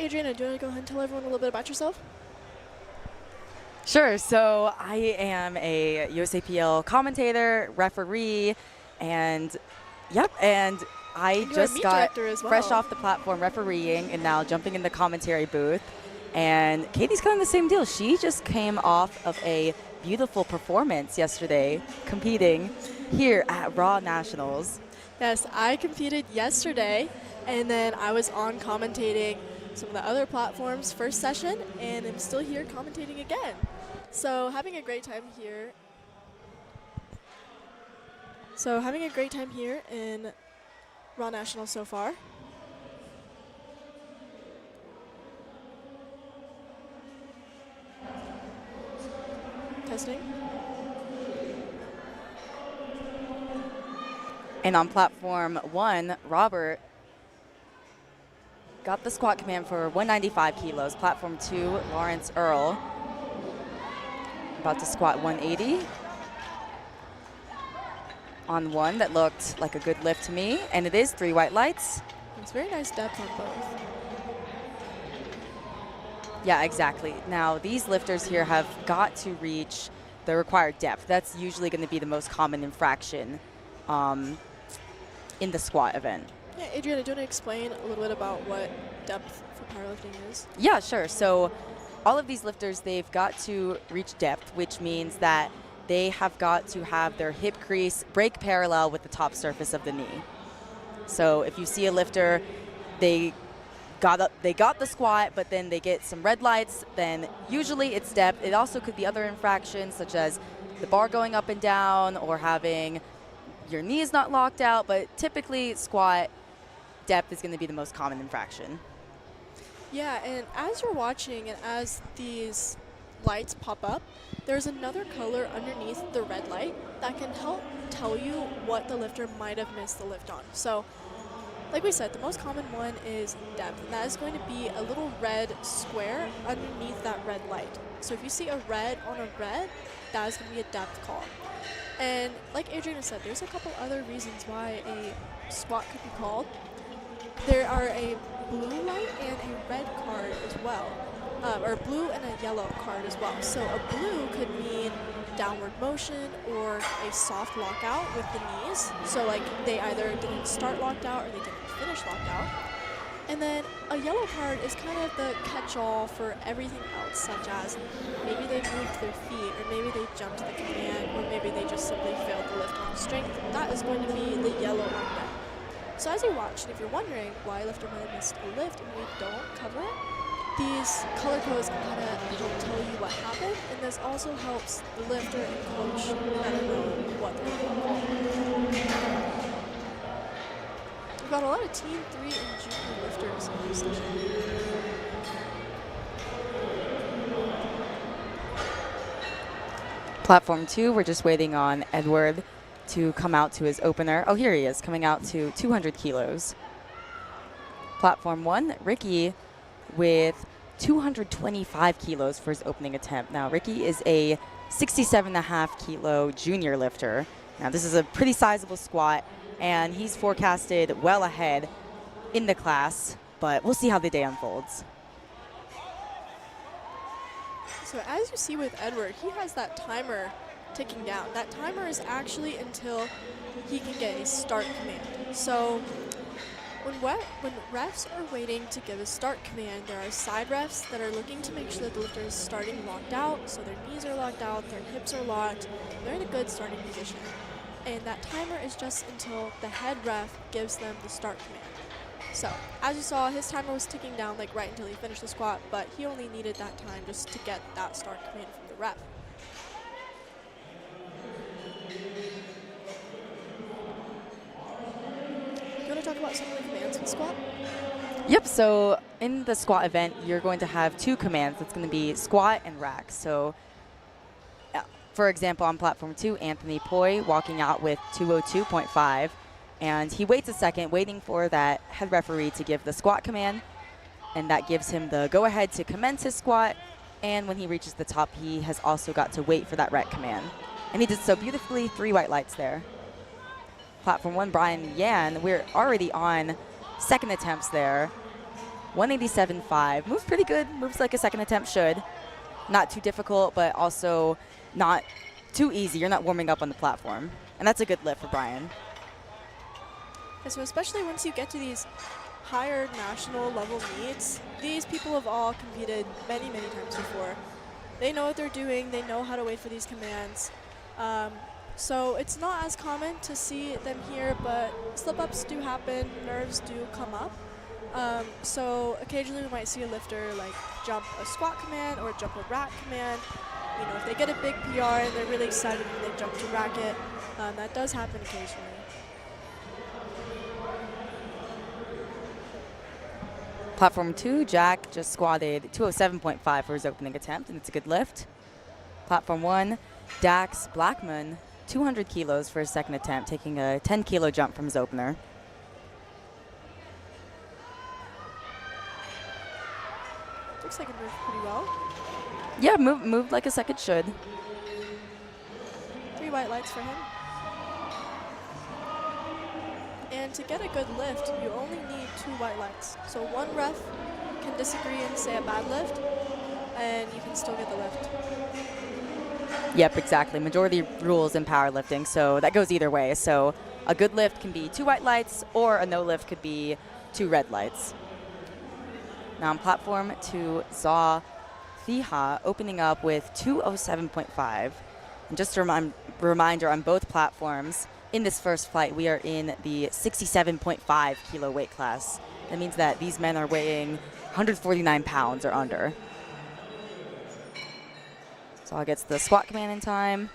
Adriana, do you want to go ahead and tell everyone a little bit about yourself? Sure. So I am a USAPL commentator, referee, and I And you're a just meet got director as well. fresh off the platform refereeing and now jumping in the commentary booth. And Katie's kind of the same deal. She just came off of a beautiful performance yesterday competing here at Raw Nationals. Yes, I competed yesterday, and then I was on commentating some of the other platforms first session, and I'm still here commentating again. So having a great time here. In Raw Nationals so far. Testing. And on platform 1, Robert got the squat command for 195 kilos. Platform 2, Lawrence Earl, about to squat 180 on one that looked like a good lift to me. And it is 3 white lights. It's very nice depth on both. Yeah, exactly. Now, these lifters here have got to reach the required depth. That's usually going to be the most common infraction in the squat event. Yeah, Adriana, do you want to explain a little bit about what depth for powerlifting is? Yeah, sure. So all of these lifters, they've got to reach depth, which means that they have got to have their hip crease break parallel with the top surface of the knee. So if you see a lifter, they got the squat, but then they get some red lights, then usually it's depth. It also could be other infractions, such as the bar going up and down or having your knees not locked out, but typically squat depth is going to be the most common infraction. Yeah, and as you're watching and as these lights pop up, there's another color underneath the red light that can help tell you what the lifter might have missed the lift on. So, like we said, the most common one is depth, and that is going to be a little red square underneath that red light. So if you see a red on a red, that is going to be a depth call. And like Adriana said, there's a couple other reasons why a squat could be called. There are a blue light and a red card as well, or blue and a yellow card as well. So a blue could mean downward motion or a soft lockout with the knees. So like they either didn't start locked out or they didn't finish locked out. And then a yellow card is kind of the catch-all for everything else, such as maybe they moved their feet, or maybe they jumped the command, or maybe they just simply failed to lift on strength. That is going to be the yellow on them. So as you watch, and if you're wondering why a lifter might have missed a lift and we don't cover it, these color codes can kind of help tell you what happened, and this also helps the lifter and coach kind of know what they're looking for. We've got a lot of Team 3 and Junior lifters in this session. Platform 2, we're just waiting on Edward to come out to his opener. Oh, here he is, coming out to 200 kilos. Platform 1, Ricky with 225 kilos for his opening attempt. Now, Ricky is a 67.5 kilo junior lifter. Now, this is a pretty sizable squat, and he's forecasted well ahead in the class, but we'll see how the day unfolds. So as you see with Edward, he has that timer ticking down. That timer is actually until he can get a start command. So when refs are waiting to give a start command, there are side refs that are looking to make sure that the lifter is starting locked out, so their knees are locked out, their hips are locked, they're in a good starting position. And that timer is just until the head ref gives them the start command. So, as you saw, his timer was ticking down like right until he finished the squat, but he only needed that time just to get that start command from the ref. You want to talk about some of the commands in the squat? Yep, so in the squat event, you're going to have 2 commands. It's going to be squat and rack. So, for example, on platform 2, Anthony Poi walking out with 202.5. And he waits a second, waiting for that head referee to give the squat command. And that gives him the go-ahead to commence his squat. And when he reaches the top, he has also got to wait for that rec command. And he did so beautifully, 3 white lights there. Platform 1, Brian Yan, we're already on second attempts there. 187.5. Moves pretty good. Moves like a second attempt should. Not too difficult, but also not too easy. You're not warming up on the platform. And that's a good lift for Brian. Yeah, so especially once you get to these higher national level meets, these people have all competed many, many times before. They know what they're doing. They know how to wait for these commands. So it's not as common to see them here, but slip-ups do happen. Nerves do come up. So occasionally we might see a lifter like jump a squat command or jump a rack command. You know, if they get a big PR and they're really excited when they jump to rack it, that does happen occasionally. Platform 2, Jack just squatted 207.5 for his opening attempt, and it's a good lift. Platform 1, Dax Blackman, 200 kilos for his second attempt, taking a 10 kilo jump from his opener. Looks like it moved pretty well. Yeah, moved like a second should. 3 white lights for him. And to get a good lift, you only need 2 white lights. So one ref can disagree and say a bad lift, and you can still get the lift. Yep, exactly. Majority rules in powerlifting, so that goes either way. So a good lift can be 2 white lights, or a no lift could be 2 red lights. Now on platform 2, Zaw Thiha opening up with 207.5. And just a reminder on both platforms, in this first flight, we are in the 67.5 kilo weight class. That means that these men are weighing 149 pounds or under. Zaw gets the squat command in time.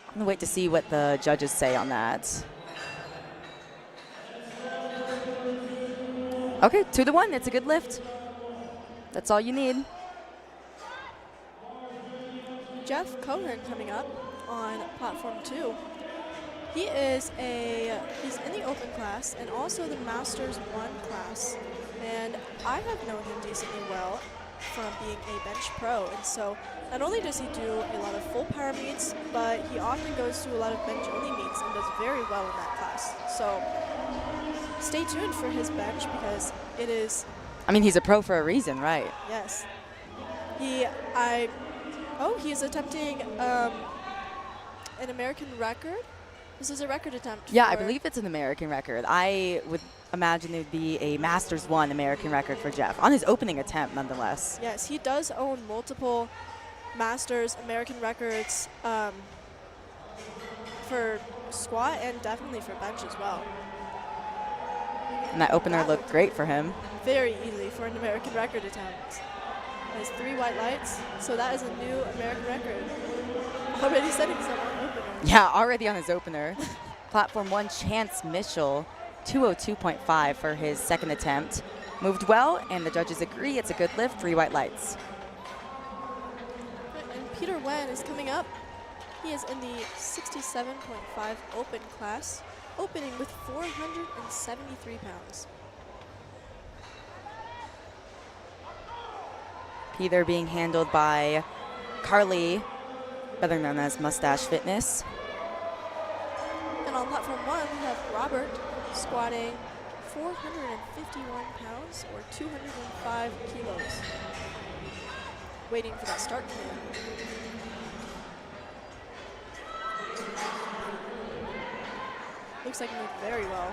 I'm gonna wait to see what the judges say on that. Okay, 2-1, it's a good lift. That's all you need. Jeff Cohen coming up on platform 2. He's in the open class and also the Masters 1 class. And I have known him decently well from being a bench pro. And so not only does he do a lot of full power meets, but he often goes to a lot of bench only meets and does very well in that class. So stay tuned for his bench because it is. I mean, he's a pro for a reason, right? Yes. He's attempting an American record. This is a record attempt. Yeah, I believe it's an American record. I would imagine it would be a Masters 1 American record for Jeff on his opening attempt, nonetheless. Yes, he does own multiple Masters American records for squat and definitely for bench as well. And that opener looked great for him. Very easy for an American record attempt. Has 3 white lights, so that is a new American record. Already setting some on opener. Yeah, already on his opener. Platform 1, Chance Mitchell, 202.5 for his second attempt. Moved well, and the judges agree it's a good lift, 3 white lights. And Peter Wen is coming up. He is in the 67.5 open class, opening with 473 pounds. Peter being handled by Carly, better known as Mustache Fitness. And on platform 1, we have Robert squatting 451 pounds or 205 kilos. Waiting for that start command. Looks like he moved very well.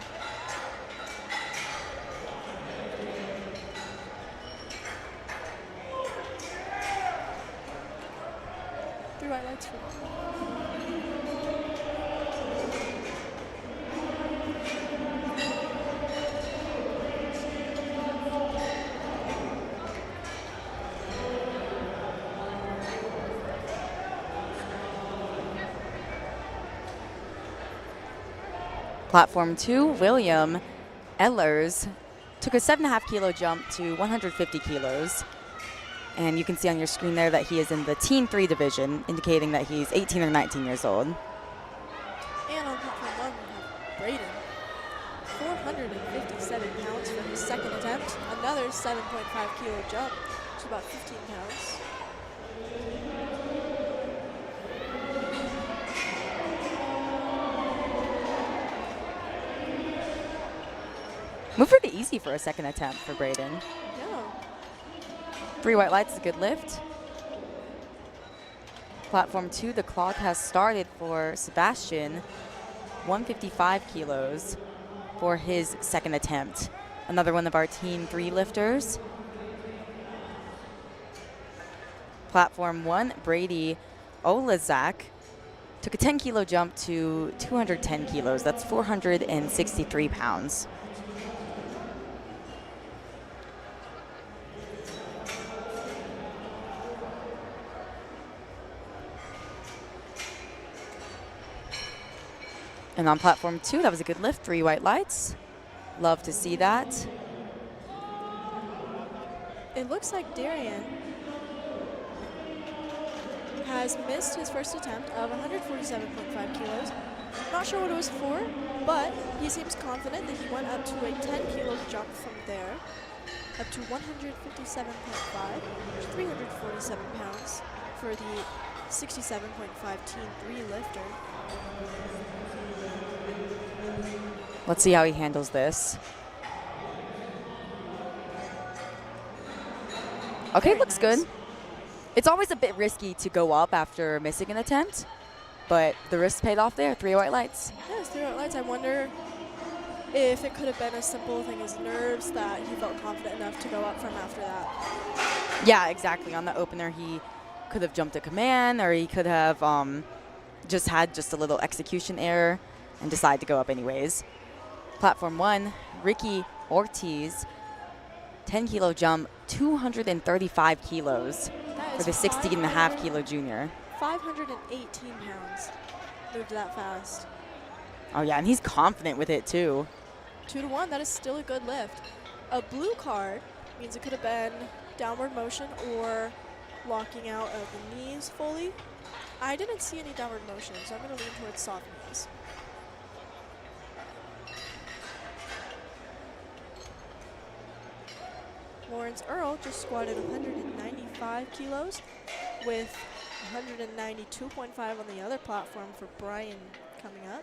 Three white lights for him. Platform 2, William Ellers took a 7.5 kilo jump to 150 kilos. And you can see on your screen there that he is in the Team 3 division, indicating that he's 18 or 19 years old. And on platform 1, we have Braden. 457 pounds for his second attempt. Another 7.5 kilo jump, which is about 15 pounds. Move pretty easy for a second attempt for Braden. Yeah. 3 white lights is a good lift. Platform 2, the clock has started for Sebastian. 155 kilos for his second attempt. Another one of our Team 3 lifters. Platform 1, Brady Olazak took a 10-kilo jump to 210 kilos. That's 463 pounds. And on platform 2, that was a good lift, 3 white lights. Love to see that. It looks like Darian has missed his first attempt of 147.5 kilos. Not sure what it was for, but he seems confident that he went up to a 10-kilo jump from there, up to 157.5, 347 pounds for the 67.5 Team 3 lifter. Let's see how he handles this. Okay, Very looks nice. good. It's always a bit risky to go up after missing an attempt, but the risk paid off there. 3 white lights. Yes, 3 white lights. I wonder if it could have been a simple thing as nerves that he felt confident enough to go up from after that. Yeah, exactly. On the opener, he could have jumped a command, or he could have just had just a little execution error and decided to go up anyways. Platform 1, Ricky Ortiz, 10-kilo jump, 235 kilos That for is the 16.5-kilo junior. 518 pounds. Moved that fast. Oh, yeah, and he's confident with it, too. 2-1, that is still a good lift. A blue card means it could have been downward motion or locking out of the knees fully. I didn't see any downward motion, so I'm going to lean towards soft knees. Lawrence Earl just squatted 195 kilos with 192.5 on the other platform for Brian coming up.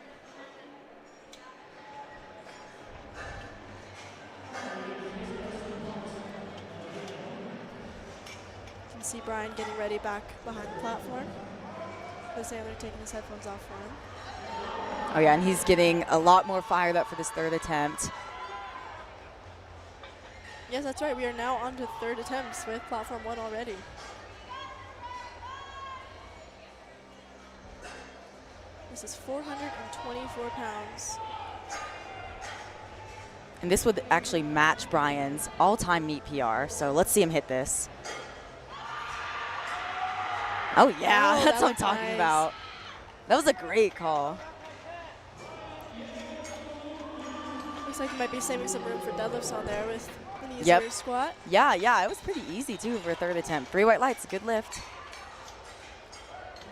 You can see Brian getting ready back behind the platform. Jose Sander taking his headphones off for him. Oh, yeah, and he's getting a lot more fired up for this third attempt. Yes, that's right. We are now on to third attempts with platform 1 already. This is 424 pounds. And this would actually match Brian's all-time meet PR. So let's see him hit this. Oh, yeah, Oh, that's that what I'm looked talking nice. about. That was a great call. Looks like you might be saving some room for deadlifts on there with an easier Yep. squat. Yeah, it was pretty easy, too, for a third attempt. 3 white lights, good lift.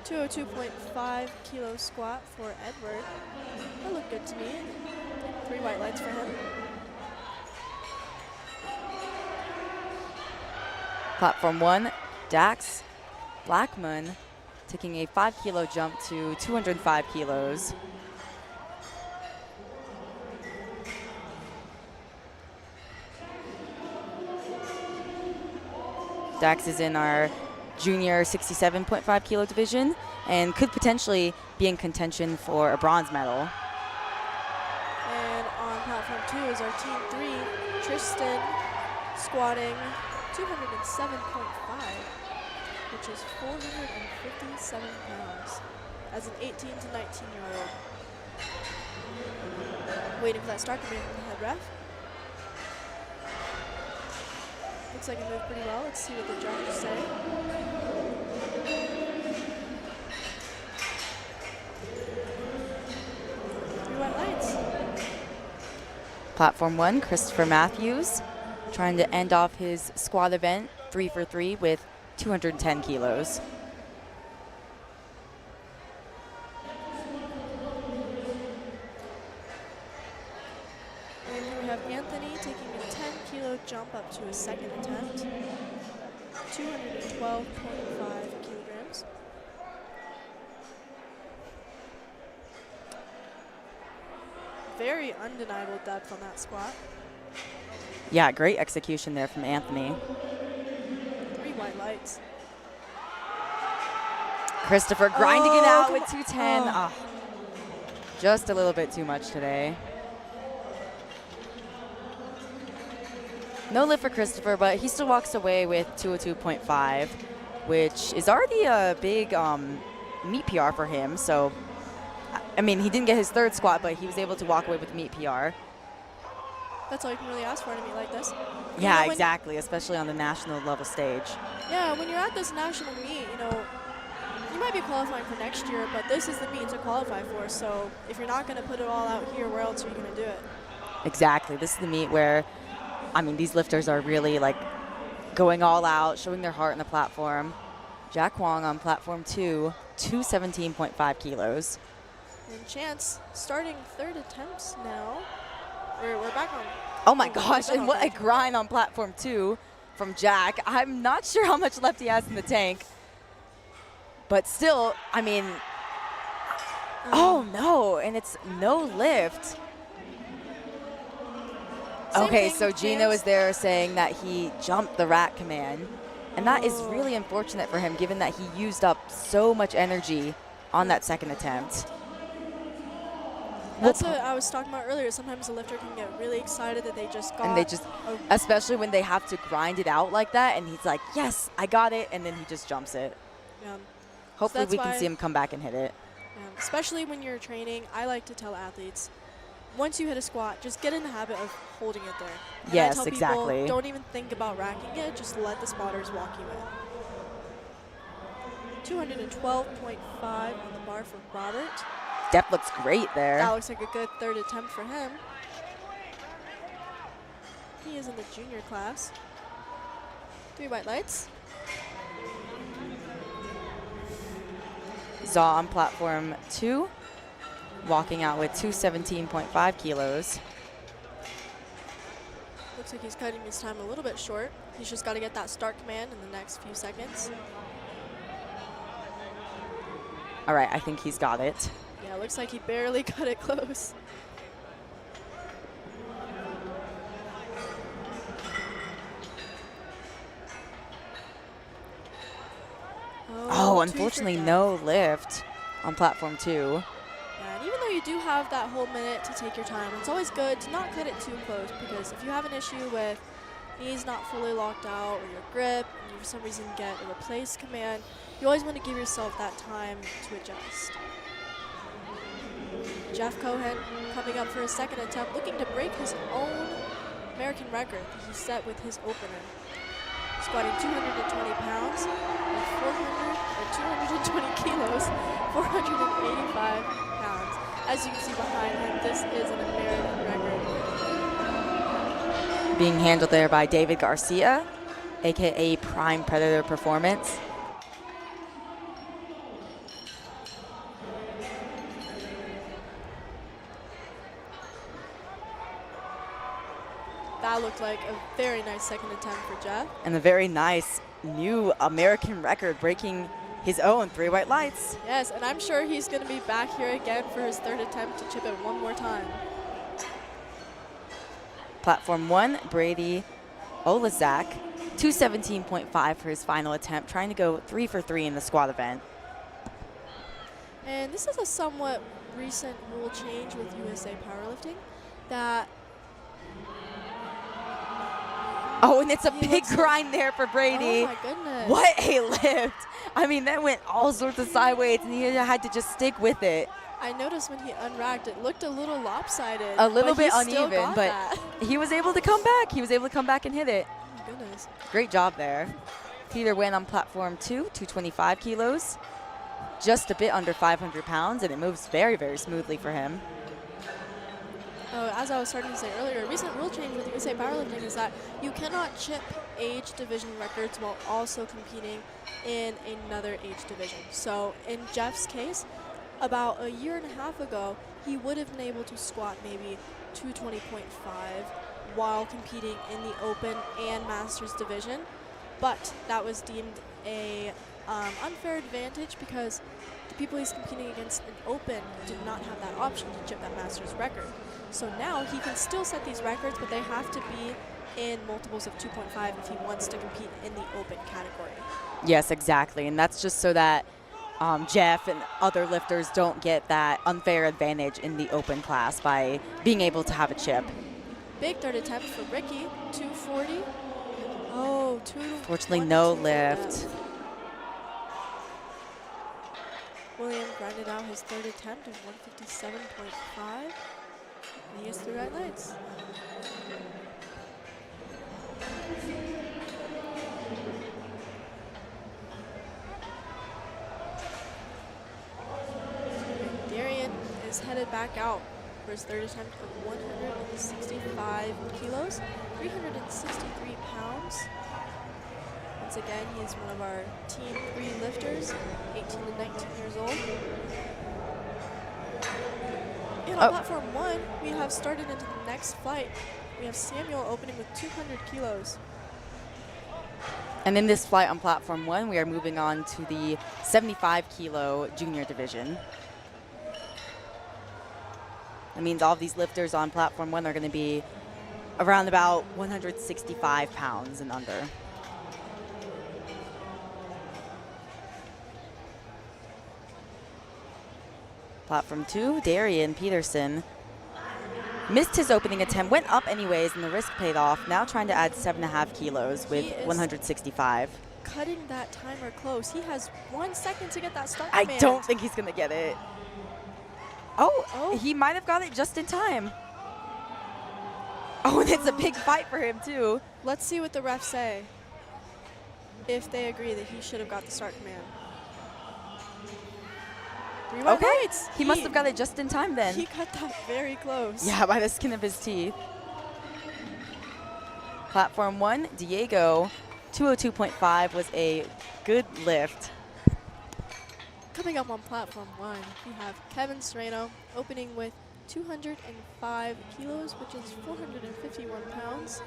202.5 kilo squat for Edward. That looked good to me. 3 white lights for him. Platform 1, Dax Blackman taking a 5-kilo jump to 205 kilos. Dax is in our junior 67.5 kilo division and could potentially be in contention for a bronze medal. And on platform 2 is our team 3, Tristan, squatting 207.5, which is 457 pounds, as an 18 to 19-year-old. Waiting for that start command from the head ref. Looks like it moved pretty well. Let's see what the judges say. Three white lights. Platform 1, Christopher Matthews, trying to end off his squat event 3 for 3 with 210 kilos. And here we have Anthony taking a 10-kilo jump up to his second attempt. 212.5 kilograms. Very undeniable depth on that squat. Yeah, great execution there from Anthony. 3 white lights. Christopher grinding it out with come 210. on. Ah, just a little bit too much today. No lift for Christopher, but he still walks away with 202.5, which is already a big meet PR for him. So, I mean, he didn't get his 3rd squat, but he was able to walk away with meet PR. That's all you can really ask for in a meet like this. Yeah, exactly, especially on the national level stage. Yeah, when you're at this national meet, you know, you might be qualifying for next year, but this is the meet to qualify for. So if you're not going to put it all out here, where else are you going to do it? Exactly. This is the meet where, I mean, these lifters are really like going all out, showing their heart on the platform. Jack Huang on platform 2, 217.5 kilos. And Chance starting 3rd attempts now. We're back on. Oh my gosh, and what a grind on platform 2 from Jack. I'm not sure how much left he has in the tank. But still, I mean, oh no, and it's no lift. Okay, so Gino is there saying that he jumped the rack command. And that is really unfortunate for him, given that he used up so much energy on that 2nd attempt. That's what I was talking about earlier. Sometimes a lifter can get really excited that they just got. And they just, especially when they have to grind it out like that, and he's like, yes, I got it, and then he just jumps it. Yeah. Hopefully we can see him come back and hit it. Yeah. Especially when you're training, I like to tell athletes, once you hit a squat, just get in the habit of holding it there. And yes, I tell exactly. People, don't even think about racking it. Just let the spotters walk you in. 212.5 on the bar for Robert. Depth looks great there. That looks like a good 3rd attempt for him. He is in the junior class. 3 white lights. Zaw on platform 2, walking out with 217.5 kilos. Looks like he's cutting his time a little bit short. He's just got to get that start command in the next few seconds. All right, I think he's got it. Yeah, looks like he barely cut it close. Oh, unfortunately, no lift on platform 2. Yeah, and even though you do have that whole minute to take your time, it's always good to not cut it too close, because if you have an issue with knees not fully locked out or your grip, and you for some reason get a replace command, you always want to give yourself that time to adjust. Jeff Cohen coming up for his 2nd attempt, looking to break his own American record that he set with his opener. Squatting 220 pounds with 220 kilos, 485 pounds. As you can see behind him, this is an American record. Being handled there by David Garcia, aka Prime Predator Performance. That looked like a very nice 2nd attempt for Jeff. And a very nice new American record, breaking his own 3 white lights. Yes, and I'm sure he's going to be back here again for his 3rd attempt to chip it one more time. Platform 1, Brady Olazak, 217.5 for his final attempt, trying to go 3 for 3 in the squat event. And this is a somewhat recent rule change with USA Powerlifting that... Oh, and it's a big grind there for Brady. Oh my goodness. What a lift. I mean, that went all sorts of sideways, and he had to just stick with it. I noticed when he unracked, it looked a little lopsided. A little bit uneven, but that. he was able to come back. He was able to come back and hit it. Oh my goodness. Great job there. Peter went on platform 2, 225 kilos, just a bit under 500 pounds, and it moves very, very smoothly for him. As I was starting to say earlier, a recent rule change with USA Powerlifting is that you cannot chip age division records while also competing in another age division. So in Jeff's case, about a year and a half ago, he would have been able to squat maybe 220.5 while competing in the Open and Masters division, but that was deemed a unfair advantage because the people he's competing against in Open did not have that option to chip that Masters record. So now he can still set these records, but they have to be in multiples of 2.5 if he wants to compete in the open category. Yes, exactly. And that's just so that Jeff and other lifters don't get that unfair advantage in the open class by being able to have a chip. Big third attempt for Ricky, 240. Oh, Fortunately, no lift. William grinded out his third attempt of 157.5. And he gets the right lights. Darian is headed back out for his third attempt of 165 kilos, 363 pounds. Once again, he is one of our Team 3 lifters, 18 to 19 years old. And on platform 1, we have started into the next flight. We have Samuel opening with 200 kilos. And in this flight on platform 1, we are moving on to the 75 kilo junior division. That means all of these lifters on platform 1 are going to be around about 165 pounds and under. Platform 2, Darian Peterson missed his opening attempt, went up anyways, and the risk paid off. Now trying to add 7.5 kilos with 165. Cutting that timer close. He has 1 second to get that start I command. don't think he's going to get it. Oh, he might have got it just in time. Oh, and it's a big fight for him, too. Let's see what the refs say, if they agree that he should have got the start command. Okay, he must have got it just in time then. He cut that very close. Yeah, by the skin of his teeth. Platform 1, Diego, 202.5 was a good lift. Coming up on platform 1, we have Kevin Serrano opening with 205 kilos, which is 451 pounds.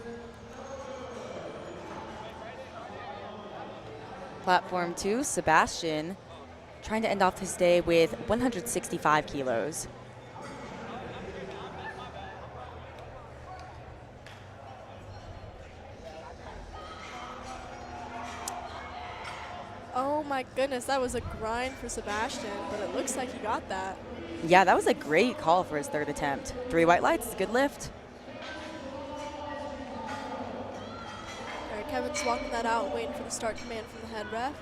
Platform 2, Sebastian, trying to end off his day with 165 kilos. Oh my goodness, that was a grind for Sebastian, but it looks like he got that. Yeah, that was a great call for his third attempt. 3 white lights, good lift. All right, Kevin's walking that out, waiting for the start command from the head ref.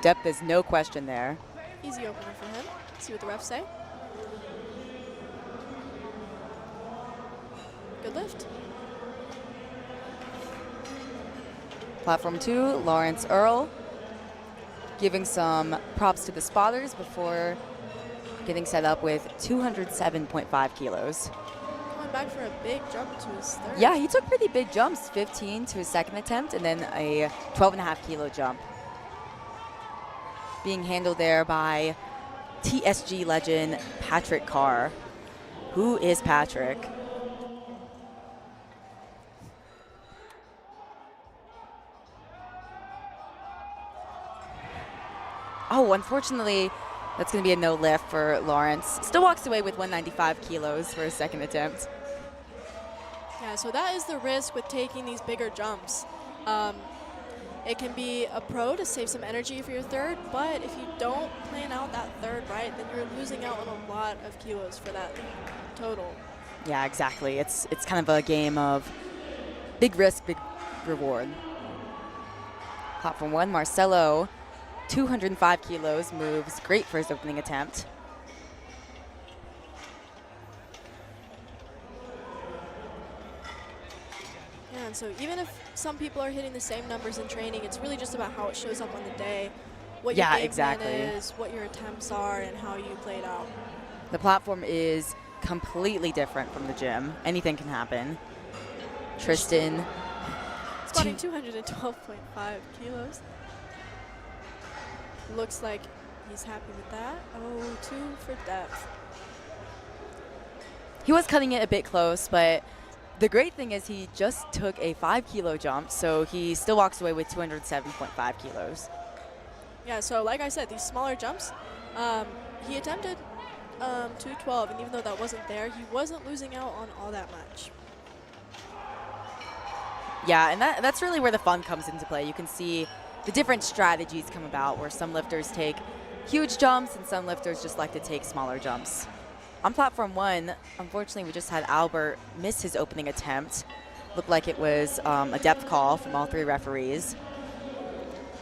Depth is no question there. Easy opener for him. See what the refs say. Good lift. Platform 2, Lawrence Earl, giving some props to the spotters before getting set up with 207.5 kilos. Going back for a big jump to his third. Yeah, he took pretty big jumps, 15 to his second attempt, and then a 12.5 kilo jump. Being handled there by TSG legend Patrick Carr. Who is Patrick? Oh, unfortunately, that's going to be a no lift for Lawrence. Still walks away with 195 kilos for his second attempt. Yeah, so that is the risk with taking these bigger jumps. It can be a pro to save some energy for your third, but if you don't plan out that third right, then you're losing out on a lot of kilos for that total. Yeah, exactly. It's kind of a game of big risk, big reward. Platform 1, Marcelo, 205 kilos, moves great for his opening attempt. Yeah, and so even if some people are hitting the same numbers in training, it's really just about how it shows up on the day, what your game plan is, what your attempts are, and how you played out. The platform is completely different from the gym. Anything can happen. Tristan. Squatting 212.5 kilos. Looks like he's happy with that. Oh, 2 for depth. He was cutting it a bit close, but the great thing is he just took a 5 kilo jump, so he still walks away with 207.5 kilos. Yeah, so like I said, these smaller jumps, He attempted 212, and even though that wasn't there, he wasn't losing out on all that much. Yeah, and that's really where the fun comes into play. You can see the different strategies come about where some lifters take huge jumps and some lifters just like to take smaller jumps. On platform 1, unfortunately, we just had Albert miss his opening attempt. Looked like it was a depth call from all 3 referees.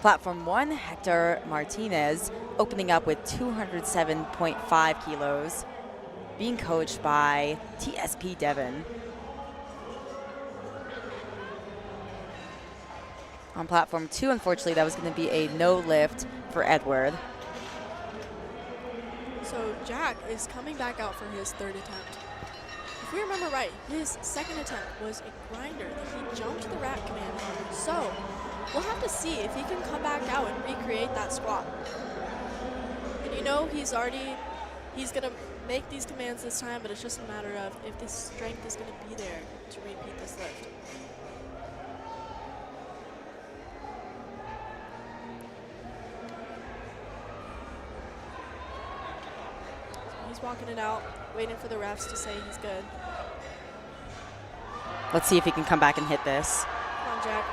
Platform 1, Hector Martinez opening up with 207.5 kilos, being coached by TSP Devon. On platform 2, unfortunately, that was going to be a no lift for Edward. So Jack is coming back out for his 3rd attempt. If we remember right, his 2nd attempt was a grinder that he jumped the rack command on. So we'll have to see if he can come back out and recreate that squat. And you know he's going to make these commands this time, but it's just a matter of if the strength is going to be there to repeat this lift. He's walking it out, waiting for the refs to say he's good. Let's see if he can come back and hit this. Come on, Jack.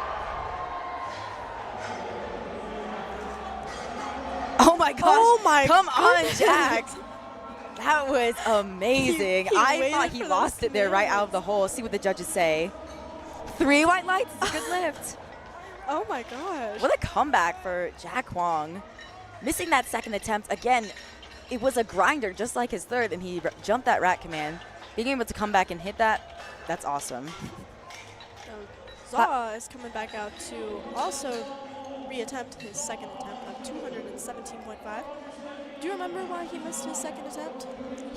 Oh my gosh. Oh my Come goodness. on, Jack. That was amazing. I thought he lost it there right out of the hole. See what the judges say. 3 white lights is a good lift. Oh my gosh. What a comeback for Jack Huang. Missing that 2nd attempt. Again, it was a grinder just like his 3rd, and he jumped that rack command. Being able to come back and hit that, that's awesome. Zaw is coming back out to also reattempt his 2nd attempt of 217.5. Do you remember why he missed his 2nd attempt?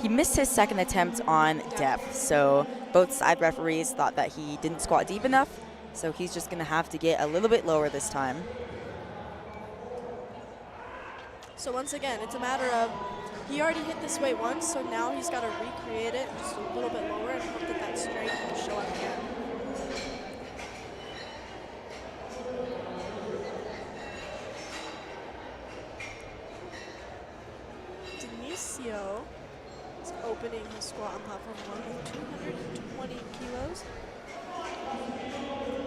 He missed his 2nd attempt on depth, so both side referees thought that he didn't squat deep enough, so he's just going to have to get a little bit lower this time. So once again, it's a matter of he already hit this weight once, so now he's got to recreate it just a little bit lower and hope that that strength will show up again. Denisio is opening his squat on platform 1 with 220 kilos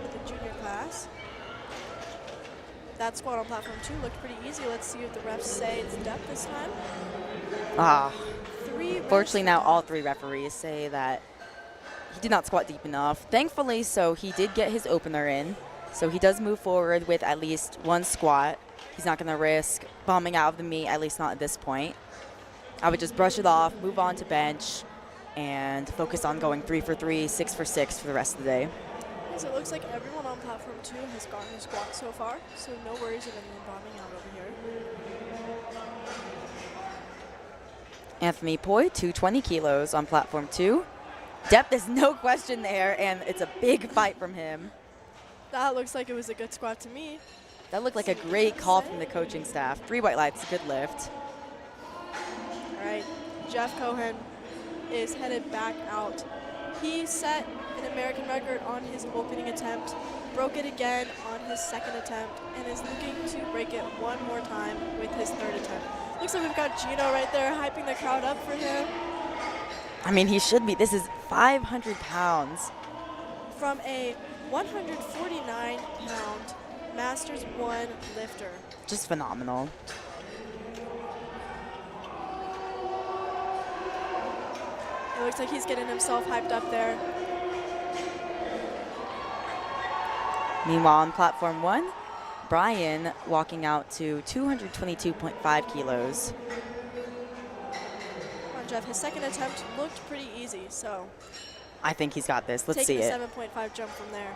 with the junior class. That squat on platform 2 looked pretty easy. Let's see if the refs say it's depth this time. Fortunately, now all 3 referees say that he did not squat deep enough. Thankfully, so he did get his opener in. So he does move forward with at least 1 squat. He's not going to risk bombing out of the meet, at least not at this point. I would just brush it off, move on to bench, and focus on going 3 for 3, 6 for 6 for the rest of the day. So it looks like everyone on platform 2 has gotten a squat so far, so no worries of anyone bombing out over here. Anthony Poi, 220 kilos on platform 2. Depth is no question there, and it's a big fight from him. That looks like it was a good squat to me. That looked like a great call from the coaching staff. 3 white lights, good lift. All right, Jeff Cohen is headed back out. He set an American record on his opening attempt, broke it again on his 2nd attempt, and is looking to break it one more time with his 3rd attempt. Looks like we've got Gino right there hyping the crowd up for him. I mean, he should be. This is 500 pounds. From a 149-pound Masters 1 lifter. Just phenomenal. It looks like he's getting himself hyped up there. Meanwhile, on platform 1, Brian walking out to 222.5 kilos. Come on, Jeff. His 2nd attempt looked pretty easy, so I think he's got this. Let's see take it. the 7.5 jump from there.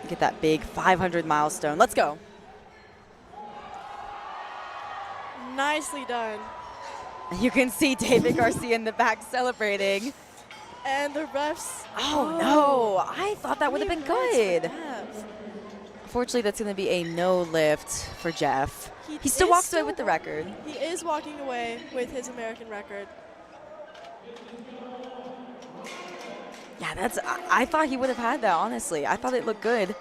Get that big 500 milestone. Let's go. Nicely done. You can see David Garcia in the back celebrating. And the refs. Oh, no. I thought that would have been good. Unfortunately, that's going to be a no lift for Jeff. He still walks away with the record. He is walking away with his American record. Yeah, I thought he would have had that, honestly. I thought it looked good.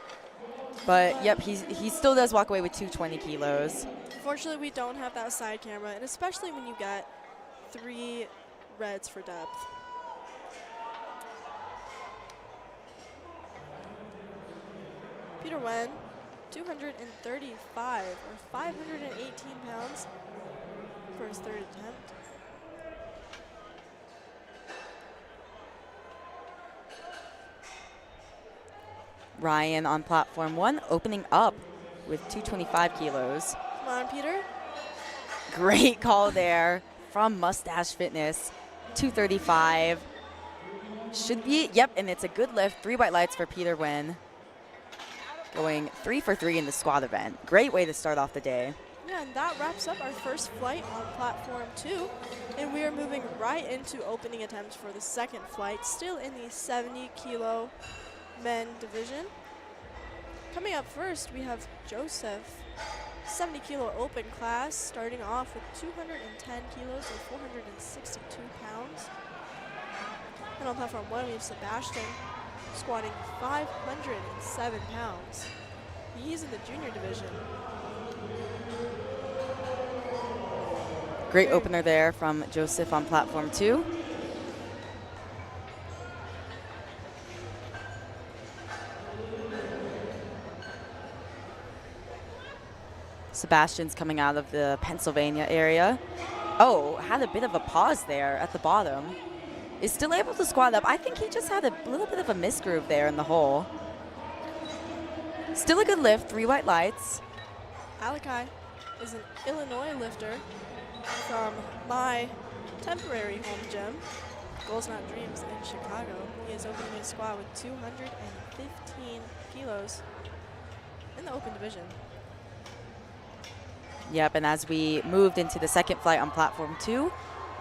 But, yep, he still does walk away with 220 kilos. Unfortunately, we don't have that side camera, and especially when you get 3 reds for depth. Peter Wen, 235 or 518 pounds for his 3rd attempt. Ryan on platform 1, opening up with 225 kilos. Come on, Peter. Great call there from Mustache Fitness. 235. Should be, yep, and it's a good lift. 3 white lights for Peter Wen. Going 3 for 3 in the squat event. Great way to start off the day. Yeah, and that wraps up our first flight on platform 2. And we are moving right into opening attempts for the second flight, still in the 70 kilo men division. Coming up first, we have Joseph, 70 kilo open class, starting off with 210 kilos or 462 pounds. And on platform 1, we have Sebastian squatting 507 pounds. He's in the junior division. Great opener there from Joseph on platform 2. Sebastian's coming out of the Pennsylvania area. Oh, had a bit of a pause there at the bottom. Is still able to squat up. I think he just had a little bit of a misgroove there in the hole. Still a good lift, 3 white lights. Alakai is an Illinois lifter from my temporary home gym, Goals Not Dreams in Chicago. He is opening his squat with 215 kilos in the open division. Yep, and as we moved into the second flight on platform 2,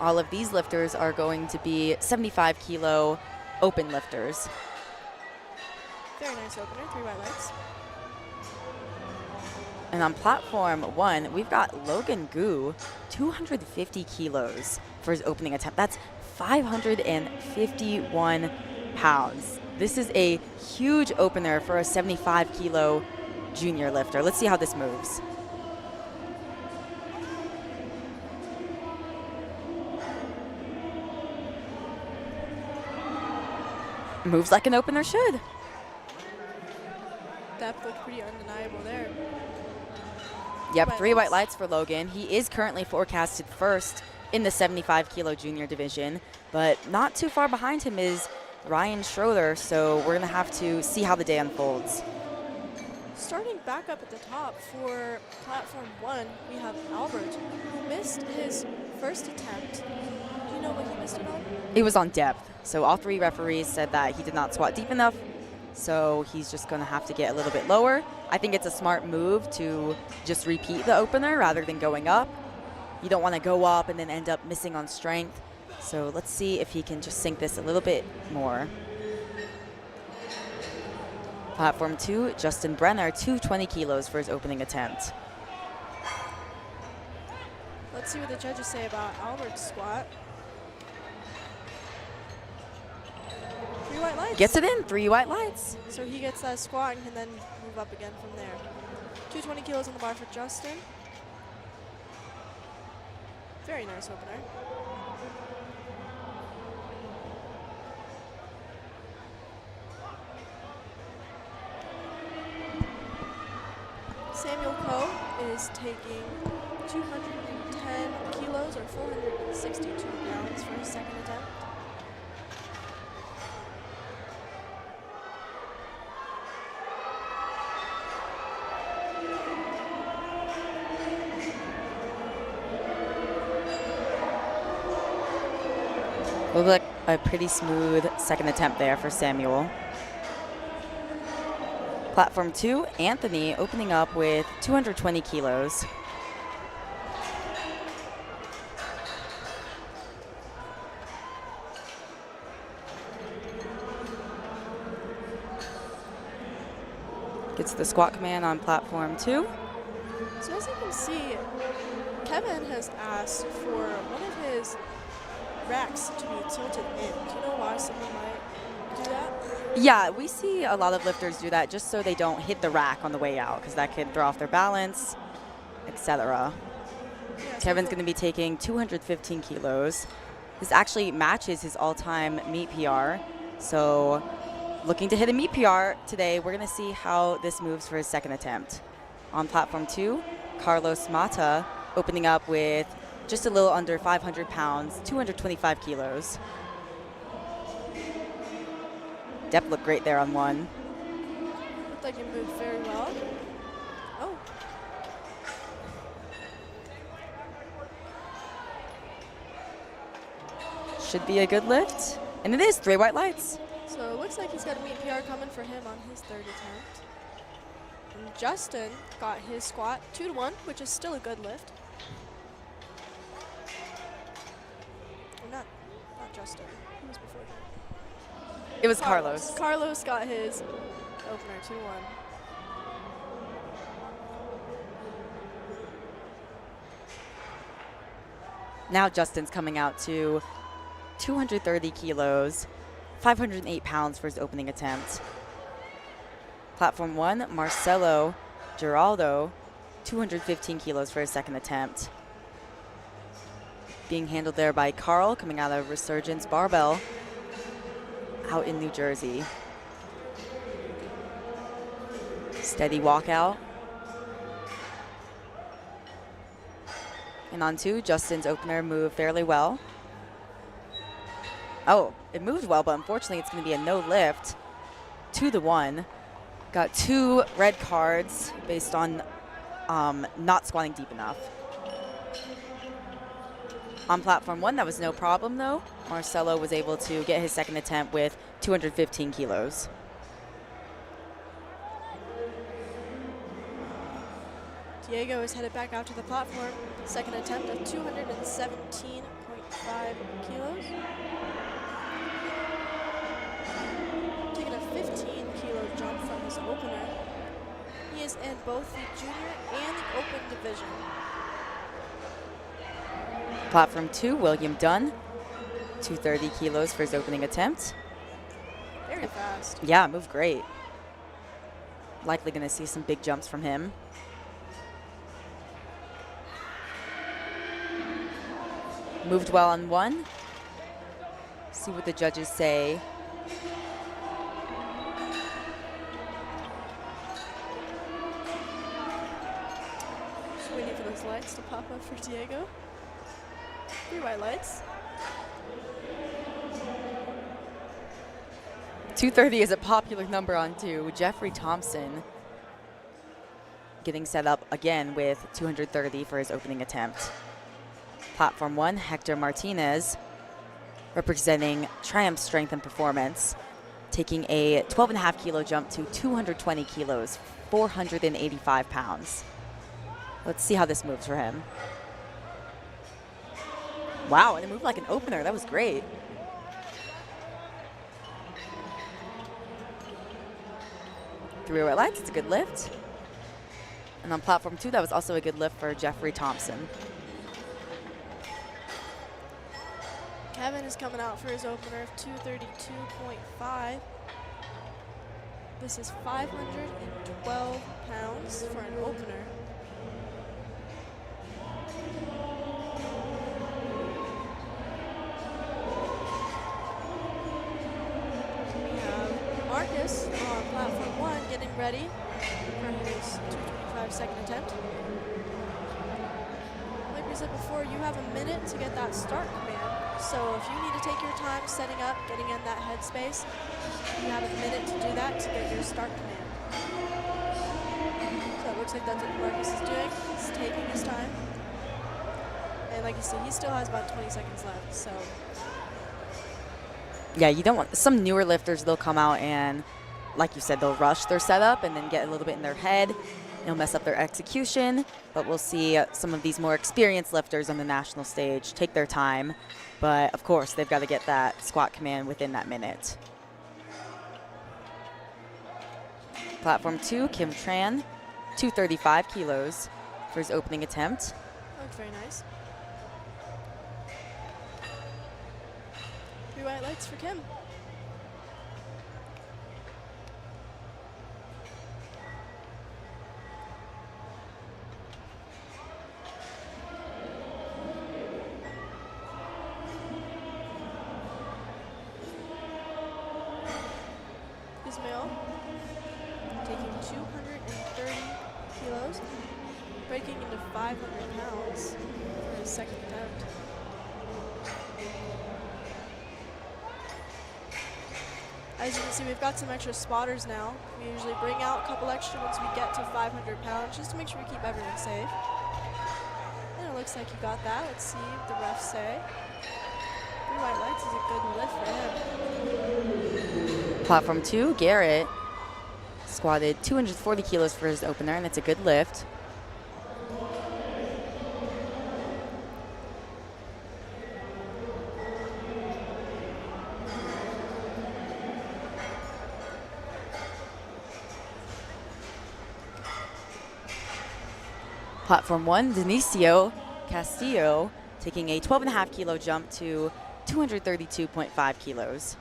all of these lifters are going to be 75 kilo open lifters. Very nice opener, 3 white lights. And on platform 1, we've got Logan Gu, 250 kilos for his opening attempt. That's 551 pounds. This is a huge opener for a 75 kilo junior lifter. Let's see how this moves. Moves like an opener should. Depth looked pretty undeniable there. Yep, 3 white lights for Logan. He is currently forecasted first in the 75 kilo junior division, but not too far behind him is Ryan Schroeder, so we're gonna have to see how the day unfolds. Starting back up at the top for platform 1, we have Albert, who missed his first attempt. Do you know what he missed it on? It was on depth. So all 3 referees said that he did not squat deep enough, so he's just going to have to get a little bit lower. I think it's a smart move to just repeat the opener rather than going up. You don't want to go up and then end up missing on strength. So let's see if he can just sink this a little bit more. Platform 2, Justin Brenner, 220 kilos for his opening attempt. Let's see what the judges say about Albert's squat. 3 white lights. Gets it in, 3 white lights. So he gets that squat and can then move up again from there. 220 kilos on the bar for Justin. Very nice opener. Samuel Coe is taking 210 kilos or 462 pounds for his second attempt. Looked like a pretty smooth second attempt there for Samuel. Platform 2, Anthony opening up with 220 kilos. Gets the squat command on platform 2. So as you can see, Kevin has asked for one of his racks to be tilted in. Do you know why someone might do that? Yeah, we see a lot of lifters do that just so they don't hit the rack on the way out, because that could throw off their balance, etc. Yeah, so Kevin's going to be taking 215 kilos. This actually matches his all-time meet PR. So looking to hit a meet PR today. We're going to see how this moves for his second attempt. On platform 2, Carlos Mata opening up with just a little under 500 pounds, 225 kilos. Depth looked great there on 1. Looked like he moved very well. Oh. Should be a good lift. And it is 3 white lights. So it looks like he's got a meet PR coming for him on his third attempt. And Justin got his squat 2-1, which is still a good lift. Or not Justin. Who was before him? It was Carlos. Carlos got his opener 2-1. Now Justin's coming out to 230 kilos, 508 pounds for his opening attempt. Platform 1, Marcelo Giraldo, 215 kilos for his second attempt. Being handled there by Carl, coming out of Resurgence Barbell out in New Jersey. Steady walkout. And on 2, Justin's opener moved fairly well. Oh, it moved well, but unfortunately it's going to be a no lift. 2-1. Got 2 red cards based on not squatting deep enough. On platform 1, that was no problem though. Marcelo was able to get his second attempt with 215 kilos. Diego is headed back out to the platform. Second attempt of 217.5 kilos. Taking a 15-kilo jump from his opener. He is in both the junior and the open division. Platform 2, William Dunn, 230 kilos for his opening attempt. Very fast. Yeah, moved great. Likely going to see some big jumps from him. Moved well on 1. See what the judges say. Just waiting for those lights to pop up for Diego. 3 white lights. 230 is a popular number on 2. Jeffrey Thompson getting set up again with 230 for his opening attempt. Platform 1, Hector Martinez, representing Triumph Strength and Performance, taking a 12.5 kilo jump to 220 kilos, 485 pounds. Let's see how this moves for him. Wow, and it moved like an opener. That was great. Three white lights, it's a good lift. And on platform 2, that was also a good lift for Jeffrey Thompson. Kevin is coming out for his opener of 232.5. This is 512 pounds for an opener. We have Marcus on platform 1 getting ready for his 225 second attempt. Like we said before, you have a minute to get that start command. So if you need to take your time setting up, getting in that headspace, you have a minute to do that to get your start command. So it looks like that's what Marcus is doing. He's taking his time. And like you see, he still has about 20 seconds left, so. Yeah, you don't want, some newer lifters, they'll come out and, like you said, they'll rush their setup and then get a little bit in their head. It'll mess up their execution, but we'll see some of these more experienced lifters on the national stage take their time. But of course, they've got to get that squat command within that minute. Platform 2, Kim Tran, 235 kilos for his opening attempt. That looks very nice. 3 white lights for Kim. Ismail, taking 230 kilos, breaking into 500 pounds for his second attempt. As you can see, we've got some extra spotters now. We usually bring out a couple extra once we get to 500 pounds, just to make sure we keep everyone safe. And it looks like he got that. Let's see what the refs say. 3 white lights is a good lift for him. Platform 2, Garrett squatted 240 kilos for his opener, and it's a good lift. Platform 1, Denicio Castillo taking a 12.5 kilo jump to 232.5 kilos.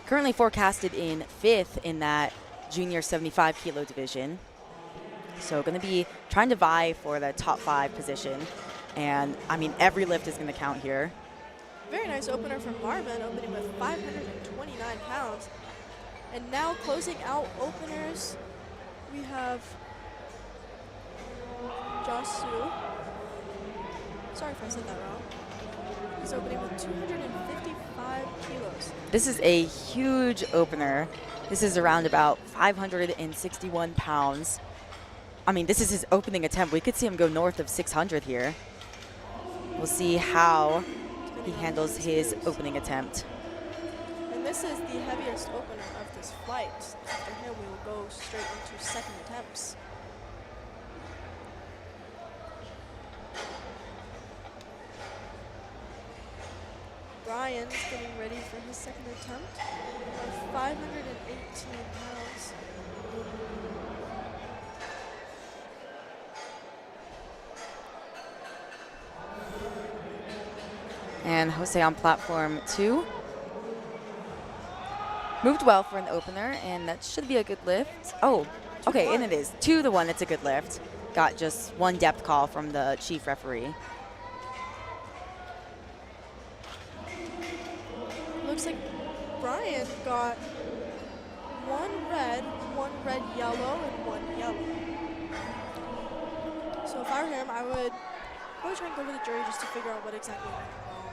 Currently forecasted in 5th in that junior 75 kilo division. So going to be trying to vie for the top 5 position. And I mean, every lift is going to count here. Very nice opener from Marvin, opening with 529 pounds. And now closing out openers, we have Josu. Sorry if I said that wrong. He's opening with 255 kilos. This is a huge opener. This is around about 561 pounds. I mean, this is his opening attempt. We could see him go north of 600 here. We'll see how he handles his opening attempt. And this is the heaviest opener of this flight. After him, we will go straight into second attempts. Brian's getting ready for his second attempt of 518 pounds. And Jose on platform 2. Moved well for an opener, and that should be a good lift. Oh, okay, and it is. 2-1, it's a good lift. Got just 1 depth call from the chief referee. Looks like Brian got 1 red yellow, and 1 yellow. So if I were him, I would probably try and go with the jury just to figure out what exactly went wrong.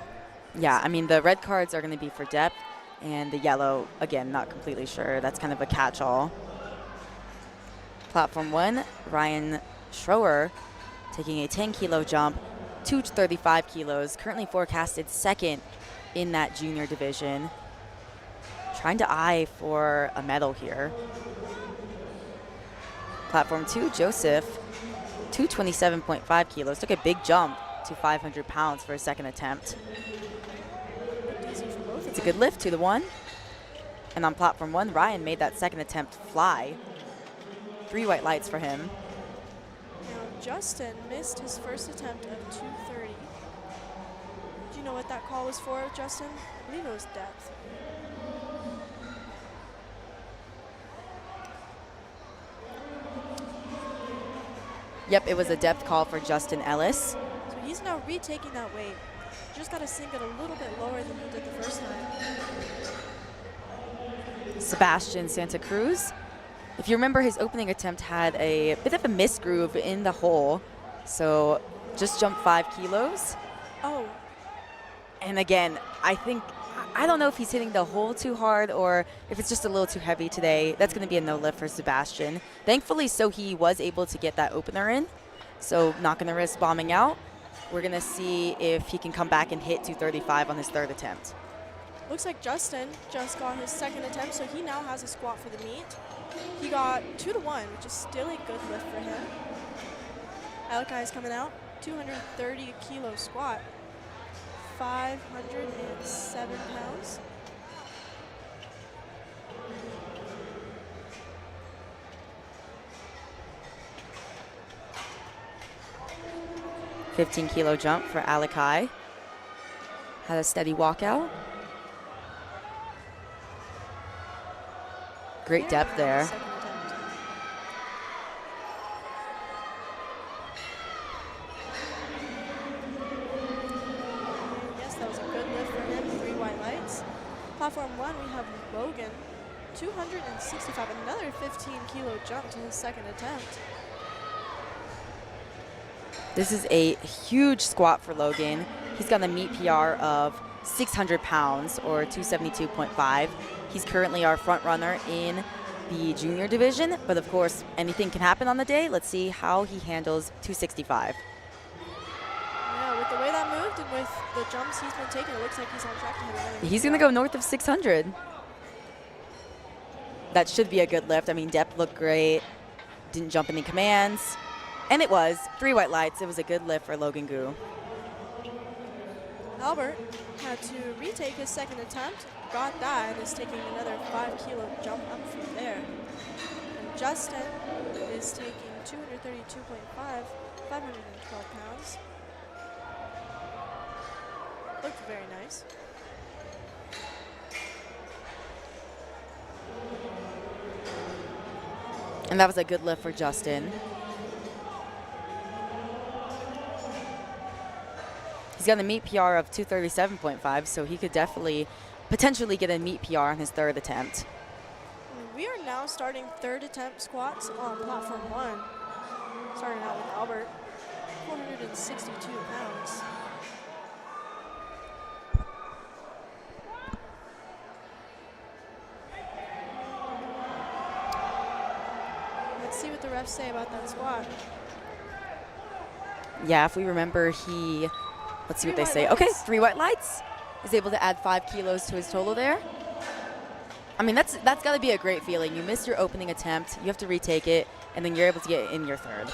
Yeah, I mean, the red cards are going to be for depth, and the yellow, again, not completely sure. That's kind of a catch-all. Platform 1, Ryan Schroer taking a 10 kilo jump, 235 kilos, currently forecasted second in that junior division. Trying to eye for a medal here. Platform 2, Joseph, 227.5 kilos, took a big jump to 500 pounds for his second attempt. It's a good lift, 2-1. And on platform 1, Ryan made that second attempt fly. 3 white lights for him. Now Justin missed his first attempt of 230. Do you know what that call was for, Justin? I believe it was depth. Yep, it was a depth call for Justin Ellis. So he's now retaking that weight. Just got to sink it a little bit lower than he did the first time. Sebastian Santa Cruz. If you remember, his opening attempt had a bit of a misgroove in the hole. So just jumped 5 kilos. Oh. And again, I don't know if he's hitting the hole too hard or if it's just a little too heavy today. That's going to be a no lift for Sebastian. Thankfully, so he was able to get that opener in. So not going to risk bombing out. We're going to see if he can come back and hit 235 on his third attempt. Looks like Justin just got his second attempt, so he now has a squat for the meet. He got 2-1, which is still a good lift for him. Alakai is coming out, 230 kilo squat, 507 pounds. $15 kilo jump for Alakai. Had a steady walkout. Great depth there. Second attempt. Yes, that was a good lift for him, 3 white lights. platform 1, we have Logan, 265, another 15-kilo jump to his second attempt. This is a huge squat for Logan. He's got a meet PR of 600 pounds or 272.5. He's currently our front runner in the junior division, but of course anything can happen on the day. Let's see how he handles 265. Yeah, with the way that moved and with the jumps he's been taking, it looks like he's on track to hit another. He's going to go north of 600. That should be a good lift. I mean, depth looked great. Didn't jump any commands. And it was 3 white lights. It was a good lift for Logan Gu. Albert had to retake his second attempt, got that, and is taking another 5-kilo jump up from there. And Justin is taking 232.5, 512 pounds. Looked very nice. And that was a good lift for Justin. He's got a meet PR of 237.5, so he could definitely, potentially get a meet PR on his third attempt. We are now starting third attempt squats on platform 1. Starting out with Albert, 462 pounds. Let's see what the refs say about that squat. Yeah, if we remember, let's see what they say. Okay, 3 white lights. Is able to add 5 kilos to his total there. I mean, that's got to be a great feeling. You missed your opening attempt, you have to retake it, and then you're able to get in your third.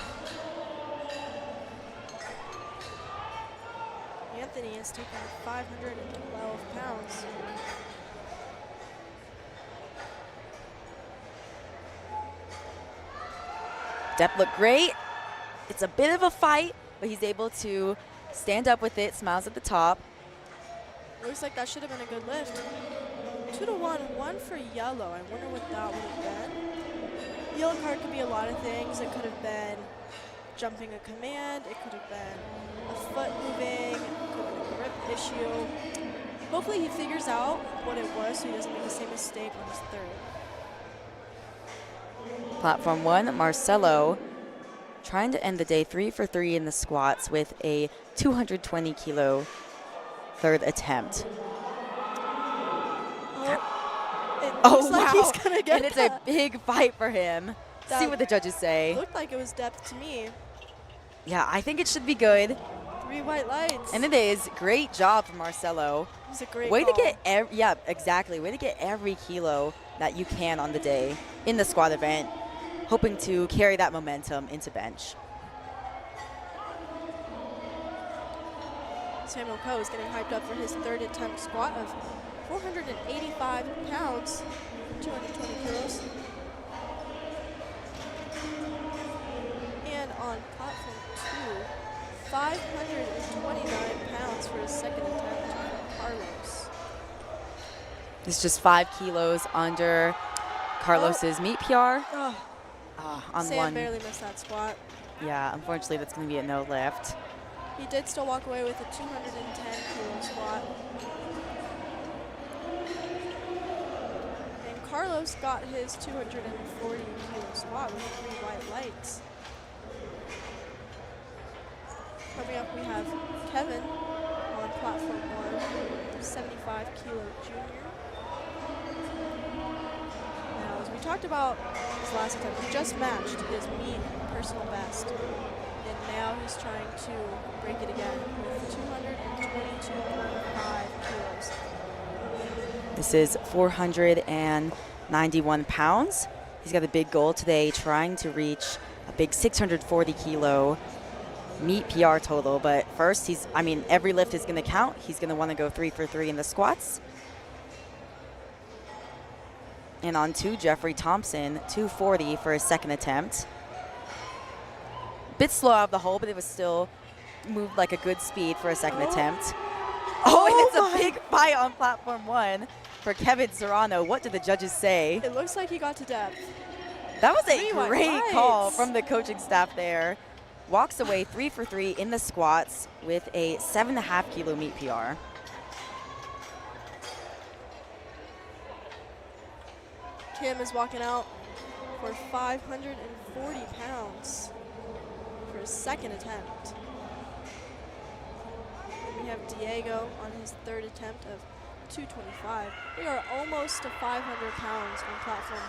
Anthony is taking 512 pounds. Depth looked great. It's a bit of a fight, but he's able to stand up with it, smiles at the top. Looks like that should have been a good lift. 2-1, 1 for yellow. I wonder what that would have been. Yellow card could be a lot of things. It could have been jumping a command. It could have been a foot moving. It could have been a grip issue. Hopefully he figures out what it was so he doesn't make the same mistake on his third. Platform 1, Marcelo trying to end the day 3 for 3 in the squats with a 220-kilo third attempt. It looks like wow. he's gonna get and it's a big fight for him. See what the judges say. Looked like it was depth to me. Yeah, I think it should be good. 3 white lights. And it is. Great job from Marcelo. It's a great way call. to get yeah, exactly. Way to get every kilo that you can on the day in the squat event, hoping to carry that momentum into bench. Samuel Coe is getting hyped up for his third attempt squat of 485 pounds, 220 kilos. And on platform 2, 529 pounds for his second attempt from Carlos. It's just 5 kilos under Carlos's meet PR. On Sam one. barely missed that squat. Yeah, unfortunately that's going to be a no lift. He did still walk away with a 210-kilo squat. And Carlos got his 240-kilo squat with 3 white lights. Coming up, we have Kevin on platform 1, 75-kilo junior. Now, as we talked about his last attempt, he just matched his meet personal best. And now he's trying to break it again with 222.5 kilos. This is 491 pounds. He's got a big goal today, trying to reach a big 640-kilo meet PR total. But first, every lift is going to count. He's going to want to go 3 for 3 in the squats. And on 2, Jeffrey Thompson, 240 for his second attempt. Bit slow out of the hole, but it was still moved like a good speed for a second attempt. Oh, and it's a big fight on platform 1 for Kevin Serrano. What did the judges say? It looks like he got to depth. That was a 3 white great lights. call from the coaching staff there. Walks away 3 for 3 in the squats with a 7.5-kilo meet PR. Kim is walking out for 540 pounds for his second attempt. And we have Diego on his third attempt of 225. We are almost to 500 pounds on platform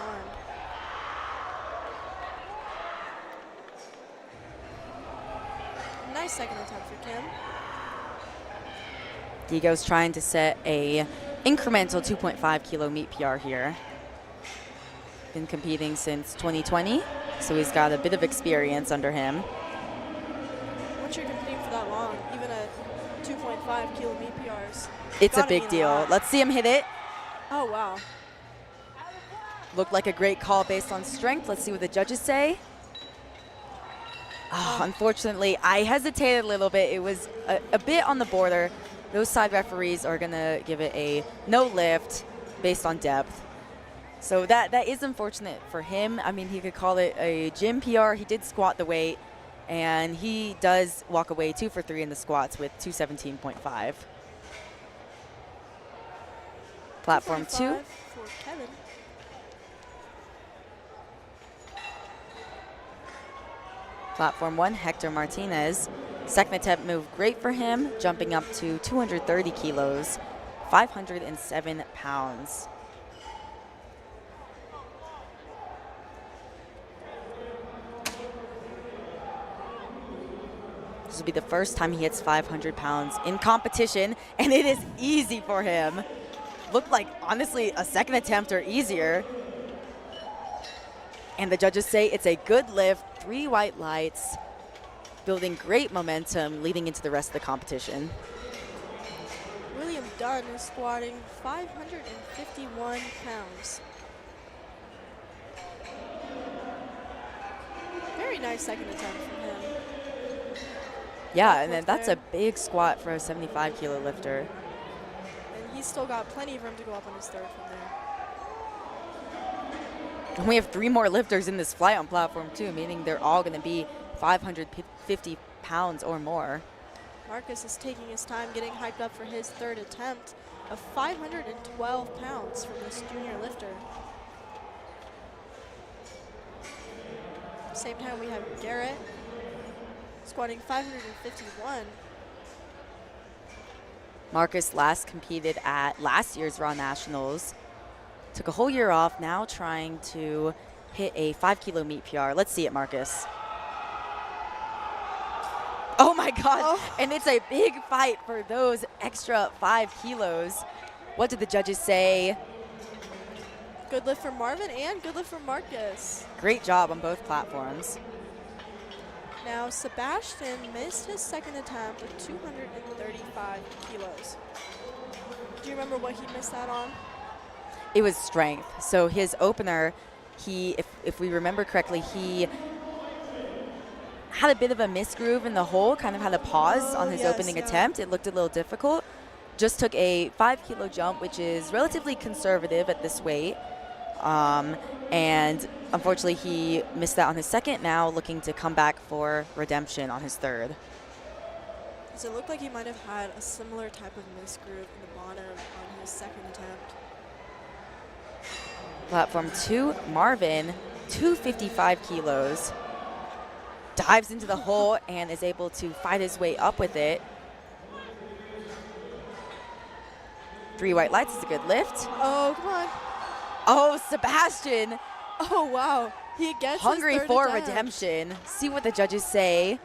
1. Nice second attempt for Kim. Diego's trying to set a incremental 2.5 kilo meet PR here. Been competing since 2020, so he's got a bit of experience under him. Once you're competing for that long, even a 2.5 kilo meet PRs. It's a big deal. Let's see him hit it. Oh, wow. Looked like a great call based on strength. Let's see what the judges say. Oh, unfortunately, I hesitated a little bit. It was a bit on the border. Those side referees are going to give it a no lift based on depth. So that is unfortunate for him. I mean, he could call it a gym PR. He did squat the weight, and he does walk away 2 for 3 in the squats with 217.5. Platform 2. For Kevin. Platform 1, Hector Martinez. Second attempt moved great for him, jumping up to 230 kilos, 507 pounds. This will be the first time he hits 500 pounds in competition, and it is easy for him. Looked like, honestly, a second attempt or easier. And the judges say it's a good lift, 3 white lights, building great momentum leading into the rest of the competition. William Dunn is squatting 551 pounds. Very nice second attempt from him. Yeah, and then that's a big squat for a 75 kilo lifter. And he's still got plenty of room to go up on his third from there. And we have 3 more lifters in this flight on platform 2, meaning they're all going to be 550 pounds or more. Marcus is taking his time getting hyped up for his third attempt of 512 pounds from this junior lifter. Same time we have Garrett squatting 551. Marcus last competed at last year's Raw Nationals. Took a whole year off, now trying to hit a 5 kilo meet PR. Let's see it, Marcus. Oh my God, and it's a big fight for those extra 5 kilos. What did the judges say? Good lift for Marvin and good lift for Marcus. Great job on both platforms. Now Sebastian missed his second attempt with 235 kilos. Do you remember what he missed that on? It was strength. So his opener, if we remember correctly, he had a bit of a misgroove in the hole, kind of had a pause on his opening attempt. It looked a little difficult. Just took a 5 kilo jump, which is relatively conservative at this weight. And unfortunately, he missed that on his second, now looking to come back for redemption on his third. So it looked like he might have had a similar type of misgroove in the bottom on his second attempt. Platform 2, Marvin, 255 kilos. Dives into the hole and is able to fight his way up with it. 3 white lights is a good lift. Oh, come on. Oh, Sebastian. Oh, wow. He gets hungry his third for attempt. redemption. See what the judges say.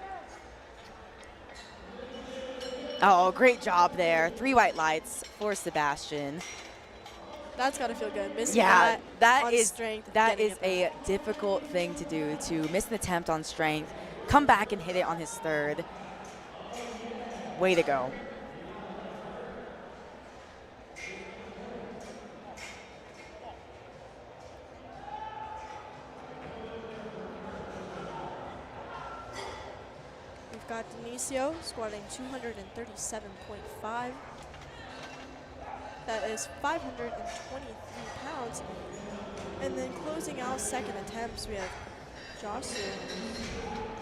Oh, great job there. 3 white lights for Sebastian. That's got to feel good. Missing that is strength. That is a difficult thing to do, to miss an attempt on strength, come back and hit it on his third. Way to go. We've got Denisio squatting 237.5. That is 523 pounds. And then closing out second attempts, we have Josu,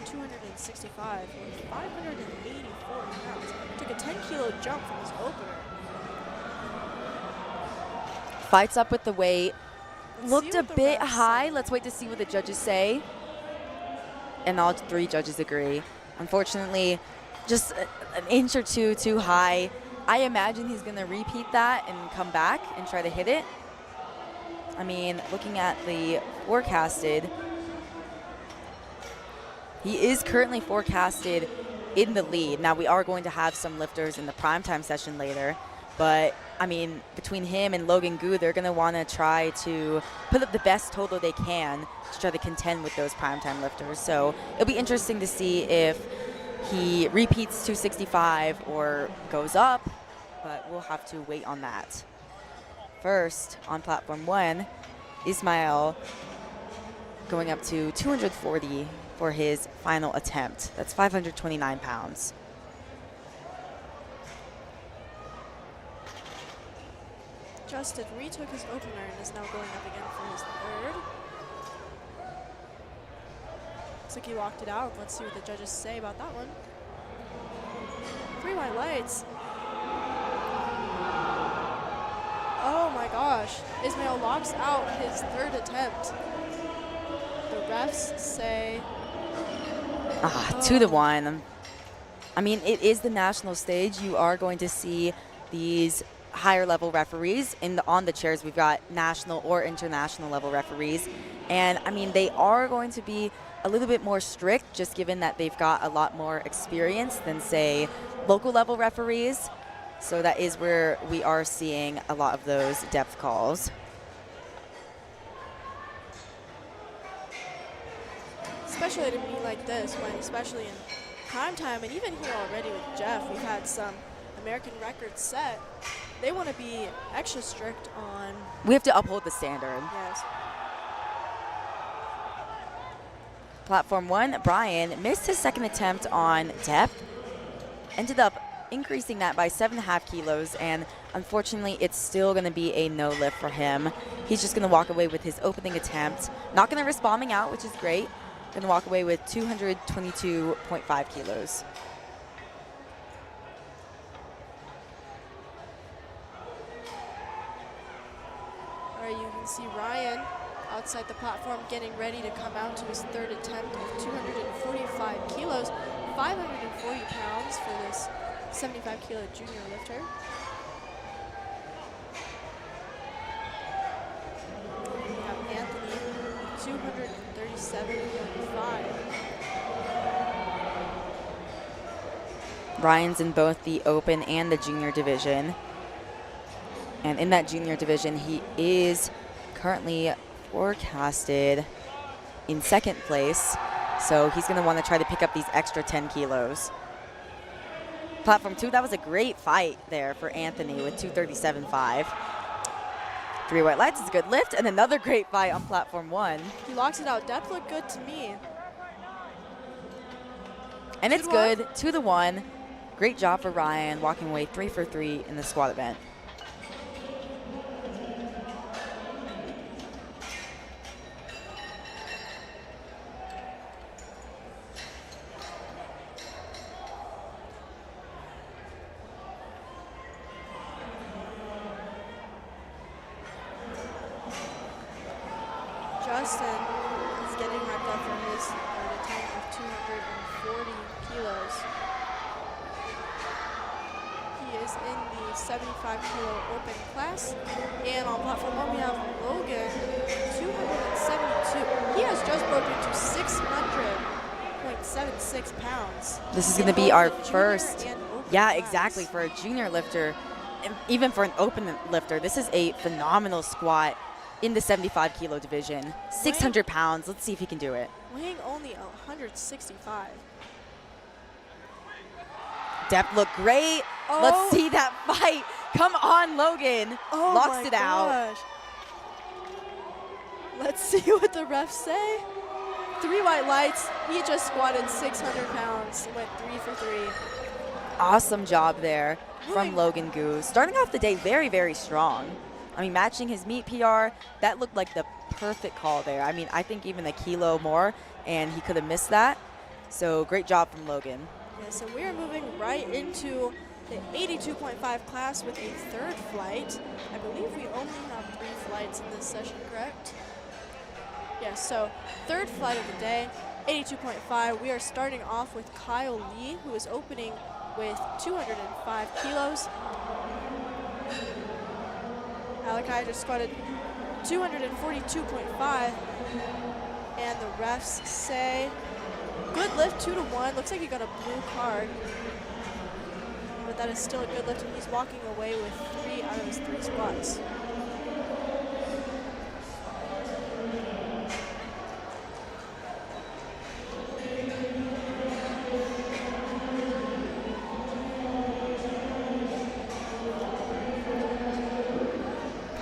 265 with 584 pounds. Took a 10 kilo jump from his opener. Fights up with the weight, looked a bit high. Let's wait to see what the judges say. And all 3 judges agree. Unfortunately, just an inch or two too high. I imagine he's going to repeat that and come back and try to hit it. I mean, looking at the forecasted, he is currently forecasted in the lead. Now, we are going to have some lifters in the primetime session later, but I mean, between him and Logan Gu, they're going to want to try to put up the best total they can to try to contend with those primetime lifters. So it'll be interesting to see if he repeats 265 or goes up, but we'll have to wait on that. First, on platform 1, Ismail going up to 240 for his final attempt. That's 529 pounds. Justin retook his opener and is now going up again for his 3rd. Looks like he walked it out. Let's see what the judges say about that one. 3 white lights. Oh my gosh. Ismail locks out his 3rd attempt. The refs say... 2-1. I mean, it is the national stage. You are going to see these higher level referees on the chairs. We've got national or international level referees, and I mean, they are going to be a little bit more strict, just given that they've got a lot more experience than, say, local level referees. So that is where we are seeing a lot of those depth calls. Especially to be like this, when especially in prime time, and even here already with Jeff, we've had some American records set. They want to be extra strict on... We have to uphold the standard. Yes. Platform 1, Brian missed his 2nd attempt on depth. Ended up increasing that by 7.5 kilos, and unfortunately, it's still going to be a no lift for him. He's just going to walk away with his opening attempt. Not going to risk bombing out, which is great. Going to walk away with 222.5 kilos. You can see Ryan outside the platform getting ready to come out to his 3rd attempt of 245 kilos, 540 pounds for this 75 kilo junior lifter. We have Anthony, 237.5. Ryan's in both the open and the junior division. And in that junior division, he is currently forecasted in 2nd place. So he's going to want to try to pick up these extra 10 kilos. Platform 2, that was a great fight there for Anthony with 237.5. 3 white lights is a good lift, and another great fight on platform 1. He locks it out. Depth looked good to me. And it's good, 2-1. Great job for Ryan, walking away 3 for 3 in the squat event. Justin is getting hyped up for his 3rd attempt of 240 kilos. He is in the 75 kilo open class. And on platform 1, we have Logan, 272. He has just broken to 600.76 pounds. This is going to be our first. Yeah, exactly. For a junior lifter, and even for an open lifter, this is a phenomenal squat in the 75 kilo division. 600 pounds. Let's see if he can do it. Weighing only 165. Depth looked great. Oh. Let's see that fight. Come on, Logan. Oh, locks it out. Let's see what the refs say. 3 white lights. He just squatted 600 pounds. Went 3 for 3. Awesome job there from Logan Gu. Starting off the day very, very strong. I mean, matching his meet PR, that looked like the perfect call there. I mean, I think even a kilo more, and he could have missed that. So great job from Logan. Yes, and we are moving right into the 82.5 class with a third flight. I believe we only have 3 flights in this session, correct? Yes, so third flight of the day, 82.5. We are starting off with Kyle Lee, who is opening with 205 kilos. Alakai just squatted 242.5. And the refs say, good lift, 2-1. Looks like he got a blue card. But that is still a good lift, and he's walking away with 3 out of his 3 squats.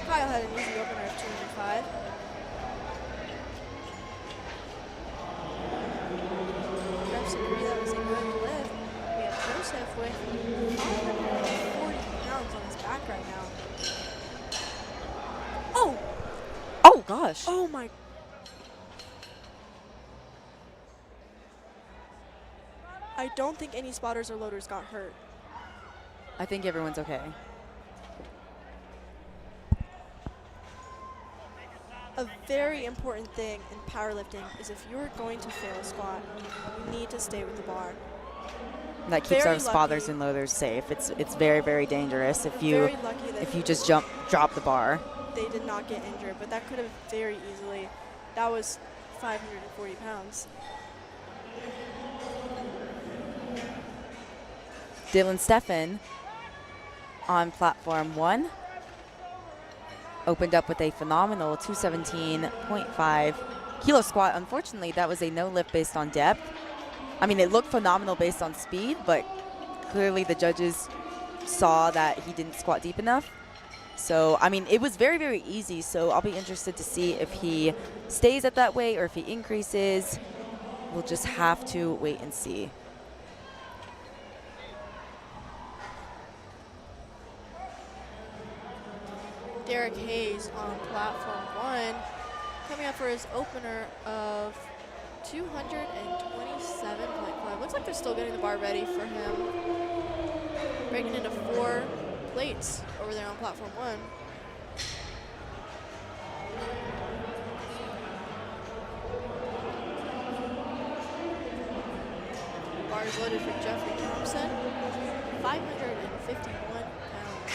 Kyle had an easy opener of 205. Refs agree that was a good lift. We have Joseph with 540 pounds on his back right now. Oh! Oh, gosh. Oh my. I don't think any spotters or loaders got hurt. I think everyone's okay. A very important thing in powerlifting is if you're going to fail a squat, you need to stay with the bar. That keeps Very our spotters lucky. and loaders safe. It's very, very dangerous if you Very lucky that if you just drop the bar. they did not get injured, but that could have very easily. That was 540 pounds. Dylan Steffen on platform 1 opened up with a phenomenal 217.5 kilo squat. Unfortunately, that was a no lift based on depth. I mean, it looked phenomenal based on speed, but clearly the judges saw that he didn't squat deep enough. So, I mean, it was very, very easy. So I'll be interested to see if he stays at that weight or if he increases. We'll just have to wait and see. Derek Hayes on platform 1, coming up for his opener of 227.5. Looks like they're still getting the bar ready for him. Breaking into 4 plates over there on platform 1. Bar is loaded for Jeffrey Thompson, 551 pounds.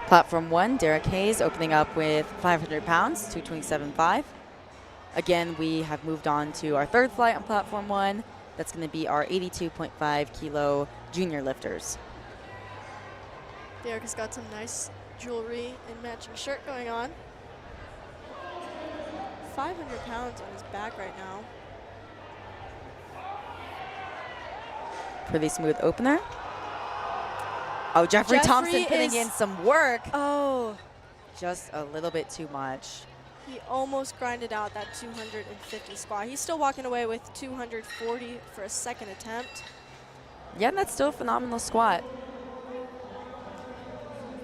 Platform 1, Derek Hayes opening up with 500 pounds, 227.5. Again, we have moved on to our third flight on platform 1. That's going to be our 82.5 kilo junior lifters. Derek has got some nice jewelry and matching shirt going on. 500 pounds on his back right now. Pretty smooth opener. Oh, Jeffrey Thompson putting in some work. Oh, Just a little bit too much. he almost grinded out that 250 squat. He's still walking away with 240 for a second attempt. Yeah, and that's still a phenomenal squat.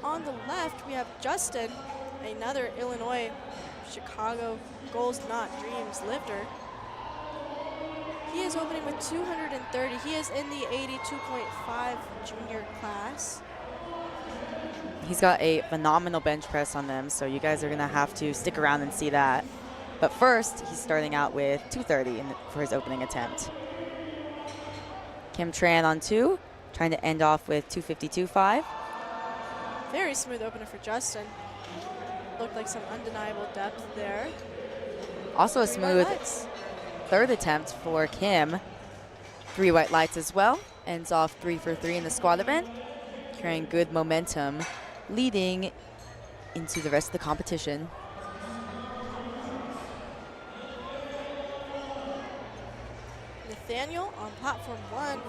On the left, we have Justin, another Illinois, Chicago Goals Not Dreams lifter. He is opening with 230. He is in the 82.5 junior class. He's got a phenomenal bench press on them, so you guys are going to have to stick around and see that. But first, he's starting out with 230 for his opening attempt. Kim Tran on 2, trying to end off with 252.5. Very smooth opener for Justin. Looked like some undeniable depth there. Also a smooth Lights. third attempt for Kim. 3 white lights as well. Ends off 3 for 3 in the squat event. Carrying good momentum, leading into the rest of the competition. Nathaniel on platform 1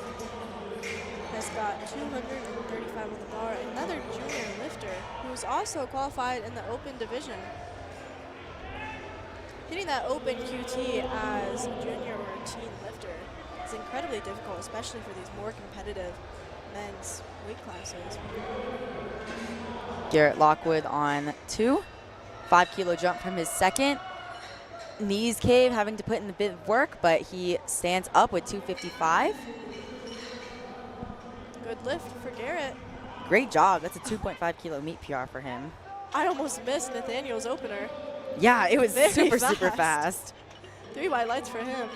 has got 235 on the bar. Another junior lifter who's also qualified in the open division. Hitting that open QT as a junior or a teen lifter is incredibly difficult, especially for these more competitive men's weight classes. Garrett Lockwood on 2. 5-kilo jump from his second. Knees cave, having to put in a bit of work, but he stands up with 255. Good lift for Garrett. Great job. That's a 2.5-kilo meet PR for him. I almost missed Nathaniel's opener. Yeah, it was Very super fast. fast. 3 white lights for him.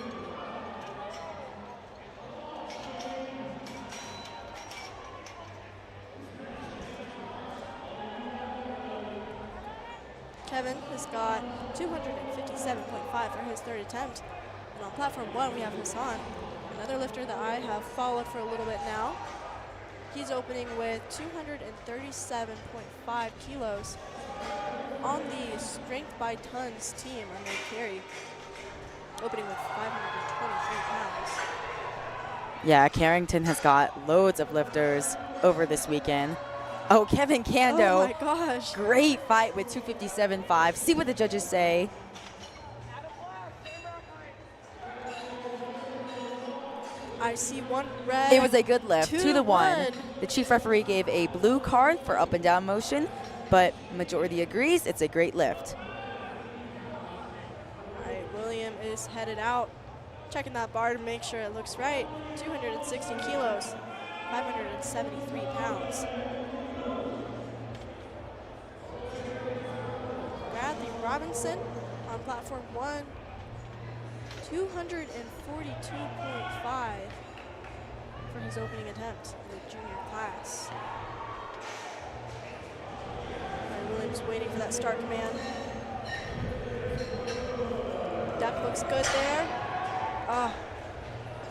Kevin has got 257.5 for his third attempt. And on platform 1, we have Hassan, another lifter that I have followed for a little bit now. He's opening with 237.5 kilos on the strength by tons team under Carey, opening with 523 pounds. Yeah, Carrington has got loads of lifters over this weekend. Oh, Kevin Kando. Oh my gosh. Great fight with 257.5. See what the judges say. I see one red. It was a good lift, 2-1. The chief referee gave a blue card for up and down motion, but majority agrees it's a great lift. All right, William is headed out, checking that bar to make sure it looks right. 260 kilos, 573 pounds. Bradley Robinson on platform 1, 242.5 for his opening attempt in the junior class. Right, Williams waiting for that start command. Depth looks good there. Oh,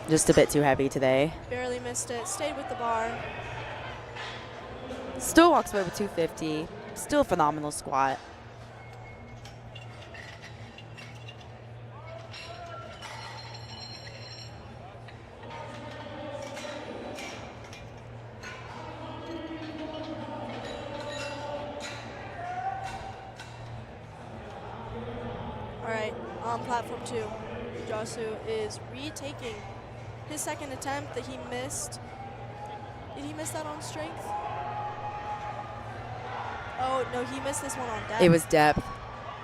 Just a bit too heavy today. barely missed it. Stayed with the bar. Still walks away with 250. Still a phenomenal squat. All right, on platform 2, Josu is retaking his second attempt that he missed. Did he miss that on strength? Oh, no, he missed this one on depth. It was depth.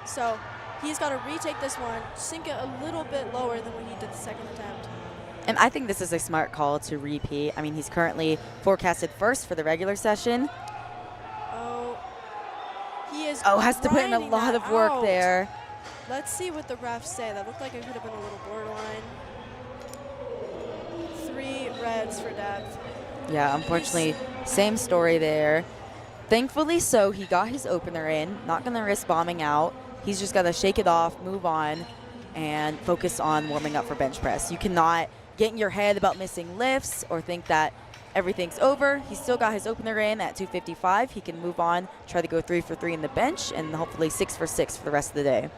So he's got to retake this one, sink it a little bit lower than when he did the second attempt. And I think this is a smart call to repeat. I mean, he's currently forecasted first for the regular session. Oh, he is Has to put in a grinding lot that of work out. there. Let's see what the refs say. That looked like it could have been a little borderline. 3 reds for depth. Yeah, unfortunately, same story there. Thankfully, so he got his opener in. Not going to risk bombing out. He's just got to shake it off, move on, and focus on warming up for bench press. You cannot get in your head about missing lifts or think that everything's over. He's still got his opener in at 255. He can move on, try to go 3 for 3 in the bench, and hopefully 6 for 6 for the rest of the day.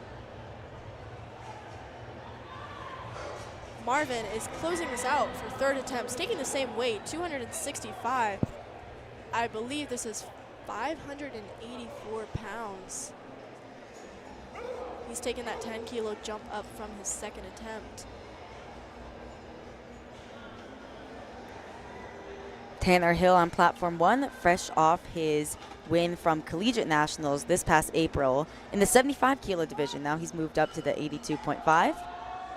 Marvin is closing this out for third attempts, taking the same weight, 265. I believe this is 584 pounds. He's taken that 10-kilo jump up from his second attempt. Tanner Hill on platform 1, fresh off his win from Collegiate Nationals this past April in the 75-kilo division. Now he's moved up to the 82.5.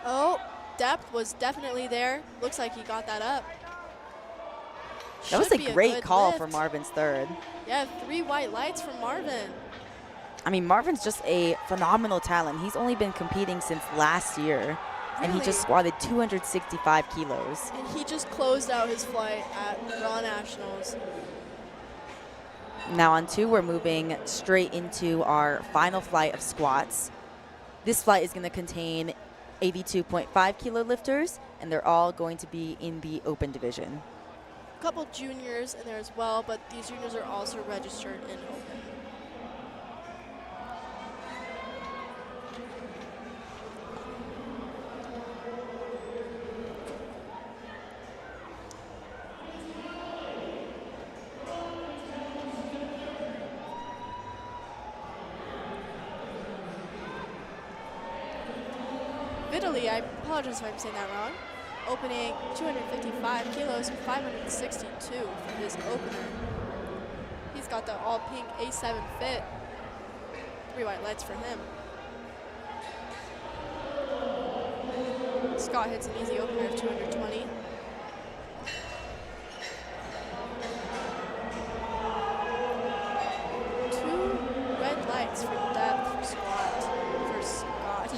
Oh, depth was definitely there. Looks like he got that up. That was Should a be great good call lift. for Marvin's third. Yeah, 3 white lights from Marvin. I mean, Marvin's just a phenomenal talent. He's only been competing since last year, and he Really? just squatted 265 kilos. And he just closed out his flight at Raw Nationals. Now on 2, we're moving straight into our final flight of squats. This flight is going to contain 82.5 kilo lifters, and they're all going to be in the open division. A couple juniors in there as well, but these juniors are also registered in open. Italy, I apologize if I'm saying that wrong, opening 255 kilos, 562 for his opener. He's got the all-pink A7 fit. 3 white lights for him. Scott hits an easy opener of 220. From depth for squat for Scott.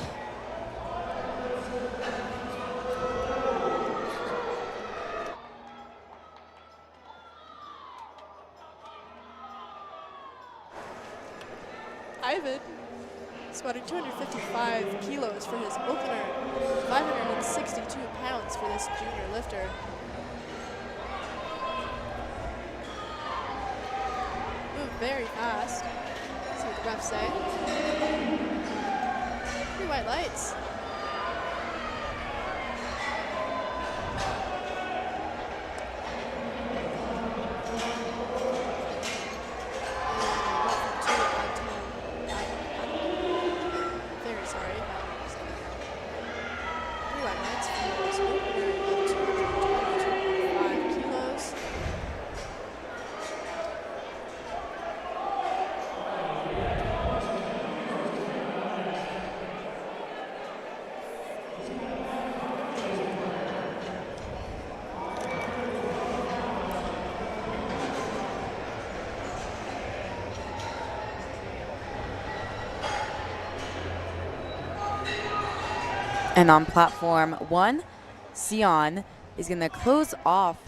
Ivan squatting 255 kilos for his opener, 562 pounds for this junior lifter. Move very fast. What the refs say. 3 white lights. Very sorry. 3 white lights for his opener of 222.5 kilos. And on platform 1, Sion is going to close off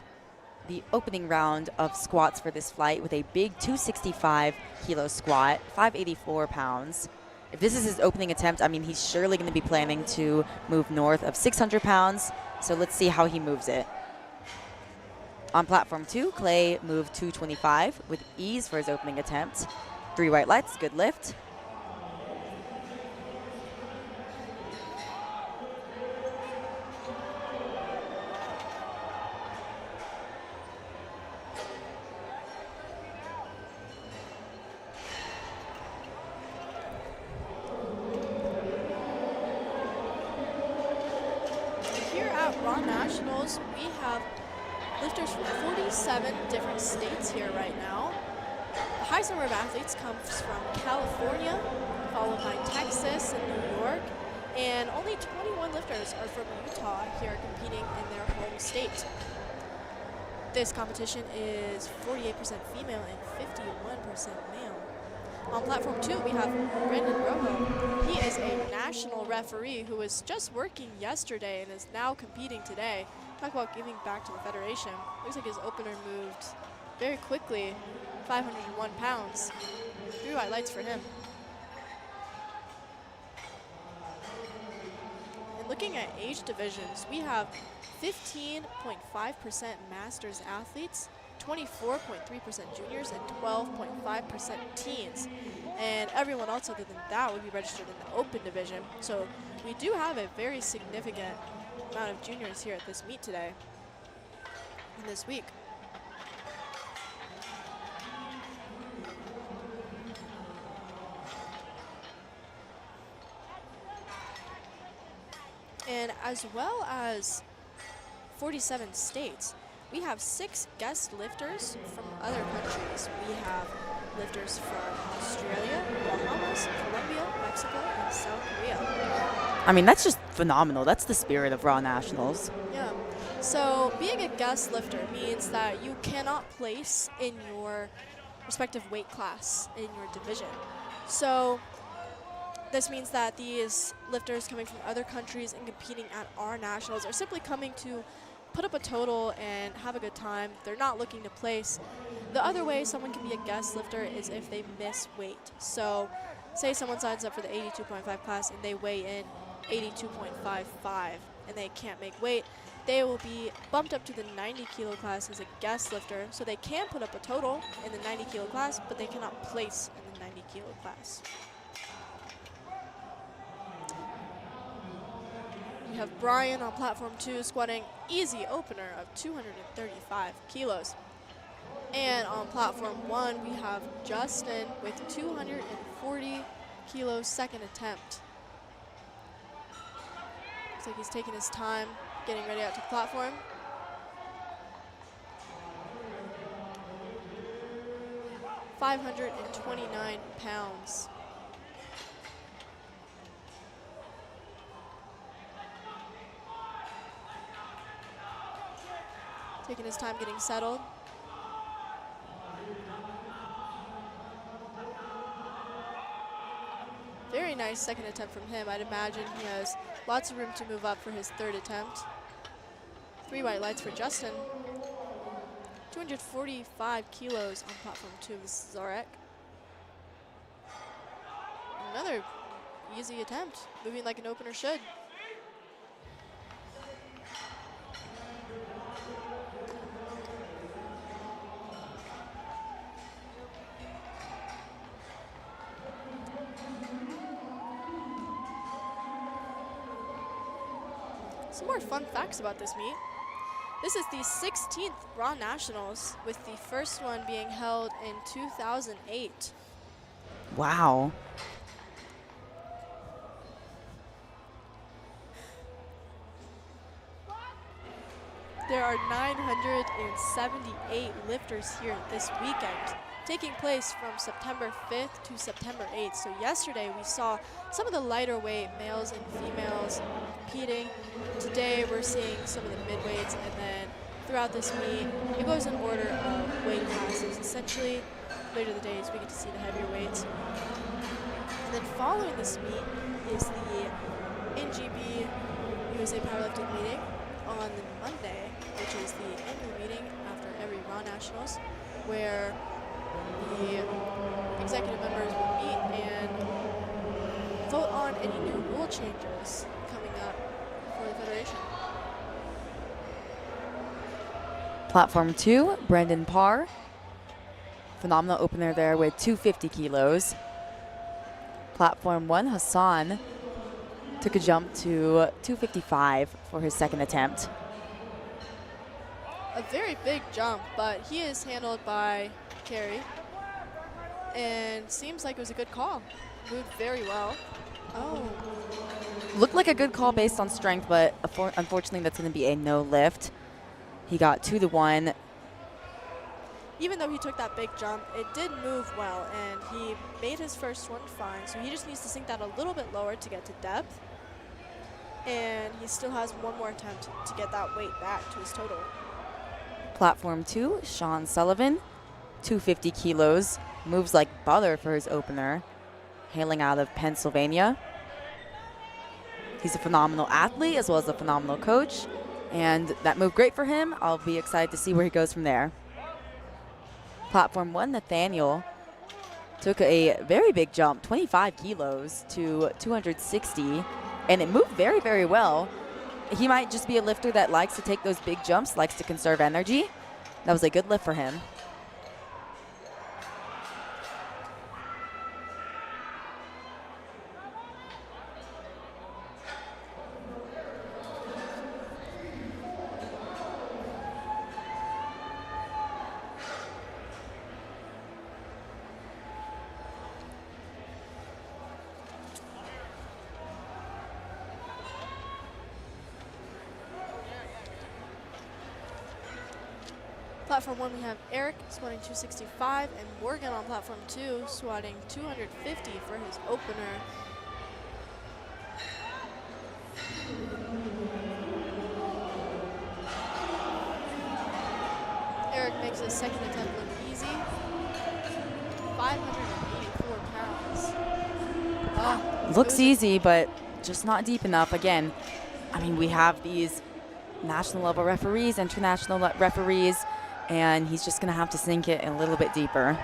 the opening round of squats for this flight with a big 265 kilo squat, 584 pounds. If this is his opening attempt, I mean, he's surely going to be planning to move north of 600 pounds. So let's see how he moves it. On platform 2, Clay moved 225 with ease for his opening attempt. 3 white lights, good lift. Raw Nationals, we have lifters from 47 different states here right now. The highest number of athletes comes from California, followed by Texas and New York, and only 21 lifters are from Utah here competing in their home state. This competition is 48% female and 51% male. On platform 2, we have Brendan Rojo. He is a national referee who was just working yesterday and is now competing today. Talk about giving back to the federation. Looks like his opener moved very quickly, 501 pounds. 3 white lights for him. And looking at age divisions, we have 15.5% masters athletes, 24.3% juniors, and 12.5% teens. And everyone else other than that would be registered in the open division. So we do have a very significant amount of juniors here at this meet today and this week. And as well as 47 states, we have 6 guest lifters from other countries. We have lifters from Australia, Bahamas, Colombia, Mexico, and South Korea. I mean, that's just phenomenal. That's the spirit of Raw Nationals. Yeah. So being a guest lifter means that you cannot place in your respective weight class in your division. So this means that these lifters coming from other countries and competing at our nationals are simply coming to put up a total and have a good time. They're not looking to place. The other way someone can be a guest lifter is if they miss weight. So say someone signs up for the 82.5 class and they weigh in 82.55 and they can't make weight, they will be bumped up to the 90 kilo class as a guest lifter. So they can put up a total in the 90 kilo class, but they cannot place in the 90 kilo class. We have Brian on platform 2 squatting easy opener of 235 kilos. And on platform 1, we have Justin with 240 kilos second attempt. Looks like he's taking his time getting ready out to the platform. £529. Taking his time getting settled. Very nice second attempt from him. I'd imagine he has lots of room to move up for his third attempt. 3 white lights for Justin. 245 kilos on platform 2 of Zarek. Another easy attempt, moving like an opener should. Some more fun facts about this meet. This is the 16th Raw Nationals, with the first one being held in 2008. Wow. There are 978 lifters here this weekend, taking place from September 5th to September 8th. So yesterday we saw some of the lighter weight males and females competing. Today we're seeing some of the midweights, and then throughout this meet, it goes in order of weight classes. Essentially, later the days we get to see the heavier weights. And then following this meet is the NGB USA Powerlifting meeting on Monday, which is the annual meeting after every Raw Nationals, where the executive members will meet and vote on any new rule changes coming up for the Federation. Platform 2, Brendan Parr. Phenomenal opener there with 250 kilos. Platform 1, Hassan took a jump to 255 for his second attempt. A very big jump, but he is handled by Carey, and seems like it was a good call. Moved very well. Oh. Looked like a good call based on strength, but unfortunately that's going to be a no lift. He got 2 to 1. Even though he took that big jump, it did move well, and he made his first one fine, so he just needs to sink that a little bit lower to get to depth. And he still has one more attempt to get that weight back to his total. Platform 2, Sean Sullivan, 250 kilos, moves like butter for his opener, hailing out of Pennsylvania. He's a phenomenal athlete as well as a phenomenal coach, and that moved great for him. I'll be excited to see where he goes from there. Platform 1, Nathaniel, took a very big jump, 25 kilos to 260, and it moved very, very well. He might just be a lifter that likes to take those big jumps, likes to conserve energy. That was a good lift for him. Platform 1, we have Eric squatting 265, and Morgan on platform 2 squatting 250 for his opener. Eric makes his second attempt look easy. 584 pounds. Looks easy, but just not deep enough. Again, I mean, we have these national level referees, international referees, and he's just going to have to sink it a little bit deeper.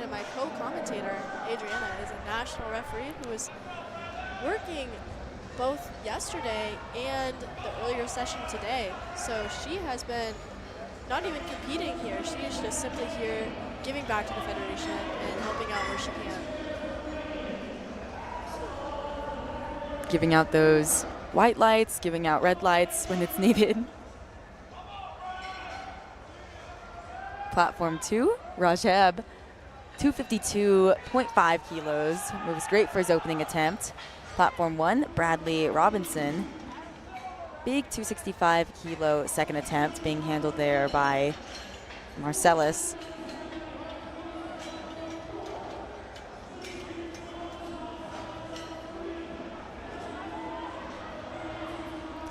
And my co-commentator, Adriana, is a national referee who was working both yesterday and the earlier session today. So she has been not even competing here. She is just simply here giving back to the Federation and helping out where she can. Giving out those white lights, giving out red lights when it's needed. Platform 2, Rajeb, 252.5 kilos, moves great for his opening attempt. Platform 1, Bradley Robinson, big 265 kilo second attempt, being handled there by Marcellus.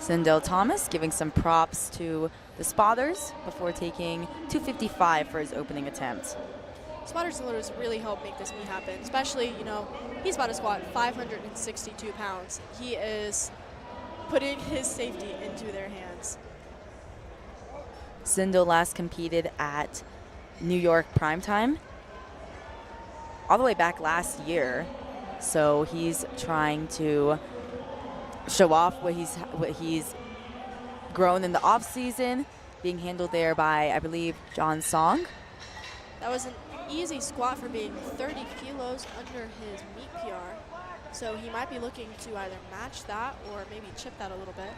Sindel Thomas giving some props to the spotters before taking 255 for his opening attempt. Spotters and loaders really help make this meet happen, especially, he's about to squat 562 pounds. He is putting his safety into their hands. Sindel last competed at New York Primetime all the way back last year. So he's trying to show off what he's grown in the off season, being handled there by, I believe, John Song. That was an easy squat for being 30 kilos under his meet PR. So he might be looking to either match that or maybe chip that a little bit.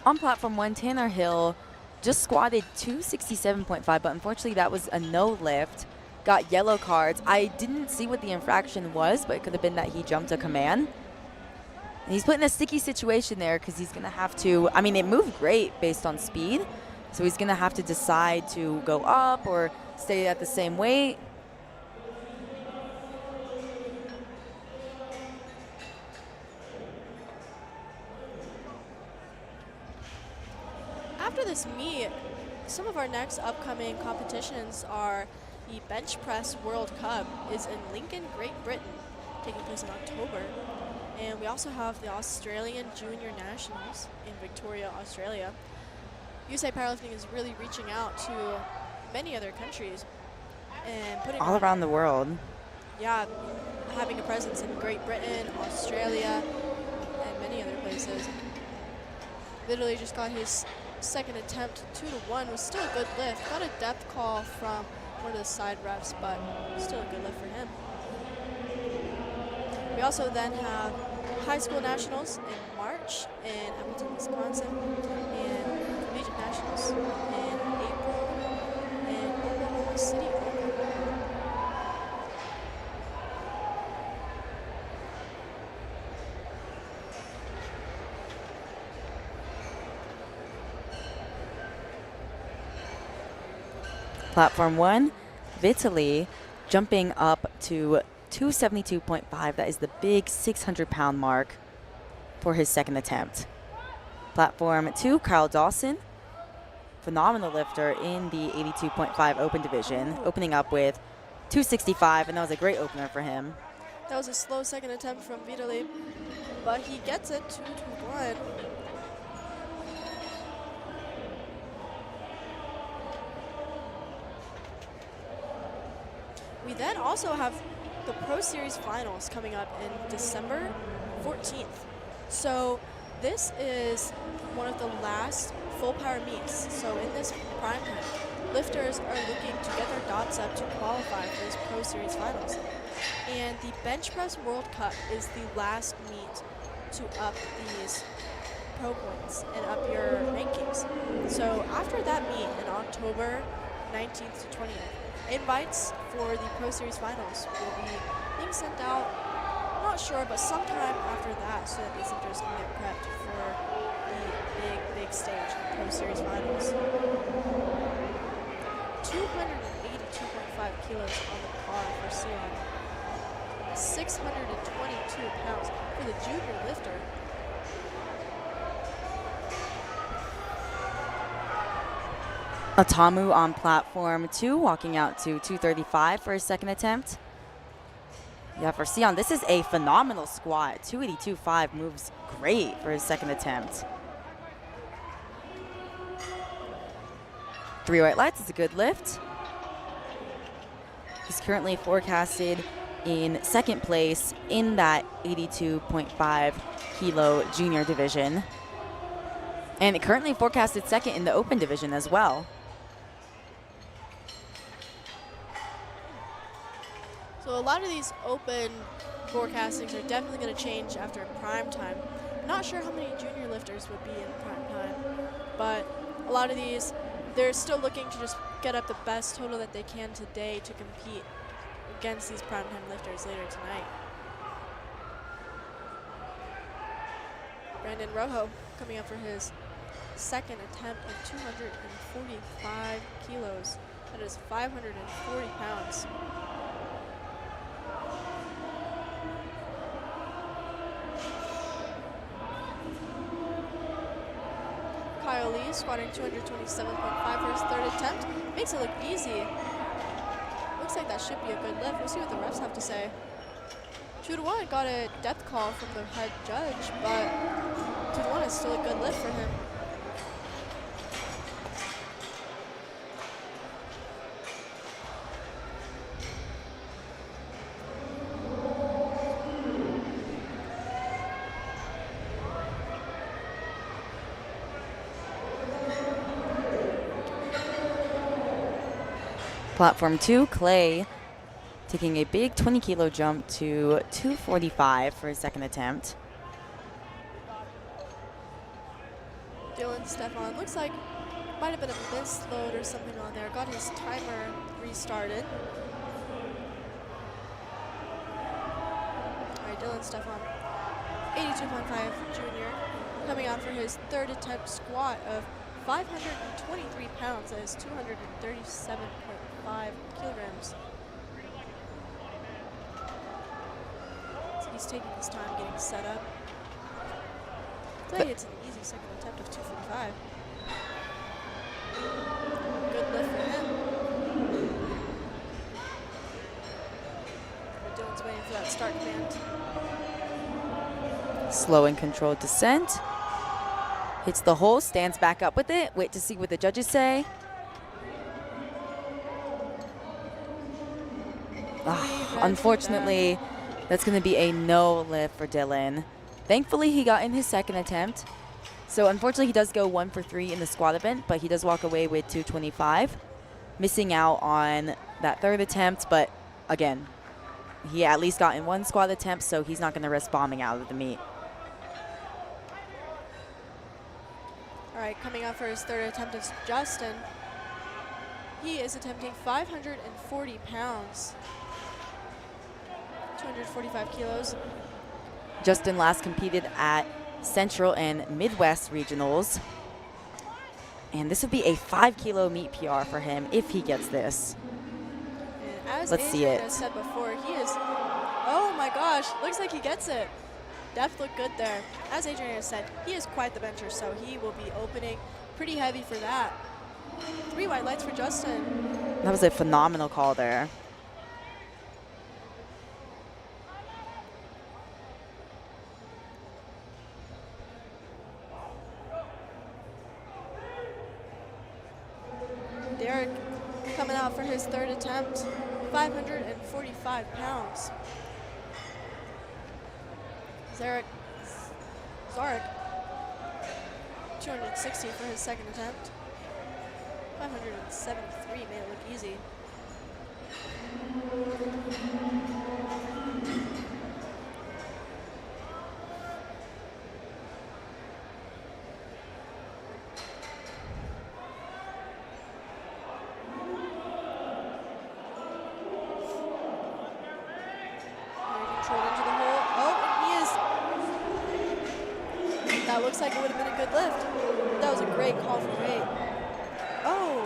On platform 1, Tanner Hill just squatted 267.5, but unfortunately that was a no lift. Got yellow cards. I didn't see what the infraction was, but it could have been that he jumped a command. And he's put in a sticky situation there because he's going to have to, it moved great based on speed, so he's going to have to decide to go up or stay at the same weight. After this meet, some of our next upcoming competitions are the Bench Press World Cup is in Lincoln, Great Britain, taking place in October. And we also have the Australian Junior Nationals in Victoria, Australia. USA Powerlifting is really reaching out to many other countries and putting all around the world. Yeah, having a presence in Great Britain, Australia, and many other places. Literally just got his second attempt, 2-1, was still a good lift. Got a depth call from one of the side refs, but still a good lift for him. We also then have high school nationals in March in Appleton, Wisconsin, and collegiate nationals in April in Oklahoma City, Oklahoma. Platform 1, Vitaly jumping up to 272.5. That is the big 600-pound mark for his second attempt. Platform 2, Kyle Dawson, phenomenal lifter in the 82.5 open division, opening up with 265, and that was a great opener for him. That was a slow second attempt from Vitaly, but he gets it, 2-1. We then also have the Pro Series Finals coming up in December 14th. So this is one of the last full power meets. So in this prime time, lifters are looking to get their dots up to qualify for this Pro Series Finals. And the Bench Press World Cup is the last meet to up these pro points and up your rankings. So after that meet in October 19th to 20th, invites for the Pro Series Finals will be being sent out, I'm not sure, but sometime after that, so that these lifters can get prepped for the big stage, the Pro Series Finals. 282.5 kilos on the bar for Sion. 622 pounds for the junior lifter. Atamu on platform 2, walking out to 235 for his second attempt. Yeah, for Sion, this is a phenomenal squat. 282.5 moves great for his second attempt. 3 white lights is a good lift. He's currently forecasted in second place in that 82.5 kilo junior division. And currently forecasted second in the open division as well. So a lot of these open forecastings are definitely going to change after prime time. Not sure how many junior lifters would be in prime time, but a lot of these, they're still looking to just get up the best total that they can today to compete against these prime time lifters later tonight. Brandon Rojo coming up for his second attempt at 245 kilos. That is 540 pounds. He's squatting 227.5 for his third attempt. Makes it look easy. Looks like that should be a good lift. We'll see what the refs have to say. 2-1 got a death call from the head judge, but 2-1 is still a good lift for him. Platform 2, Clay taking a big 20-kilo jump to 245 for his second attempt. Dylan Stefan looks like might have been a misload or something on there. Got his timer restarted. All right, Dylan Stefan, 82.5 junior, coming out for his third attempt squat of 523 pounds. That is 237.5 kilograms. So he's taking his time getting set up. I tell you, it's an easy second attempt of 245. Good lift for him. Dylan's waiting for that start command. Slow and controlled descent. Hits the hole, stands back up with it. Wait to see what the judges say. Unfortunately, that's going to be a no lift for Dylan. Thankfully, he got in his second attempt. So unfortunately, he does go 1 for 3 in the squat event, but he does walk away with 225, missing out on that third attempt. But again, he at least got in 1 squat attempt, so he's not going to risk bombing out of the meet. All right, coming up for his third attempt is Justin. He is attempting 540 pounds, 245 kilos. Justin last competed at Central and Midwest Regionals. And this would be a 5-kilo meet PR for him if he gets this. And as Let's see it. Adrian said before, he is, oh my gosh, looks like he gets it. Depth looked good there. As Adrian has said, he is quite the bencher, so he will be opening pretty heavy for that. 3 white lights for Justin. That was a phenomenal call there. Derek coming out for his third attempt, 545 pounds. Zarek, 260 for his second attempt. 573 made it look easy. That looks like it would have been a good lift. That was a great call for weight. Oh,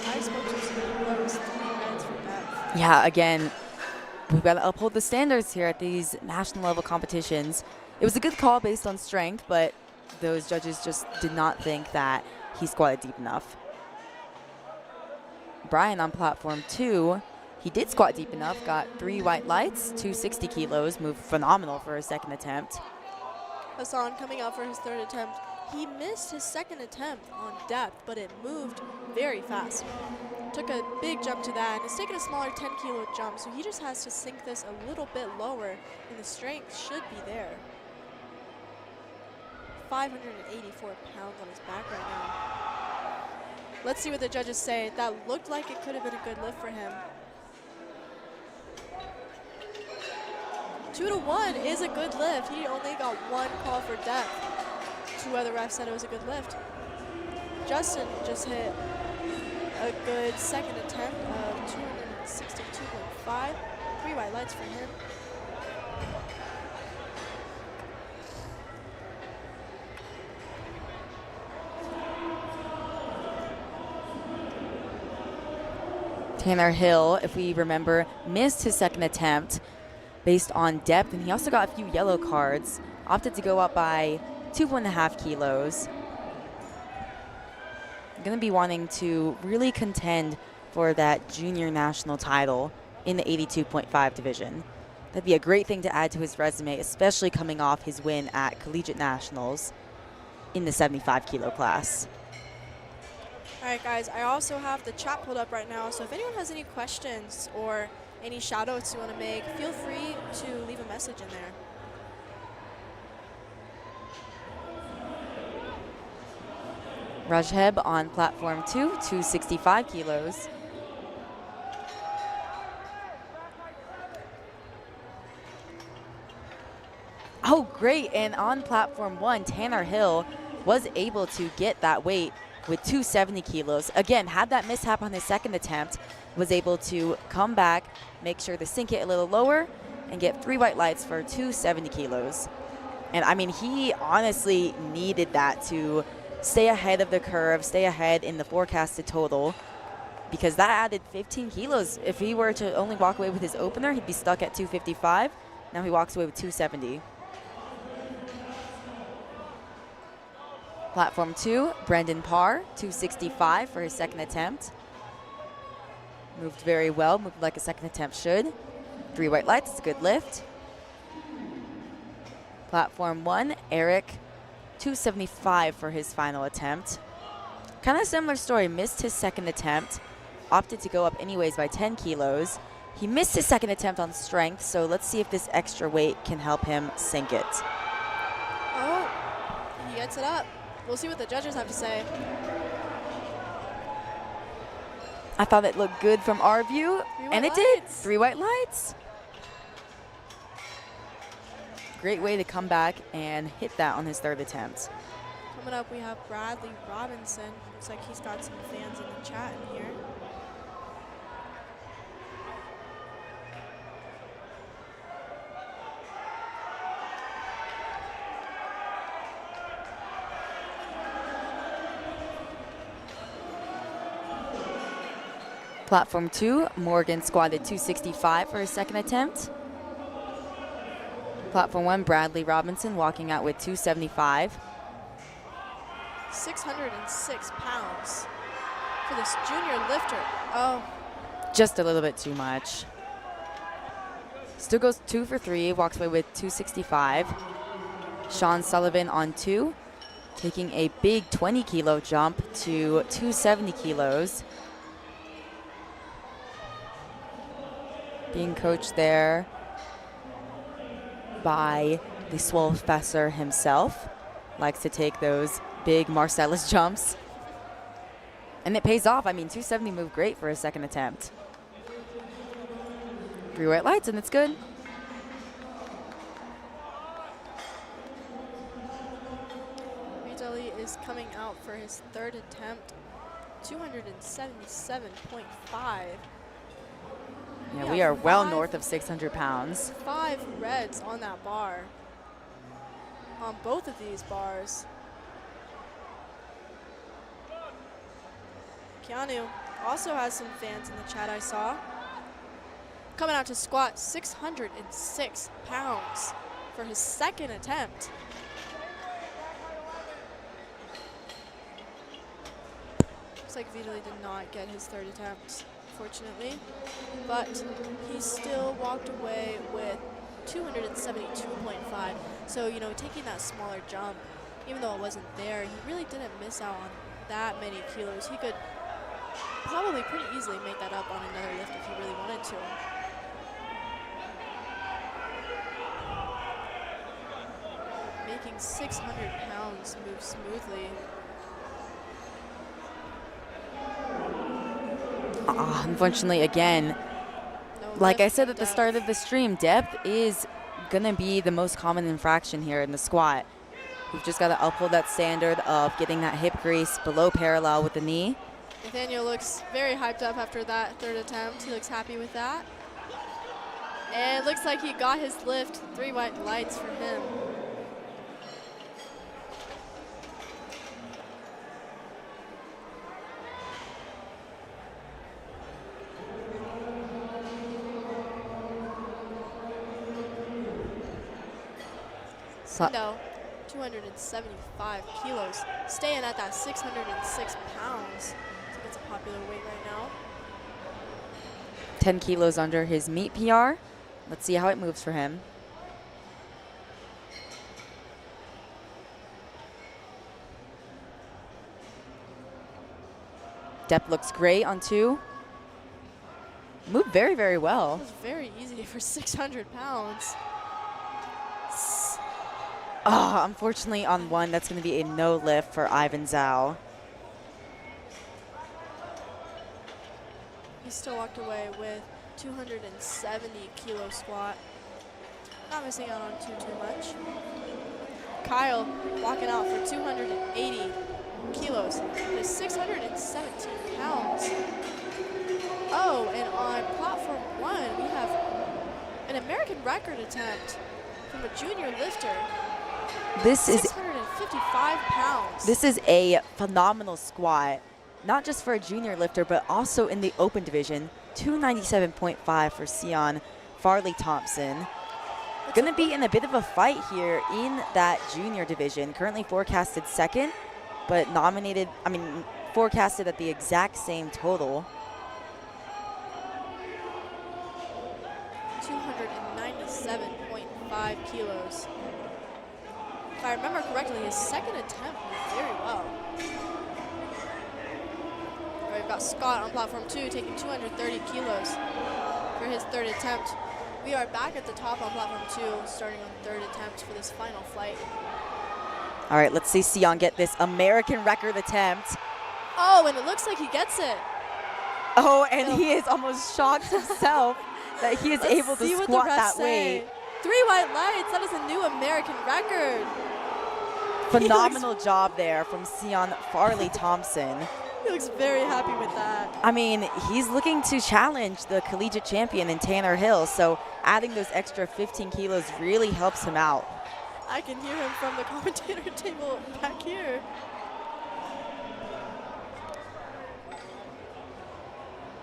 I spoke to that was 3 minutes for that. Yeah, again, we've got to uphold the standards here at these national level competitions. It was a good call based on strength, but those judges just did not think that he squatted deep enough. Brian on platform 2, he did squat deep enough, got 3 white lights, 260 kilos, moved phenomenal for his second attempt. Hassan coming out for his third attempt. He missed his second attempt on depth, but it moved very fast. Took a big jump to that, and it's taken a smaller 10-kilo jump, so he just has to sink this a little bit lower, and the strength should be there. 584 pounds on his back right now. Let's see what the judges say. That looked like it could have been a good lift for him. 2-1 is a good lift. He only got 1 call for depth. 2 other refs said it was a good lift. Justin just hit a good second attempt of 262.5. 3 white lights for him. Tanner Hill, if we remember, missed his second attempt based on depth, and he also got a few yellow cards. Opted to go up by 2.5 kilos. going to be wanting to really contend for that junior national title in the 82.5 division. That'd be a great thing to add to his resume, especially coming off his win at collegiate nationals in the 75 kilo class. All right, guys, I also have the chat pulled up right now, so if anyone has any questions or any shout-outs you want to make, feel free to leave a message in there. Rajheb on platform 2, 265 kilos. Oh, great. And on platform 1, Tanner Hill was able to get that weight with 270 kilos. Again, had that mishap on his second attempt, was able to come back, make sure the sink hit a little lower, and get 3 white lights for 270 kilos. And I mean, he honestly needed that to stay ahead of the curve, stay ahead in the forecasted total, because that added 15 kilos. If he were to only walk away with his opener, he'd be stuck at 255. Now he walks away with 270. Platform 2, Brendan Parr, 265 for his second attempt. Moved very well, moved like a second attempt should. 3 white lights, it's a good lift. Platform 1, Eric, 275 for his final attempt. Kind of similar story, missed his second attempt, opted to go up anyways by 10 kilos. He missed his second attempt on strength, so let's see if this extra weight can help him sink it. Oh, he gets it up. We'll see what the judges have to say. I thought it looked good from our view, and it did. 3 white lights. Great way to come back and hit that on his third attempt. Coming up, we have Bradley Robinson. Looks like he's got some fans in the chat in here. Platform 2, Morgan squatted 265 for his second attempt. Platform 1, Bradley Robinson walking out with 275. 606 pounds for this junior lifter. Oh. Just a little bit too much. Still goes 2 for 3, walks away with 265. Sean Sullivan on 2, taking a big 20 kilo jump to 270 kilos. Being coached there by the Swolfessor himself. Likes to take those big Marcellus jumps. And it pays off. I mean, 270 moved great for his second attempt. 3 white lights, and it's good. Vitaly is coming out for his third attempt. 277.5. Yeah, we are well north of 600 pounds. 5 reds on that bar. On both of these bars. Keanu also has some fans in the chat I saw. Coming out to squat 606 pounds for his second attempt. Looks like Vitaly did not get his third attempt, fortunately, but he still walked away with 272.5. So, you know, taking that smaller jump, even though it wasn't there, he really didn't miss out on that many kilos. He could probably pretty easily make that up on another lift if he really wanted to. Making 600 pounds move smoothly. Unfortunately, again, like I said at the start of the stream, depth is going to be the most common infraction here in the squat. We've just got to uphold that standard of getting that hip crease below parallel with the knee. Nathaniel looks very hyped up after that third attempt. He looks happy with that. And it looks like he got his lift. 3 white lights for him. No, 275 kilos, staying at that 606 pounds. I think it's a popular weight right now. 10 kilos under his meet PR. Let's see how it moves for him. Depth looks great on 2. Moved very, very well. It was very easy for 600 pounds. Unfortunately on 1, that's going to be a no lift for Ivan Zhao. He still walked away with 270 kilo squat. Not missing out on too much. Kyle walking out for 280 kilos. With 617 pounds. Oh, and on platform 1, we have an American record attempt from a junior lifter. This is 655 pounds. This is a phenomenal squat, not just for a junior lifter, but also in the open division. 297.5 for Sion Farley Thompson. Going to be in a bit of a fight here in that junior division. Currently forecasted 2nd, but forecasted at the exact same total. 297.5 kilos. If I remember correctly, his 2nd attempt went very well. All right, we've got Scott on platform 2 taking 230 kilos for his 3rd attempt. We are back at the top on platform 2, starting on 3rd attempt for this final flight. All right, let's see Sion get this American record attempt. Oh, and it looks like he gets it. Oh, and he is almost shocked himself that he is able to squat that weight. 3 white lights, that is a new American record. Phenomenal job there from Sion Farley Thompson. He looks very happy with that. I mean, he's looking to challenge the collegiate champion in Tanner Hill, so adding those extra 15 kilos really helps him out. I can hear him from the commentator table back here.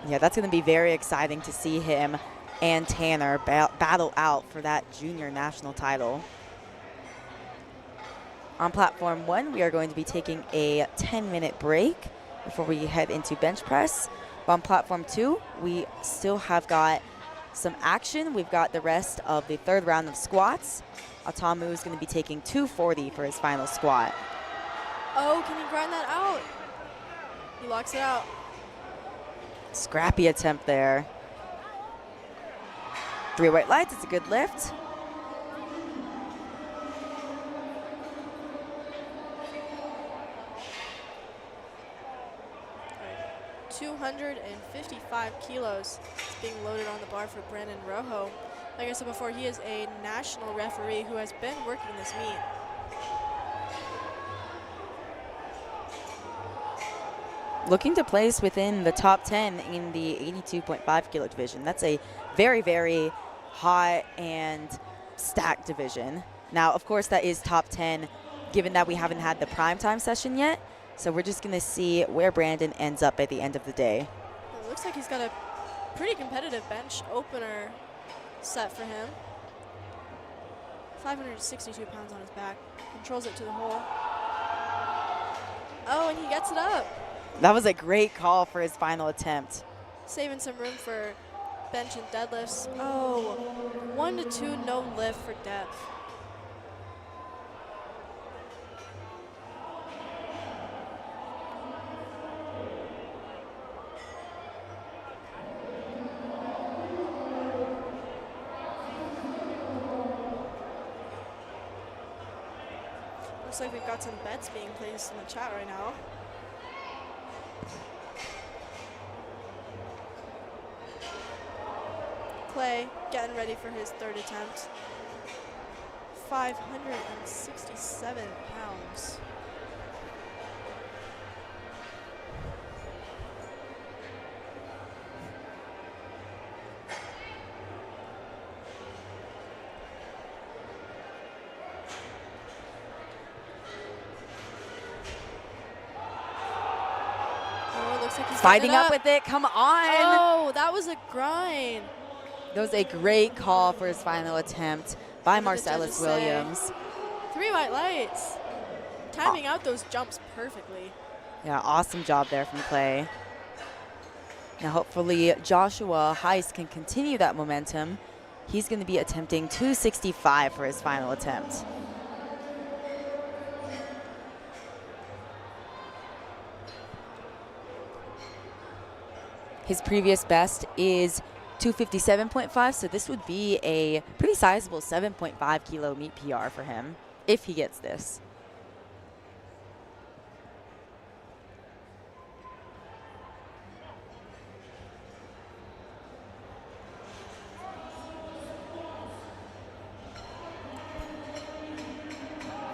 Yeah, that's going to be very exciting to see him and Tanner battle out for that junior national title. On platform 1, we are going to be taking a 10-minute break before we head into bench press. But on platform 2, we still have got some action. We've got the rest of the 3rd round of squats. Atamu is going to be taking 240 for his final squat. Oh, can he grind that out? He locks it out. Scrappy attempt there. 3 white lights, it's a good lift. Right. 255 kilos is being loaded on the bar for Brandon Rojo. Like I said before, he is a national referee who has been working this meet. Looking to place within the top 10 in the 82.5 kilo division. That's a very, very hot and stacked division. Now, of course, that is top 10, given that we haven't had the primetime session yet. So we're just going to see where Brandon ends up at the end of the day. It looks like he's got a pretty competitive bench opener set for him. 562 pounds on his back. Controls it to the hole. Oh, and he gets it up. That was a great call for his final attempt. Saving some room for bench and deadlifts. Oh, 1 to 2 no lift for depth. Looks like we've got some bets being placed in the chat right now. Clay getting ready for his 3rd attempt. 567 pounds. Oh, it looks like he's Fighting up with it, come on. Oh, that was a grind. That was a great call for his final attempt by What did the Marcellus judges say? Williams. 3 white lights. Timing out those jumps perfectly. Yeah, awesome job there from Clay. Now hopefully Joshua Heiss can continue that momentum. He's going to be attempting 265 for his final attempt. His previous best is 257.5, so this would be a pretty sizable 7.5 kilo meet PR for him if he gets this.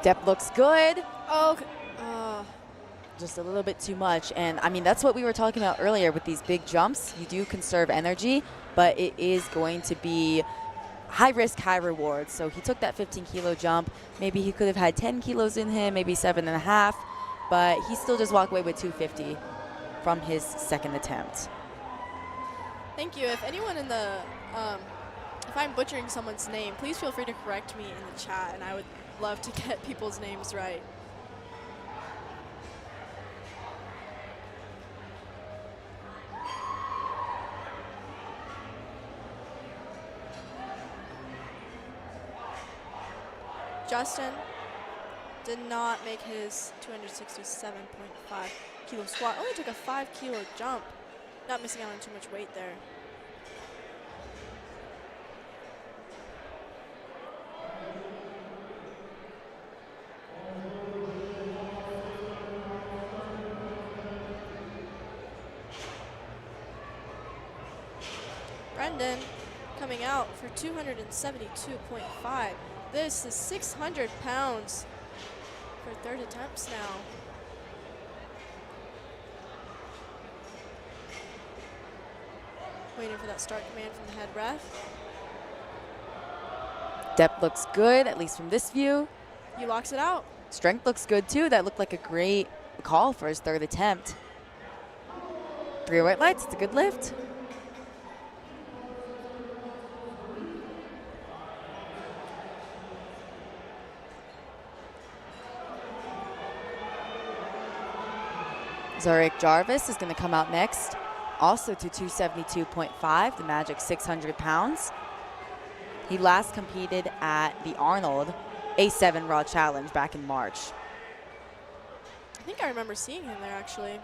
Depth looks good. Oh, Just a little bit too much. And I mean, that's what we were talking about earlier with these big jumps. You do conserve energy, but it is going to be high risk, high reward. So he took that 15 kilo jump. Maybe he could have had 10 kilos in him, maybe 7.5, but he still just walked away with 250 from his second attempt. thank you. If anyone in the, if I'm butchering someone's name, please feel free to correct me in the chat, and I would love to get people's names right. Justin did not make his 267.5 kilo squat. Only took a 5 kilo jump. Not missing out on too much weight there. Brendan coming out for 272.5. This is 600 pounds for third attempts now. Waiting for that start command from the head ref. Depth looks good, at least from this view. He locks it out. Strength looks good too. That looked like a great call for his third attempt. 3 white lights, it's a good lift. Zurich Jarvis is going to come out next, also to 272.5, the magic 600 pounds. He last competed at the Arnold A7 Raw Challenge back in March. I think I remember seeing him there actually.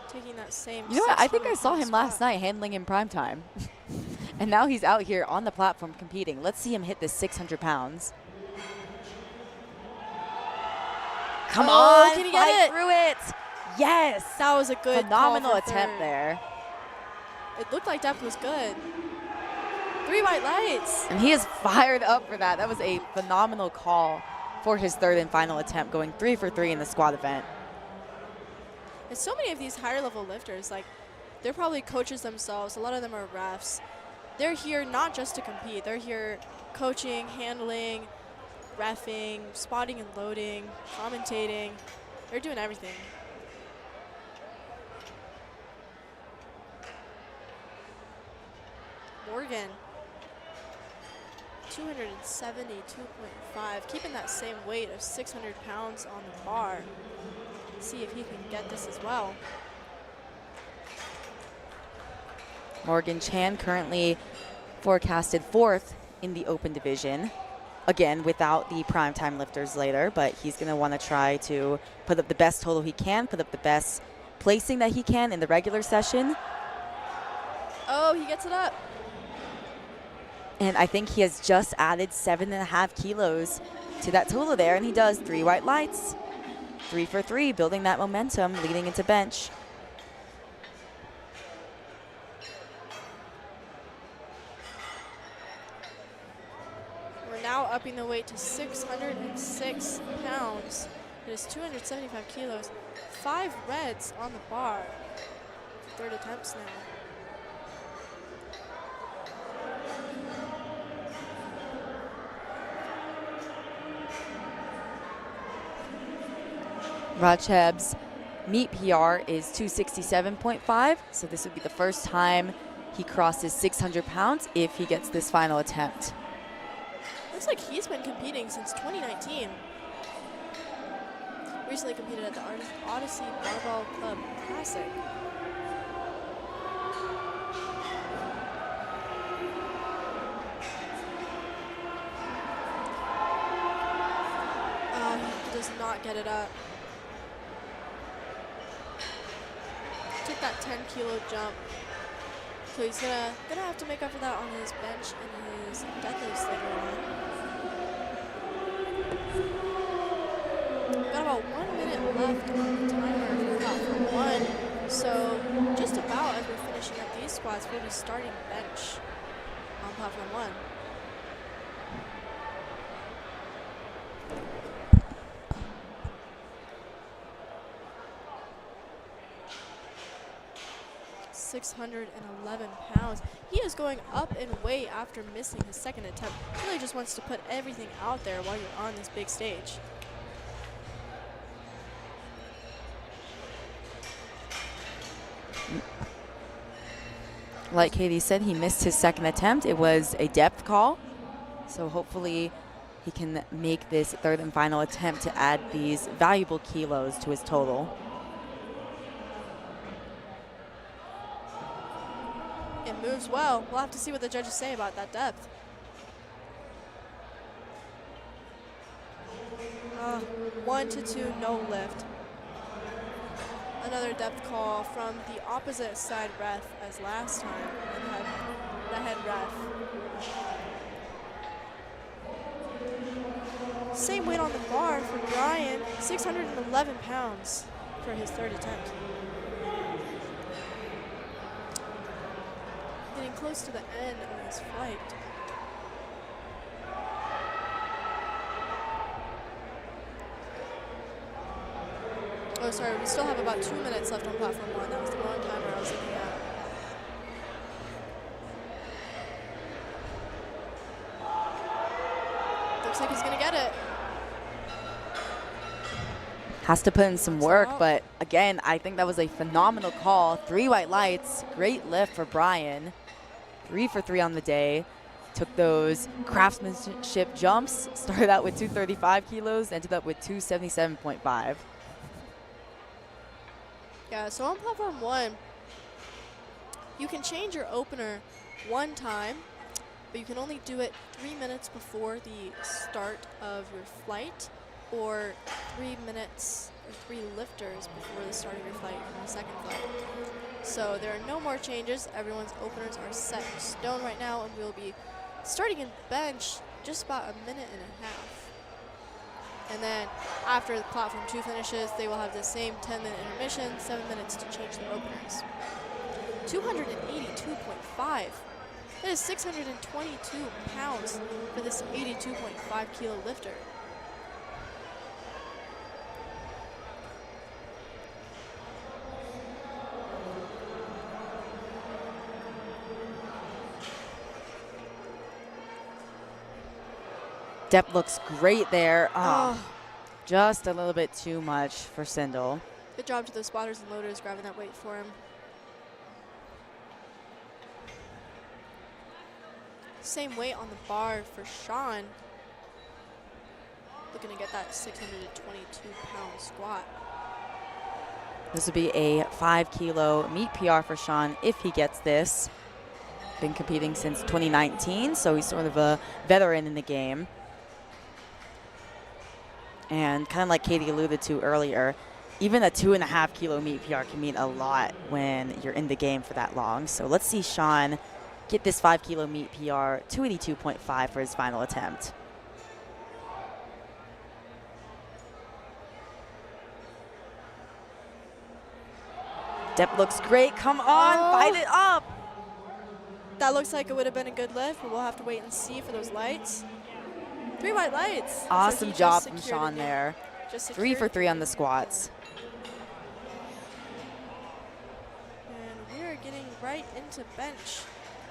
Taking that same. You know what? I think I 600 saw pound him last squat. night handling in Primetime. And now he's out here on the platform competing. Let's see him hit this 600 pounds. Come Oh, on, can he get fight it? through it. Yes. That was a good Phenomenal call for attempt third. there. It looked like depth was good. 3 white lights. And he is fired up for that. That was a phenomenal call for his third and final attempt, going 3 for 3 in the squat event. And so many of these higher level lifters, like, they're probably coaches themselves. A lot of them are refs. They're here not just to compete. They're here coaching, handling, reffing, spotting and loading, commentating. They're doing everything. Morgan, 272.5, keeping that same weight of 600 pounds on the bar. See if he can get this as well. Morgan Chan currently forecasted 4th in the open division. Again, without the primetime lifters later, but he's going to want to try to put up the best total he can, put up the best placing that he can in the regular session. Oh, he gets it up. And I think he has just added 7.5 kilos to that total there, and he does 3 white lights. 3 for 3, building that momentum, leading into bench. We're now upping the weight to 606 pounds. It is 275 kilos. 5 reds on the bar. Third attempts now. Racheb's meet PR is 267.5, so this would be the first time he crosses 600 pounds if he gets this final attempt. Looks like he's been competing since 2019. Recently competed at the Odyssey Barbell Club Classic. He does not get it up. Took that 10-kilo jump. So he's gonna have to make up for that on his bench and his deadlifts later on. Got about 1 minute left on the timer for platform 1. So just about as we're finishing up these squats, we'll be starting bench on platform 1. £611. He is going up in weight after missing his second attempt. Really just wants to put everything out there while you're on this big stage. Like Katie said, he missed his second attempt. It was a depth call. So hopefully he can make this third and final attempt to add these valuable kilos to his total. It moves well. We'll have to see what the judges say about that depth. 1 to 2, no lift. Another depth call from the opposite side ref as last time, the head ref. Same weight on the bar for Brian, 611 pounds for his third attempt. Getting close to the end of his flight. Oh, sorry, we still have about 2 minutes left on platform 1. That was the wrong timer I was looking at. Looks like he's gonna get it. Has to put in some work, but again, I think that was a phenomenal call. 3 white lights, great lift for Brian. 3 for 3 on the day. Took those craftsmanship jumps, started out with 235 kilos, ended up with 277.5. Yeah, so on platform 1, you can change your opener 1 time, but you can only do it 3 minutes before the start of your flight, or 3 minutes or 3 lifters before the start of your flight from the second flight. So there are no more changes. Everyone's openers are set in stone right now, and we'll be starting in bench just about a minute and a half. And then after the platform 2 finishes, they will have the same 10-minute intermission, 7 minutes to change their openers. 282.5. That is 622 pounds for this 82.5 kilo lifter. Depth looks great there. Just a little bit too much for Sindel. Good job to the spotters and loaders grabbing that weight for him. Same weight on the bar for Sean. Looking to get that 622-pound squat. This would be a 5-kilo meet PR for Sean if he gets this. Been competing since 2019, so he's sort of a veteran in the game. And kind of like Katie alluded to earlier, even a 2.5-kilo meet PR can mean a lot when you're in the game for that long. So let's see Sean get this 5-kilo meet PR, 282.5 for his final attempt. Depth looks great. Come on, fight it up. That looks like it would have been a good lift, but we'll have to wait and see for those lights. 3 white lights. Awesome job from Sean there. 3 for 3 on the squats. And we are getting right into bench,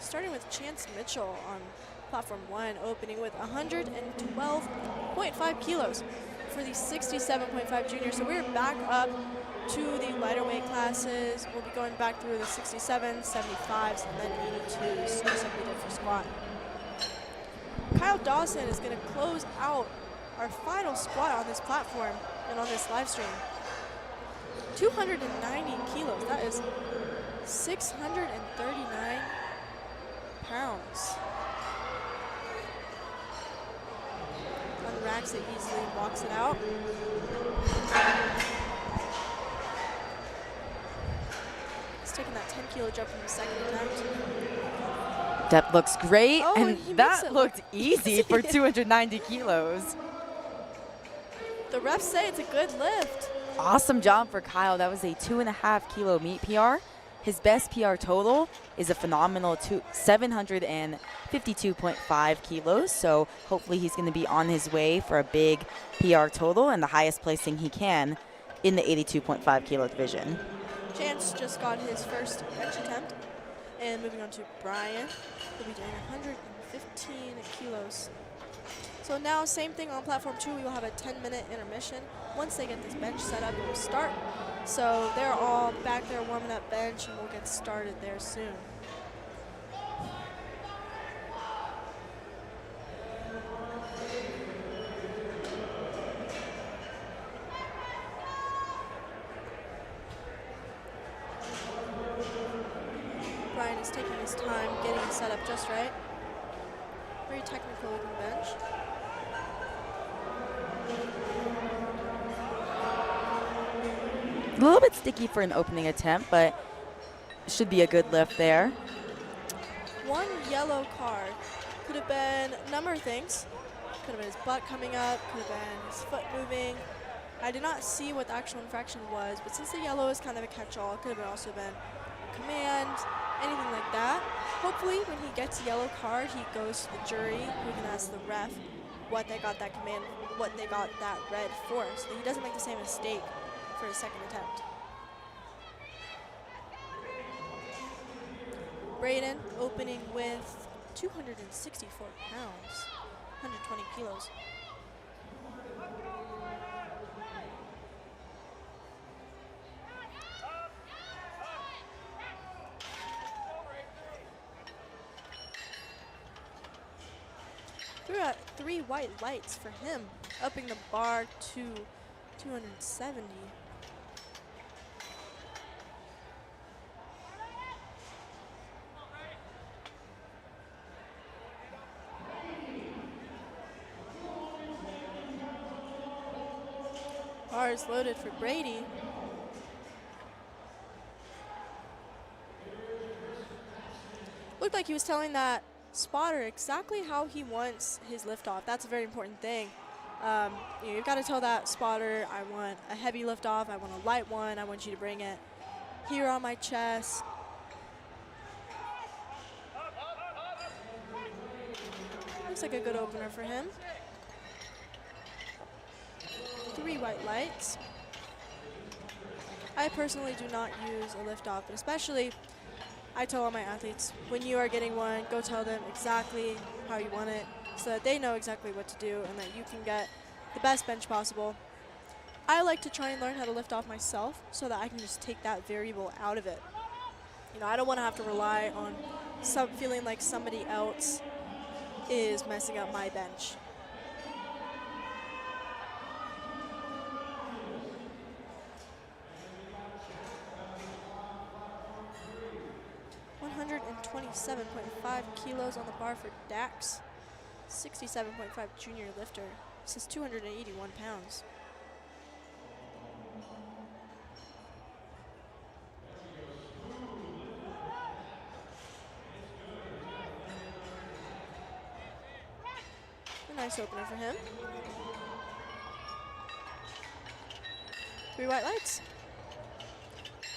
starting with Chance Mitchell on platform 1, opening with 112.5 kilos. for the 67.5 junior. So we're back up to the lighter weight classes. We'll be going back through the 67s, 75s, and then 82s, just like we did for squat. Kyle Dawson is going to close out our final squat on this platform and on this live stream. 290 kilos. That is 639 pounds. Unracks it easily and walks it out. He's taking that 10 kilo jump from the second attempt. Depth looks great, Oh, and he makes that it looked look easy for 290 kilos. The refs say it's a good lift. Awesome job for Kyle. That was a 2.5 kilo meet PR. His best PR total is a phenomenal 752.5 kilos. So hopefully he's going to be on his way for a big PR total and the highest placing he can in the 82.5 kilo division. Chance just got his first bench attempt. And moving on to Brian, he'll be doing 115 kilos. So now, same thing on platform 2, we will have a 10-minute intermission. Once they get this bench set up, it will start. So they're all back there warming up bench, and we'll get started there soon. Brian is taking his time getting it set up just right. Very technical looking bench. A little bit sticky for an opening attempt, but should be a good lift there. One yellow card. Could have been a number of things. Could have been his butt coming up, could have been his foot moving. I did not see what the actual infraction was, but since the yellow is kind of a catch-all, it could have also been command, anything like that. Hopefully when he gets a yellow card, he goes to the jury who can ask the ref what they got that command, what they got that red for, so that he doesn't make the same mistake for his second attempt. Braden opening with 264 pounds, 120 kilos. Threw out 3 white lights for him, upping the bar to 270. Bars loaded for Brady. Looked like he was telling that spotter exactly how he wants his liftoff. That's a very important thing. You've got to tell that spotter, I want a heavy liftoff, I want a light one, I want you to bring it here on my chest. Looks like a good opener for him. 3 white lights. I personally do not use a liftoff, but especially I tell all my athletes, when you are getting one, go tell them exactly how you want it so that they know exactly what to do and that you can get the best bench possible. I like to try and learn how to lift off myself so that I can just take that variable out of it. I don't want to have to rely on feeling like somebody else is messing up my bench. $127.5 kilos on the bar for Dax. 67.5 junior lifter. This is 281 pounds. A nice opener for him. 3 white lights.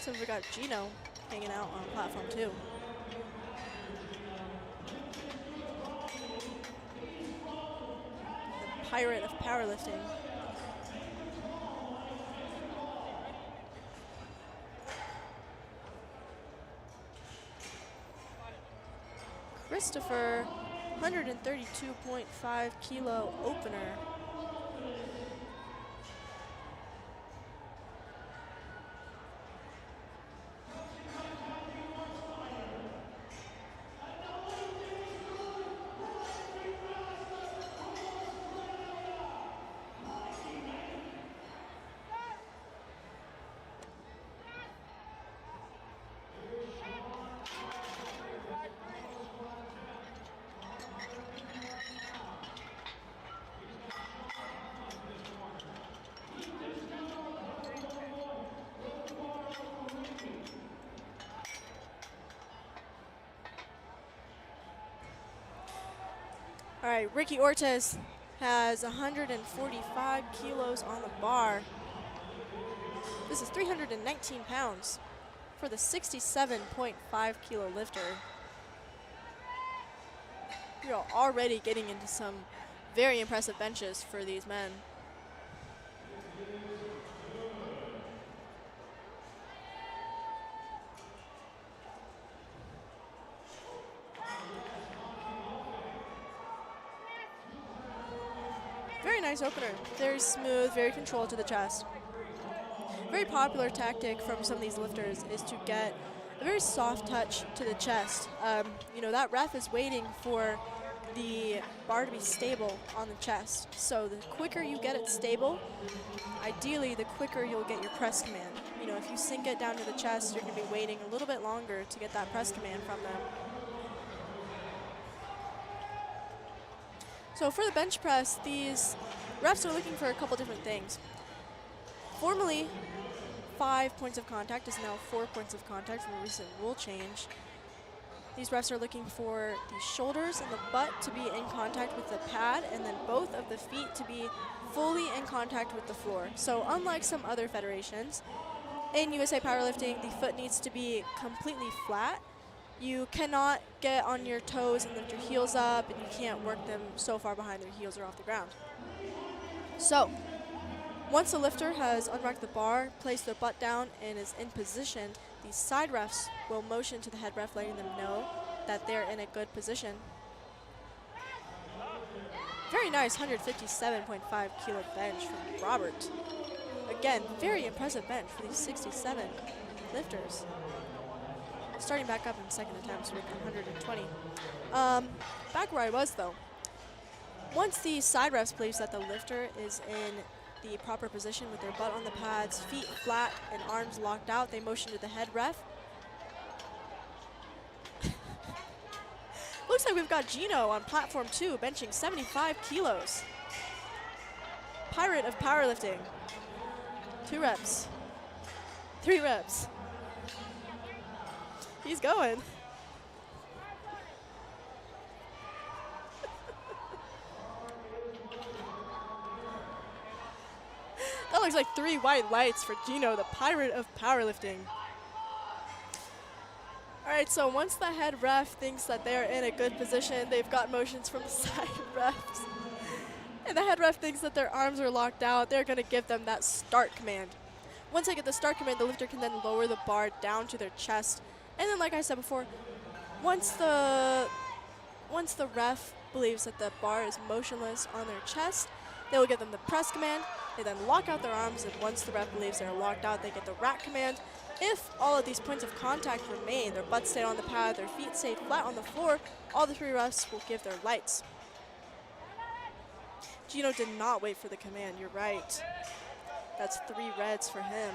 So we got Gino hanging out on platform 2. The pirate of powerlifting. Christopher, 132.5 kilo opener. All right, Ricky Ortiz has 145 kilos on the bar. This is 319 pounds for the 67.5 kilo lifter. We are already getting into some very impressive benches for these men. Very nice opener. Very smooth, very controlled to the chest. Very popular tactic from some of these lifters is to get a very soft touch to the chest. You know, that ref is waiting for the bar to be stable on the chest. So the quicker you get it stable, ideally the quicker you'll get your press command. You know, if you sink it down to the chest, you're going to be waiting a little bit longer to get that press command from them. So for the bench press, these refs are looking for a couple different things. Formerly, 5 points of contact is now 4 points of contact from a recent rule change. These refs are looking for the shoulders and the butt to be in contact with the pad, and then both of the feet to be fully in contact with the floor. So unlike some other federations, in USA Powerlifting, the foot needs to be completely flat. You cannot get on your toes and lift your heels up, and you can't work them so far behind their heels or off the ground. So once the lifter has unracked the bar, placed their butt down, and is in position, these side refs will motion to the head ref, letting them know that they're in a good position. Very nice 157.5 kilo bench from Robert. Again, very impressive bench for these 67 lifters. Starting back up in second attempt with 120. Back where I was though. Once the side refs believes that the lifter is in the proper position with their butt on the pads, feet flat, and arms locked out, they motion to the head ref. Looks like we've got Gino on platform 2, benching 75 kilos. Pirate of powerlifting. 2 reps. 3 reps. He's going. That looks like 3 white lights for Gino, the pirate of powerlifting. All right, so once the head ref thinks that they're in a good position, they've got motions from the side refs. And the head ref thinks that their arms are locked out, they're gonna give them that start command. Once they get the start command, the lifter can then lower the bar down to their chest. And then, like I said before, once the ref believes that the bar is motionless on their chest, they will give them the press command. They then lock out their arms, and once the ref believes they're locked out, they get the rack command. If all of these points of contact remain, their butts stay on the pad, their feet stay flat on the floor, all the 3 refs will give their lights. Gino did not wait for the command, you're right. That's 3 reds for him.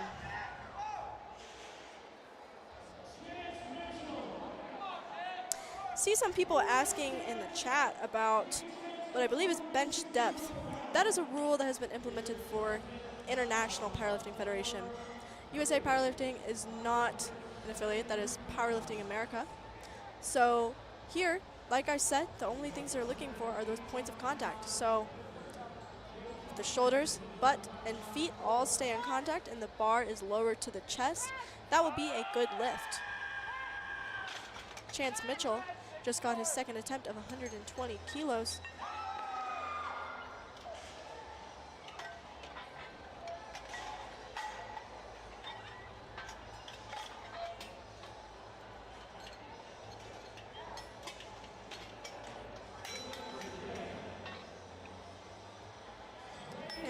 See some people asking in the chat about what I believe is bench depth. That is a rule that has been implemented for International Powerlifting Federation. USA Powerlifting is not an affiliate, that is Powerlifting America. So here, like I said, the only things they're looking for are those points of contact. So the shoulders, butt, and feet all stay in contact and the bar is lowered to the chest, that will be a good lift. Chance Mitchell just got his second attempt of 120 kilos.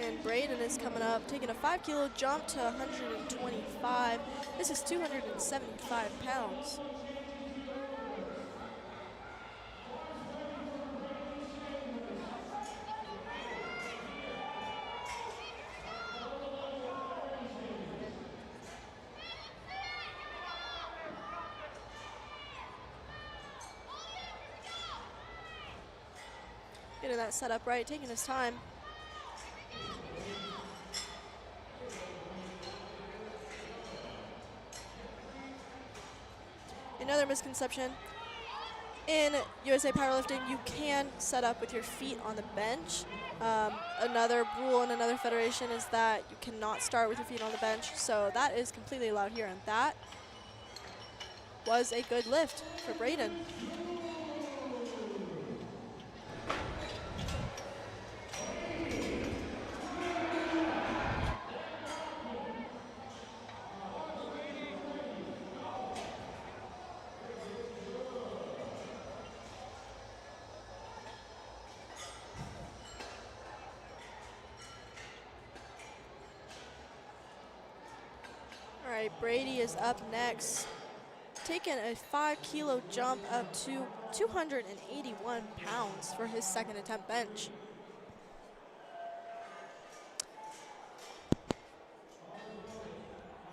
And Braden is coming up, taking a 5 kilo jump to 125. This is 275 pounds. Getting that set up right, taking his time. Another misconception. In USA Powerlifting, you can set up with your feet on the bench. Another rule in another federation is that you cannot start with your feet on the bench, so that is completely allowed here, and that was a good lift for Braden. All right, Brady is up next, taking a 5-kilo jump up to 281 pounds for his second attempt bench.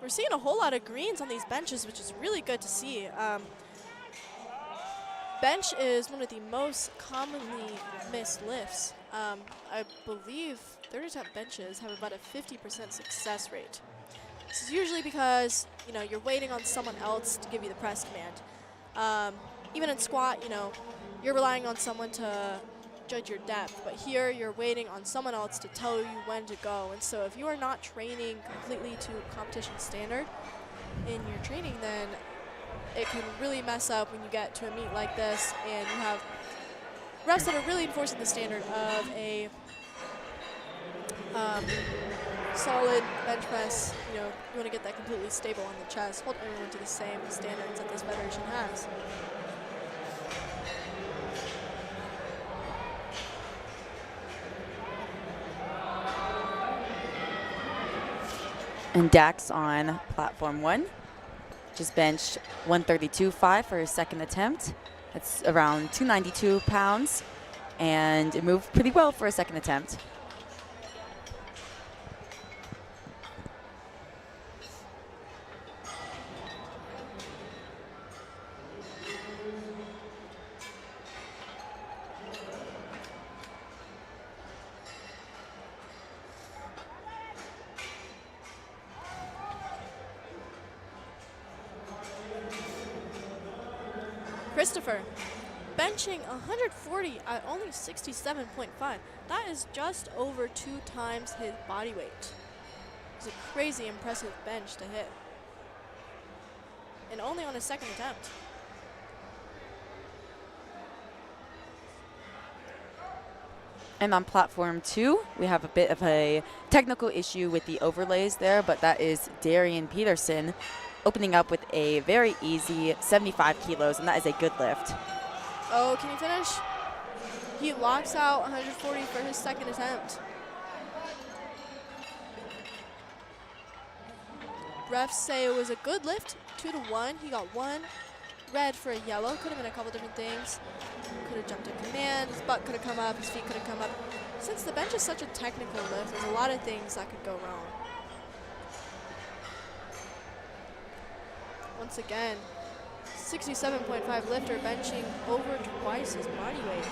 We're seeing a whole lot of greens on these benches, which is really good to see. Bench is one of the most commonly missed lifts. I believe third attempt benches have about a 50% success rate. This is usually because, you know, you're waiting on someone else to give you the press command. Even in squat, you know, you're relying on someone to judge your depth, but here you're waiting on someone else to tell you when to go. And so if you are not training completely to competition standard in your training, then it can really mess up when you get to a meet like this and you have refs that are really enforcing the standard of a solid bench press. You know, you want to get that completely stable on the chest, hold everyone to the same standards that this federation has. And Dax on platform 1 just benched 132.5 for his second attempt. That's around 292 pounds, and it moved pretty well for a second attempt. Christopher, benching 140 at only 67.5. That is just over 2 times his body weight. It's a crazy impressive bench to hit. And only on his second attempt. And on platform 2, we have a bit of a technical issue with the overlays there, but that is Darian Peterson opening up with a very easy 75 kilos, and that is a good lift. Oh, can he finish? He locks out 140 for his second attempt. Refs say it was a good lift, 2-1. He got 1 red for a yellow. Could have been a couple different things. Could have jumped in command, his butt could have come up, his feet could have come up. Since the bench is such a technical lift, there's a lot of things that could go wrong. Once again, 67.5 lifter benching over twice his body weight.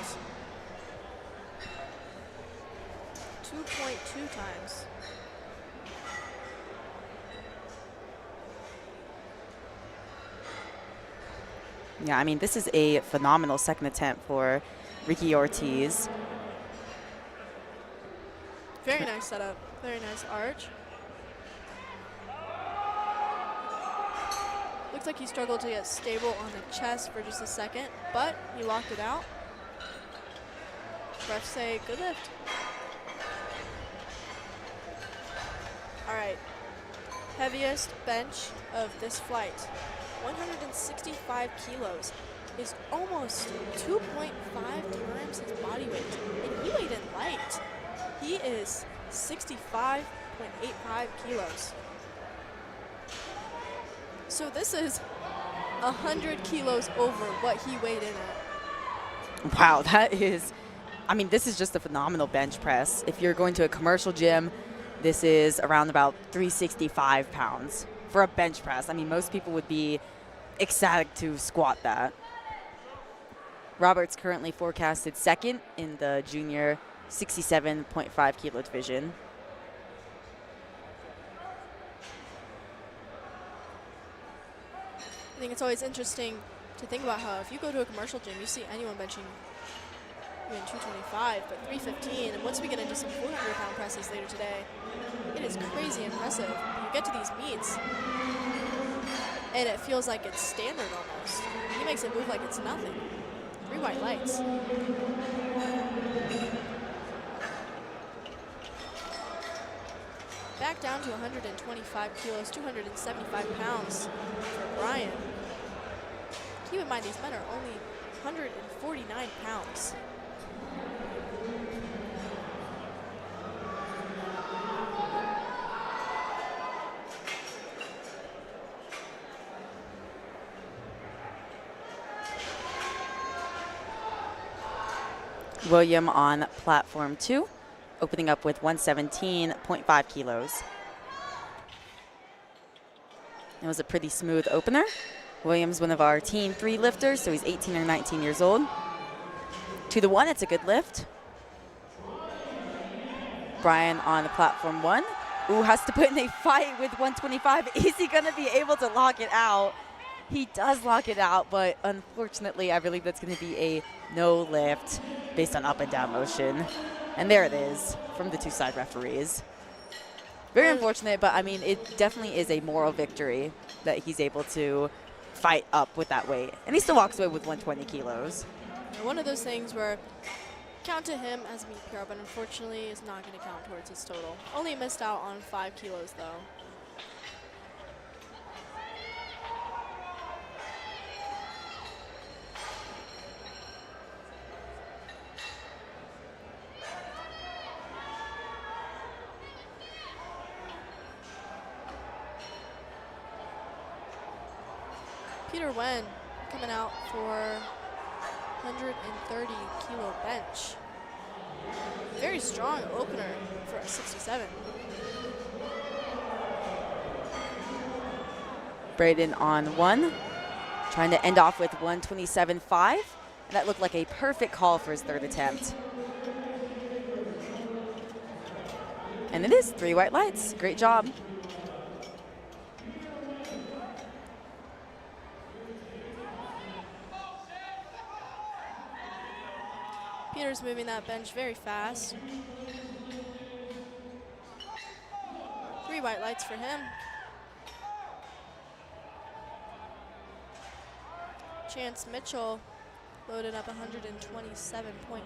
2.2 times. Yeah, I mean, this is a phenomenal second attempt for Ricky Ortiz. Very nice setup, very nice arch. Looks like he struggled to get stable on the chest for just a second, but he locked it out. Refs say good lift. All right, heaviest bench of this flight, 165 kilos, is almost 2.5 times his body weight, and he weighed in light. He is 65.85 kilos. So this is 100 kilos over what he weighed in at. Wow, that is, I mean, this is just a phenomenal bench press. If you're going to a commercial gym, this is around about 365 pounds for a bench press. I mean, most people would be ecstatic to squat that. Robert's currently forecasted second in the junior 67.5 kilo division. I think it's always interesting to think about how if you go to a commercial gym, you see anyone benching even 225, but 315. And once we get into some 400-pound presses later today, it is crazy impressive. You get to these meets, and it feels like it's standard almost. He makes it move like it's nothing. 3 white lights. Back down to 125 kilos, 275 pounds for Brian. Keep in mind, these men are only 149 pounds. William on platform 2, opening up with 117.5 kilos. It was a pretty smooth opener. William's one of our Team 3 lifters, so he's 18 or 19 years old. 2 to 1, it's a good lift. Brian on the platform 1. Ooh, has to put in a fight with 125. Is he gonna be able to lock it out? He does lock it out, but unfortunately, I believe that's gonna be a no lift based on up and down motion. And there it is from the 2 side referees. Very unfortunate, but I mean, it definitely is a moral victory that he's able to fight up with that weight. And he still walks away with 120 kilos. One of those things where count to him as meet PR, but unfortunately is not going to count towards his total. Only missed out on 5 kilos though. Peter Wen coming out for 130 kilo bench. Very strong opener for a 67. Braden on 1, trying to end off with 127.5. And that looked like a perfect call for his 3rd attempt. And it is 3 white lights. Great job. Peter's moving that bench very fast. 3 white lights for him. Chance Mitchell loaded up 127.5,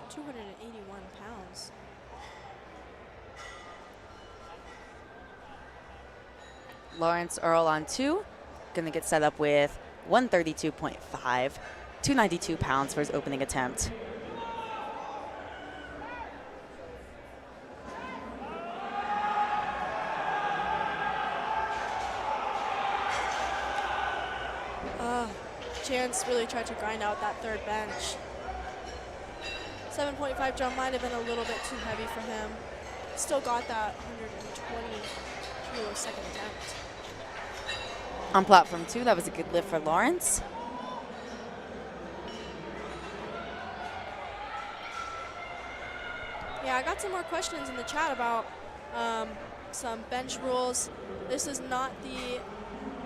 281 pounds. Lawrence Earl on 2, gonna get set up with 132.5, 292 pounds for his opening attempt. Chance really tried to grind out that 3rd bench. 7.5 jump might have been a little bit too heavy for him. Still got that 120 kilo 2nd attempt. On platform 2, that was a good lift for Lawrence. Yeah, I got some more questions in the chat about some bench rules. This is not the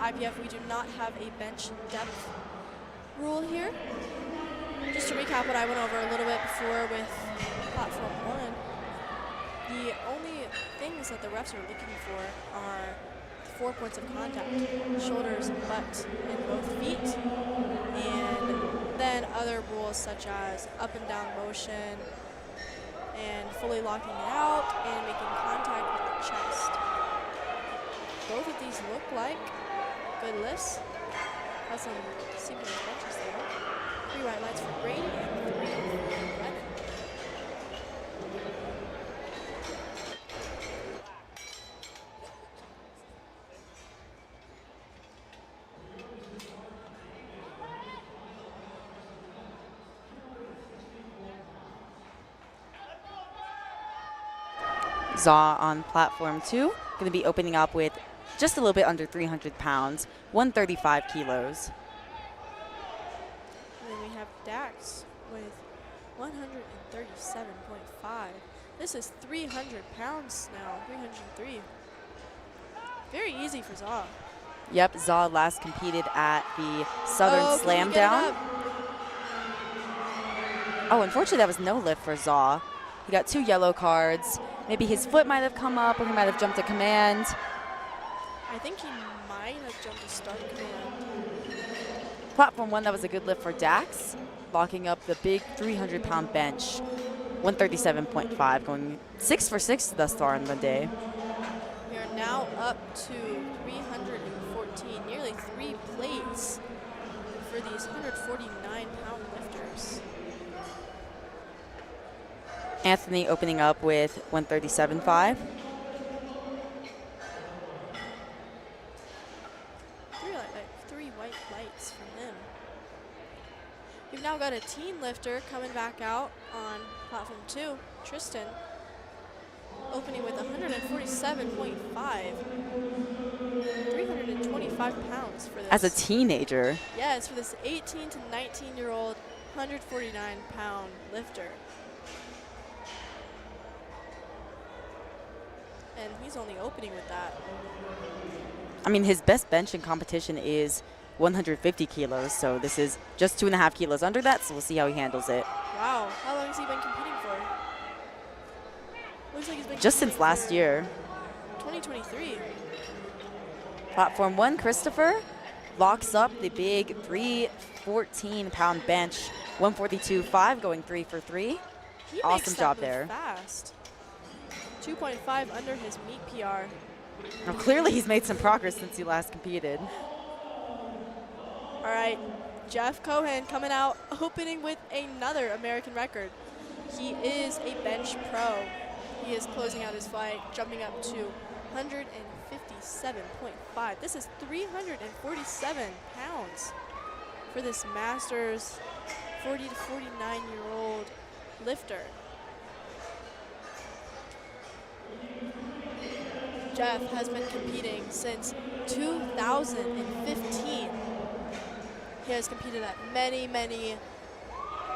IPF. We do not have a bench depth rule here. Just to recap what I went over a little bit before with platform 1, the only things that the refs are looking for are 4 points of contact: shoulders, butt, and both feet. And then other rules such as up and down motion and fully locking it out and making contact with the chest. Both of these look like good lifts. Has some synchronous benches there. 3 white lights for Brady and 3 for Brennan. Zaw on platform 2, going to be opening up with just a little bit under 300 pounds, 135 kilos. And then we have Dax with 137.5. This is 300 pounds now, 303. Very easy for Zaw. Yep, Zaw last competed at the Southern Can Slam he get it Down. up? Oh, unfortunately, that was no lift for Zaw. He got 2 yellow cards. Maybe his foot might have come up, or he might have jumped a command. I think he might have jumped a start command. Platform 1, that was a good lift for Dax, locking up the big 300-pound bench. 137.5, going 6 for 6 thus far in the day. We are now up to 314, nearly 3 plates for these 149-pound lifters. Anthony opening up with 137.5. Three white lights from him. We've now got a teen lifter coming back out on platform 2, Tristan, opening with 147.5. 325 pounds for this. As a teenager. Yeah, it's for this 18 to 19-year-old 149-pound lifter. And he's only opening with that. I mean, his best bench in competition is 150 kilos, so this is just 2.5 kilos under that, so we'll see how he handles it. Wow, how long has he been competing for? Looks like he's been Just since last year. 2023. Platform 1, Christopher locks up the big 314-pound bench, 142.5, going 3 for 3. He Awesome makes that job move there. Fast. 2.5 under his meet PR. Now, clearly he's made some progress since he last competed. All right, Jeff Cohen coming out, opening with another American record. He is a bench pro. He is closing out his flight, jumping up to 157.5. This is 347 pounds for this Masters 40 to 49-year-old lifter. Jeff has been competing since 2015. He has competed at many, many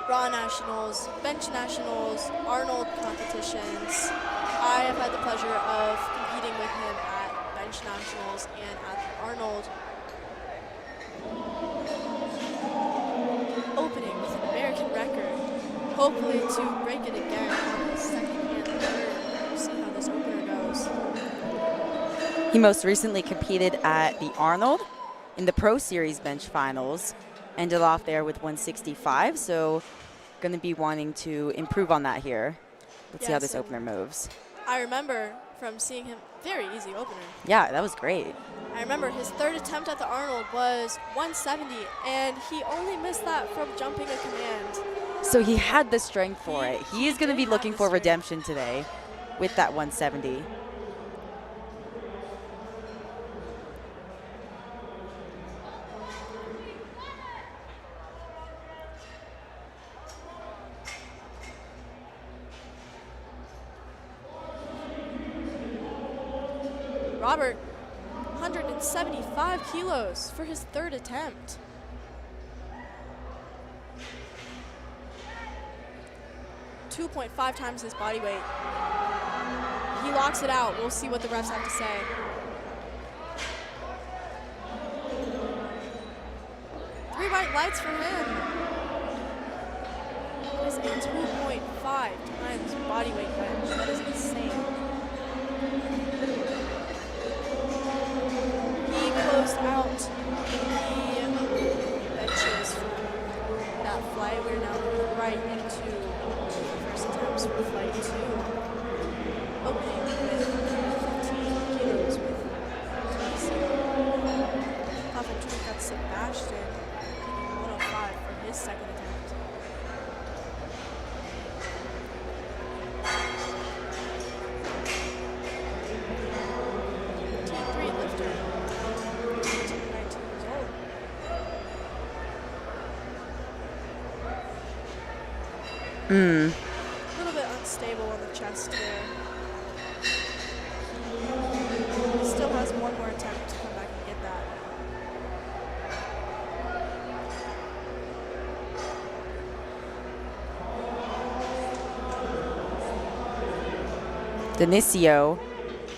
Raw Nationals, Bench Nationals, Arnold competitions. I have had the pleasure of competing with him at Bench Nationals and at the Arnold. Opening with an American record, hopefully to break it again on his second and third. We'll see how this opener goes. He most recently competed at the Arnold in the Pro Series bench finals, ended off there with 165, so going to be wanting to improve on that here. Let's see how this opener moves. I remember from seeing him, very easy opener. Yeah, that was great. I remember his third attempt at the Arnold was 170, and he only missed that from jumping a command. So he had the strength for it. He is going to be looking for redemption today with that 170. Robert, 175 kilos for his third attempt. .5 times his body weight. He locks it out. We'll see what the refs have to say. Three white lights for him. That is a 2.5 times body weight bench. That is insane. He closed out the benches from that flight. We're now right into the first attempts for flight 2. Opening with 15 kilos with TCO. Platform 2 got Sebastian taking 105 for his second attempt. T3 lifter, 18 to 19 years old. A little bit unstable on the chest there. He still has one more attempt to come back and get that. Denicio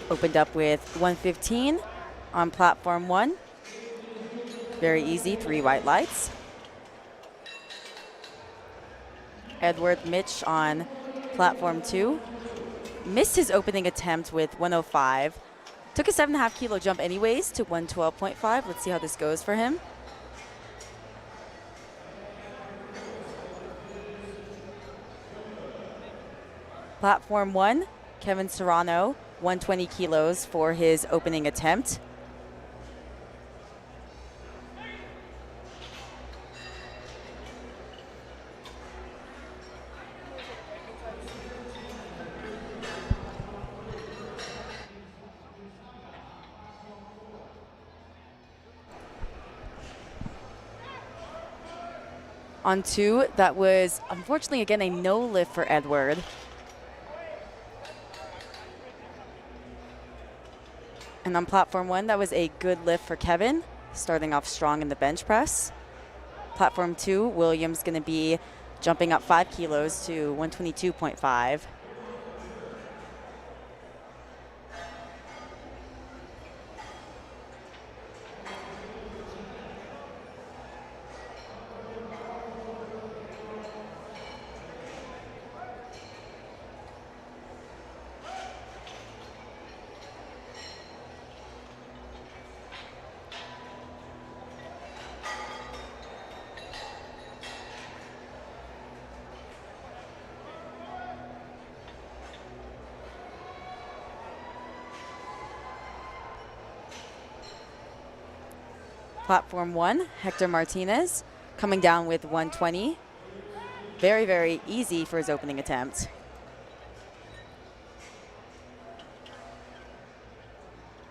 opened up with 115 on platform 1. Very easy, 3 white lights. Edward Mitch on platform 2. Missed his opening attempt with 105. Took a 7.5 kilo jump anyways to 112.5. Let's see how this goes for him. Platform 1, Kevin Serrano, 120 kilos for his opening attempt. On 2, that was unfortunately again a no lift for Edward. And on platform 1, that was a good lift for Kevin, starting off strong in the bench press. Platform 2, William's going to be jumping up 5 kilos to 122.5. Platform 1, Hector Martinez coming down with 120. Very, very easy for his opening attempt.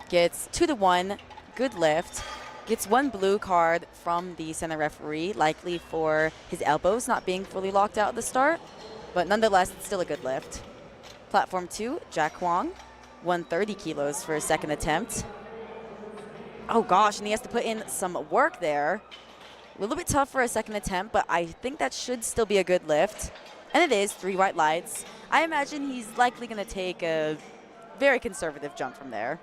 Gets 2-1, good lift. Gets 1 blue card from the center referee, likely for his elbows not being fully locked out at the start. But nonetheless, it's still a good lift. Platform 2, Jack Huang, 130 kilos for his second attempt. Oh gosh, and he has to put in some work there. A little bit tough for a second attempt, but I think that should still be a good lift. And it is, 3 white lights. I imagine he's likely going to take a very conservative jump from there.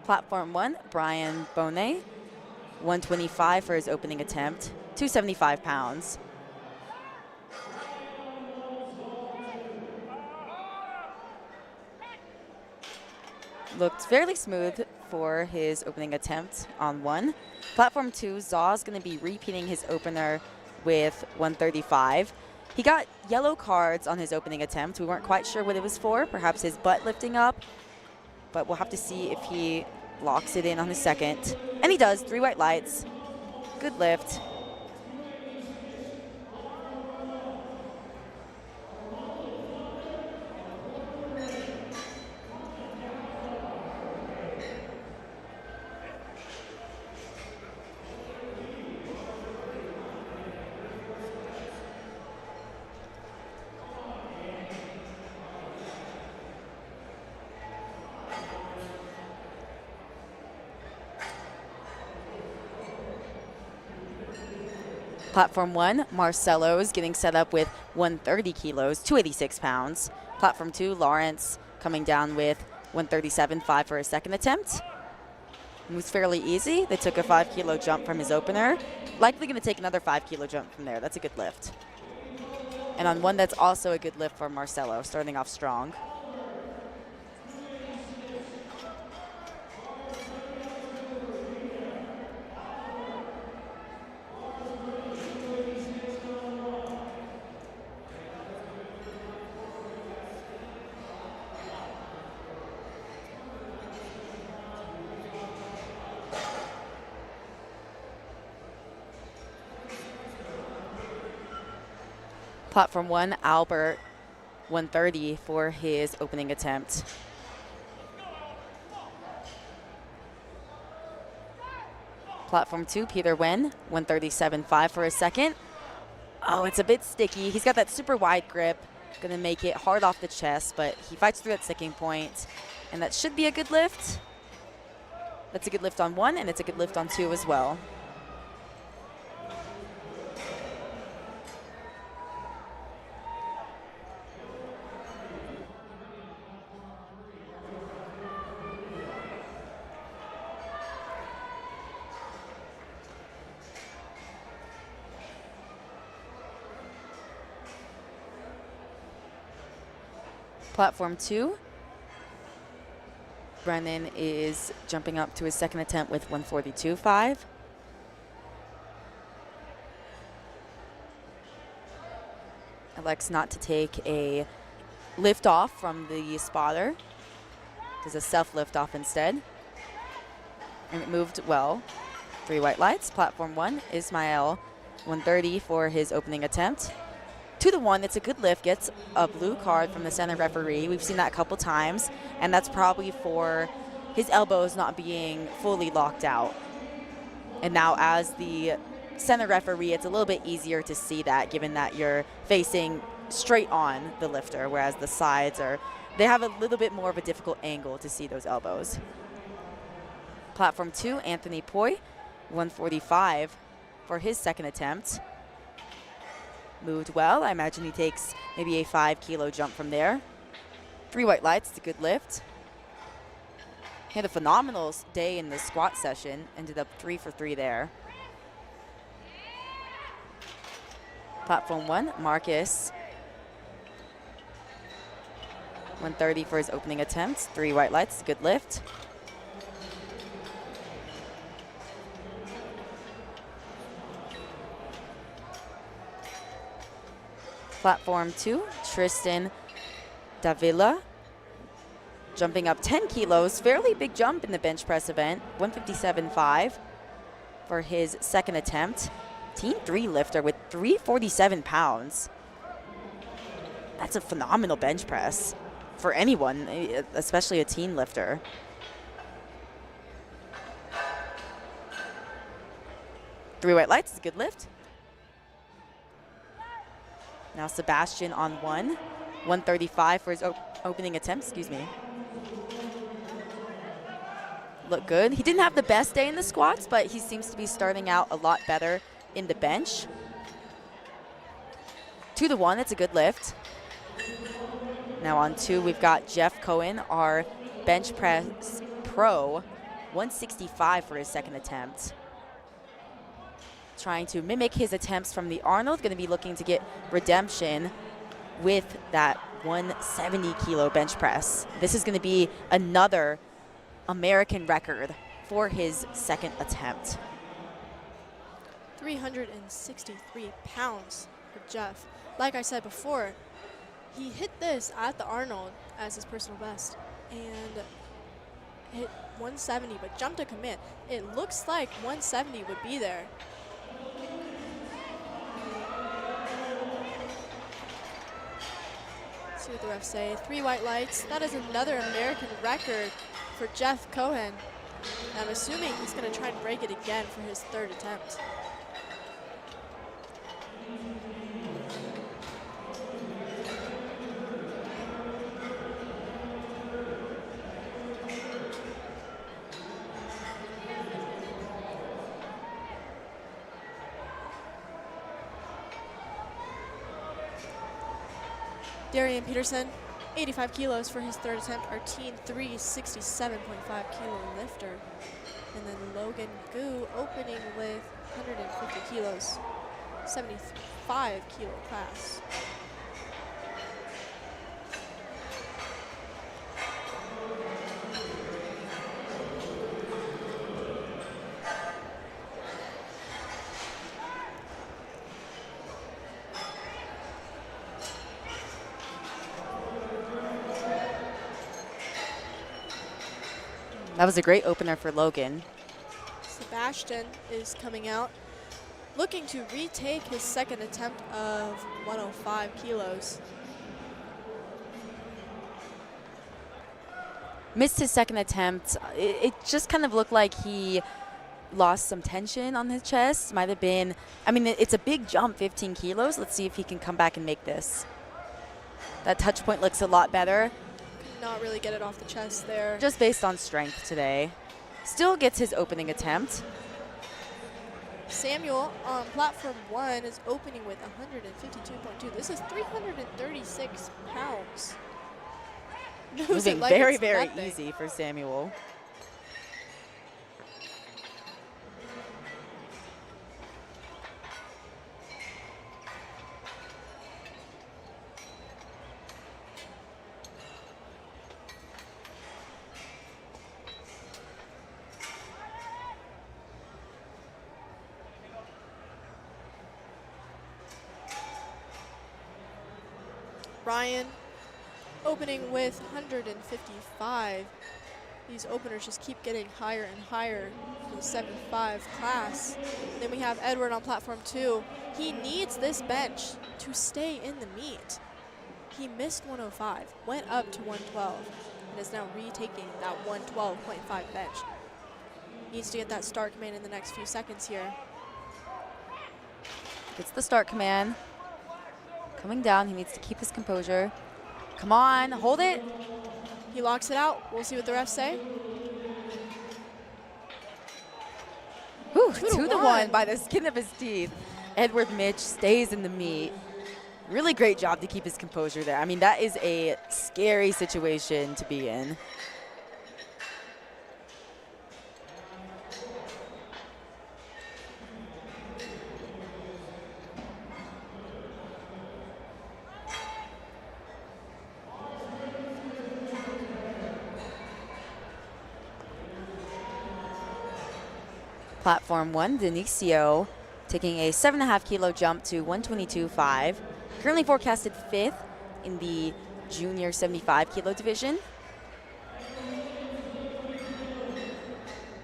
Platform 1, Brian Bonet, 125 for his opening attempt, 275 pounds. Looked fairly smooth for his opening attempt on 1. Platform 2, Zaw's going to be repeating his opener with 135. He got yellow cards on his opening attempt. We weren't quite sure what it was for, perhaps his butt lifting up, but we'll have to see if he locks it in on his second. And he does, 3 white lights. Good lift. Platform 1, Marcelo's getting set up with 130 kilos, 286 pounds. Platform 2, Lawrence coming down with 137.5 for his second attempt. It was fairly easy. They took a 5 kilo jump from his opener. Likely going to take another 5 kilo jump from there. That's a good lift. And on 1, that's also a good lift for Marcelo, starting off strong. Platform 1, Albert, 130 for his opening attempt. Platform 2, Peter Wen, 137.5 for his second. Oh, it's a bit sticky. He's got that super wide grip, going to make it hard off the chest, but he fights through that sticking point, and that should be a good lift. That's a good lift on 1, and it's a good lift on 2 as well. Platform 2. Brennan is jumping up to his second attempt with 142.5. Elects not to take a lift off from the spotter. Does a self lift off instead. And it moved well. 3 white lights. Platform 1, Ismail, 130 for his opening attempt. 2 to 1, it's a good lift, gets a blue card from the center referee. We've seen that a couple times, and that's probably for his elbows not being fully locked out. And now as the center referee, it's a little bit easier to see that, given that you're facing straight on the lifter, whereas the sides they have a little bit more of a difficult angle to see those elbows. Platform 2, Anthony Poi, 145 for his second attempt. Moved well. I imagine he takes maybe a 5-kilo jump from there. 3 white lights, it's a good lift. He had a phenomenal day in the squat session, ended up 3 for 3 there. Platform 1, Marcus, 130 for his opening attempt. 3 white lights, good lift. Platform 2, Tristan Davila, jumping up 10 kilos, fairly big jump in the bench press event, 157.5 for his second attempt. Team 3 lifter with 347 pounds. That's a phenomenal bench press for anyone, especially a teen lifter. Three white lights is a good lift. Now Sebastian on 135 for his opening attempt, excuse me. Look good. He didn't have the best day in the squats, but he seems to be starting out a lot better in the bench. 2 to 1, that's a good lift. Now on 2, we've got Jeff Cohen, our bench press pro, 165 for his second attempt. Trying to mimic his attempts from the Arnold, going to be looking to get redemption with that 170-kilo bench press. This is going to be another American record for his second attempt. 363 pounds for Jeff. Like I said before, he hit this at the Arnold as his personal best and hit 170, but jumped to commit. It looks like 170 would be there. See what the refs say. 3 white lights. That is another American record for Jeff Cohen. I'm assuming he's going to try and break it again for his third attempt. Darian Peterson, 85 kilos for his third attempt. Our Team 3, 67.5 kilo lifter. And then Logan Gu opening with 150 kilos, 75 kilo class. That was a great opener for Logan. Sebastian is coming out, looking to retake his second attempt of 105 kilos. Missed his second attempt. It just kind of looked like he lost some tension on his chest. Might have been, I mean, it's a big jump, 15 kilos. Let's see if he can come back and make this. That touch point looks a lot better. Not really get it off the chest there. Just based on strength today. Still gets his opening attempt. Samuel on platform 1 is opening with 152.2. This is 336 pounds. Moving like very, very nothing. easy for Samuel. Ryan opening with 155. These openers just keep getting higher and higher for the 75 class. And then we have Edward on platform 2. He needs this bench to stay in the meet. He missed 105, went up to 112, and is now retaking that 112.5 bench. Needs to get that start command in the next few seconds here. Gets the start command. Coming down, he needs to keep his composure. Come on, hold it. He locks it out. We'll see what the refs say. Whew, 2-1 by the skin of his teeth. Edward Mitch stays in the meet. Really great job to keep his composure there. I mean, that is a scary situation to be in. Platform 1, Denicio, taking a 7.5 kilo jump to 122.5. Currently forecasted 5th in the junior 75 kilo division.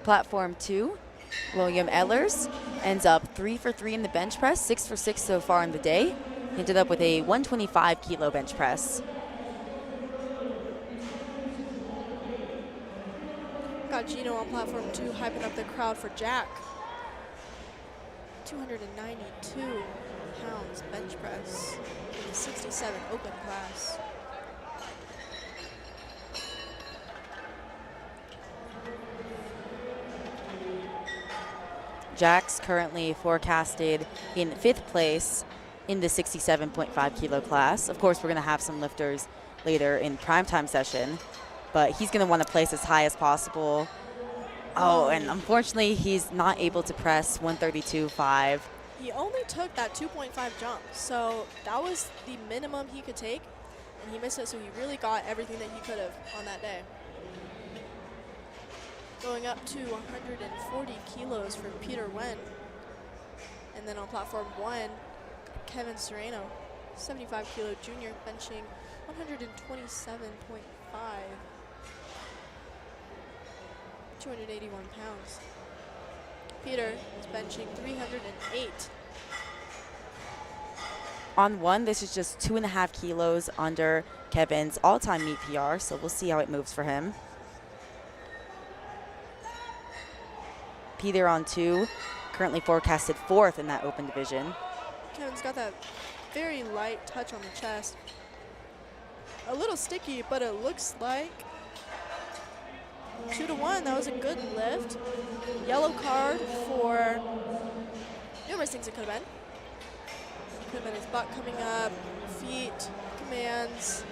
Platform 2, William Ellers, ends up 3 for 3 in the bench press, 6 for 6 so far in the day. He ended up with a 125 kilo bench press. Got Gino on platform 2 hyping up the crowd for Jack. 292 pounds bench press in the 67 open class. Jack's currently forecasted in 5th place in the 67.5 kilo class. Of course, we're going to have some lifters later in primetime session, but he's going to want to place as high as possible. Oh, and unfortunately, he's not able to press 132.5. He only took that 2.5 jump, so that was the minimum he could take, and he missed it, so he really got everything that he could have on that day. Going up to 140 kilos for Peter Wen. And then on platform 1, Kevin Serrano, 75 kilo junior, benching 127.5. 281 pounds. Peter is benching 308. On 1, this is just 2.5 kilos under Kevin's all-time meet PR, so we'll see how it moves for him. Peter on 2, currently forecasted 4th in that open division. Kevin's got that very light touch on the chest. A little sticky, but it looks like 2-1. That was a good lift. Yellow card for numerous things it could have been. Could have been his butt coming up, feet, commands.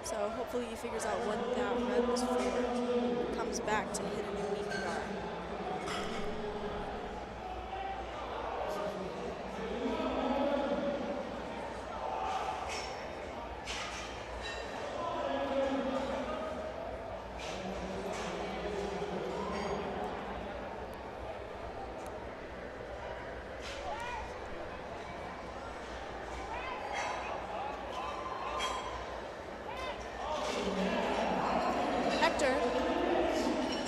So hopefully he figures out what that red was for. Comes back to hit a new meet PR.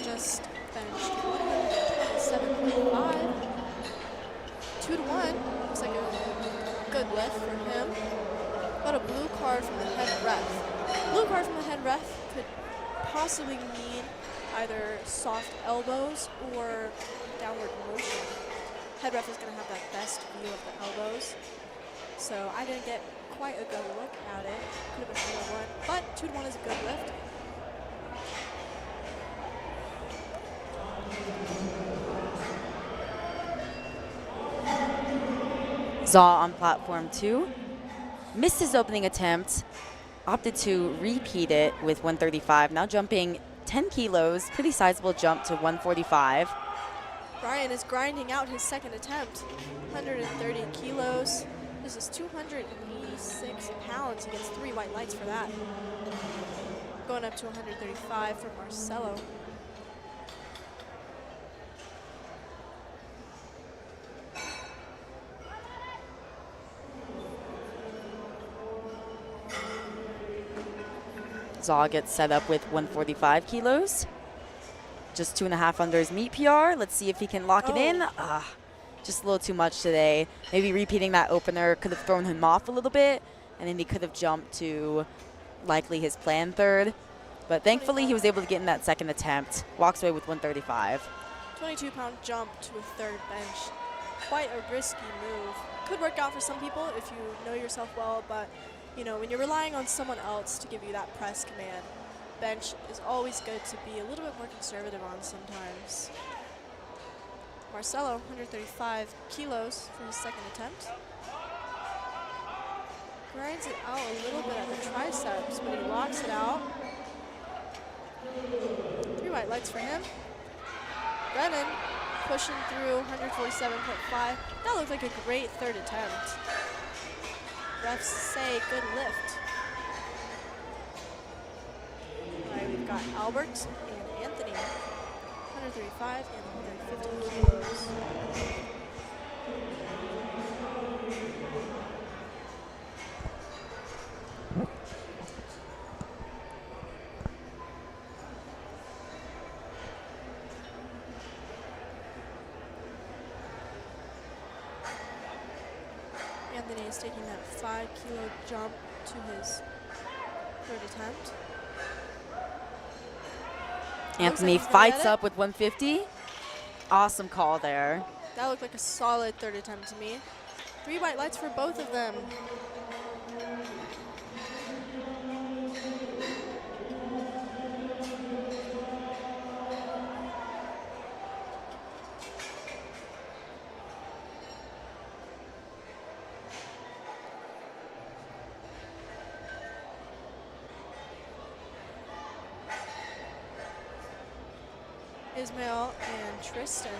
Just benched 127.5. 2-1. Looks like a good lift for him. Got a blue card from the head ref. Blue card from the head ref could possibly mean either soft elbows or downward motion. Head ref is going to have that best view of the elbows. So I didn't get quite a good look at it. Could have been 2-1, but 2-1 is a good lift. Zaw on platform 2, missed his opening attempt, opted to repeat it with 135, now jumping 10 kilos, pretty sizable jump to 145. Brian is grinding out his second attempt, 130 kilos. This is 286 pounds. He gets 3 white lights for that. Going up to 135 for Marcelo. Zaw gets set up with 145 kilos. Just 2.5 under his meet PR. Let's see if he can lock it in. Just a little too much today. Maybe repeating that opener could have thrown him off a little bit, and then he could have jumped to likely his planned third. But thankfully, he was able to get in that second attempt. Walks away with 135. 22-pound jump to a third bench. Quite a risky move. Could work out for some people if you know yourself well, but you know, when you're relying on someone else to give you that press command, bench is always good to be a little bit more conservative on sometimes. Marcelo, 135 kilos for his second attempt. Grinds it out a little bit at the triceps, but he locks it out. 3 white lights for him. Brennan pushing through 147.5. That looked like a great third attempt. Refs say good lift. All right, we've got Albert and Anthony, 135 and 150 kilos. Anthony is taking that 5-kilo jump to his third attempt. Anthony fights up with 150. Awesome call there. That looked like a solid third attempt to me. 3 white lights for both of them. Ismail and Tristan.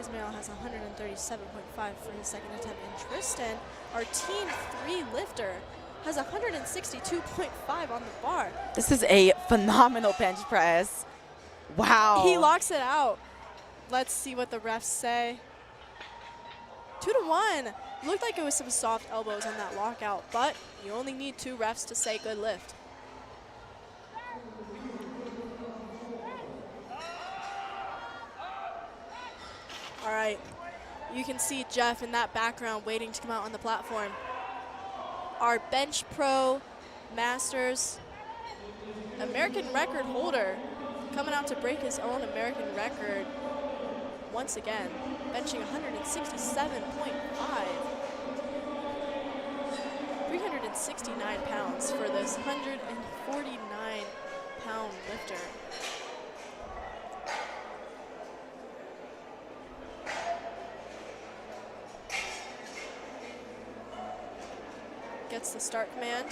Ismail has 137.5 for his second attempt, and Tristan, our Team 3 lifter, has 162.5 on the bar. This is a phenomenal bench press. Wow. He locks it out. Let's see what the refs say. 2-1. Looked like it was some soft elbows on that lockout, but you only need 2 refs to say good lift. All right, you can see Jeff in that background waiting to come out on the platform. Our bench pro masters American record holder coming out to break his own American record once again, benching 167.5. 369 pounds for this 149-pound lifter. Gets the start command.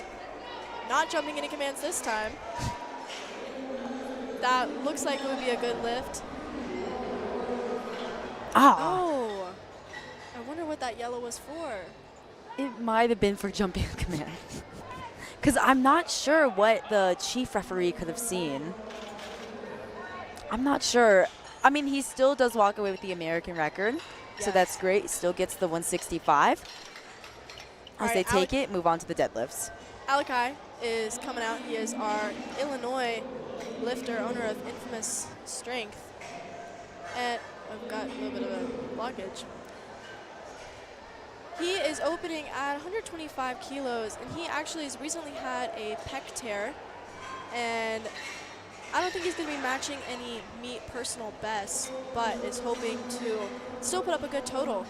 Not jumping any commands this time. That looks like it would be a good lift. Oh, I wonder what that yellow was for. It might have been for jumping a command. Because I'm not sure what the chief referee could have seen. I'm not sure. I mean, he still does walk away with the American record, so that's great. Still gets the 165. As they take it, move on to the deadlifts. Alakai is coming out. He is our Illinois lifter, owner of Infamous Strength. And I've got a little bit of a blockage. He is opening at 125 kilos, and he actually has recently had a pec tear. And I don't think he's going to be matching any meet personal best, but is hoping to still put up a good total.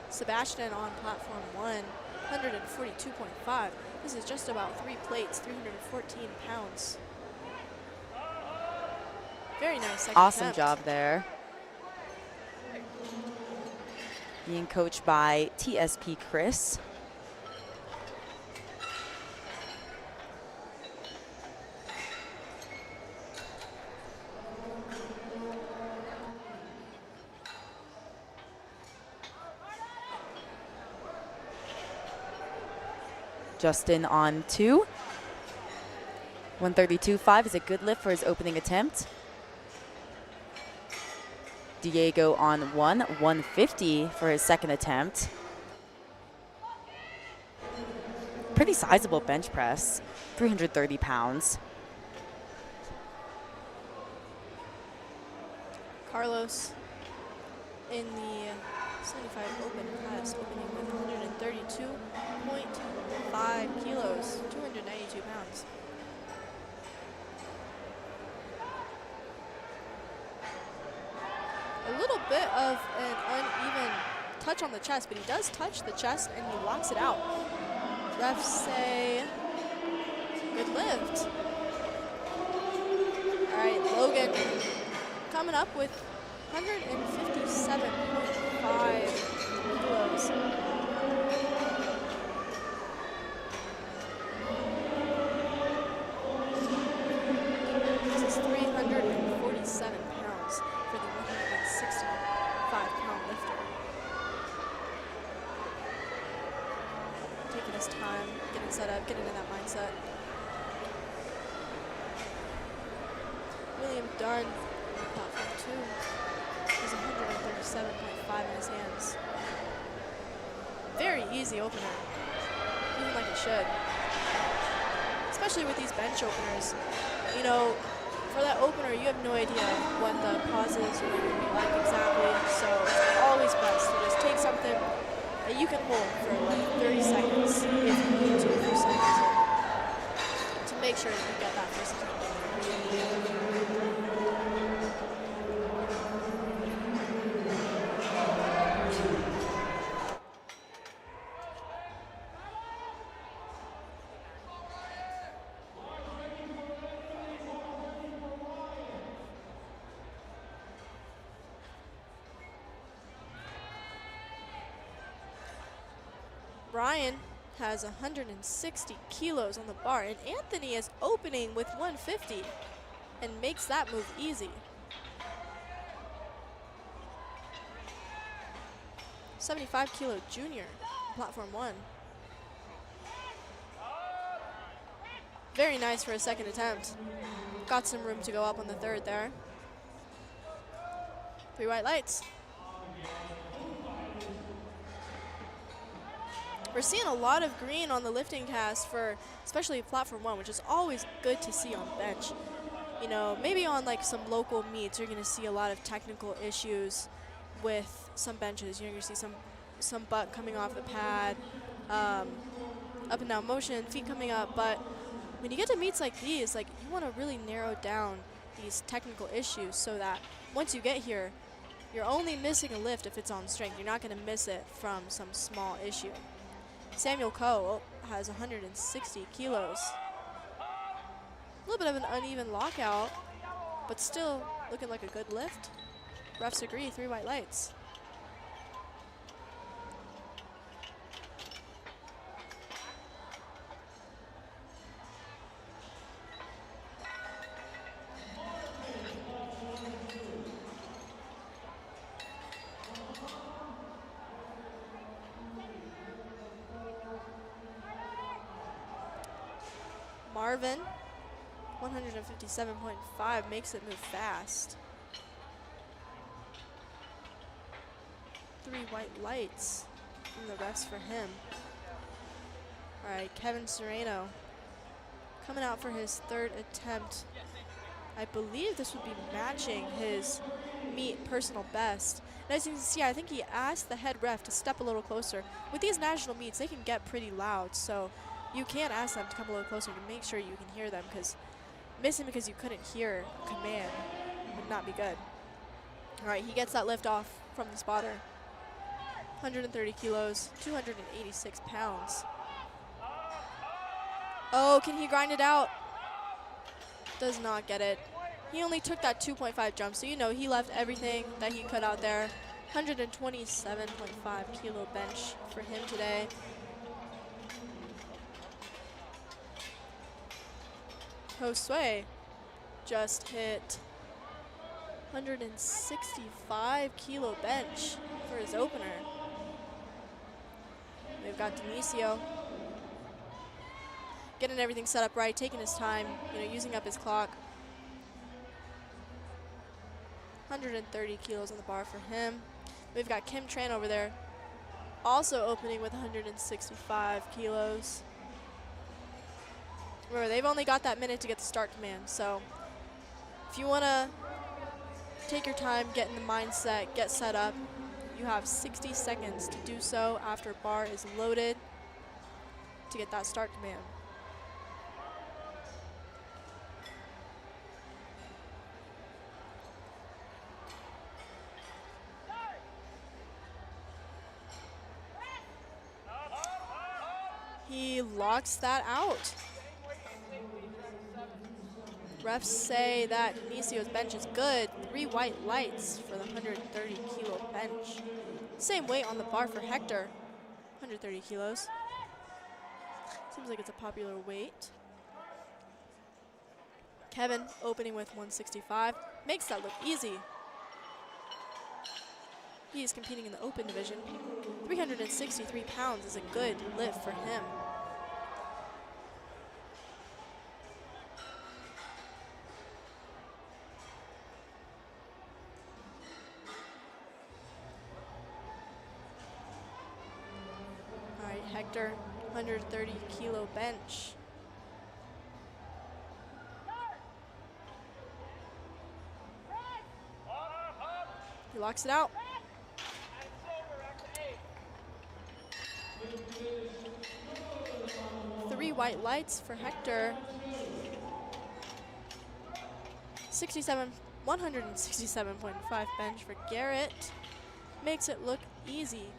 Sebastian on platform 1, 142.5. This is just about 3 plates, 314 pounds. Very nice second Awesome attempt. job there. Being coached by TSP Chris. Justin on 2. 132.5 is a good lift for his opening attempt. Diego on 1. 150 for his second attempt. pretty sizable bench press, 330 pounds. Carlos in the 75 Open class, opening with 132.5 kilos, 292 pounds. A little bit of an uneven touch on the chest, but he does touch the chest and he walks it out. Refs say good lift. All right, Logan coming up with 157.5 kilos. This is 347 pounds for the 165-pound lifter. Taking his time, getting set up, getting in that mindset. William Dunn, platform 2, has 137.5 in his hands. Very easy opener, even like it should. Especially with these bench openers. You know, for that opener, you have no idea what the pauses are going to be like exactly, so it's always best to just take something that you can hold for like 30 seconds if you need to for some reason, to make sure that you get that first attempt. Brian has 160 kilos on the bar, and Anthony is opening with 150 and makes that move easy. 75-kilo junior, platform 1. Very nice for a second attempt. Got some room to go up on the third there. 3 white lights. We're seeing a lot of green on the LiftingCast for especially platform 1, which is always good to see on bench. You know, maybe on like some local meets, you're gonna see a lot of technical issues with some benches. You're gonna see some butt coming off the pad, up and down motion, feet coming up. But when you get to meets like these, like you wanna really narrow down these technical issues so that once you get here, you're only missing a lift if it's on strength. You're not gonna miss it from some small issue. Samuel Coe has 160 kilos. A little bit of an uneven lockout, but still looking like a good lift. Refs agree, 3 white lights. Marvin, 157.5, makes it move fast. 3 white lights from the refs for him. All right, Kevin Sereno coming out for his 3rd attempt. I believe this would be matching his meet personal best. And as you can see, I think he asked the head ref to step a little closer. With these national meets, they can get pretty loud, so you can ask them to come a little closer to make sure you can hear them, because missing because you couldn't hear a command would not be good. All right, he gets that lift off from the spotter. 130 kilos, 286 pounds. Oh, can he grind it out? Does not get it. He only took that 2.5 jump, so you know he left everything that he could out there. 127.5 kilo bench for him today. Josue just hit 165 kilo bench for his opener. We've got Denisio getting everything set up right, taking his time, you know, using up his clock. 130 kilos on the bar for him. We've got Kim Tran over there, also opening with 165 kilos. Remember, they've only got that minute to get the start command, so if you want to take your time, get in the mindset, get set up, you have 60 seconds to do so after bar is loaded to get that start command. He locks that out. Refs say that Nisio's bench is good. 3 white lights for the 130 kilo bench. Same weight on the bar for Hector, 130 kilos. Seems like it's a popular weight. Kevin opening with 165. Makes that look easy. He is competing in the open division. 363 pounds is a good lift for him. All right, Hector, 130 kilo bench. He locks it out. Three white lights for Hector. 167.5 bench for Garrett. Makes it look easy,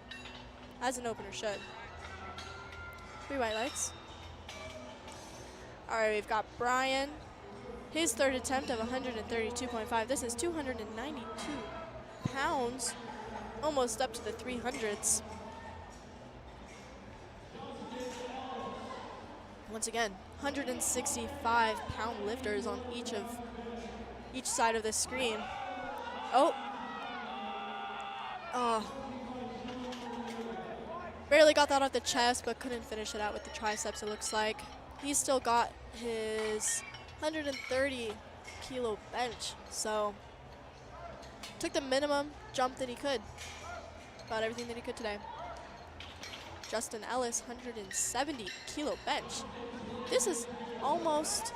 as an opener should. 3 white lights. All right, we've got Brian. His third attempt of 132.5. This is 292 pounds, almost up to the 300s. Once again, 165 pound lifters on each side of this screen. Oh. Barely got that off the chest, but couldn't finish it out with the triceps, it looks like. He's still got his 130 kilo bench, so took the minimum jump that he could. About everything that he could today. Justin Ellis, 170 kilo bench. This is almost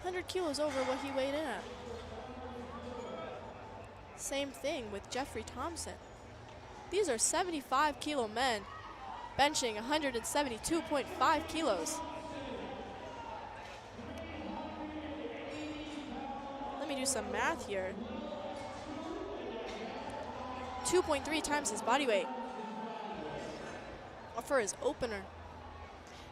100 kilos over what he weighed in at. Same thing with Jeffrey Thompson. These are 75 kilo men benching 172.5 kilos. Let me do some math here. 2.3 times his body weight for his opener.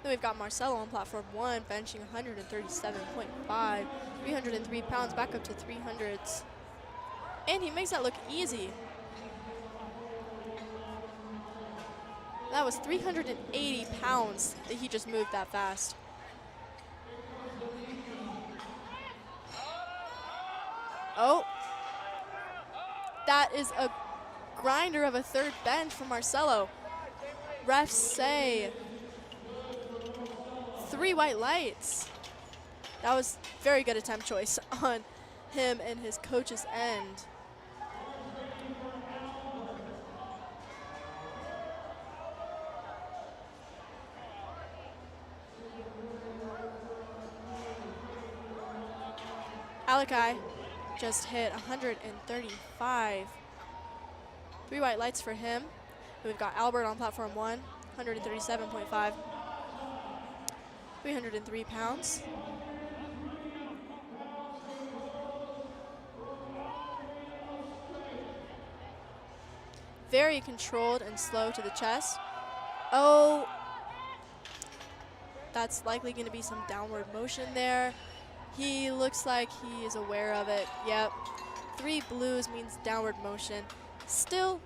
Then we've got Marcelo on platform 1 benching 137.5, 303 pounds back up to 300s. And he makes that look easy. That was 380 pounds that he just moved that fast. Oh, that is a grinder of a third bench from Marcelo. Refs say 3 white lights. That was very good attempt choice on him and his coach's end. Alakai just hit 135. 3 white lights for him. We've got Albert on platform 1, 137.5. 303 pounds. Very controlled and slow to the chest. Oh, that's likely going to be some downward motion there. He looks like he is aware of it. Yep. 3 blues means downward motion. Still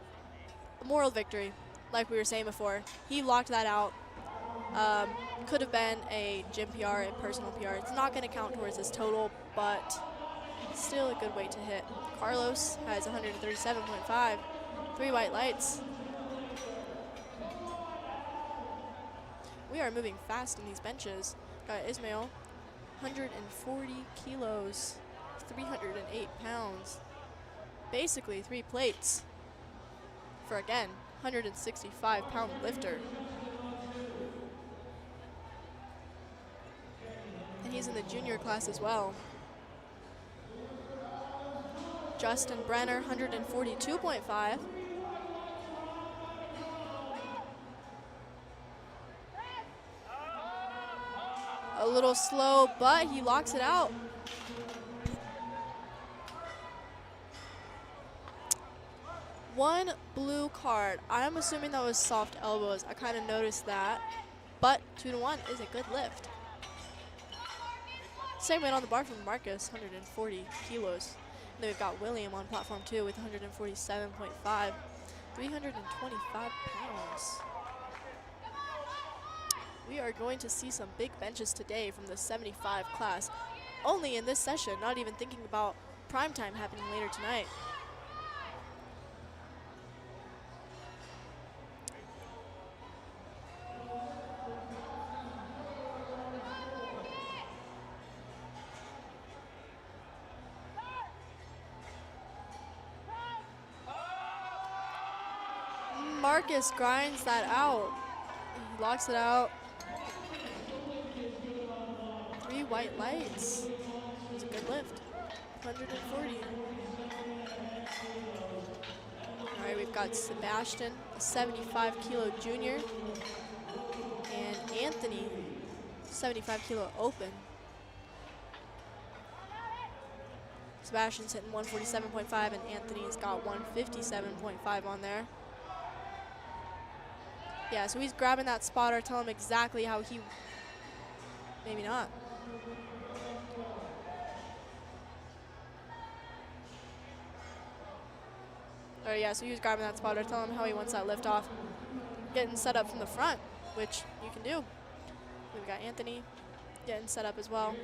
a moral victory, like we were saying before. He locked that out. Could have been a gym PR, a personal PR. It's not going to count towards his total, but still a good weight to hit. Carlos has 137.5. 3 white lights. We are moving fast in these benches. Got Ismail, 140 kilos, 308 pounds. Basically 3 plates for, again, 165 pound lifter. and he's in the junior class as well. Justin Brenner, 142.5. A little slow, but he locks it out. One blue card. I'm assuming that was soft elbows. I kind of noticed that. But 2-1 is a good lift. Same weight on the bar from Marcus, 140 kilos. And then we've got William on platform 2 with 147.5, 325 pounds. We are going to see some big benches today from the 75 class. Only in this session, not even thinking about Primetime happening later tonight. Marcus grinds that out. He locks it out. 3 white lights. It was a good lift. 140. All right, we've got Sebastian, a 75 kilo junior, and Anthony, 75 kilo open. Sebastian's hitting 147.5 and Anthony's got 157.5 on there. Yeah, so he's grabbing that spotter, tell him exactly how he, maybe not. Oh yeah, so he was grabbing that spotter, tell him how he wants that lift off. Getting set up from the front, which you can do. We've got Anthony getting set up as well.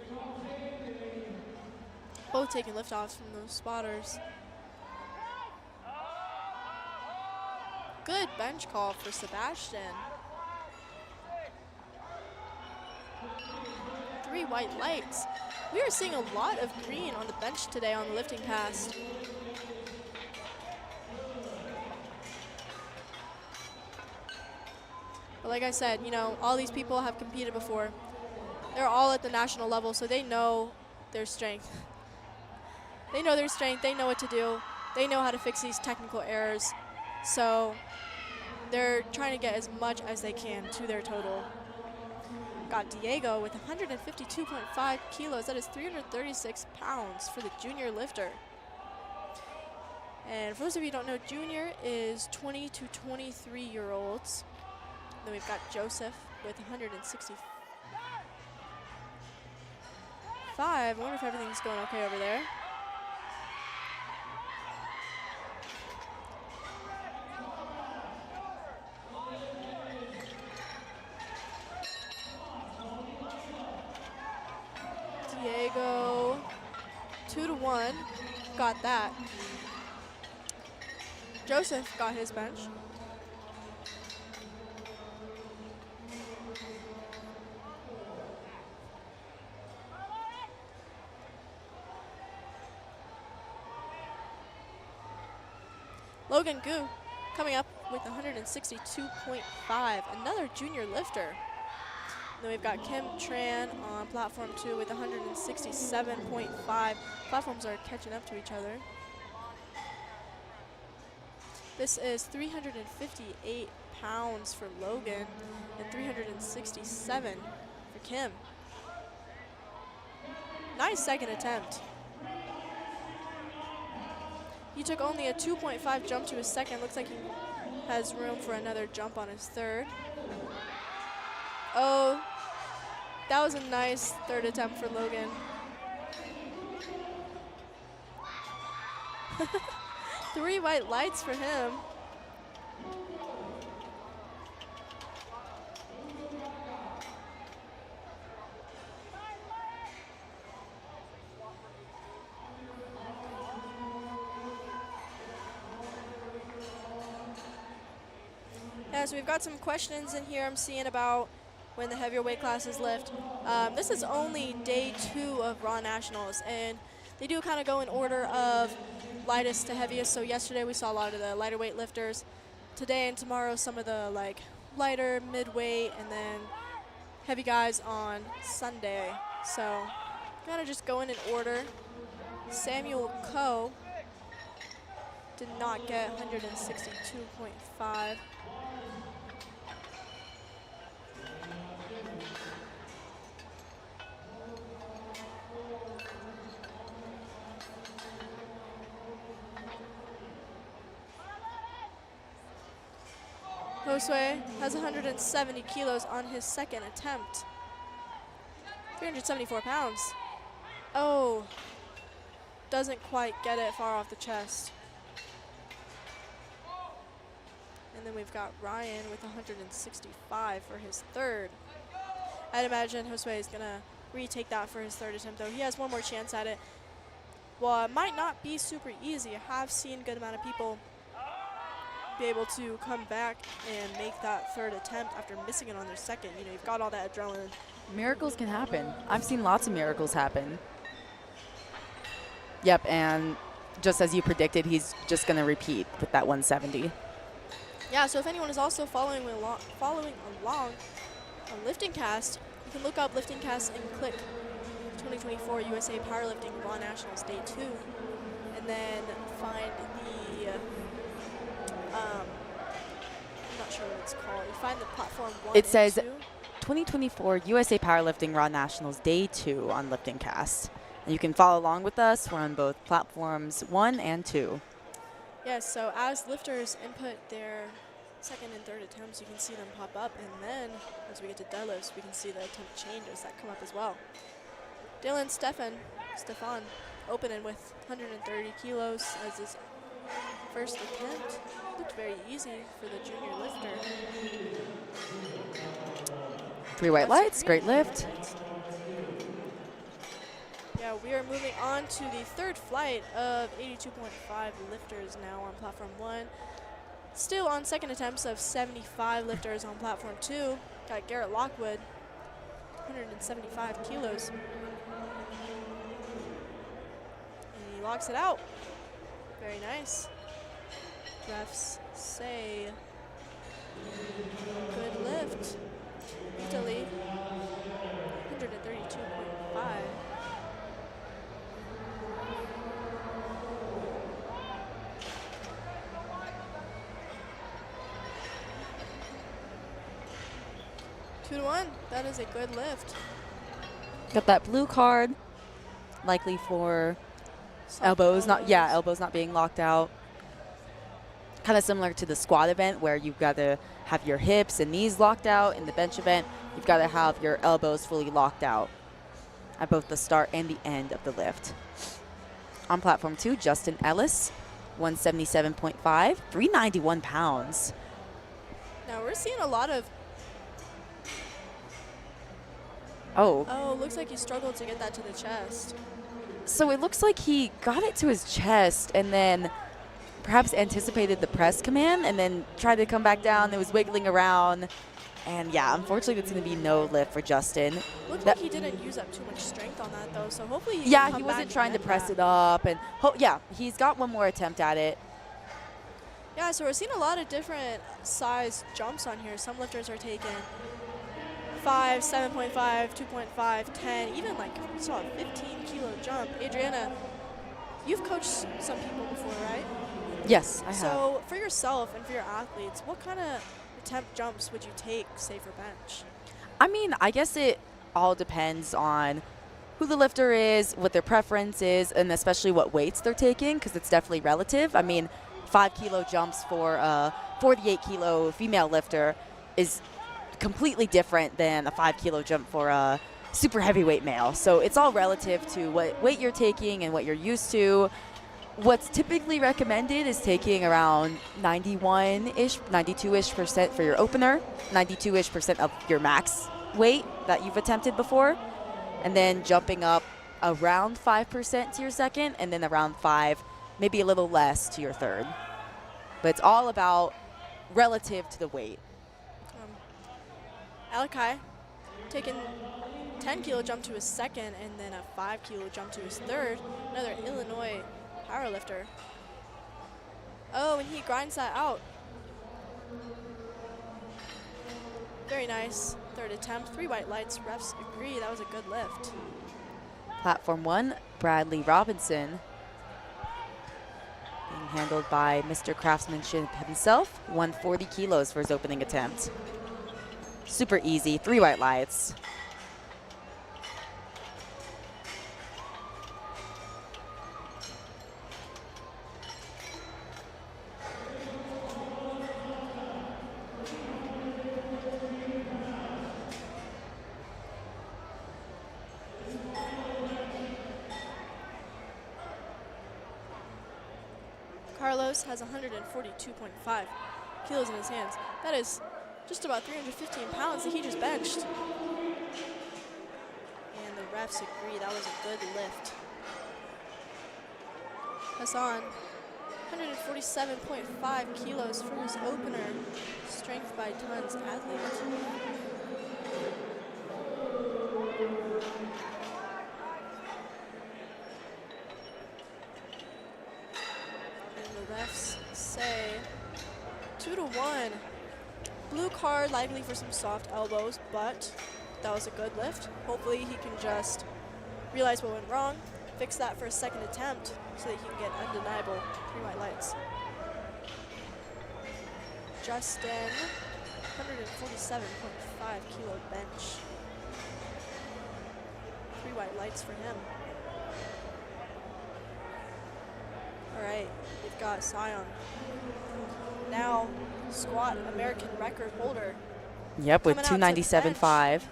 Both taking lift offs from those spotters. Good bench call for Sebastian. 3 white lights. We are seeing a lot of green on the bench today on the LiftingCast. But like I said, you know, all these people have competed before. They're all at the national level, so they know their strength. They know their strength, they know what to do. They know how to fix these technical errors. So they're trying to get as much as they can to their total. Got Diego with 152.5 kilos. That is 336 pounds for the junior lifter. And for those of you who don't know, junior is 20 to 23-year-olds. Then we've got Joseph with 165. I wonder if everything's going okay over there. Diego, 2-1, got that. Joseph got his bench. Logan Gu coming up with 162.5, another junior lifter. Then we've got Kim Tran on platform 2 with 167.5. Platforms are catching up to each other. This is 358 pounds for Logan and 367 for Kim. Nice second attempt. He took only a 2.5 jump to his second. Looks like he has room for another jump on his third. Oh, that was a nice third attempt for Logan. 3 white lights for him. Yeah, so we've got some questions in here I'm seeing about when the heavier weight classes lift. This is only day 2 of Raw Nationals, and they do kind of go in order of lightest to heaviest. So yesterday we saw a lot of the lighter weight lifters. Today and tomorrow some of the like lighter, mid-weight, and then heavy guys on Sunday. So, kind of just going in order. Samuel Coe did not get 162.5. Josue has 170 kilos on his second attempt. 374 pounds. Oh, doesn't quite get it far off the chest. And then we've got Ryan with 165 for his third. I'd imagine Josue is gonna retake that for his third attempt though. He has one more chance at it. Well, it might not be super easy. I have seen a good amount of people be able to come back and make that third attempt after missing it on their second. You know, you've got all that adrenaline. Miracles can happen. I've seen lots of miracles happen. Yep, and just as you predicted, he's just going to repeat with that 170. Yeah, so if anyone is also following along on LiftingCast, you can look up LiftingCast and click 2024 USA Powerlifting Raw Nationals Day 2, and then find the, I'm not sure what it's called. You find the platform 1 It and says 2. 2024 USA Powerlifting Raw Nationals Day 2 on LiftingCast. And you can follow along with us. We're on both platforms 1 and 2. Yes, so as lifters input their second and third attempts, you can see them pop up, and then as we get to deadlifts, we can see the attempt changes that come up as well. Dylan Stefan opening with 130 kilos as his first attempt. Looked very easy for the junior lifter. 3 white lights, great lift. Yeah, we are moving on to the third flight of 82.5 lifters now on platform 1. Still on second attempts of 75 lifters on platform 2. Got Garrett Lockwood, 175 kilos. And he locks it out. Very nice. Refs say good lift. Italy, 132.5. Two to 1. That is a good lift. Got that blue card, likely for elbows not being locked out. Kind of similar to the squat event where you've got to have your hips and knees locked out. In the bench event, you've got to have your elbows fully locked out at both the start and the end of the lift. On platform 2, Justin Ellis, 177.5, 391 pounds. Now we're seeing a lot of. Oh, Looks like he struggled to get that to the chest. so it looks like he got it to his chest and then perhaps anticipated the press command and then tried to come back down. It was wiggling around. And yeah, unfortunately, it's going to be no lift for Justin. Looked like he didn't use up too much strength on that, though, so hopefully he Yeah, can he come wasn't back trying to and press get it up. And yeah, he's got one more attempt at it. Yeah, so we're seeing a lot of different size jumps on here. Some lifters are taking 5, 7.5, 2.5, 10, even like we saw a 15-kilo jump. Adriana, you've coached some people before, right? Yes, I have. So for yourself and for your athletes, what kind of attempt jumps would you take, say, for bench? I mean, I guess it all depends on who the lifter is, what their preference is, and especially what weights they're taking, because it's definitely relative. I mean, 5-kilo jumps for a 48-kilo female lifter is completely different than a 5-kilo jump for a super heavyweight male. So it's all relative to what weight you're taking and what you're used to. What's typically recommended is taking around 91-ish, 92-ish% for your opener, 92-ish% of your max weight that you've attempted before, and then jumping up around 5% to your second, and then around 5, maybe a little less to your third. But it's all about relative to the weight. Alakai taking 10-kilo jump to his second and then a 5-kilo jump to his third. Another Illinois powerlifter. Oh, and he grinds that out. Very nice. Third attempt, 3 white lights. Refs agree that was a good lift. Platform 1, Bradley Robinson. Being handled by Mr. Craftsmanship himself. 140 kilos for his opening attempt. Super easy, 3 white lights. Carlos has 142.5 kilos in his hands. That is just about 315 pounds that he just benched. And the refs agree that was a good lift. Hassan, 147.5 kilos for his opener. Strength by tons athlete. Refs say 2-1. Blue card, likely for some soft elbows, but that was a good lift. Hopefully he can just realize what went wrong, fix that for a second attempt so that he can get undeniable 3 white lights. Justin, 147.5 kilo bench. 3 white lights for him. All right, we've got Sion. Now, squat American record holder. Yep, with 297.5.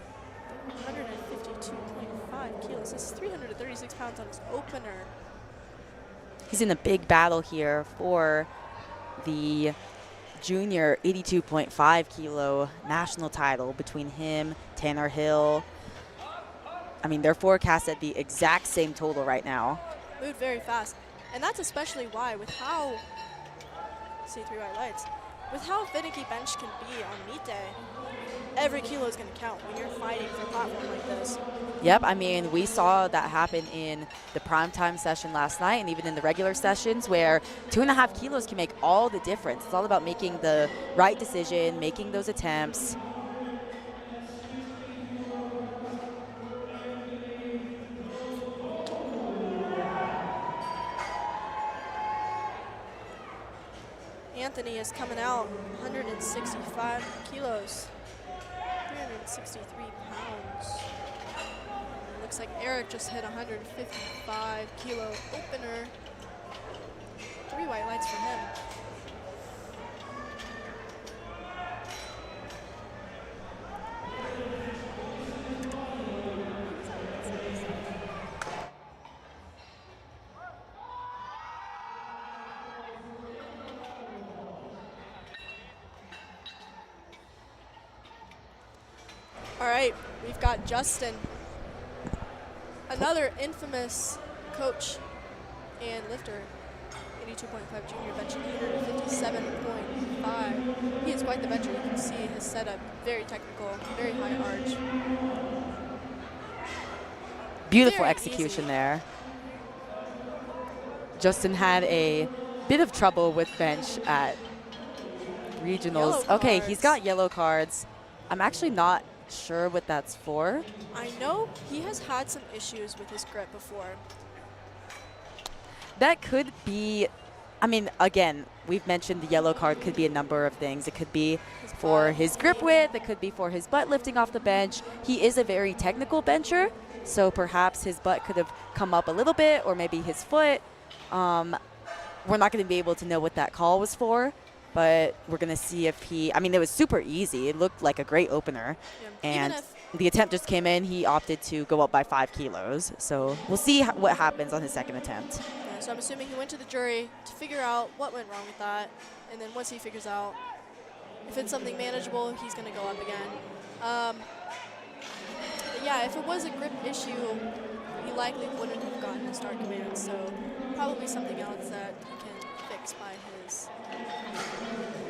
152.5 kilos. This is 336 pounds on his opener. He's in a big battle here for the junior 82.5 kilo national title between him, Tanner Hill. I mean, they're forecast at the exact same total right now. Moved very fast. And that's especially why, with how, see 3 white lights, with how finicky bench can be on meet day, every kilo is going to count when you're fighting for a platform like this. Yep, I mean, we saw that happen in the primetime session last night and even in the regular sessions where 2.5 kilos can make all the difference. It's all about making the right decision, making those attempts. Anthony is coming out 165 kilos, 363 pounds. Looks like Eric just hit 155 kilo opener. 3 white lights for him. All right, we've got Justin, another infamous coach and lifter, 82.5 junior, benching 157.5. He is quite the bencher. You can see his setup, very technical, very high arch. Beautiful Very execution easy. there. Justin had a bit of trouble with bench at regionals. Yellow Okay, he's cards. got yellow cards. I'm actually not sure what that's for. I know he has had some issues with his grip before. That could be, I mean, again, we've mentioned the yellow card could be a number of things. It could be for his grip width. It could be for his butt lifting off the bench. He is a very technical bencher, so perhaps his butt could have come up a little bit, or maybe his foot. We're not going to be able to know what that call was for, but we're going to see if he, I mean, it was super easy. It looked like a great opener. Yeah. And the attempt just came in. He opted to go up by 5 kilos. So we'll see what happens on his second attempt. Yeah, so I'm assuming he went to the jury to figure out what went wrong with that. And then once he figures out if it's something manageable, he's going to go up again. But yeah, if it was a grip issue, he likely wouldn't have gotten a start command. So probably something else that he can fix by his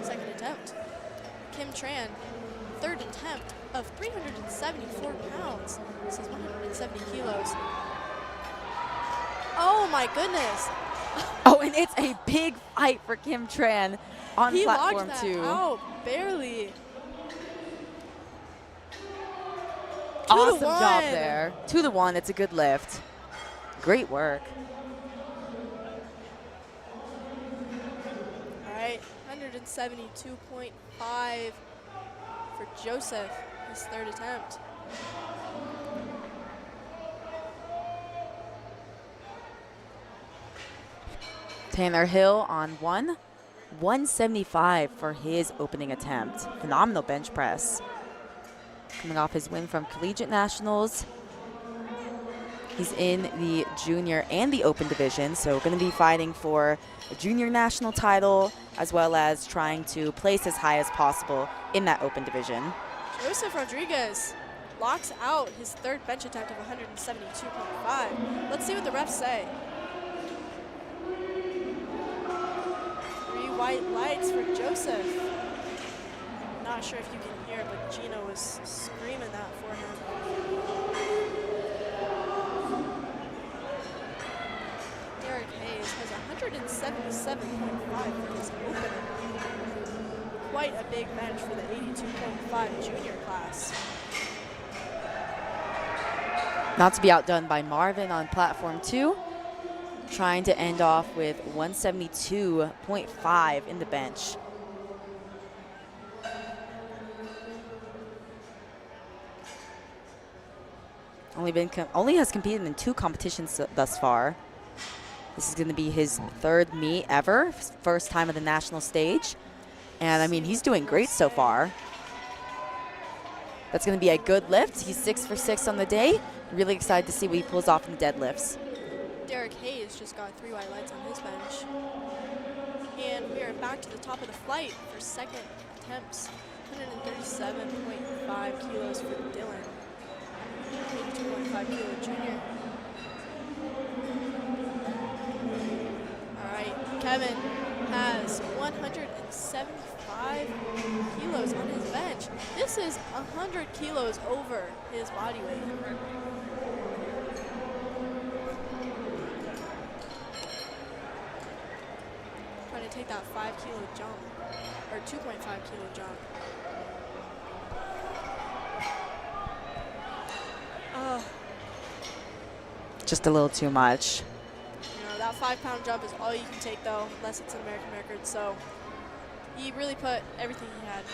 second attempt. Kim Tran, third attempt of 374 pounds. This is 170 kilos. Oh my goodness. Oh, and it's a big fight for Kim Tran on He platform locked that 2. out, barely. Awesome job there. 2-1. It's a good lift. Great work. All right, 172.5 for Joseph, his third attempt. Tanner Hill on 175 for his opening attempt. Phenomenal bench press. Coming off his win from Collegiate Nationals. He's in the junior and the open division, so going to be fighting for a junior national title as well as trying to place as high as possible in that open division. Joseph Rodriguez locks out his third bench attempt of 172.5. Let's see what the refs say. 3 white lights for Joseph. Not sure if you can hear, but Gino was screaming that for him. Derek Hayes has 177.5 for his opener. Quite a big bench for the 82.5 junior class. Not to be outdone by Marvin on platform 2, trying to end off with 172.5 in the bench. Only has competed in 2 competitions thus far. This is going to be his third meet ever, first time at the national stage. And I mean, he's doing great so far. That's going to be a good lift. He's 6 for 6 on the day. Really excited to see what he pulls off in the deadlifts. Derek Hayes just got 3 white lights on his bench. And we are back to the top of the flight for second attempts. 137.5 kilos for Dylan. 82.5 kilo junior. All right, Kevin has 175 kilos on his bench. This is 100 kilos over his body weight. Trying to take that 5 kilo jump, or 2.5 kilo jump. Just a little too much. You know, that 5-pound jump is all you can take, though, unless it's an American record. So he really put everything he had.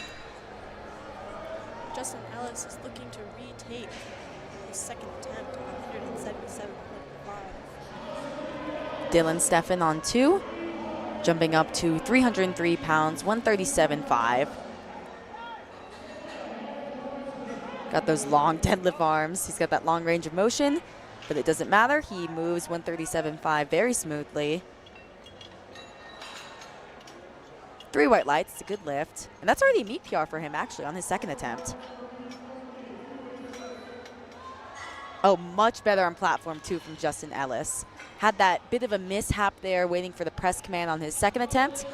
Justin Ellis is looking to retake his second attempt on 177.5. Dylan Steffen on 2, jumping up to 303 pounds, 137.5. Got those long deadlift arms. He's got that long range of motion, but it doesn't matter. He moves 137.5 very smoothly. 3 white lights, it's a good lift. And that's already a meet PR for him, actually, on his second attempt. Oh, much better on platform 2 from Justin Ellis. Had that bit of a mishap there, waiting for the press command on his second attempt.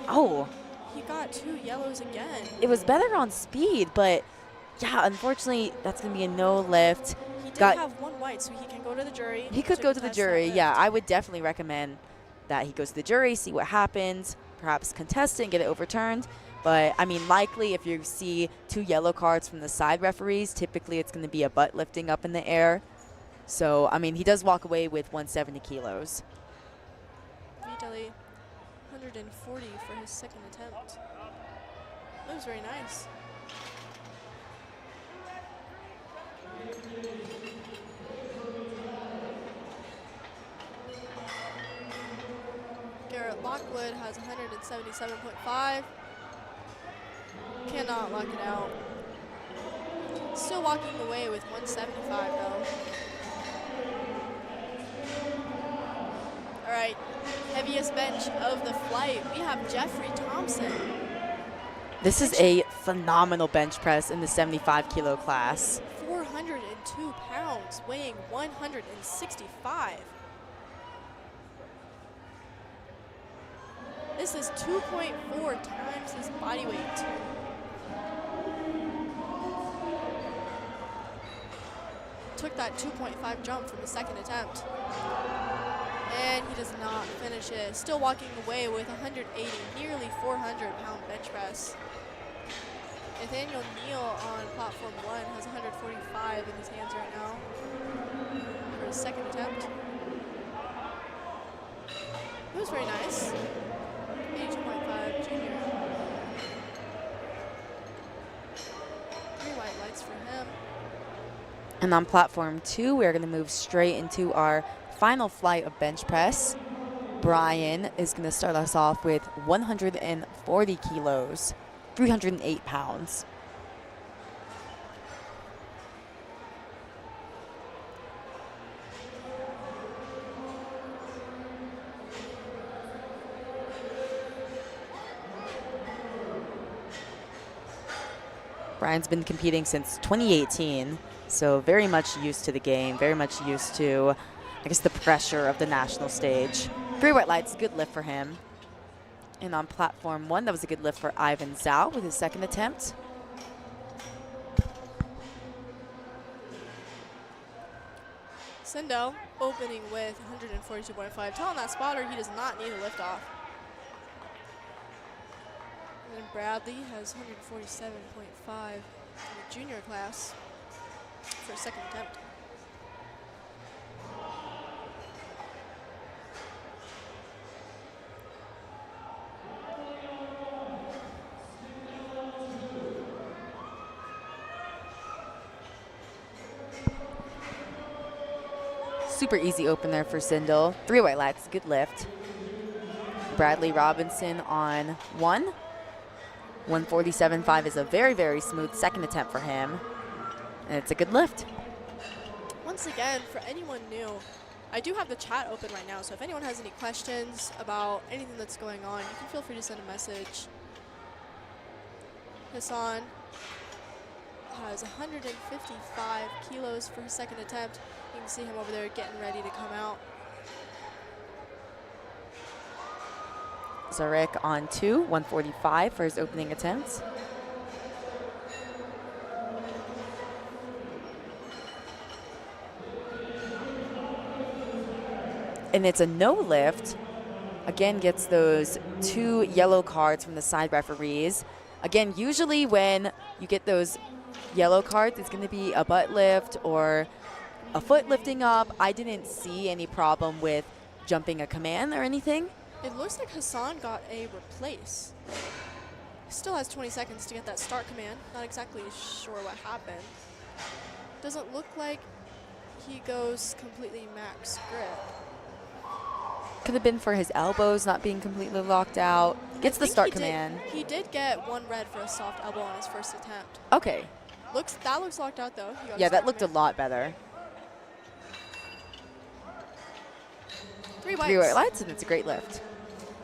Oh. He got 2 yellows again. It was better on speed, but yeah, unfortunately, that's going to be a no lift. He did have 1 white, so he can go to the jury. He could go to the jury, yeah. I would definitely recommend that he goes to the jury, see what happens, perhaps contest it and get it overturned. But, I mean, likely if you see 2 yellow cards from the side referees, typically it's going to be a butt lifting up in the air. So, I mean, he does walk away with 170 kilos. Vitaly, 140 for his second attempt. That was very nice. Garrett Lockwood has 177.5. Cannot lock it out. Still walking away with 175 though. All right, heaviest bench of the flight. We have Jeffrey Thompson. This is a phenomenal bench press in the 75 kilo class. 402 pounds, weighing 165. This is 2.4 times his body weight. Took that 2.5 jump from the second attempt. And he does not finish it. Still walking away with 180, nearly 400 pound bench press. Nathaniel Neal on platform 1 has 145 in his hands right now for his second attempt. It was very nice. 82.5 junior. 3 white lights for him. And on platform 2, we're going to move straight into our final flight of bench press. Brian is going to start us off with 140 kilos, 308 pounds. Brian's been competing since 2018, so very much used to the game, very much used to, I guess, the pressure of the national stage. 3 white lights, good lift for him. And on platform 1, that was a good lift for Ivan Zhao with his second attempt. Sindo opening with 142.5, telling that spotter he does not need a lift off. And then Bradley has 147.5 in the junior class for a second attempt. Super easy opener for Sindel. 3 white lights, good lift. Bradley Robinson on 1. 147.5 is a very, very smooth second attempt for him. And it's a good lift. Once again, for anyone new, I do have the chat open right now, so if anyone has any questions about anything that's going on, you can feel free to send a message. Hassan has 155 kilos for his second attempt. You can see him over there getting ready to come out. Zarek on 2, 145 for his opening attempts. And it's a no lift. Again, gets those 2 yellow cards from the side referees. Again, usually when you get those yellow cards, it's going to be a butt lift or a foot lifting up. I didn't see any problem with jumping a command or anything. It looks like Hassan got a replace. Still has 20 seconds to get that start command. Not exactly sure what happened. Doesn't look like he goes completely max grip. Could have been for his elbows not being completely locked out. Gets the start command. He did get 1 red for a soft elbow on his first attempt. Okay. That looks locked out though. Yeah, that looked a lot better. 3 whites. 3 white lights, and it's a great lift.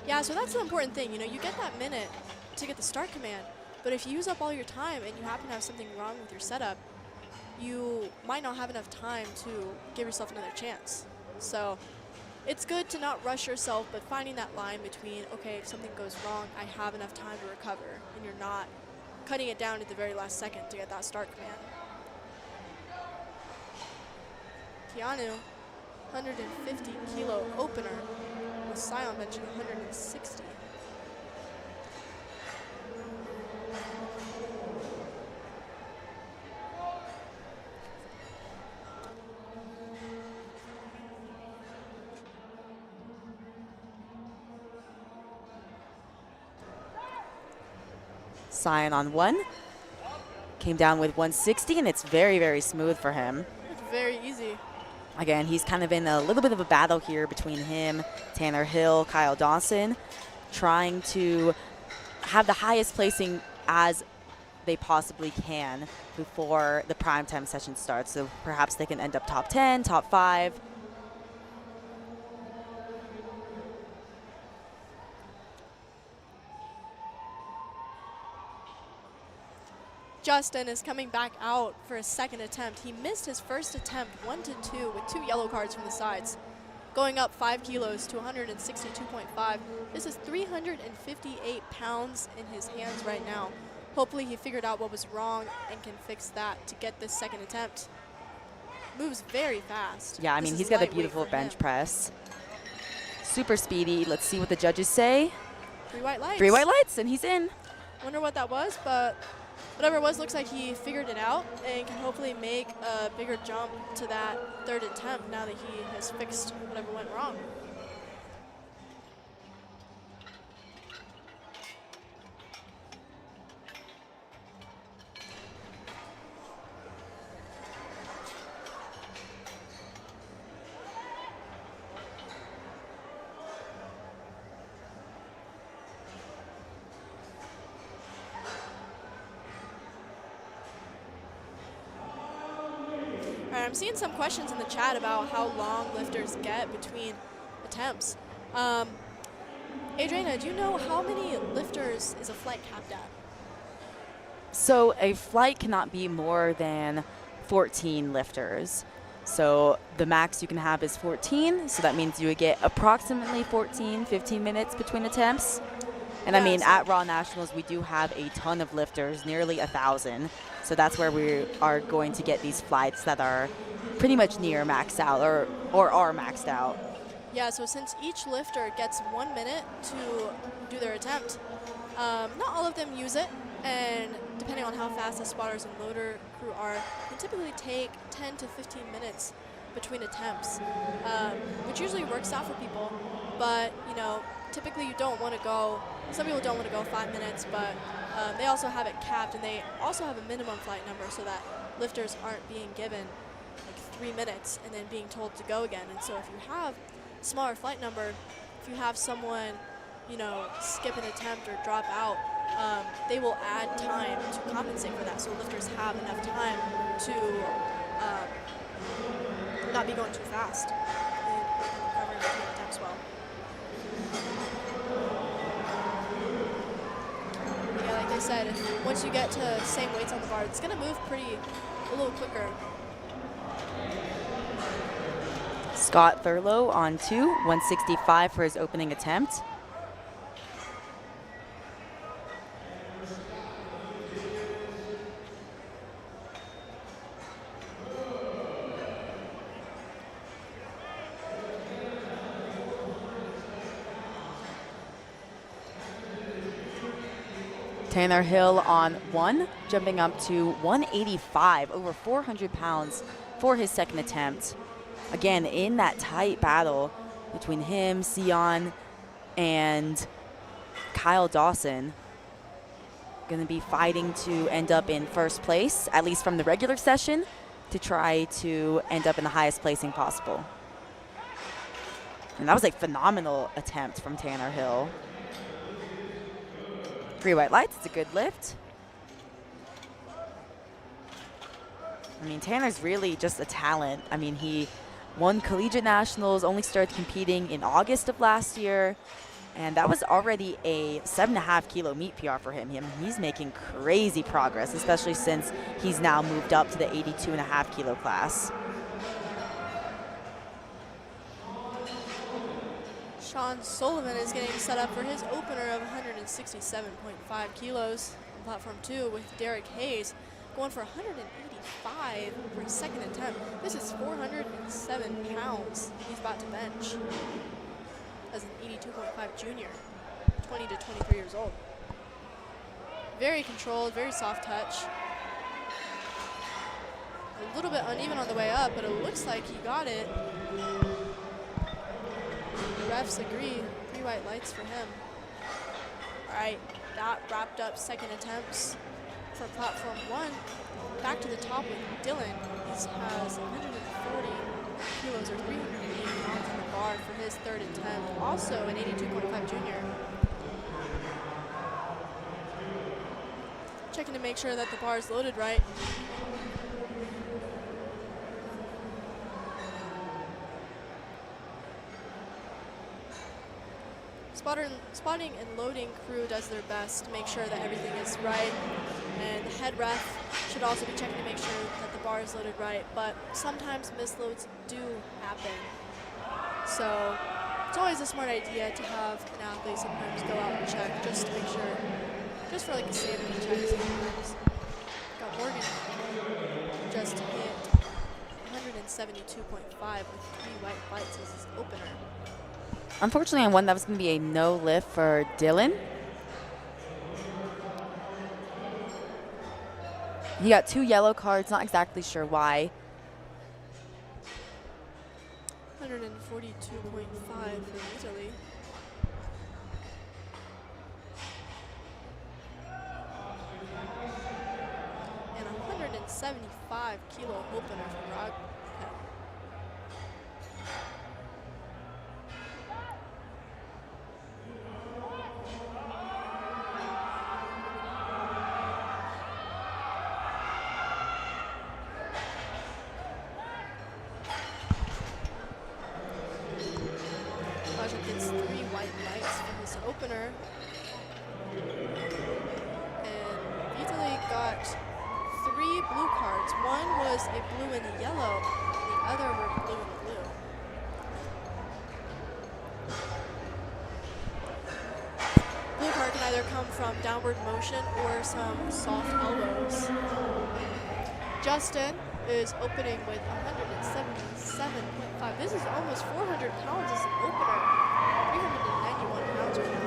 Yeah, so that's the important thing. You know, you get that minute to get the start command, but if you use up all your time and you happen to have something wrong with your setup, you might not have enough time to give yourself another chance. So it's good to not rush yourself, but finding that line between, okay, if something goes wrong, I have enough time to recover, and you're not cutting it down at the very last second to get that start command. Keanu, 150 kilo opener with Sion benching 160. Sion on 1. Came down with 160, and it's very, very smooth for him. It's very easy. Again, he's kind of in a little bit of a battle here between him, Tanner Hill, Kyle Dawson, trying to have the highest placing as they possibly can before the primetime session starts. So perhaps they can end up top 10, top 5. Justin is coming back out for a second attempt. He missed his first attempt 1-2 with 2 yellow cards from the sides. Going up 5 kilos to 162.5. This is 358 pounds in his hands right now. Hopefully he figured out what was wrong and can fix that to get this second attempt. Moves very fast. Yeah, I mean, he's got a beautiful bench press. Super speedy. Let's see what the judges say. 3 white lights. 3 white lights, and he's in. Wonder what that was, but whatever it was, looks like he figured it out and can hopefully make a bigger jump to that third attempt now that he has fixed whatever went wrong. I'm seeing some questions in the chat about how long lifters get between attempts. Adriana, do you know how many lifters is a flight capped at? So a flight cannot be more than 14 lifters. So the max you can have is 14. So that means you would get approximately 15 minutes between attempts. And I mean, at Raw Nationals, we do have a ton of lifters, nearly 1,000. So that's where we are going to get these flights that are pretty much near maxed out or are maxed out. Yeah, so since each lifter gets 1 minute to do their attempt, not all of them use it. And depending on how fast the spotters and loader crew are, they typically take 10 to 15 minutes between attempts, which usually works out for people. But, you know, typically you don't want to go, some people don't want to go 5 minutes, but they also have it capped, and they also have a minimum flight number so that lifters aren't being given like 3 minutes and then being told to go again. And so if you have a smaller flight number, if you have someone, you know, skip an attempt or drop out, they will add time to compensate for that, so lifters have enough time to not be going too fast and recovering between attempts well. Yeah, like I said, once you get to same weights on the bar, it's going to move a little quicker. Scott Thurlow on 2, 165 for his opening attempt. Tanner Hill on 1, jumping up to 185, over 400 pounds for his second attempt. Again, in that tight battle between him, Sion, and Kyle Dawson. Going to be fighting to end up in first place, at least from the regular session, to try to end up in the highest placing possible. And that was a phenomenal attempt from Tanner Hill. 3 white lights, it's a good lift. I mean, Tanner's really just a talent. I mean, he won collegiate nationals, only started competing in August of last year, and that was already a 7.5 kilo meet PR for him. He's making crazy progress, especially since he's now moved up to the 82.5 kilo class. Sean Sullivan is getting set up for his opener of 167.5 kilos on platform 2 with Derek Hayes going for 185 for his second attempt. This is 407 pounds he's about to bench as an 82.5 junior, 20 to 23 years old. Very controlled, very soft touch. A little bit uneven on the way up, but it looks like he got it. The refs agree, 3 white lights for him. All right, that wrapped up second attempts for platform 1. Back to the top with Dylan. He has 140 kilos or 380 pounds on the bar for his third attempt. Also an 82.5 junior. Checking to make sure that the bar is loaded right. Spotting and loading crew does their best to make sure that everything is right, and the head ref should also be checking to make sure that the bar is loaded right, but sometimes misloads do happen. So it's always a smart idea to have an athlete sometimes go out and check just to make sure, just for like a sanity check sometimes. Got Morgan just hit 172.5 with 3 white lights as his opener. Unfortunately, on 1, that was going to be a no lift for Dylan. He got 2 yellow cards, not exactly sure why. 142.5 for Italy. And 175 kilo opener for Rod. Gets 3 white lights for his opener. And Italy got 3 blue cards. One was a blue and a yellow. The other were blue and blue. Blue card can either come from downward motion or some soft elbows. Justin is opening with 177.5. This is almost 400 pounds as an opener. 391 pounds right now.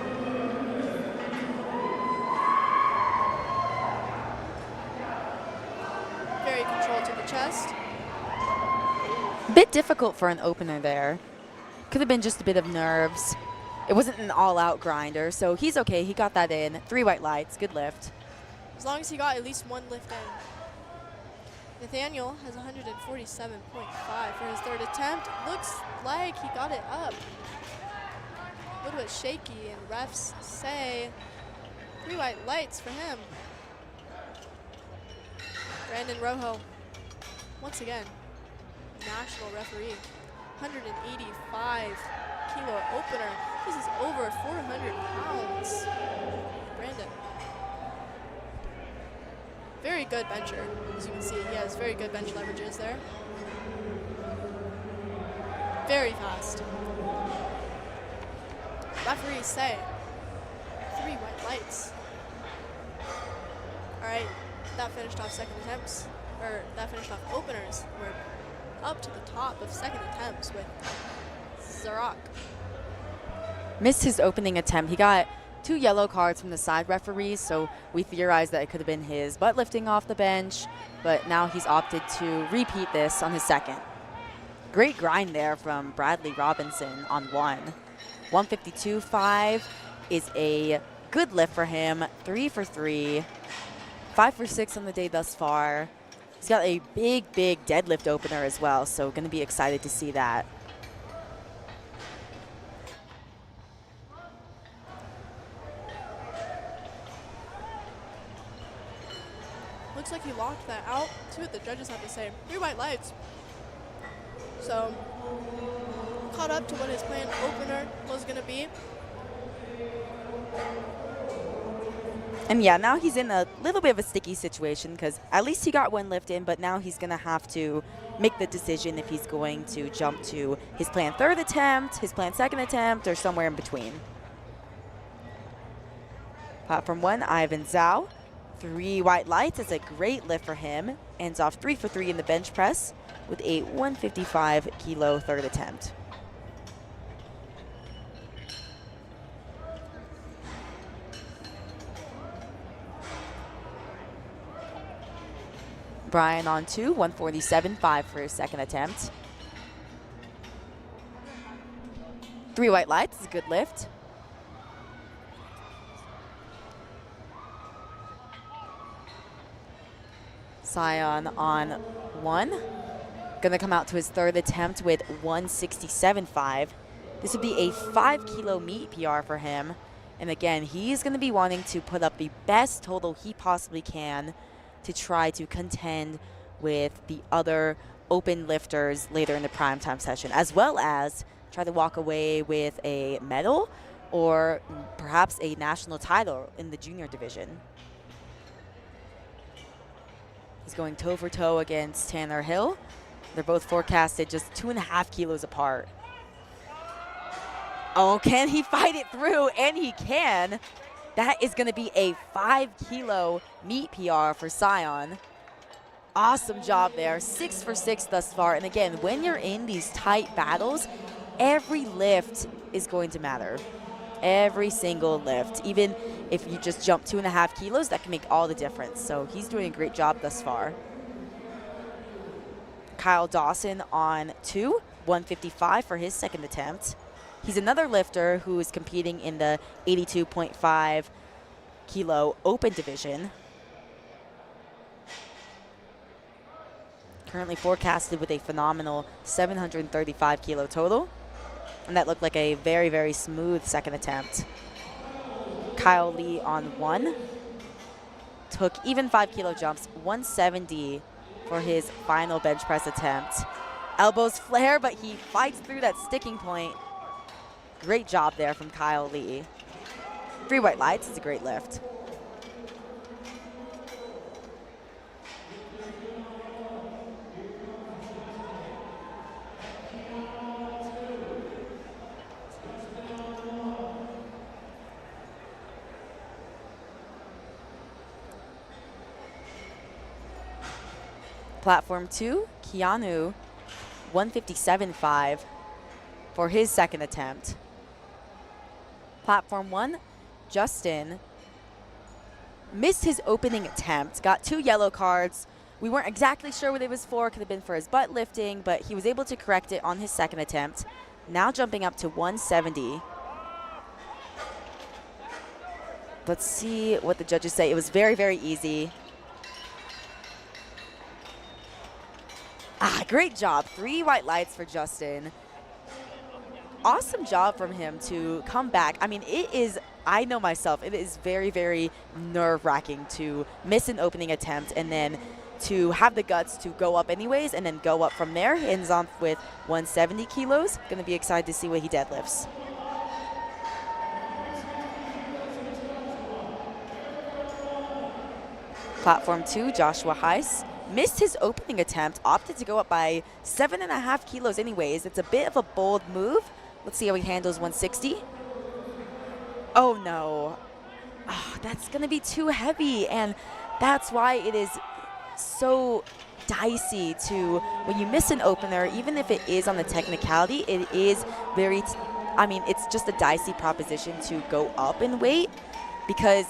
Very controlled to the chest. A bit difficult for an opener there. Could have been just a bit of nerves. It wasn't an all-out grinder, so he's okay. He got that in. 3 white lights. Good lift. As long as he got at least 1 lift in. Nathaniel has 147.5 for his 3rd attempt. Looks like he got it up. A little bit shaky, and refs say 3 white lights for him. Brandon Rojo, once again, national referee. 185 kilo opener. This is over 400 pounds. Brandon. Very good bencher, as you can see. He has very good bench leverages there. Very fast. Referees say 3 white lights. All right, that finished off second attempts, or that finished off openers. We're up to the top of second attempts with Zarak. Missed his opening attempt. He got 2 yellow cards from the side referees, so we theorized that it could have been his butt lifting off the bench, but now he's opted to repeat this on his 2nd. Great grind there from Bradley Robinson on 1. 152.5 is a good lift for him. 3 for 3, 5 for 6 on the day thus far. He's got a big deadlift opener as well, so going to be excited to see that. Looks like he locked that out. See what the judges have to say. 3 white lights. So, caught up to what his planned opener was going to be. And yeah, now he's in a little bit of a sticky situation because at least he got 1 lift in, but now he's going to have to make the decision if he's going to jump to his planned 3rd attempt, his planned 2nd attempt, or somewhere in between. Platform 1, Ivan Zhao. 3 white lights. It's a great lift for him. Ends off 3 for 3 in the bench press with a 155 kilo 3rd attempt. Brian on 2, 147.5 for his 2nd attempt. 3 white lights is a good lift. Sion on 1. Gonna come out to his 3rd attempt with 167.5. This would be a 5 kilo meet PR for him. And again, he's gonna be wanting to put up the best total he possibly can to try to contend with the other open lifters later in the primetime session, as well as try to walk away with a medal or perhaps a national title in the junior division. He's going toe for toe against Tanner Hill. They're both forecasted just 2.5 kilos apart. Oh, can he fight it through? And he can. That is going to be a 5 kilo meet PR for Sion. Awesome job there. 6 for 6 thus far. And again, when you're in these tight battles, every lift is going to matter. every single lift. Even if you just jump 2.5 kilos, that can make all the difference. So he's doing a great job thus far. Kyle Dawson on 2, 155 for his second attempt. He's another lifter who is competing in the 82.5 kilo open division. Currently forecasted with a phenomenal 735 kilo total. And that looked like a very, very smooth second attempt. Kyle Lee on 1. Took even 5 kilo jumps, 170 for his final bench press attempt. Elbows flare, but he fights through that sticking point. Great job there from Kyle Lee. 3 white lights is a great lift. Platform 2, Keanu, 157.5 for his second attempt. Platform 1, Justin missed his opening attempt, got 2 yellow cards. We weren't exactly sure what it was for. Could have been for his butt lifting, but he was able to correct it on his second attempt. Now jumping up to 170. Let's see what the judges say. It was very, very easy. Great job. 3 white lights for Justin. Awesome job from him to come back. I mean, it is, I know myself, it is very, very nerve-wracking to miss an opening attempt and then to have the guts to go up anyways and then go up from there. He ends on with 170 kilos. Going to be excited to see what he deadlifts. Platform 2, Joshua Heiss. Missed his opening attempt, opted to go up by 7.5 kilos anyways. It's a bit of a bold move. Let's see how he handles 160. Oh no. Oh, that's gonna be too heavy, and that's why it is so dicey to, when you miss an opener, even if it is on the technicality, it is very, I mean, it's just a dicey proposition to go up in weight, because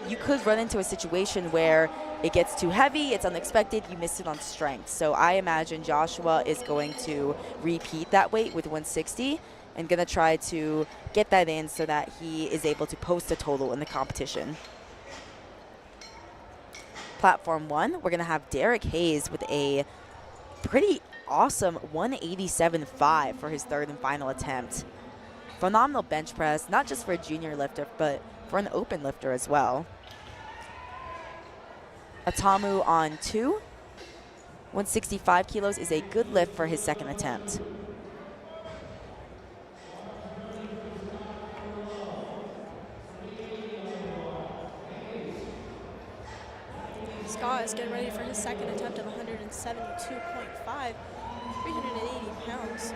you could run into a situation where it gets too heavy, it's unexpected, you miss it on strength. So I imagine Joshua is going to repeat that weight with 160 and going to try to get that in so that he is able to post a total in the competition. Platform 1, we're going to have Derek Hayes with a pretty awesome 187.5 for his third and final attempt. Phenomenal bench press, not just for a junior lifter, but for an open lifter as well. Atamu on 2. 165 kilos is a good lift for his second attempt. Scott is getting ready for his second attempt of 172.5, 380 pounds.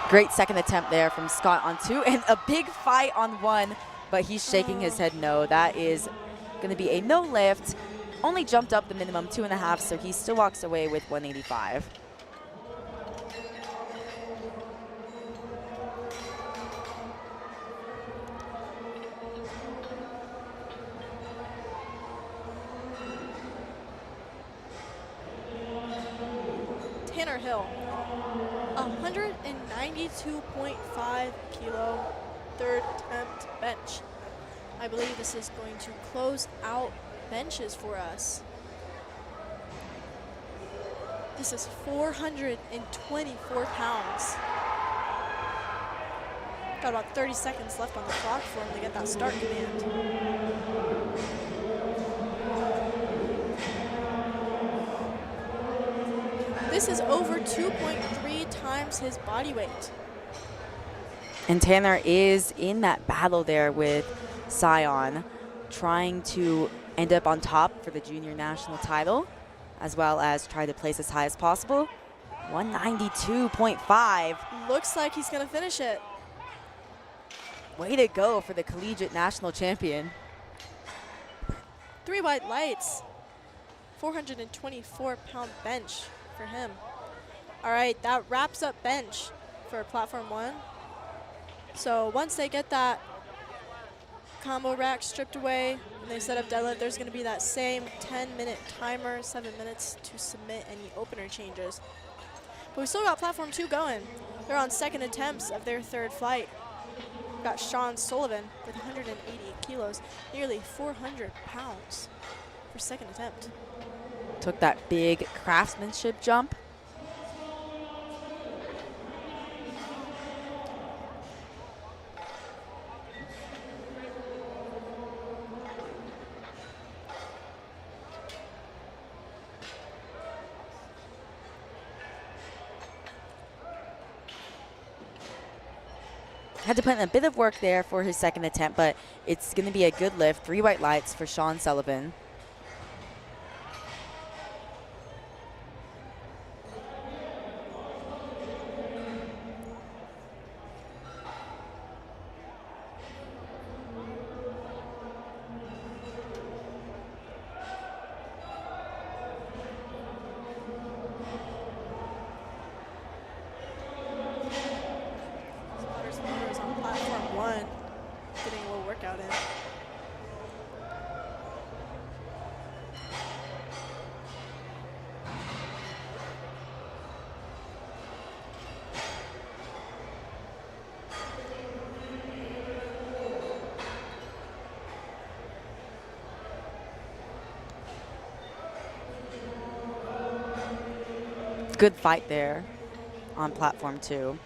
Great second attempt there from Scott on 2, and a big fight on 1, but he's shaking his head no. That is going to be a no lift. Only jumped up the minimum 2.5, so he still walks away with 185. Tanner Hill, 192.5 kilo third attempt bench. I believe this is going to close out benches for us. This is 424 pounds. Got about 30 seconds left on the clock for him to get that start command. This is over 2.3 times his body weight. And Tanner is in that battle there with Sion, trying to end up on top for the junior national title, as well as try to place as high as possible. 192.5. Looks like he's gonna finish it. Way to go for the collegiate national champion. 3 white lights. 424-pound bench for him. All right, that wraps up bench for platform 1. So once they get that combo rack stripped away and they set up deadlift, there's going to be that same 10-minute timer, 7 minutes to submit any opener changes. But we still got platform 2 going. They're on second attempts of their 3rd flight. We've got Sean Sullivan with 180 kilos, nearly 400 pounds for second attempt. Took that big craftsmanship jump. Had to put in a bit of work there for his second attempt, but it's going to be a good lift. 3 white lights for Sean Sullivan. Good fight there on platform 2.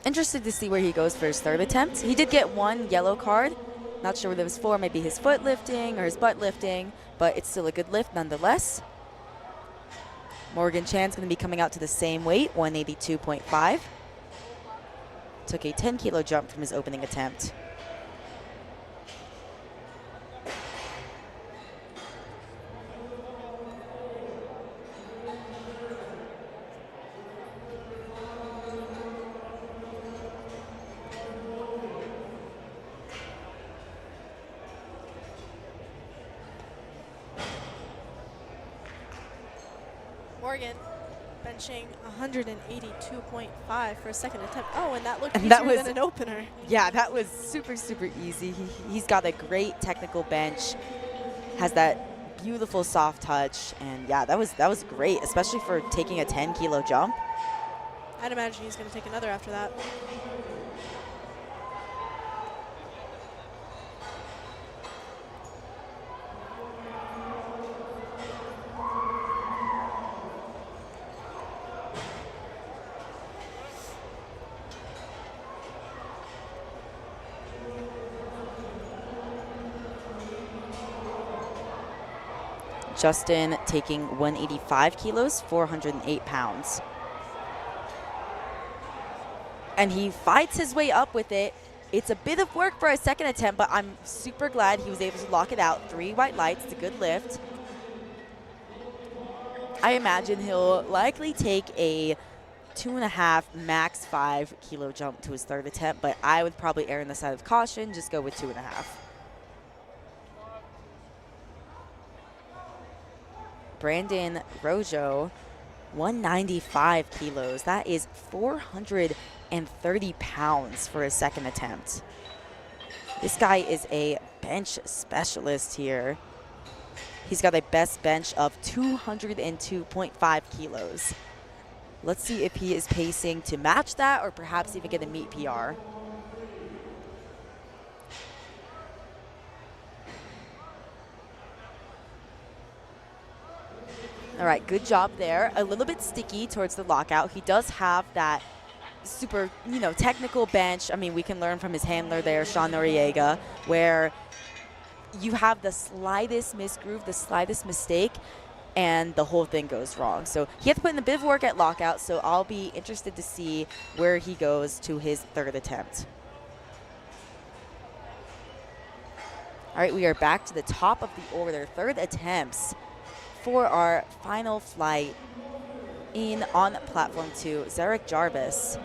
Interested to see where he goes for his 3rd attempt. He did get 1 yellow card. Not sure what it was for, maybe his foot lifting or his butt lifting, but it's still a good lift nonetheless. Morgan Chan's going to be coming out to the same weight, 182.5. Took a 10-kilo jump from his opening attempt. Morgan benching 182.5 for a second attempt. Oh, and that looked And easier that was, than an opener. Yeah, that was super, super easy. He's got a great technical bench, has that beautiful soft touch, and yeah, that was great, especially for taking a 10-kilo jump. I'd imagine he's going to take another after that. Justin taking 185 kilos, 408 pounds. And he fights his way up with it. It's a bit of work for a second attempt, but I'm super glad he was able to lock it out. 3 white lights, it's a good lift. I imagine he'll likely take a 2.5, max 5-kilo jump to his 3rd attempt, but I would probably err on the side of caution, just go with 2.5. Brandon Rojo, 195 kilos. That is 430 pounds for his second attempt. This guy is a bench specialist here. He's got a best bench of 202.5 kilos. Let's see if he is pacing to match that or perhaps even get a meet PR. All right, good job there. A little bit sticky towards the lockout. He does have that super, technical bench. I mean, we can learn from his handler there, Sean Noriega, where you have the slightest misgroove, the slightest mistake, and the whole thing goes wrong. So he had to put in a bit of work at lockout, so I'll be interested to see where he goes to his 3rd attempt. All right, we are back to the top of the order, 3rd attempts for our final flight on platform 2. Zarek Jarvis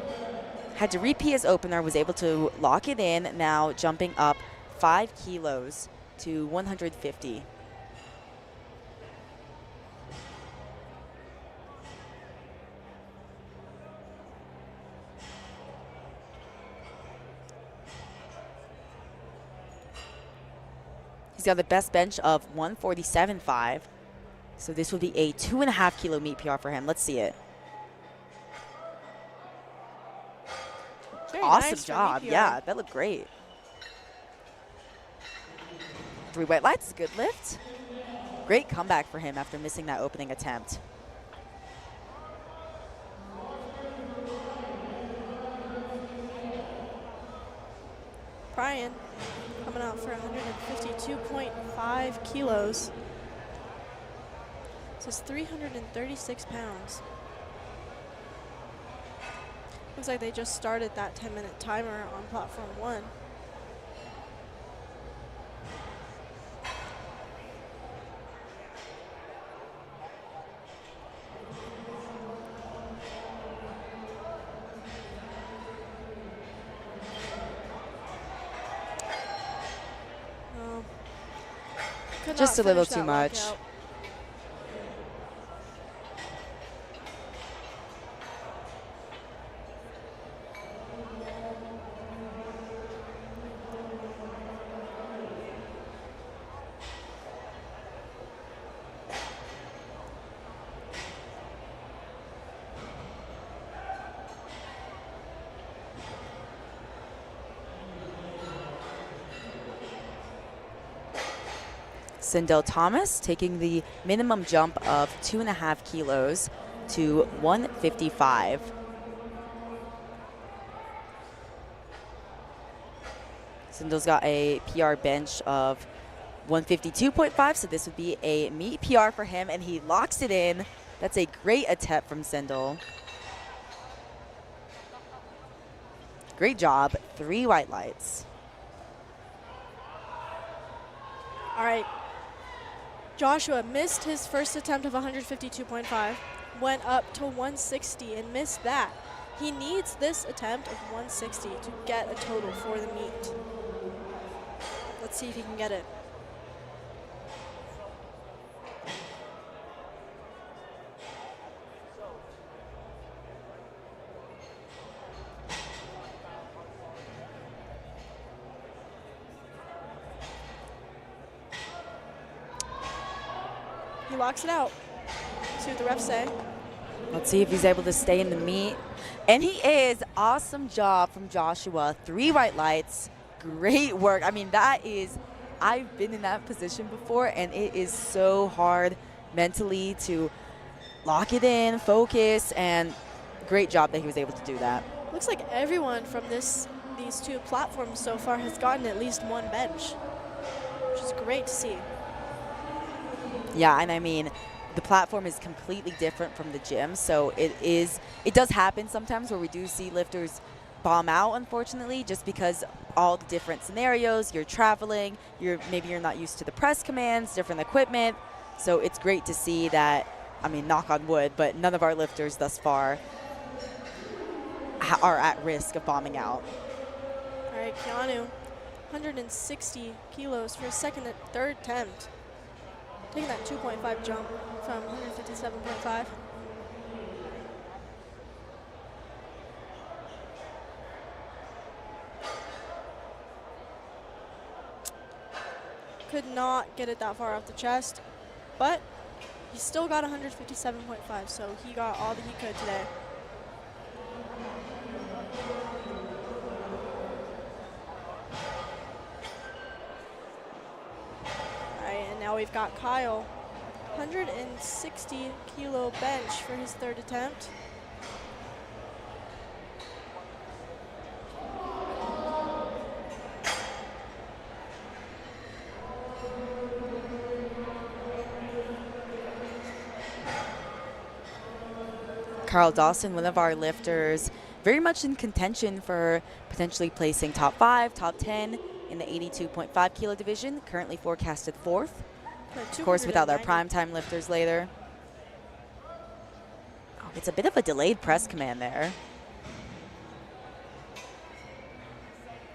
Had to repeat his opener, was able to lock it in, now jumping up 5 kilos to 150. He's got the best bench of 147.5. So this would be a 2.5 kilo meet PR for him. Let's see it. Very Awesome nice job. Yeah, that looked great. 3 white lights, good lift. Great comeback for him after missing that opening attempt. Brian coming out for 152.5 kilos. This is 336 pounds. Looks like they just started that 10-minute timer on platform 1. Just a little too much. Lockout. Sindel Thomas taking the minimum jump of 2.5 kilos to 155. Sindel's got a PR bench of 152.5, so this would be a meet PR for him, and he locks it in. That's a great attempt from Sindel. Great job. 3 white lights. All right. Joshua missed his first attempt of 152.5, went up to 160 and missed that. He needs this attempt of 160 to get a total for the meet. Let's see if he can get it. He locks it out. See what the refs say. Let's see if he's able to stay in the meet. And he is. Awesome job from Joshua. 3 white lights. Great work. I mean, that is, I've been in that position before, and it is so hard mentally to lock it in, focus, and great job that he was able to do that. Looks like everyone from these 2 platforms so far has gotten at least 1 bench, which is great to see. Yeah, and I mean, the platform is completely different from the gym, so it does happen sometimes where we do see lifters bomb out, unfortunately, just because all the different scenarios, you're traveling, maybe you're not used to the press commands, different equipment, so it's great to see that, I mean, knock on wood, but none of our lifters thus far are at risk of bombing out. All right, Keanu, 160 kilos for his second and third attempt. Taking that 2.5 jump from 157.5. Could not get it that far off the chest, but he still got 157.5, so he got all that he could today. Now we've got Kyle, 160 kilo bench for his third attempt. Carl Dawson, one of our lifters, very much in contention for potentially placing top 5, top 10 in the 82.5 kilo division, currently forecasted 4th. Of course, without our primetime lifters later. Oh, it's a bit of a delayed press command there.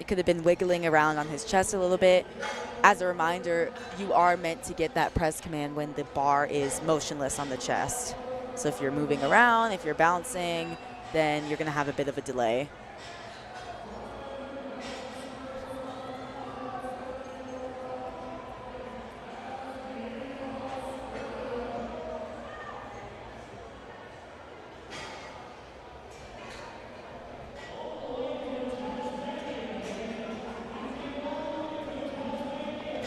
It could have been wiggling around on his chest a little bit. As a reminder, you are meant to get that press command when the bar is motionless on the chest. So if you're moving around, if you're bouncing, then you're going to have a bit of a delay.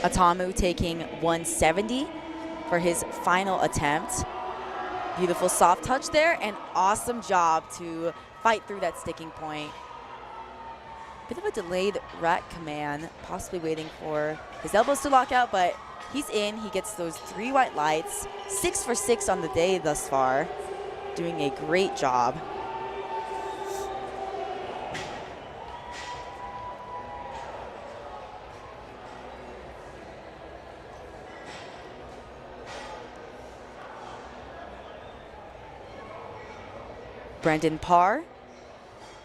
Atamu taking 170 for his final attempt. Beautiful soft touch there, and awesome job to fight through that sticking point. Bit of a delayed rack command, possibly waiting for his elbows to lock out, but he's in. He gets those 3 white lights. 6 for 6 on the day thus far. Doing a great job. Brendan Parr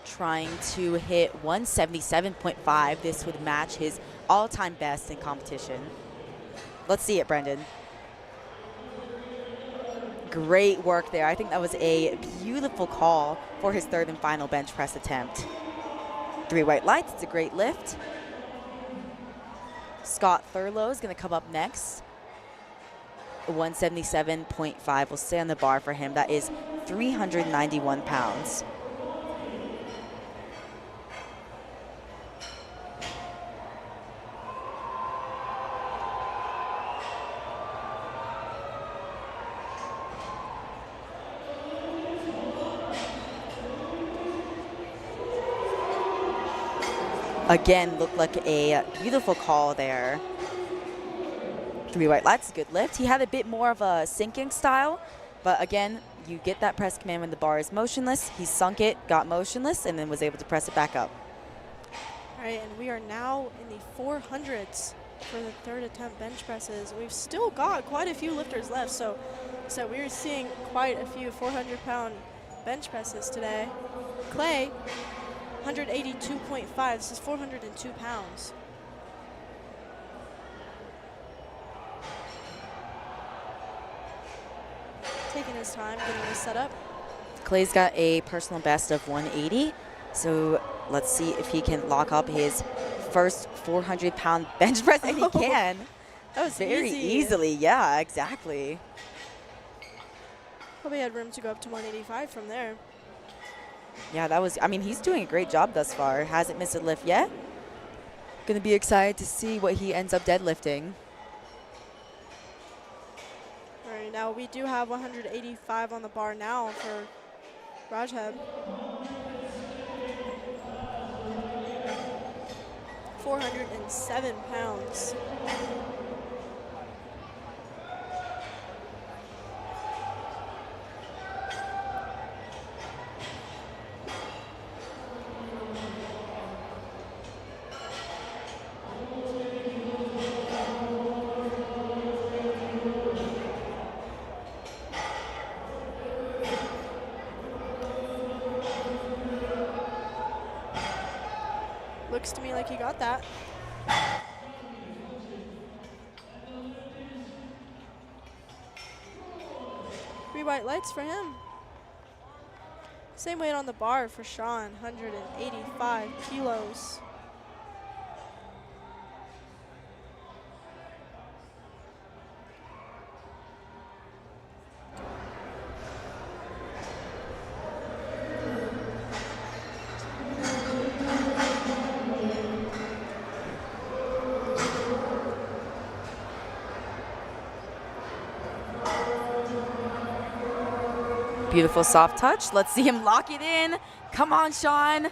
trying to hit 177.5. This would match his all-time best in competition. Let's see it, Brendan. Great work there. I think that was a beautiful call for his 3rd and final bench press attempt. 3 white lights. It's a great lift. Scott Thurlow is going to come up next. 177.5 will stay on the bar for him. That is 391 pounds. Again, looked like a beautiful call there. 3 white lights, a good lift. He had a bit more of a sinking style, but again, you get that press command when the bar is motionless. He sunk it, got motionless, and then was able to press it back up. All right, and we are now in the 400s for the 3rd attempt bench presses. We've still got quite a few lifters left, so we're seeing quite a few 400-pound bench presses today. Clay, 182.5. This is 402 pounds. Taking his time, getting this set up. Clay's got a personal best of 180, so let's see if he can lock up his first 400-pound bench press, and he can. That was very easy. easily. Yeah, exactly. Probably had room to go up to 185 from there. Yeah, that was, I mean, he's doing a great job thus far. Hasn't missed a lift yet. Gonna be excited to see what he ends up deadlifting. All right, now we do have 185 on the bar now for Rajhab. 407 pounds. Looks to me like he got that. Three white lights for him. Same weight on the bar for Sean, 185 kilos. Beautiful soft touch. Let's see him lock it in. Come on, Sean.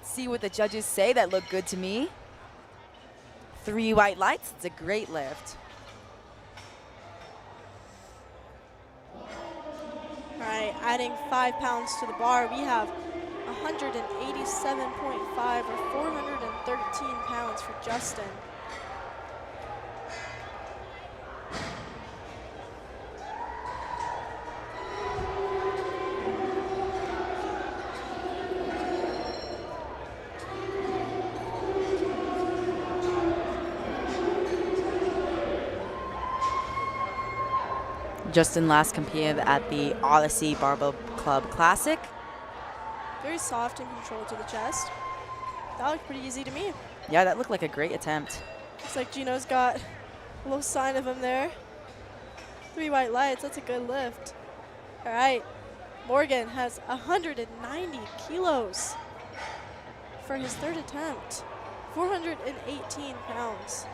See what the judges say. That looked good to me. 3 white lights. It's a great lift. All right, adding 5 pounds to the bar, we have 187.5 or 413 pounds for Justin. Justin last competed at the Odyssey Barbell Club Classic. Very soft and controlled to the chest. That looked pretty easy to me. Yeah, that looked like a great attempt. Looks like Gino's got a little sign of him there. 3 white lights, that's a good lift. All right, Morgan has 190 kilos for his third attempt. 418 pounds.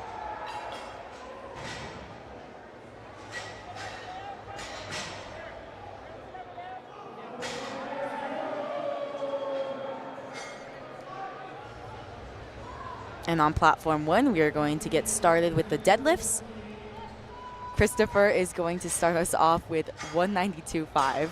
And on platform 1, we are going to get started with the deadlifts. Christopher is going to start us off with 192.5.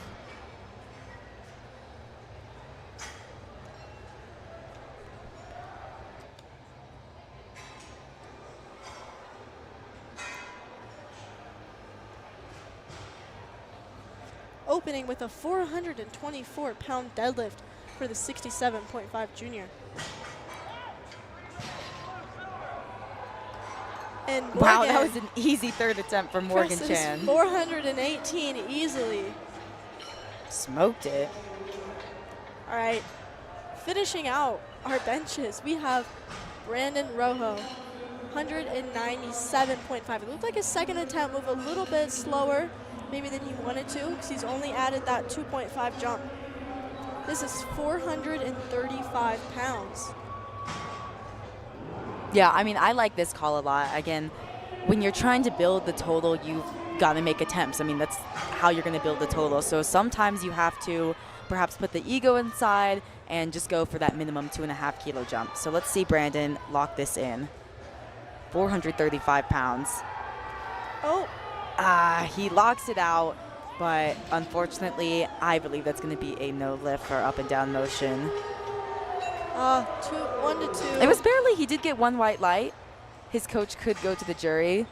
Opening with a 424-pound deadlift for the 67.5 junior. And Morgan, Wow, that was an easy third attempt for Morgan presses Chan. 418 easily. Smoked it. All right, finishing out our benches, we have Brandon Rojo, 197.5. It looked like his second attempt moved a little bit slower maybe than he wanted to, because he's only added that 2.5 jump. This is 435 pounds. Yeah, I mean, I like this call a lot. Again, when you're trying to build the total, you've got to make attempts. I mean, that's how you're going to build the total. So sometimes you have to perhaps put the ego inside and just go for that minimum 2.5 kilo jump. So let's see Brandon lock this in. 435 pounds. Oh, He locks it out, but unfortunately, I believe that's going to be a no lift for up and down motion. 1 to 2. It was barely. He did get 1 white light. His coach could go to the jury.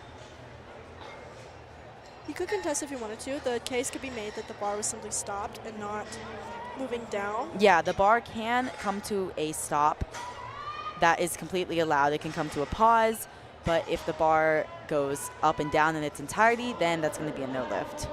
He could contest if he wanted to. The case could be made that the bar was simply stopped and not moving down. Yeah, the bar can come to a stop. That is completely allowed. It can come to a pause, but if the bar goes up and down in its entirety, then that's going to be a no lift.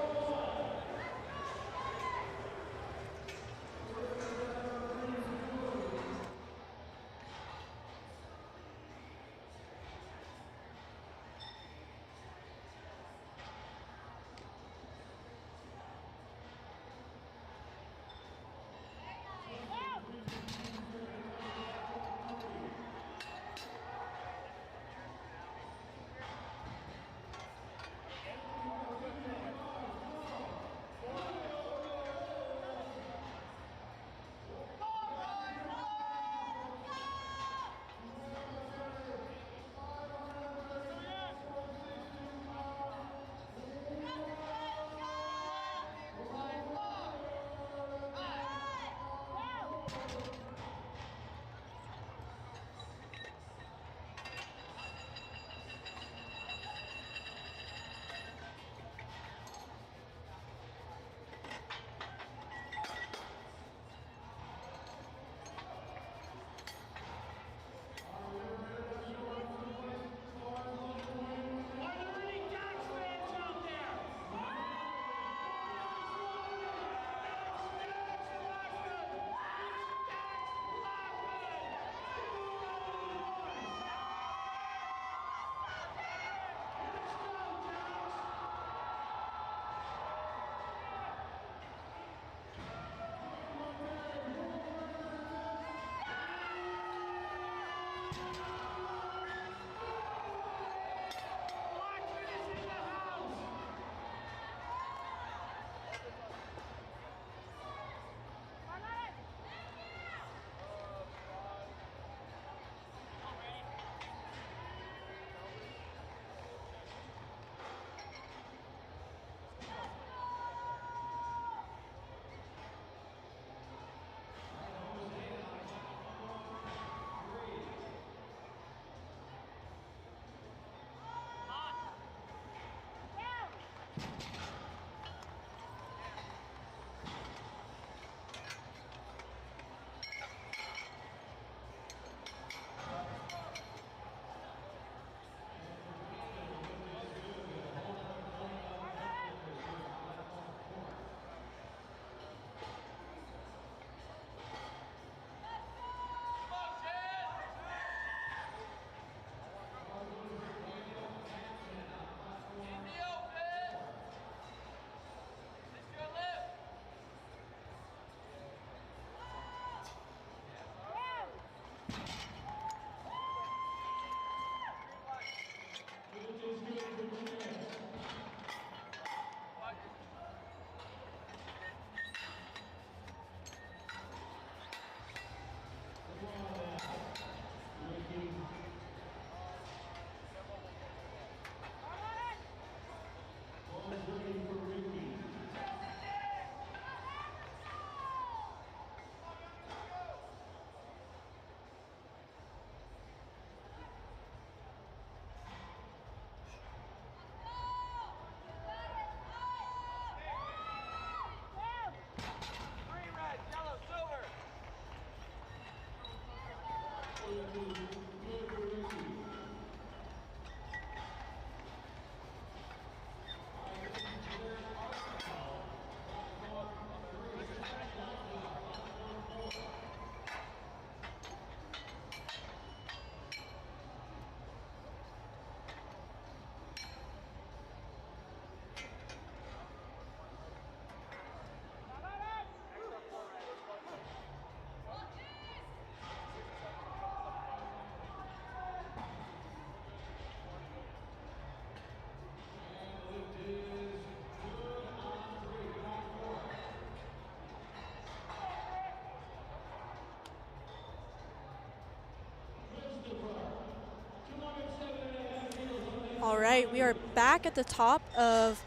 All right, we are back at the top of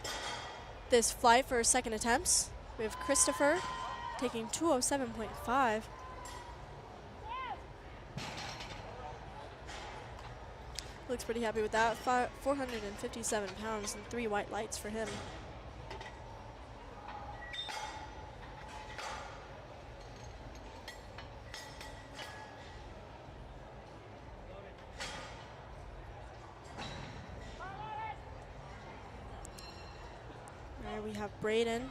this flight for second attempts. We have Christopher taking 207.5. Looks pretty happy with that. 457 pounds and 3 white lights for him. There we have Braden.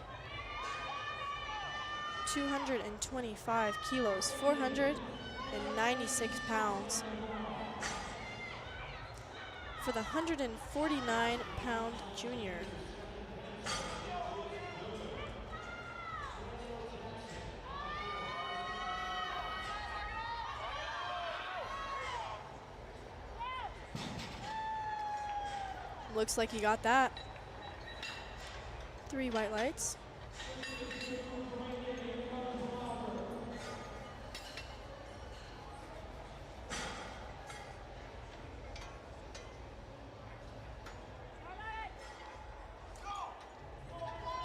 225 kilos, 496 pounds. For the 149-pound junior. Looks like he got that. 3 white lights.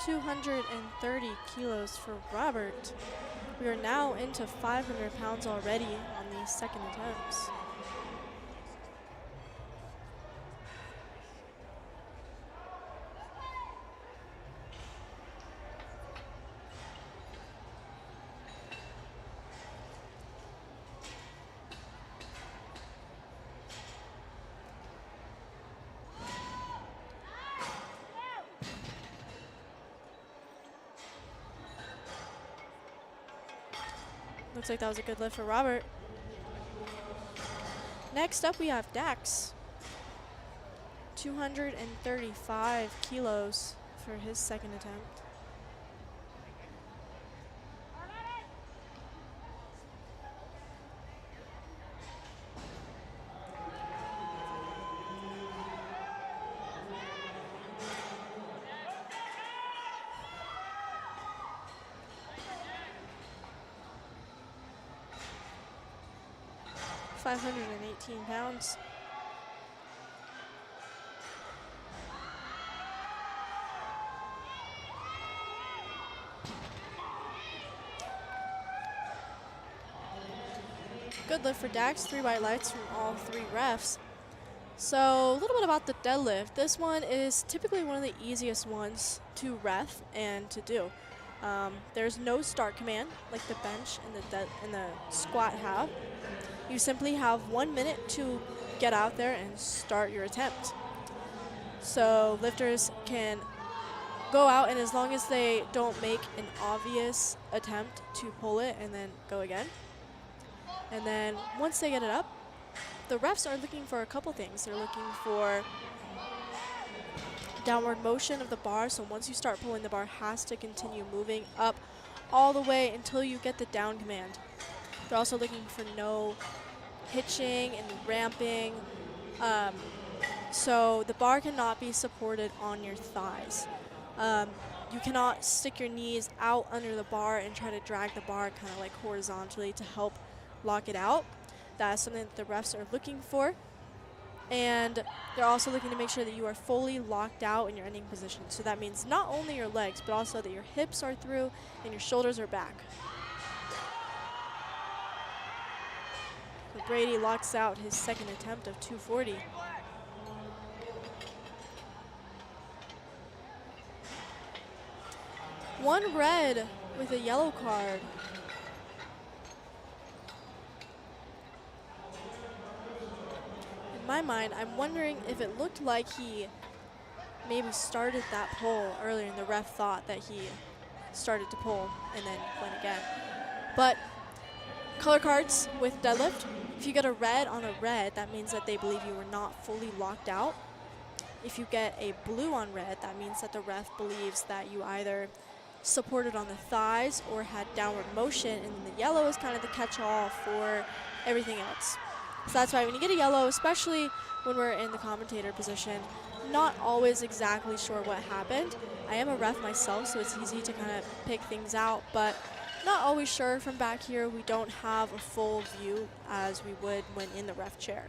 $230 kilos for Robert. We are now into 500 pounds already on these second attempts. Looks like that was a good lift for Robert. Next up we have Dax. 235 kilos for his second attempt. £518. Good lift for Dax, 3 white lights from all 3 refs. So a little bit about the deadlift. This one is typically one of the easiest ones to ref and to do. There's no start command like the bench and the squat have. You simply have 1 minute to get out there and start your attempt. So lifters can go out, and as long as they don't make an obvious attempt to pull it and then go again. And then once they get it up, the refs are looking for a couple things. They're looking for downward motion of the bar, so once you start pulling, the bar has to continue moving up all the way until you get the down command. They're also looking for no hitching and ramping, so the bar cannot be supported on your thighs. You cannot stick your knees out under the bar and try to drag the bar kind of like horizontally to help lock it out. That's something that the refs are looking for. And they're also looking to make sure that you are fully locked out in your ending position. So that means not only your legs, but also that your hips are through and your shoulders are back. So Brady locks out his second attempt of 240. One red with a yellow card. In my mind, I'm wondering if it looked like he maybe started that pull earlier and the ref thought that he started to pull and then went again. But color cards with deadlift, if you get a red on a red, that means that they believe you were not fully locked out. If you get a blue on red, that means that the ref believes that you either supported on the thighs or had downward motion, and the yellow is kind of the catch-all for everything else. So that's why when you get a yellow, especially when we're in the commentator position, not always exactly sure what happened. I am a ref myself, so it's easy to kind of pick things out, but not always sure from back here. We don't have a full view as we would when in the ref chair.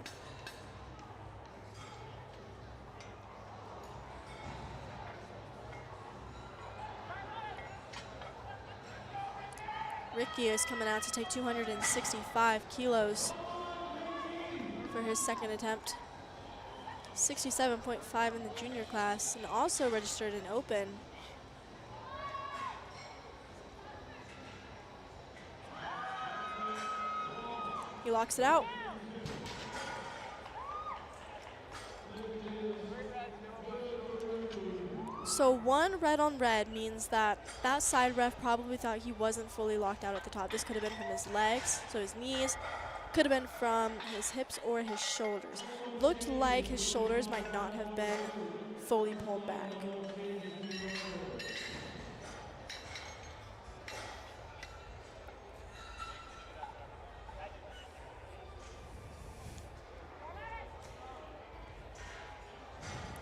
Ricky is coming out to take 265 kilos for his second attempt. 67.5 in the junior class, and also registered in open. He locks it out. So 1 red on red means that that side ref probably thought he wasn't fully locked out at the top. This could have been from his legs, so his knees, could have been from his hips or his shoulders. Looked like his shoulders might not have been fully pulled back.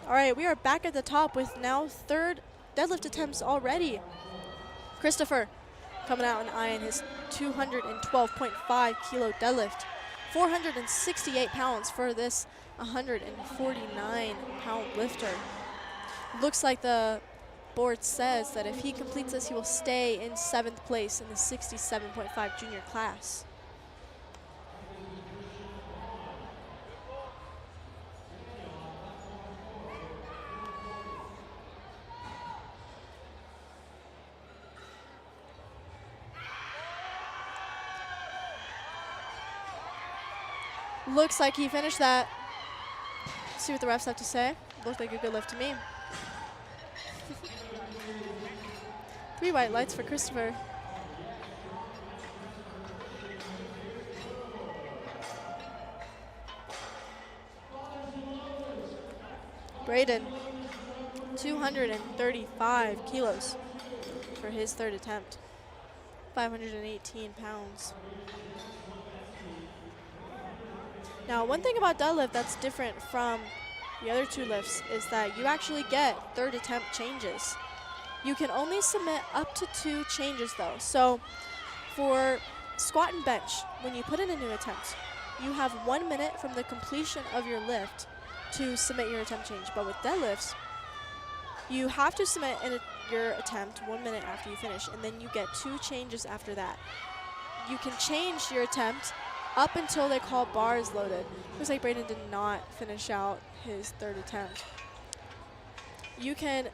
All right, we are back at the top with now 3rd deadlift attempts already. Christopher coming out and eyeing his 212.5 kilo deadlift. 468 pounds for this 149 pound lifter. Looks like the board says that if he completes this, he will stay in 7th place in the 67.5 junior class. Looks like he finished that. See what the refs have to say. Looked like a good lift to me. 3 white lights for Christopher. Braden, 235 kilos for his 3rd attempt. 518 pounds. Now, one thing about deadlift that's different from the other 2 lifts is that you actually get 3rd attempt changes. You can only submit up to 2 changes though. So for squat and bench, when you put in a new attempt, you have 1 minute from the completion of your lift to submit your attempt change. But with deadlifts, you have to submit your attempt 1 minute after you finish, and then you get 2 changes after that. You can change your attempt up until they call bars loaded. Looks like Braden did not finish out his 3rd attempt. You can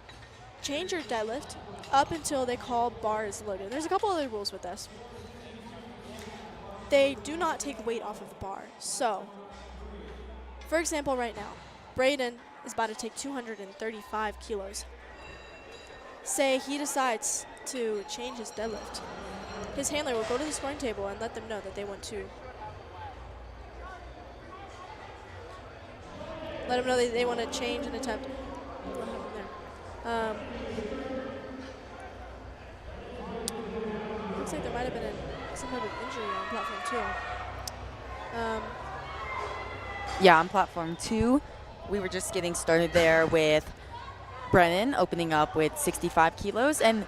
change your deadlift up until they call bars loaded. There's a couple other rules with this. They do not take weight off of the bar. So, for example, right now, Braden is about to take 235 kilos. Say he decides to change his deadlift. His handler will go to the scoring table and let them know that they want to let them know that they want to change an attempt. What happened there? Looks like there might have been some type of injury on platform 2. Yeah, on platform 2, we were just getting started there with Brennan opening up with 65 kilos. And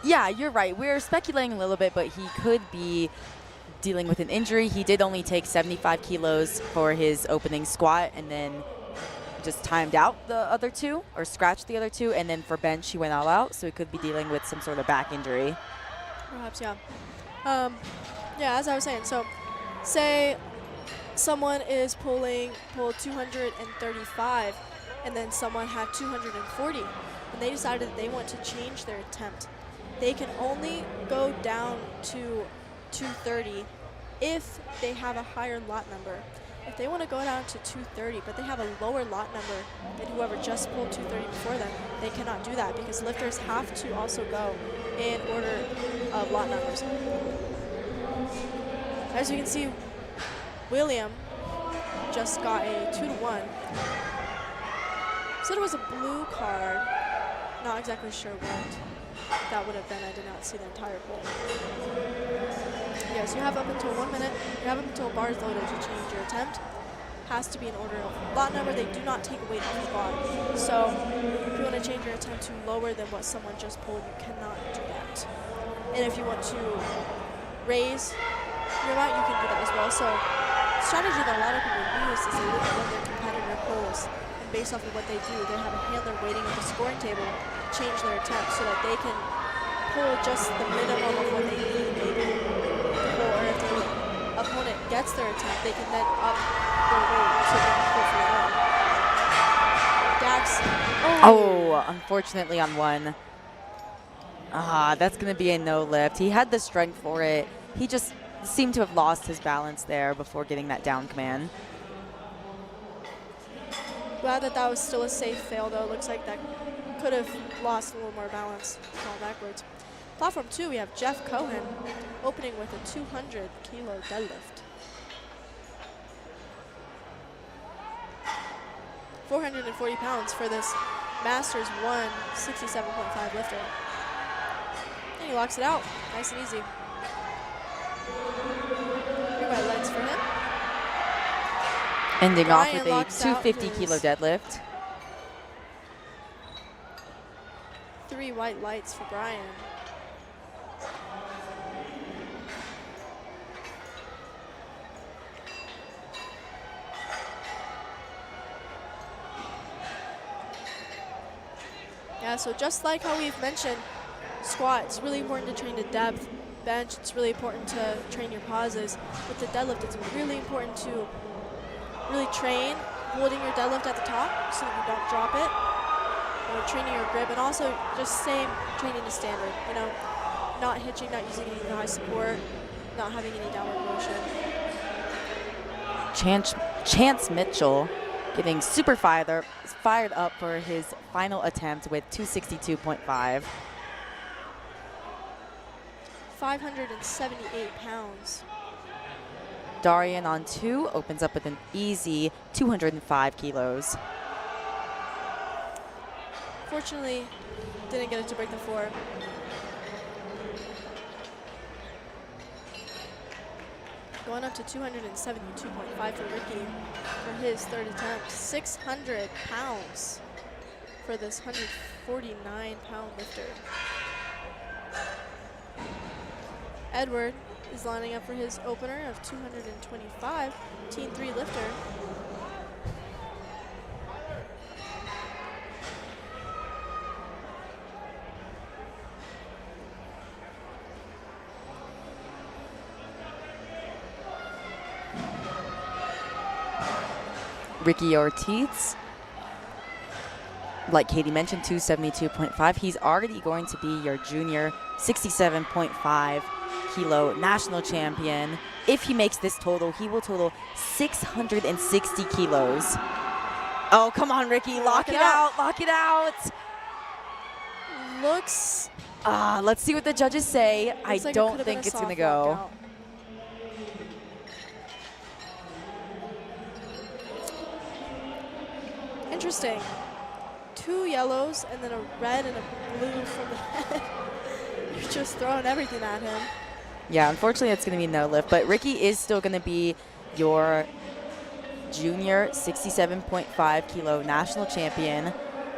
yeah, you're right. We're speculating a little bit, but he could be dealing with an injury. He did only take 75 kilos for his opening squat and then just timed out the other 2 or scratched the other 2. And then for bench, he went all out. So he could be dealing with some sort of back injury. Perhaps, yeah. Yeah, as I was saying, so say someone is pulled 235 and then someone had 240 and they decided that they want to change their attempt. They can only go down to 230 if they have a higher lot number. If they want to go down to 230 but they have a lower lot number than whoever just pulled 230 before them, they cannot do that because lifters have to also go in order of lot numbers. As you can see, William just got a 2-1. Said it was a blue card. Not exactly sure what that would have been. I did not see the entire poll. Yes, you have up until 1 minute. You have up until bars loaded to change your attempt. Has to be in order of lot number. They do not take weight off the bar. So if you want to change your attempt to lower than what someone just pulled, you cannot do that. And if you want to raise your amount, you can do that as well. So strategy that a lot of people use is they look at what their competitor pulls, and based off of what they do, they have a handler waiting at the scoring table to change their attempt so that they can pull just the minimum of what they need maybe to pull, or if the opponent gets their attempt, they can then up their weight so they can pull for the win. Dax. Oh, unfortunately on one. That's going to be a no lift. He had the strength for it. He just seemed to have lost his balance there before getting that down command. Glad that that was still a safe fail, though. Looks like that could have lost a little more balance. Fall backwards. Platform 2, we have Jeff Cohen opening with a 200-kilo deadlift. 440 pounds for this Masters 1 67.5 lifter. And he locks it out. Nice and easy. 3 white legs for him. Ending off Brian with a 250-kilo deadlift. 3 white lights for Brian. Yeah, so just like how we've mentioned, squat, it's really important to train to depth. Bench, it's really important to train your pauses. With the deadlift, it's really important to really train holding your deadlift at the top so that you don't drop it. You know, training your grip, and also just same training to standard. You know, not hitching, not using any high support, not having any downward motion. Chance Mitchell getting super fired up for his final attempt with 262.5. 578 pounds. Darian on 2 opens up with an easy 205 kilos. Fortunately, didn't get it to break the floor. Going up to 272.5 for Ricky for his third attempt. 600 pounds for this 149-pound lifter. Edward is lining up for his opener of 225, Team 3 lifter. Ricky Ortiz, like Katie mentioned, 272.5. He's already going to be your junior 67.5 kilo national champion. If he makes this total, he will total 660 kilos. Oh, come on, Ricky, lock it out, lock it out. Looks. Let's see what the judges say. I like don't think it's gonna go. Lockout. Interesting. 2 yellows and then a red and a blue from the head. You're just throwing everything at him. Yeah, unfortunately it's going to be no lift, but Ricky is still going to be your junior 67.5 kilo national champion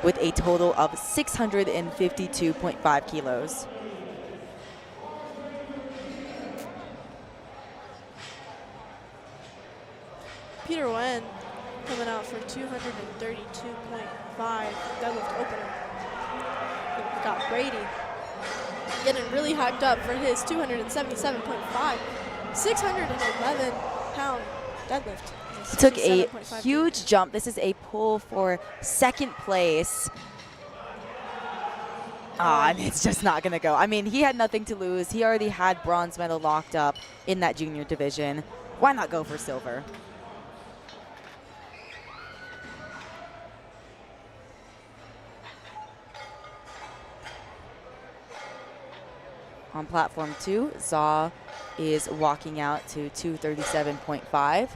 with a total of 652.5 kilos. Peter Wen coming out for 232.5 deadlift opener. We've got Brady getting really hyped up for his 277.5, 611-pound deadlift. Took a huge jump. This is a pull for second place. And it's just not going to go. I mean, he had nothing to lose. He already had bronze medal locked up in that junior division. Why not go for silver? On platform 2, Zaw is walking out to 237.5.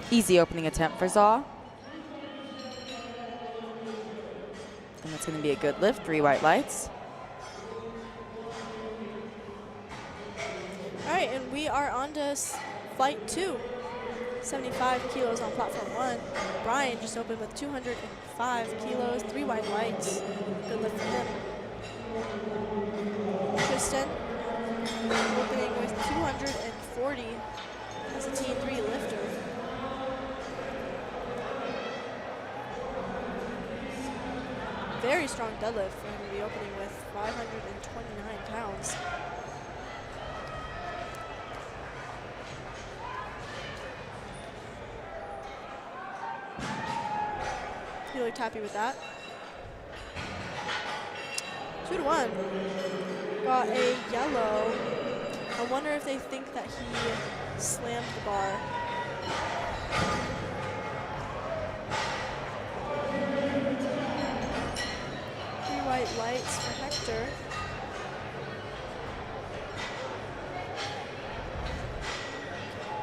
Easy opening attempt for Zaw. And that's going to be a good lift, 3 white lights. All right, and we are on to flight 2. 75 kilos on platform 1. Brian just opened with 205 kilos, 3 white lights. Good lift for him. Tristan opening with 240 as a T3 lifter. Very strong deadlift for him to be opening with 529 pounds. He looked happy with that. 2-1. Got a yellow. I wonder if they think that he slammed the bar. White lights for Hector.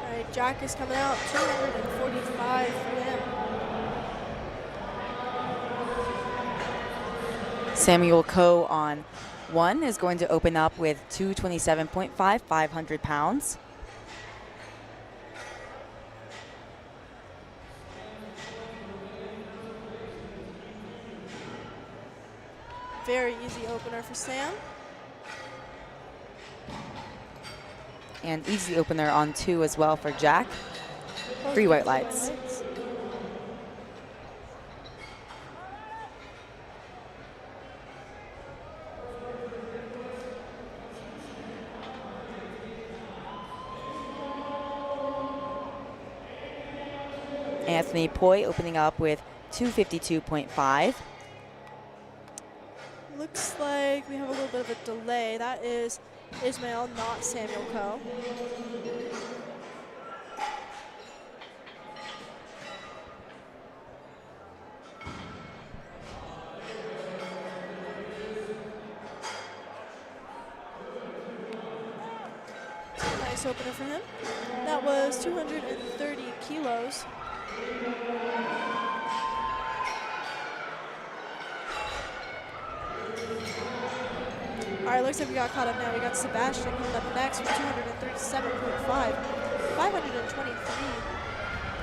All right, Jack is coming out, 245 for him. Samuel Coe on 1 is going to open up with 227.5, 500 pounds. Very easy opener for Sam. And easy opener on 2 as well for Jack. 3 white lights. Anthony Poi opening up with 252.5. Looks like we have a little bit of a delay. That is Ismail, not Samuel Coe. Nice opener for him. That was 230 kilos. All right, looks like we got caught up now. We got Sebastian coming up next with 237.5, 523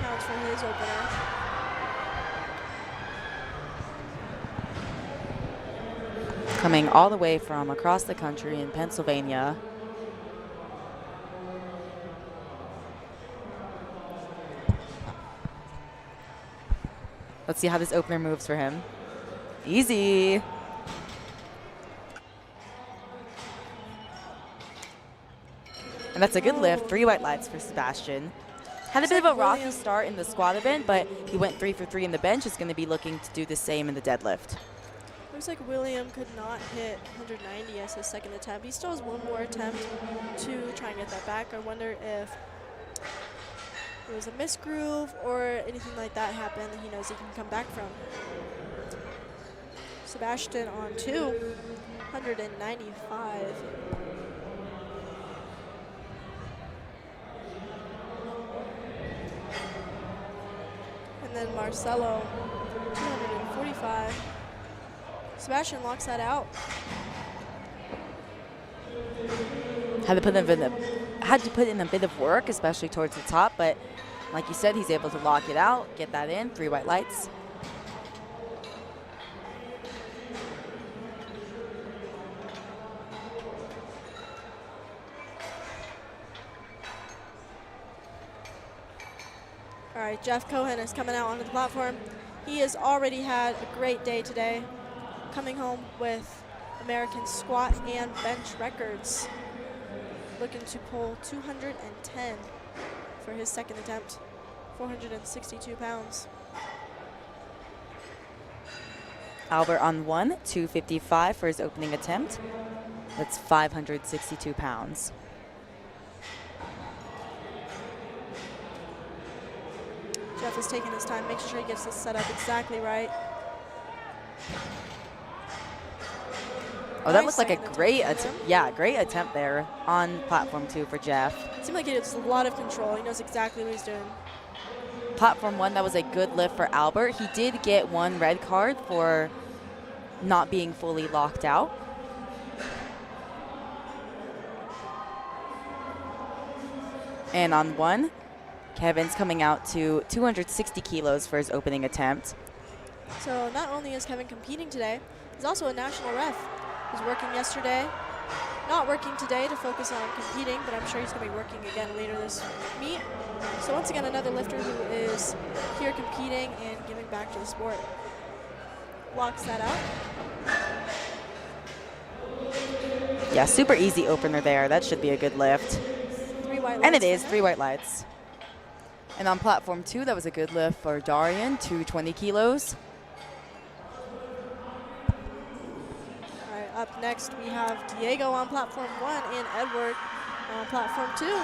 pounds for his opener. Coming all the way from across the country in Pennsylvania. Let's see how this opener moves for him. Easy. And that's a good lift. 3 white lights for Sebastian. Had a bit of a rocky start in the squat event, but he went 3 for 3 in the bench. Is going to be looking to do the same in the deadlift. Looks like William could not hit 190 as his second attempt. He still has one more attempt to try and get that back. I wonder if it was a misgroove or anything like that happened that he knows he can come back from. Sebastian on 2, 195. And then Marcelo, 245. Sebastian locks that out. Had to put in a bit of work, especially towards the top, but like you said, he's able to lock it out, get that in. 3 white lights. All right, Jeff Cohen is coming out onto the platform. He has already had a great day today, coming home with American squat and bench records. Looking to pull 210 for his second attempt, 462 pounds. Albert on 1, 255 for his opening attempt. That's 562 pounds. Jeff is taking his time, making sure he gets this set up exactly right. Oh, that looked like a great attempt. Yeah, great attempt there on platform 2 for Jeff. It seemed like he has a lot of control. He knows exactly what he's doing. Platform 1, that was a good lift for Albert. He did get 1 red card for not being fully locked out. And on 1, Kevin's coming out to 260 kilos for his opening attempt. So not only is Kevin competing today, he's also a national ref. He was working yesterday, not working today to focus on competing, but I'm sure he's going to be working again later this meet. So once again, another lifter who is here competing and giving back to the sport. Locks that out. Yeah, super easy opener there. That should be a good lift. 3 white lights. And it is, 3 white lights. And on platform 2, that was a good lift for Darian, 220 kilos. All right, up next we have Diego on platform 1 and Edward on platform 2.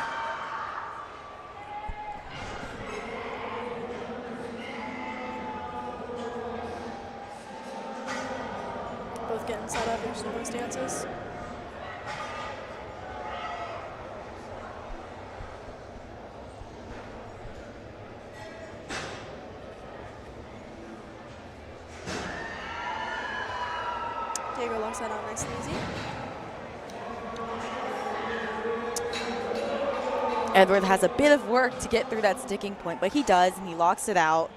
Both getting set up in sumo stances. Diego locks that out nice and easy. Edward has a bit of work to get through that sticking point, but he does, and he locks it out.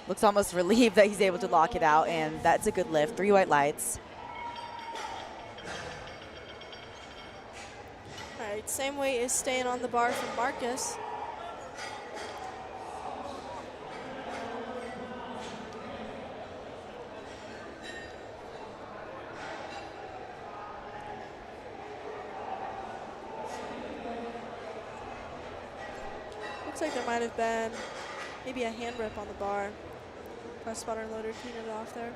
Looks almost relieved that he's able to lock it out, and that's a good lift. 3 white lights. All right, same weight is staying on the bar from Marcus. Looks like there might have been maybe a hand rip on the bar. Press spotter loader cleaned it off there.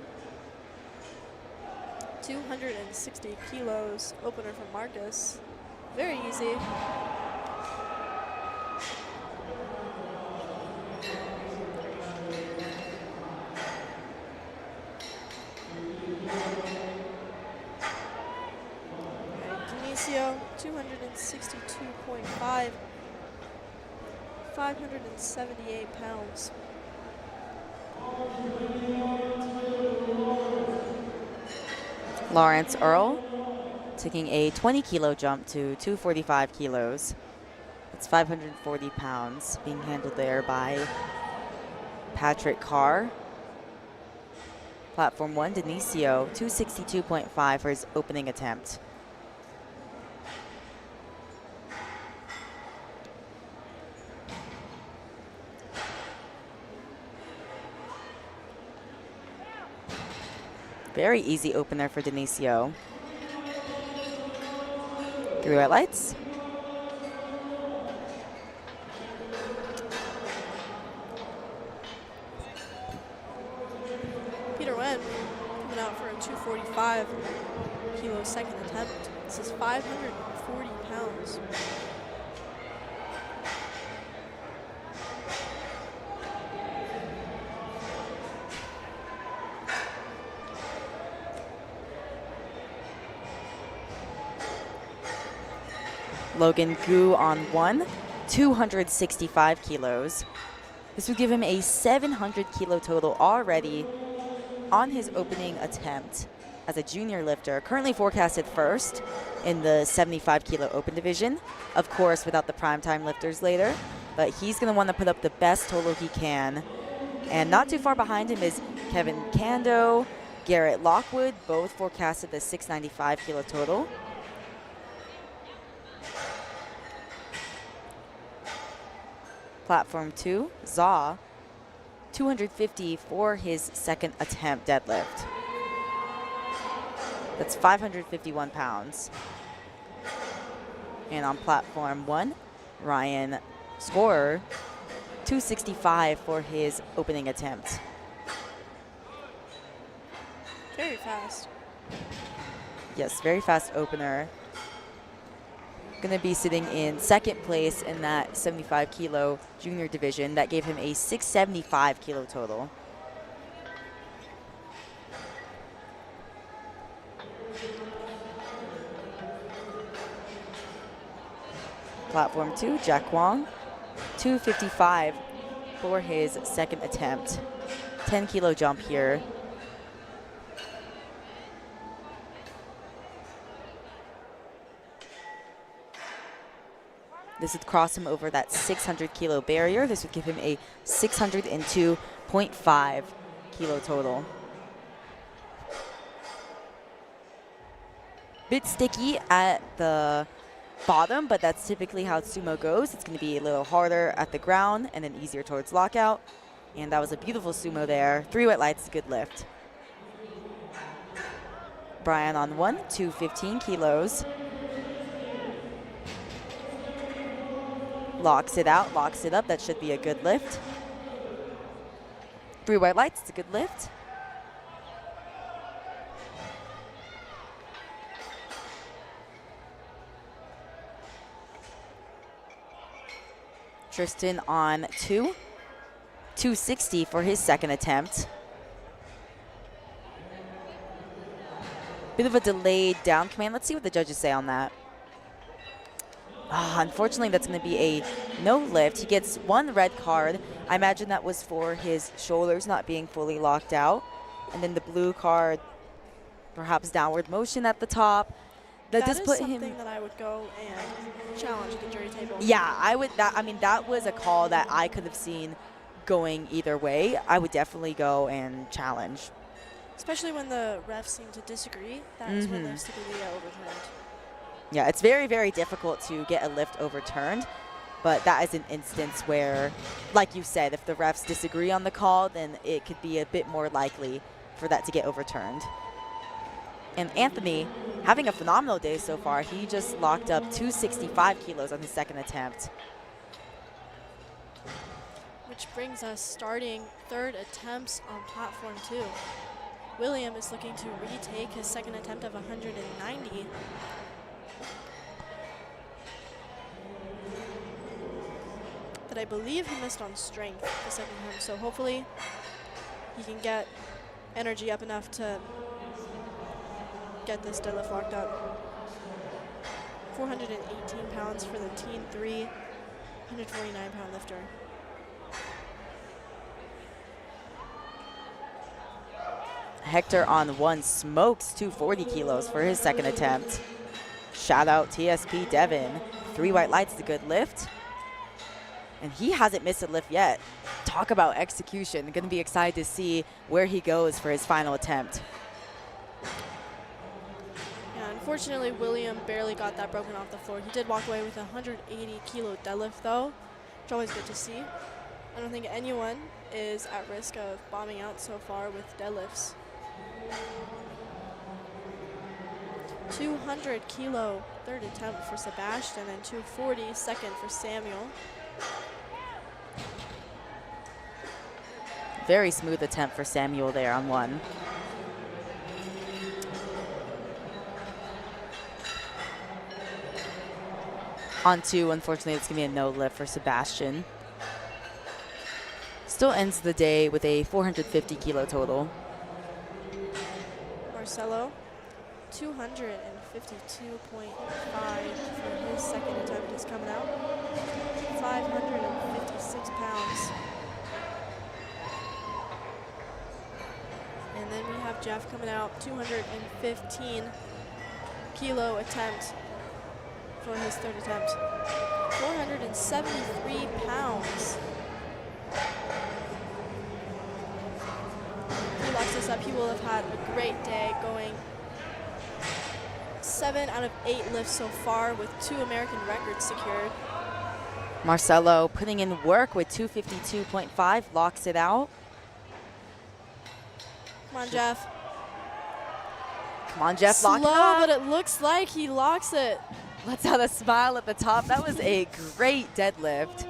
260 kilos opener from Marcus. Very easy. Dionisio, 262.5. 578 pounds. Lawrence Earl taking a 20 kilo jump to 245 kilos. It's 540 pounds being handled there by Patrick Carr. Platform 1, Denisio, 262.5 for his opening attempt. Very easy opener for Denisio. 3 white lights. Peter Wen coming out for a 245 kilo second attempt. This is 540 pounds. Logan Gu on 1, 265 kilos. This would give him a 700 kilo total already on his opening attempt as a junior lifter. Currently forecasted first in the 75 kilo open division, of course without the primetime lifters later, but he's going to want to put up the best total he can. And not too far behind him is Kevin Kando, Garrett Lockwood, both forecasted the 695 kilo total. Platform 2, Zaw, 250 for his second attempt deadlift. That's 551 pounds. And on platform 1, Ryan Scorer, 265 for his opening attempt. Very fast. Yes, very fast opener. Going to be sitting in second place in that 75 kilo junior division. That gave him a 675 kilo total. Platform 2, Jack Wong, 255 for his second attempt. 10 kilo jump here. This would cross him over that 600 kilo barrier. This would give him a 602.5 kilo total. Bit sticky at the bottom, but that's typically how sumo goes. It's going to be a little harder at the ground and then easier towards lockout. And that was a beautiful sumo there. 3 white lights, good lift. Brian on 1, 215 kilos. Locks it out, locks it up. That should be a good lift. 3 white lights, it's a good lift. Tristan on 2, 260 for his second attempt. Bit of a delayed down command. Let's see what the judges say on that. Unfortunately, that's going to be a no lift. He gets 1 red card. I imagine that was for his shoulders not being fully locked out. And then the blue card, perhaps downward motion at the top. That does put him. Something that I would go and challenge at the jury table. Yeah, I would. That was a call that I could have seen going either way. I would definitely go and challenge. Especially when the refs seem to disagree. That's when lifts typically get overturned. Yeah, it's very, very difficult to get a lift overturned. But that is an instance where, like you said, if the refs disagree on the call, then it could be a bit more likely for that to get overturned. And Anthony, having a phenomenal day so far, he just locked up 265 kilos on his second attempt. Which brings us starting 3rd attempts on platform 2. William is looking to retake his second attempt of 190. But I believe he missed on strength the second time, so hopefully he can get energy up enough to get this deadlift locked up. 418 pounds for the Teen 3, 149-pound lifter. Hector on 1 smokes 240 kilos for his second attempt. Shout out TSP Devin. 3 white lights is a good lift. And he hasn't missed a lift yet. Talk about execution. Going to be excited to see where he goes for his final attempt. Yeah, unfortunately, William barely got that broken off the floor. He did walk away with a 180-kilo deadlift, though, which is always good to see. I don't think anyone is at risk of bombing out so far with deadlifts. 200-kilo third attempt for Sebastian and 240 second for Samuel. Very smooth attempt for Samuel there on 1. On 2, unfortunately, it's going to be a no lift for Sebastian. Still ends the day with a 450-kilo total. Marcelo, 252.5 for his second attempt is coming out. 556 pounds. And then we have Jeff coming out, 215-kilo attempt for his third attempt. 473 pounds. If he locks this up, he will have had a great day, going 7 out of 8 lifts so far with 2 American records secured. Marcelo putting in work with 252.5, locks it out. Come on, Jeff. Come on, Jeff, lock it Slow, up. but it looks like he locks it. Let's have a smile at the top. That was a great deadlift.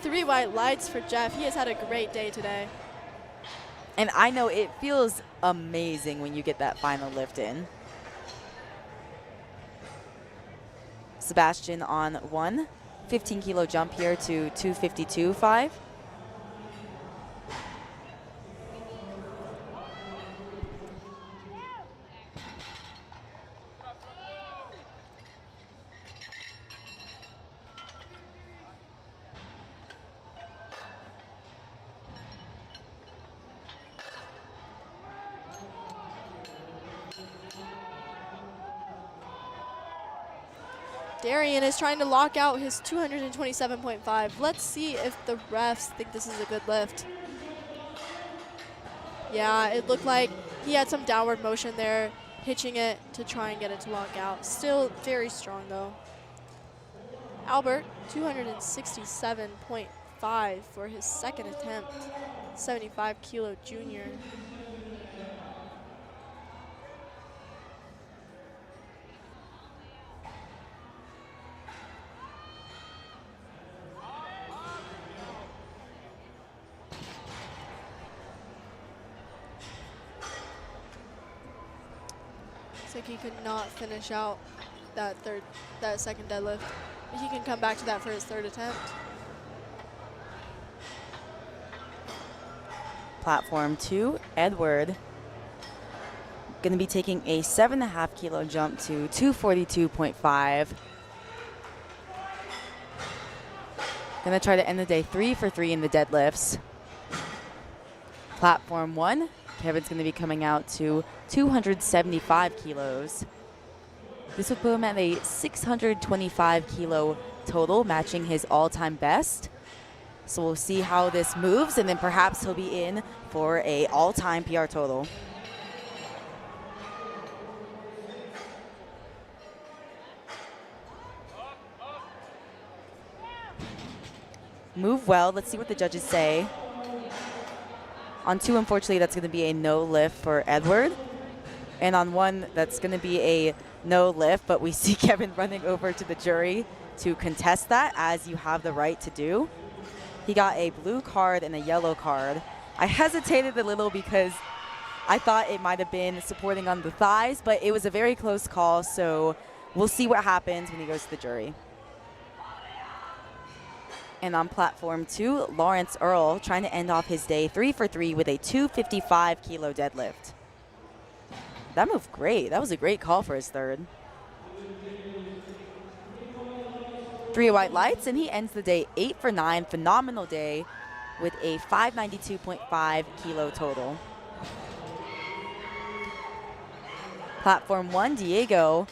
3 white lights for Jeff. He has had a great day today. And I know it feels amazing when you get that final lift in. Sebastian on 1, 15-kilo jump here to 252.5. Darian is trying to lock out his 227.5. Let's see if the refs think this is a good lift. Yeah, it looked like he had some downward motion there, hitching it to try and get it to lock out. Still very strong though. Albert, 267.5 for his second attempt, 75 kilo junior. Looks like he could not finish out that second deadlift. But he can come back to that for his third attempt. Platform 2, Edward. Going to be taking a 7.5 kilo jump to 242.5. Going to try to end the day 3 for 3 in the deadlifts. Platform 1, Kevin's going to be coming out to 275 kilos. This would put him at a 625 kilo total, matching his all-time best. So we'll see how this moves, and then perhaps he'll be in for a all-time PR total. Move well. Let's see what the judges say. On 2, unfortunately, that's going to be a no lift for Edward. And on 1, that's going to be a no lift, but we see Kevin running over to the jury to contest that, as you have the right to do. He got a blue card and a yellow card. I hesitated a little because I thought it might have been supporting on the thighs, but it was a very close call, so we'll see what happens when he goes to the jury. And on platform 2, Lawrence Earl trying to end off his day 3 for 3 with a 255 kilo deadlift. That moved great. That was a great call for his third. 3 white lights, and he ends the day 8 for 9. Phenomenal day with a 592.5 kilo total. Platform 1, Diego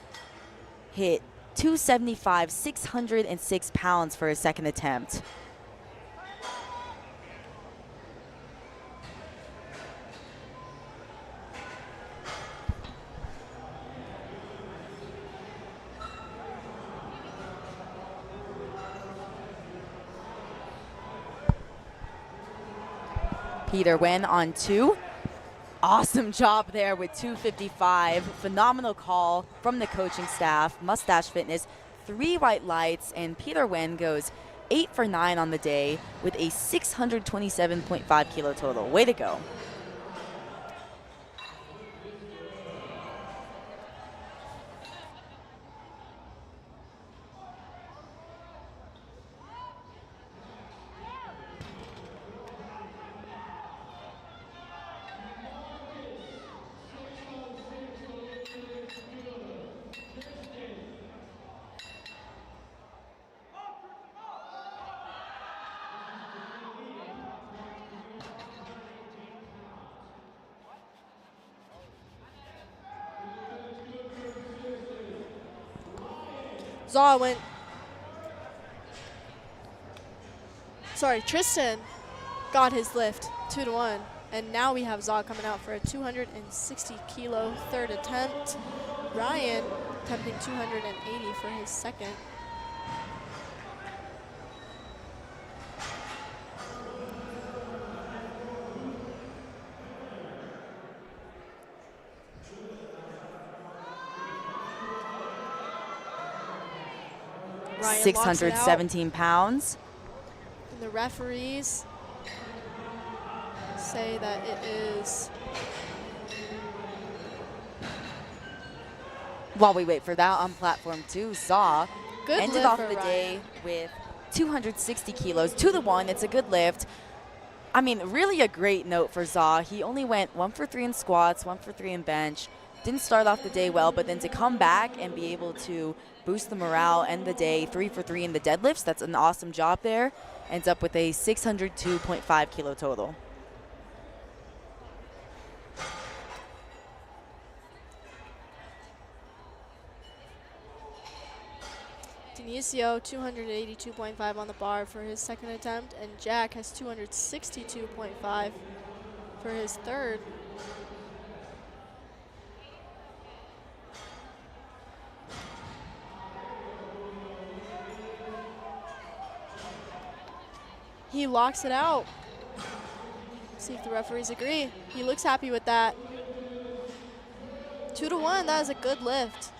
hit 275, 606 pounds for his second attempt. Peter Wen on 2. Awesome job there with 255. Phenomenal call from the coaching staff. Mustache Fitness, 3 white lights, and Peter Wen goes 8 for 9 on the day with a 627.5 kilo total. Way to go. Zaw went. Sorry, Tristan got his lift 2-1. And now we have Zaw coming out for a 260 kilo third attempt. Ryan attempting 280 for his second. Ryan 617 pounds. And the referees say that it is. While we wait for that, on platform 2, Zaw Good ended lift off for the Ryan. day with 260 kilos, 2-1. It's a good lift. I mean, really a great note for Zaw. He only went 1 for 3 in squats, 1 for 3 in bench. Didn't start off the day well, but then to come back and be able to boost the morale, end the day 3 for 3 in the deadlifts, that's an awesome job there. Ends up with a 602.5 kilo total. Denicio 282.5 on the bar for his second attempt, and Jack has 262.5 for his third. He locks it out. See if the referees agree. He looks happy with that. 2-1, that is a good lift.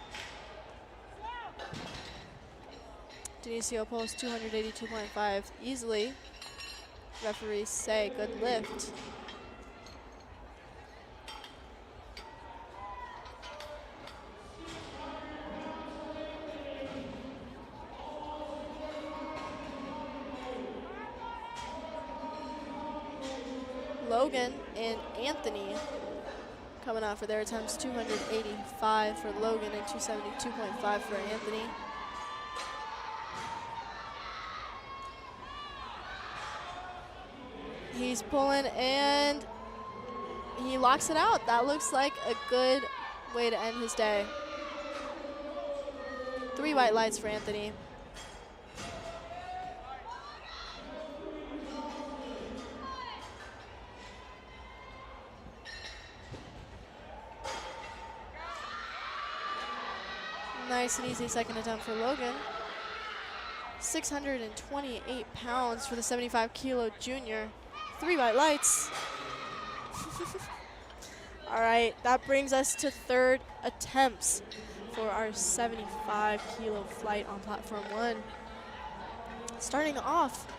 Denicio pulls 282.5 easily. Referees say good lift. Logan and Anthony coming out for their attempts. 285 for Logan and 272.5 for Anthony. He's pulling and he locks it out. That looks like a good way to end his day. 3 white lights for Anthony. Nice and easy second attempt for Logan. 628 pounds for the 75-kilo junior. 3 white lights. All right, that brings us to third attempts for our 75-kilo flight on platform 1. Starting off,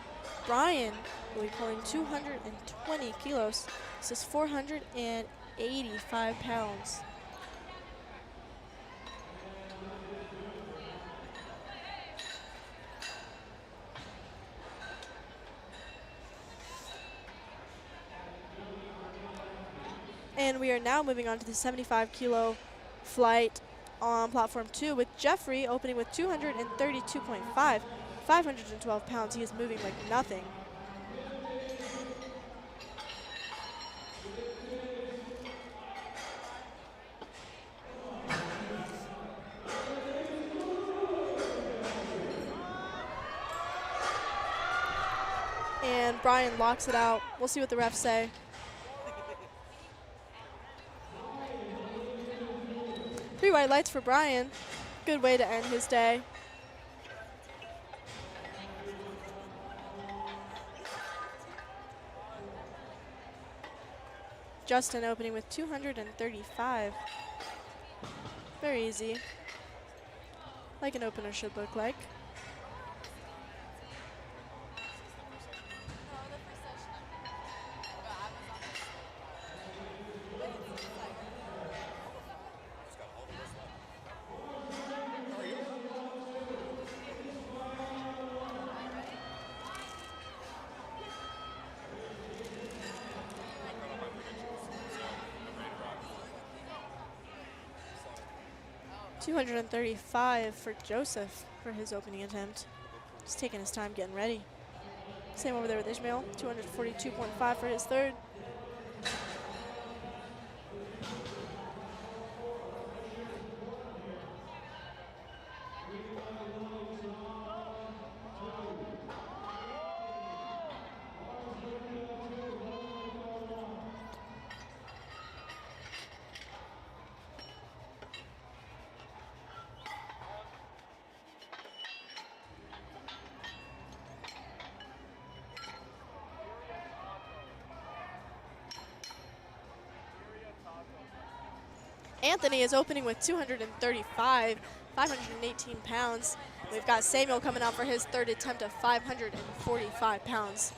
Brian will be pulling 220 kilos. This is 485 pounds. And we are now moving on to the 75-kilo flight on platform 2 with Jeffrey opening with 232.5, 512 pounds. He is moving like nothing. And Brian locks it out. We'll see what the refs say. Three white lights for Brian. Good way to end his day. Justin opening with 235. Very easy. Like an opener should look like. $235 for Joseph for his opening attempt. Just taking his time getting ready. Same over there with Ishmael, 242.5 for his third. Anthony is opening with 235, 518 pounds. We've got Samuel coming out for his third attempt of 545 pounds.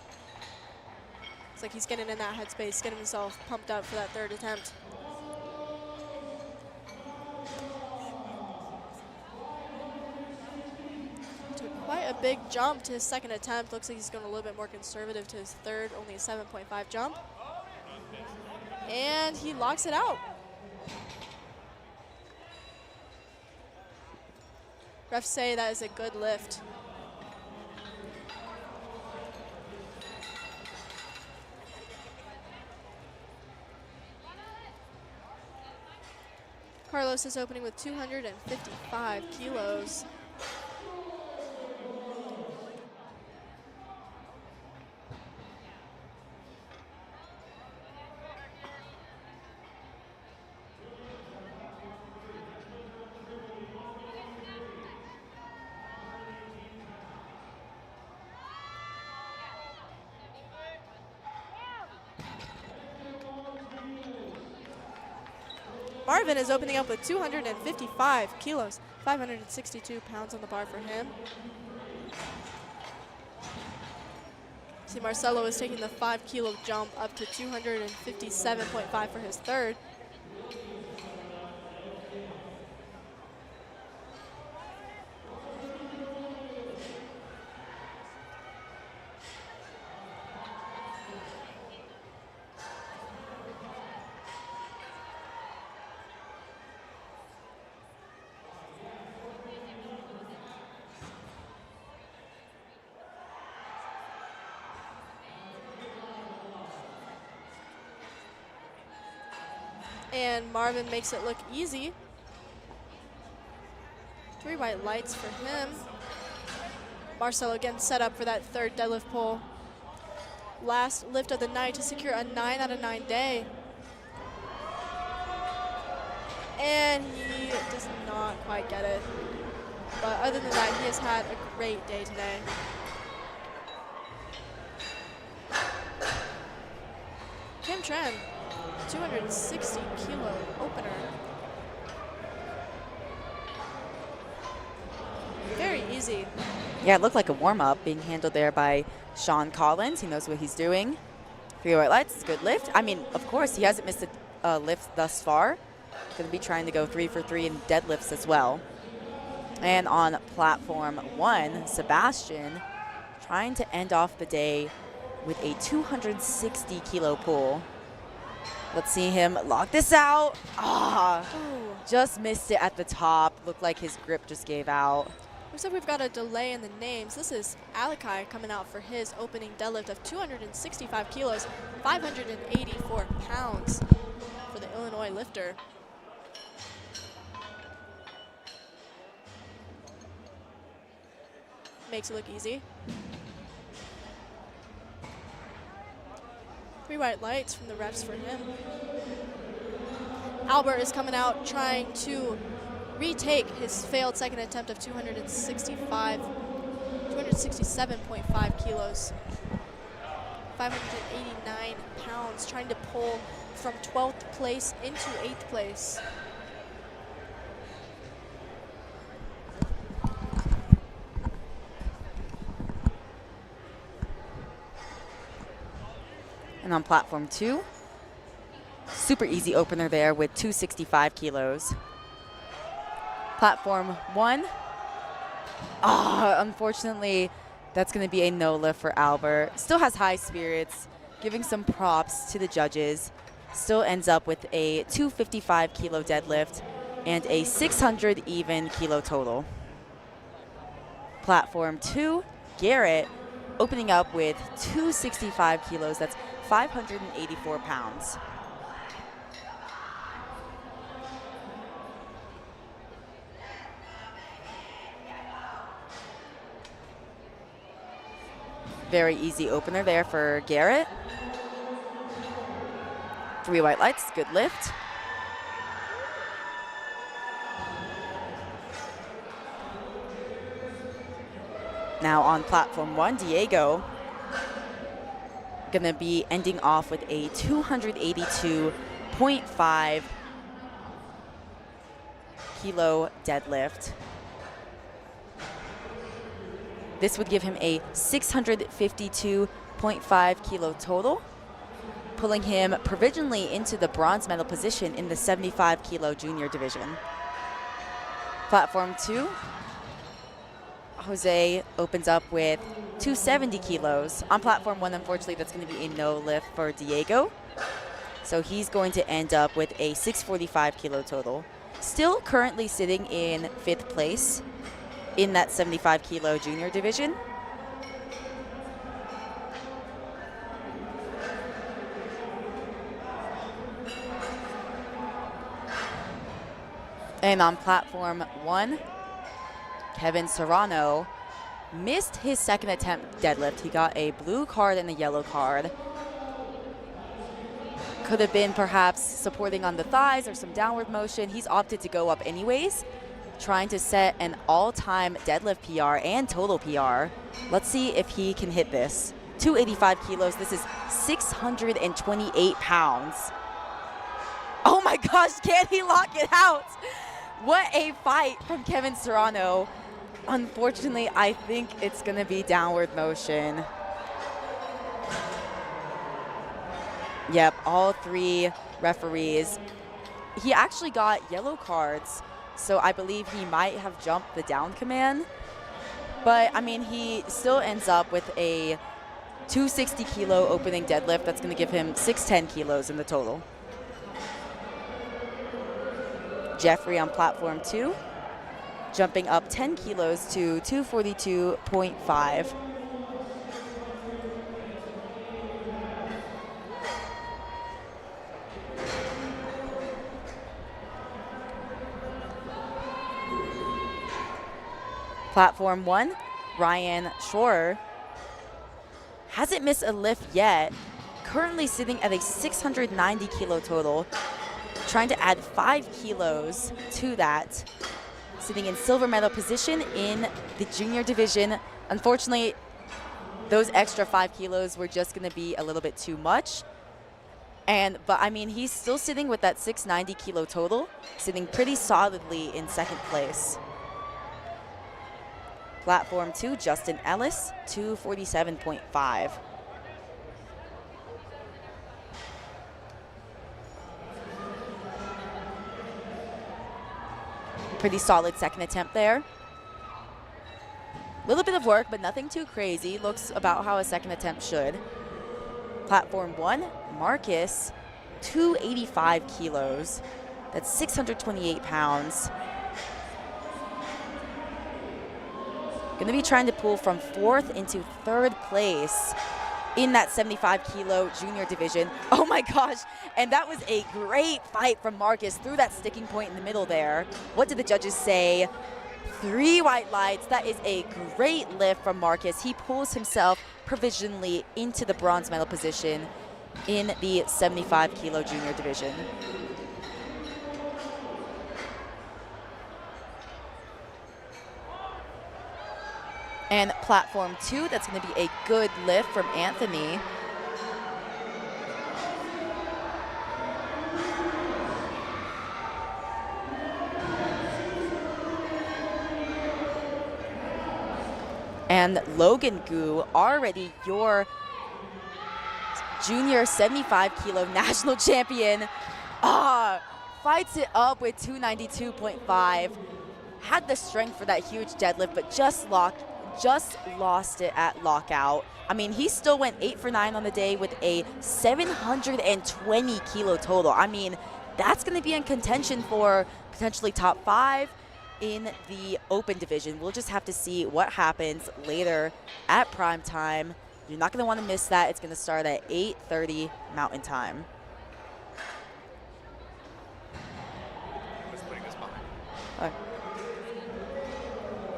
Looks like he's getting in that headspace, getting himself pumped up for that third attempt. Took quite a big jump to his second attempt. Looks like he's going a little bit more conservative to his third, only a 7.5 jump. And he locks it out. Refs say that is a good lift. Carlos is opening with 255 kilos. Marvin is opening up with 255 kilos, 562 pounds on the bar for him. See, Marcelo is taking the 5 kilo jump up to 257.5 for his third. And Marvin makes it look easy. 3 white lights for him. Marcelo again set up for that third deadlift pull. Last lift of the night to secure a 9 out of 9 day. And he does not quite get it. But other than that, he has had a great day today. Kim Tran, 260 kilo opener. Very easy. Yeah, it looked like a warm-up being handled there by Sean Collins. He knows what he's doing. 3 white lights, good lift. I mean, of course, he hasn't missed a lift thus far. Going to be trying to go 3 for 3 in deadlifts as well. And on platform 1, Sebastian trying to end off the day with a 260 kilo pull. Let's see him lock this out. Just missed it at the top. Looked like his grip just gave out. Looks like we've got a delay in the names. This is Alakai coming out for his opening deadlift of 265 kilos, 584 pounds for the Illinois lifter. Makes it look easy. 3 white lights from the refs for him. Albert is coming out trying to retake his failed second attempt of 267.5 kilos. 589 pounds, trying to pull from 12th place into 8th place. And on platform 2, super easy opener there with 265 kilos. Platform 1, unfortunately, that's going to be a no lift for Albert. Still has high spirits, giving some props to the judges. Still ends up with a 255 kilo deadlift and a 600 even kilo total. Platform 2, Garrett opening up with 265 kilos. That's 584 pounds. Very easy opener there for Garrett. 3 white lights, good lift. Now on platform 1, Diego gonna be ending off with a 282.5 kilo deadlift. This would give him a 652.5 kilo total, pulling him provisionally into the bronze medal position in the 75 kilo junior division. Platform 2, Jose opens up with 270 kilos. On platform 1, unfortunately, that's going to be a no lift for Diego. So he's going to end up with a 645 kilo total. Still currently sitting in 5th place in that 75 kilo junior division. And on platform 1, Kevin Serrano missed his second attempt deadlift. He got a blue card and a yellow card. Could have been perhaps supporting on the thighs or some downward motion. He's opted to go up anyways, trying to set an all-time deadlift PR and total PR. Let's see if he can hit this. 285 kilos, this is 628 pounds. Oh my gosh, can he lock it out? What a fight from Kevin Serrano. Unfortunately, I think it's gonna be downward motion. Yep, all 3 referees. He actually got yellow cards, so I believe he might have jumped the down command. But, I mean, he still ends up with a 260 kilo opening deadlift. That's going to give him 610 kilos in the total. Jeffrey on platform 2, jumping up 10 kilos to 242.5. Platform 1, Ryan Schorer hasn't missed a lift yet, currently sitting at a 690 kilo total, trying to add 5 kilos to that, sitting in silver medal position in the junior division. Unfortunately, those extra 5 kilos were just going to be a little bit too much. But I mean, he's still sitting with that 690 kilo total, sitting pretty solidly in second place. Platform 2, Justin Ellis, 247.5. Pretty solid second attempt there. A little bit of work, but nothing too crazy. Looks about how a second attempt should. Platform 1, Marcus, 285 kilos. That's 628 pounds. Going to be trying to pull from 4th into 3rd place in that 75 kilo junior division. Oh my gosh, and that was a great fight from Marcus through that sticking point in the middle there. What did the judges say? 3 white lights. That is a great lift from Marcus. He pulls himself provisionally into the bronze medal position in the 75 kilo junior division. And platform 2, that's going to be a good lift from Anthony. And Logan Gu, already your junior 75 kilo national champion, fights it up with 292.5. Had the strength for that huge deadlift, but just lost it at lockout. I mean, he still went 8 for 9 on the day with a 720 kilo total. I mean, that's going to be in contention for potentially top 5 in the open division. We'll just have to see what happens later at Primetime. You're not going to want to miss that. It's going to start at 8:30 Mountain Time.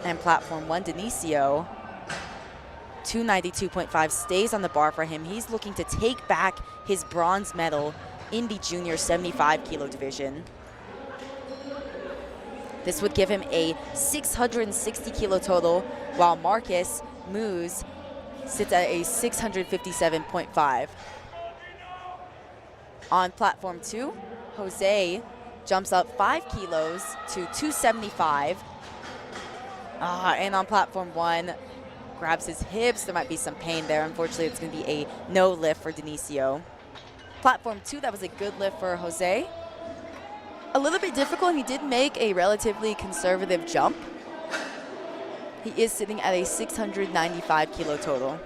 And platform 1, Denisio, 292.5 stays on the bar for him. He's looking to take back his bronze medal in the junior 75 kilo division. This would give him a 660 kilo total, while Marcus Moose sits at a 657.5. On platform 2, Jose jumps up 5 kilos to 275. And on platform 1, grabs his hips. There might be some pain there. Unfortunately, it's going to be a no lift for Denisio. Platform 2, that was a good lift for Jose. A little bit difficult. He did make a relatively conservative jump. He is sitting at a 695 kilo total.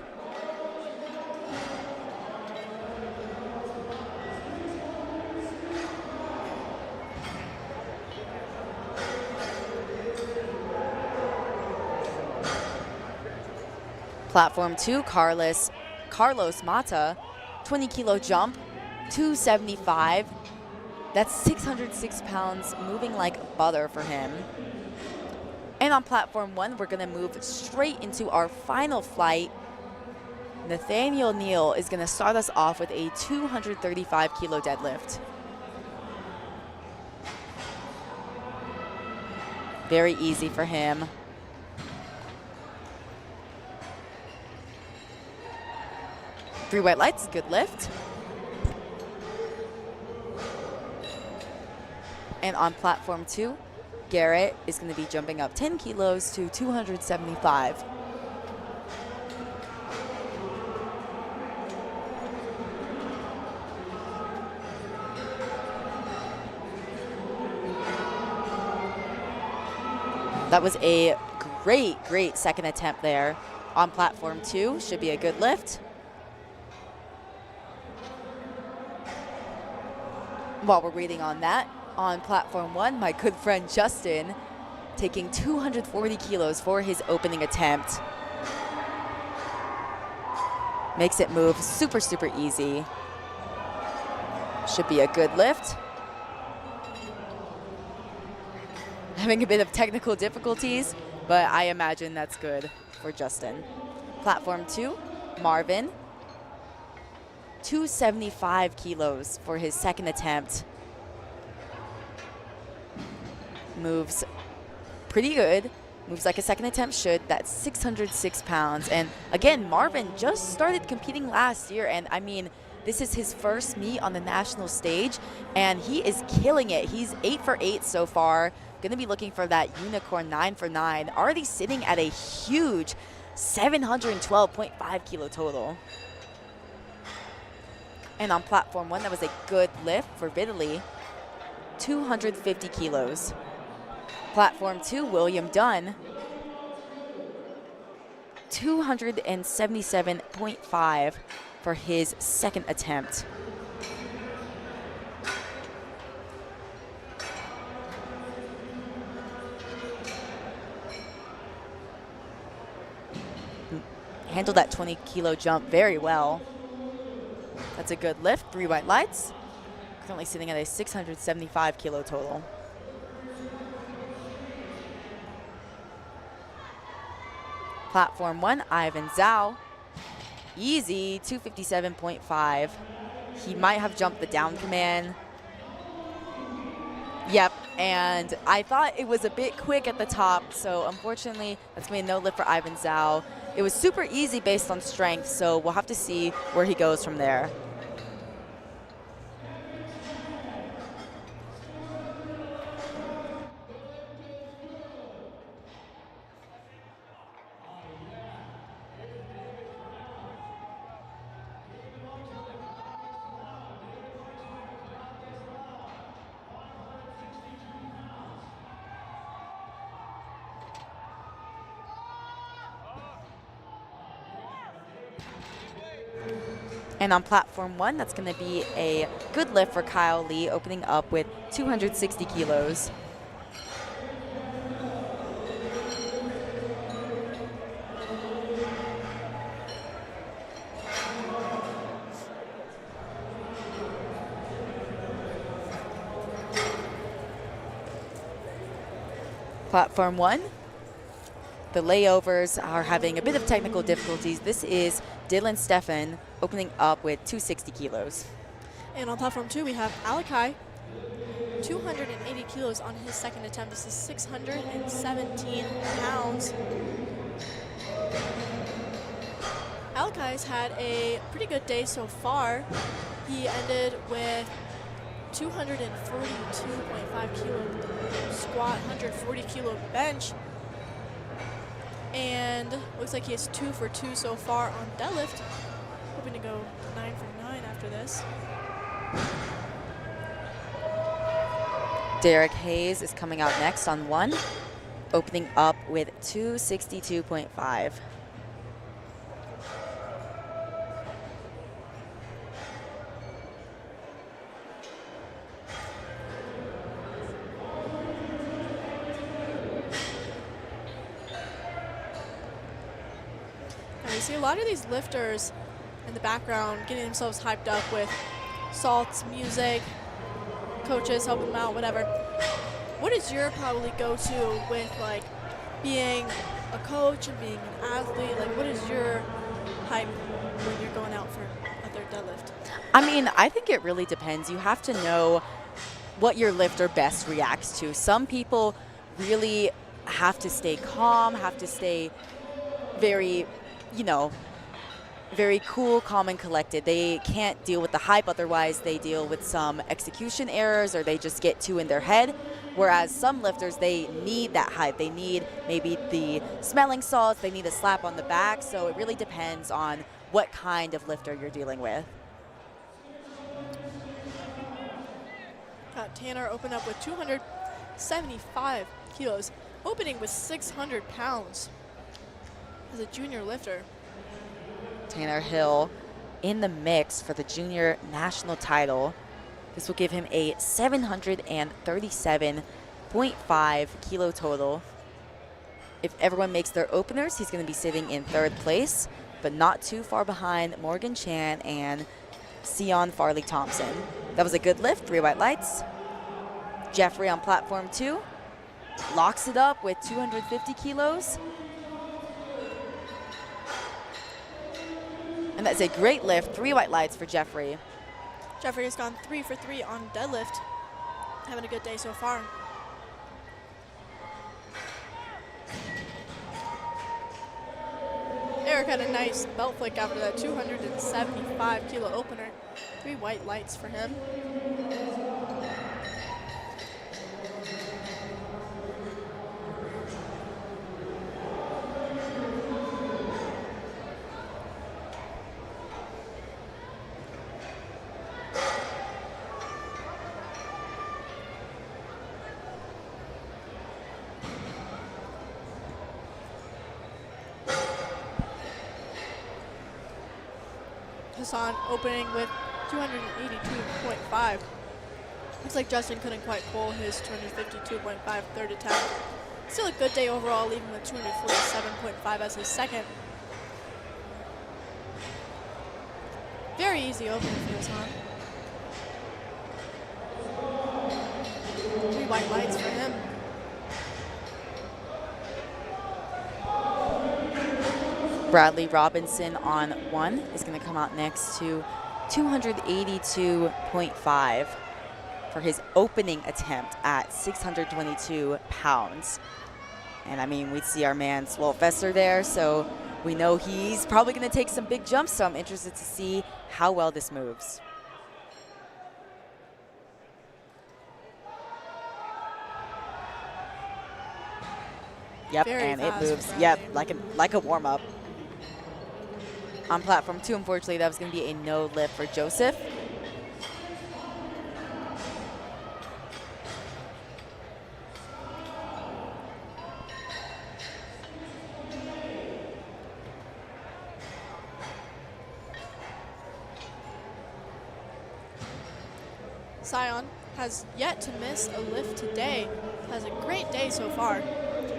Platform 2, Carlos Mata, 20 kilo jump, 275. That's 606 pounds, moving like butter for him. And on platform 1, we're gonna move straight into our final flight. Nathaniel Neal is gonna start us off with a 235 kilo deadlift. Very easy for him. Three white lights, good lift. And on platform 2, Garrett is going to be jumping up 10 kilos to 275. That was a great second attempt there on platform 2. Should be a good lift. While we're waiting on that, on platform 1, my good friend Justin taking 240 kilos for his opening attempt. Makes it move super easy. Should be a good lift. Having a bit of technical difficulties, but I imagine that's good for Justin. Platform 2, Marvin, 275 kilos for his second attempt. Moves pretty good. Moves like a second attempt should. That's 606 pounds. And again, Marvin just started competing last year. And I mean, this is his first meet on the national stage. And he is killing it. He's 8 for 8 so far. Going to be looking for that unicorn 9 for 9. Already sitting at a huge 712.5 kilo total. And on platform 1, that was a good lift for Vitaly. 250 kilos. Platform 2, William Dunn, 277.5 for his second attempt. Handled that 20 kilo jump very well. That's a good lift, 3 white lights. Currently sitting at a 675 kilo total. Platform 1, Ivan Zhao, easy, 257.5. He might have jumped the down command. Yep, and I thought it was a bit quick at the top, so unfortunately, that's going to be a no lift for Ivan Zhao. It was super easy based on strength, so we'll have to see where he goes from there. And on platform 1, that's going to be a good lift for Kyle Lee, opening up with 260 kilos. Platform 1, the layovers are having a bit of technical difficulties. This is Dylan Stefan opening up with 260 kilos. And on platform 2, we have Alakai, 280 kilos on his second attempt. This is 617 pounds. Alakai's had a pretty good day so far. He ended with 242.5 kilo squat, 140 kilo bench. And looks like he is 2 for 2 so far on deadlift. Hoping to go 9 for 9 after this. Derek Hayes is coming out next on 1, opening up with 262.5. You see a lot of these lifters in the background getting themselves hyped up with salts, music, coaches helping them out, whatever. What is your probably go-to with like being a coach and being an athlete? Like, what is your hype when you're going out for a third deadlift? I mean, I think it really depends. You have to know what your lifter best reacts to. Some people really have to stay calm, have to stay very, very cool, calm, and collected. They can't deal with the hype, otherwise they deal with some execution errors or they just get too in their head. Whereas some lifters, they need that hype. They need maybe the smelling salts, they need a slap on the back. So it really depends on what kind of lifter you're dealing with. Got Tanner open up with 275 kilos, opening with 600 pounds as a junior lifter. Tanner Hill in the mix for the junior national title. This will give him a 737.5 kilo total. If everyone makes their openers, he's going to be sitting in 3rd place, but not too far behind Morgan Chan and Sion Farley Thompson. That was a good lift, 3 white lights. Jeffrey on platform 2 locks it up with 250 kilos. And that's a great lift, 3 white lights for Jeffrey. Jeffrey has gone 3 for 3 on deadlift. Having a good day so far. Eric had a nice belt flick after that 275 kilo opener. 3 white lights for him. Hassan opening with 282.5. Looks like Justin couldn't quite pull his 252.5 third attempt. Still a good day overall, leaving with 247.5 as his second. Very easy opening for Hassan. 3 white lights for him. Bradley Robinson on 1 is going to come out next to 282.5 for his opening attempt at 622 pounds. And I mean, we see our man Swole Fester there, so we know he's probably going to take some big jumps, so I'm interested to see how well this moves. Yep, Very and it fast moves, for yep, Bradley. like a warm-up. On platform 2, unfortunately, that was going to be a no lift for Joseph. Sion has yet to miss a lift today. Has a great day so far.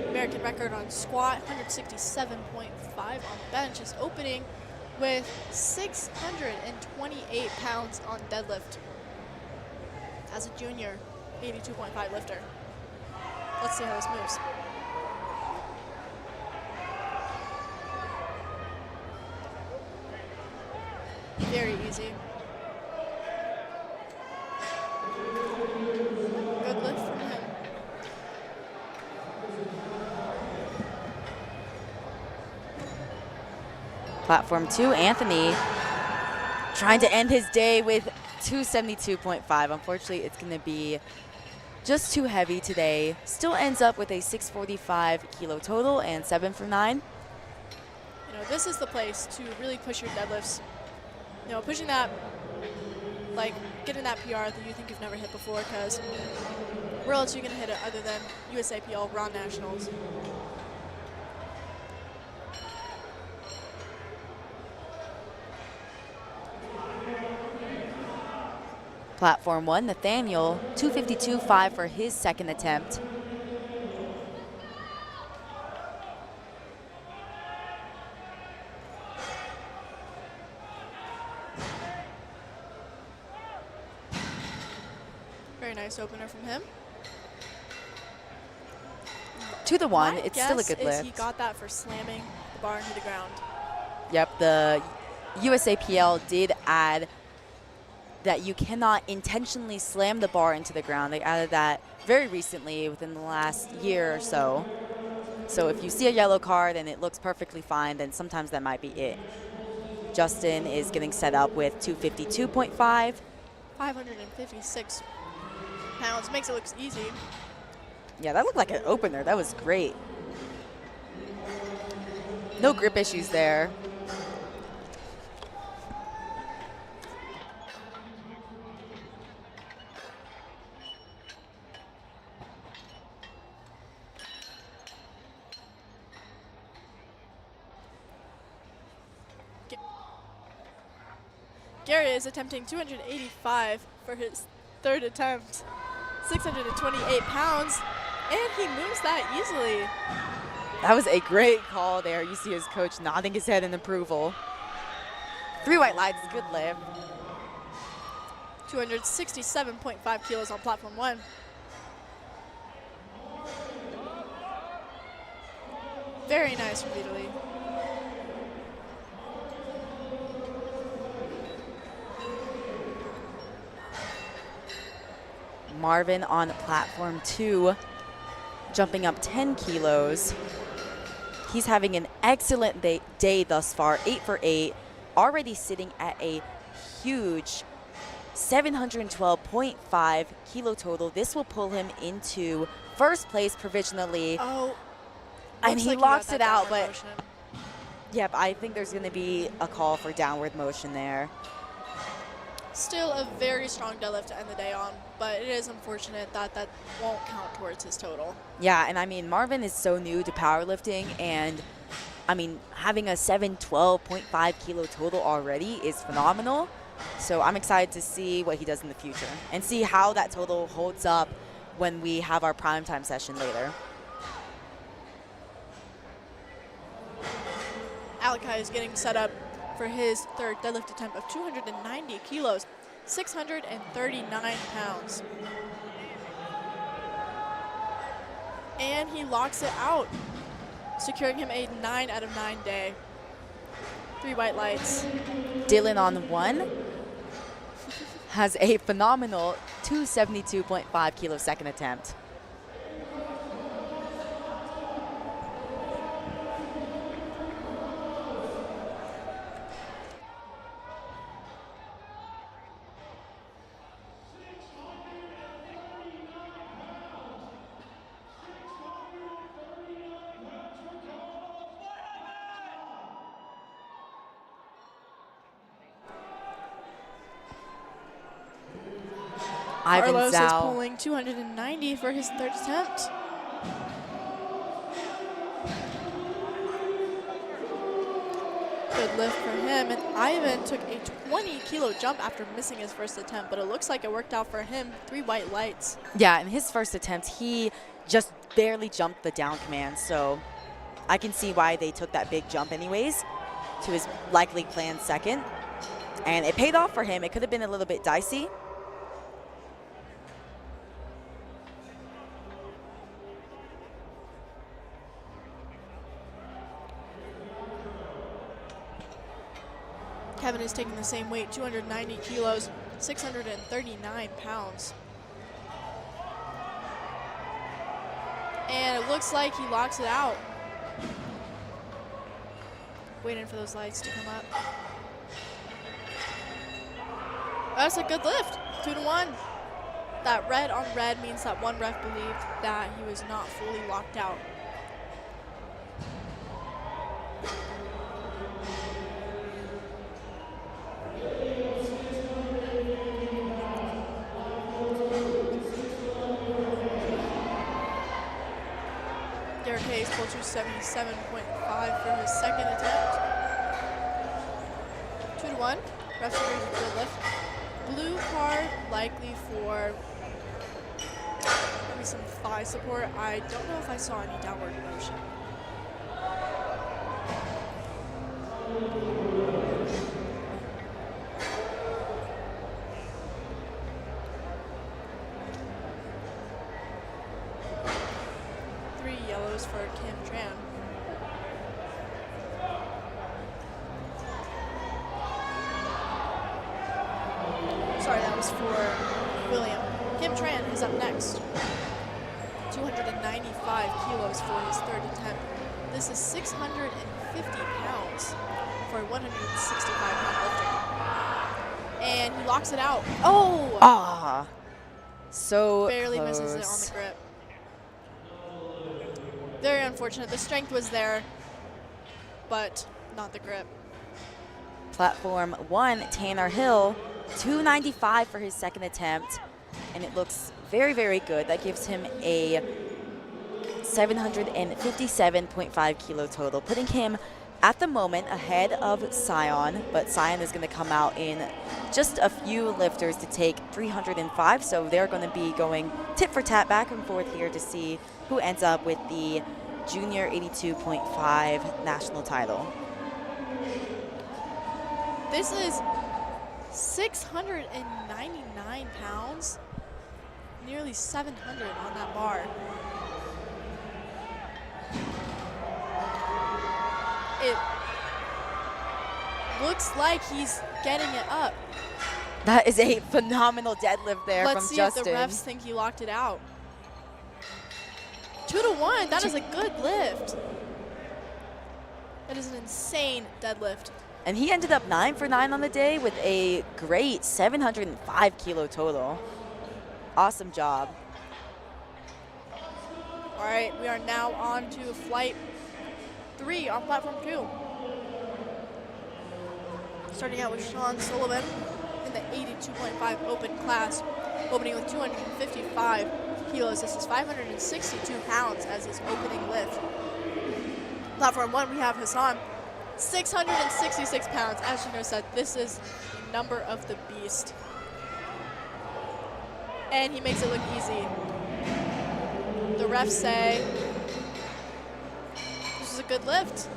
American record on squat, 167.5 on bench, is opening with 628 pounds on deadlift as a junior 82.5 lifter. Let's see how this moves. Very easy. Good lift from him. Platform 2, Anthony trying to end his day with 272.5. Unfortunately, it's going to be just too heavy today. Still ends up with a 645 kilo total and 7 for 9. You know, this is the place to really push your deadlifts. You know, pushing that, like getting that PR that you think you've never hit before, because where else are you going to hit it other than USAPL Raw Nationals? Platform 1, Nathaniel, 252.5 for his second attempt. Very nice opener from him. To the 1, My it's still a guess good is lift. he got that for slamming the bar into the ground. Yep, the USAPL did add that you cannot intentionally slam the bar into the ground. They added that very recently within the last year or so. So if you see a yellow card and it looks perfectly fine, then sometimes that might be it. Justin is getting set up with 252.5. 556 pounds. Makes it look easy. Yeah, that looked like an opener. That was great. No grip issues there. Gary is attempting 285 for his third attempt. 628 pounds, and he moves that easily. That was a great call there. You see his coach nodding his head in approval. 3 white lights, good lift. 267.5 kilos on platform 1. Very nice from Vitaly. Marvin on platform 2, jumping up 10 kilos. He's having an excellent day thus far, 8 for 8, already sitting at a huge 712.5 kilo total. This will pull him into first place provisionally. Oh, and he like locks it out, but motion. yep, I think there's going to be a call for downward motion there. Still a very strong deadlift to end the day on, but it is unfortunate that that won't count towards his total. Yeah, and I mean, Marvin is so new to powerlifting, and I mean, having a 712.5 kilo total already is phenomenal. So I'm excited to see what he does in the future and see how that total holds up when we have our primetime session later. Alakai is getting set up for his third deadlift attempt of 290 kilos, 639 pounds. And he locks it out, securing him a 9 out of 9 day. 3 white lights. Dylan on 1 has a phenomenal 272.5 kilo second attempt. Carlos is pulling 290 for his third attempt. Good lift for him, and Ivan took a 20 kilo jump after missing his first attempt, but it looks like it worked out for him. 3 white lights. Yeah, in his first attempt, he just barely jumped the down command, so I can see why they took that big jump anyways to his likely planned second. And it paid off for him. It could have been a little bit dicey. Kevin is taking the same weight, 290 kilos, 639 pounds. And it looks like he locks it out. Waiting for those lights to come up. That's a good lift, 2-1. That red on red means that one ref believed that he was not fully locked out. Derek Hayes pulled 277.5 for his second attempt. 2-1. Ref agrees with good lift. Blue card likely for maybe some thigh support. I don't know if I saw any downward motion. For Kim Tran. Sorry, that was for William. Kim Tran is up next. 295 kilos for his third attempt. This is 650 pounds for a 165-pound lifter. And he locks it out. Oh! Ah, so Barely close. misses it on the grip. Very unfortunate. The strength was there, but not the grip. Platform 1, Tanner Hill, 295 for his second attempt, and it looks very, very good. That gives him a 757.5 kilo total, putting him at the moment ahead of Sion, but Sion is going to come out in just a few lifters to take 305, so they're going to be going tit for tat back and forth here to see who ends up with the junior 82.5 national title. This is 699 pounds, nearly 700 on that bar. It looks like he's getting it up. That is a phenomenal deadlift there Let's from see Justin. if the refs think he locked it out. 2-1, that is a good lift. That is an insane deadlift. And he ended up 9 for 9 on the day with a great 705 kilo total. Awesome job. All right, we are now on to flight 3 on platform 2. Starting out with Sean Sullivan in the 82.5 open class, opening with 255 kilos. This is 562 pounds as his opening lift. Platform 1, we have Hassan, 666 pounds. As Shino said, this is the number of the beast. And he makes it look easy. The refs say this is a good lift.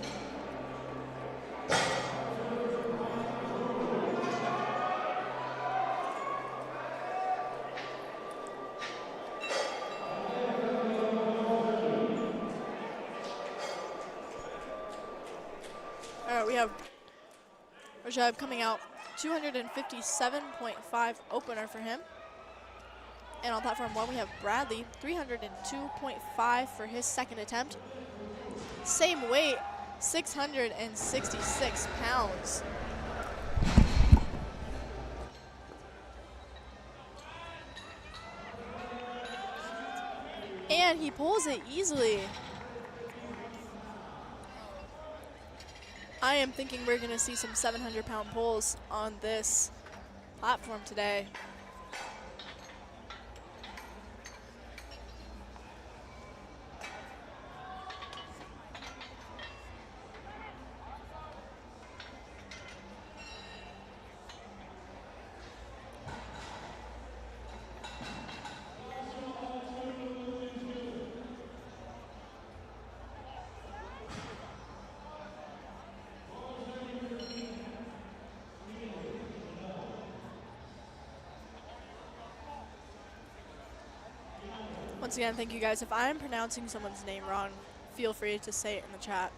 All right, we have Rajab coming out, 257.5 opener for him. And on platform 1, we have Bradley, 302.5 for his second attempt. Same weight, 666 pounds. And he pulls it easily. I am thinking we're going to see some 700-pound pulls on this platform today. Once again, thank you guys. If I'm pronouncing someone's name wrong, feel free to say it in the chat.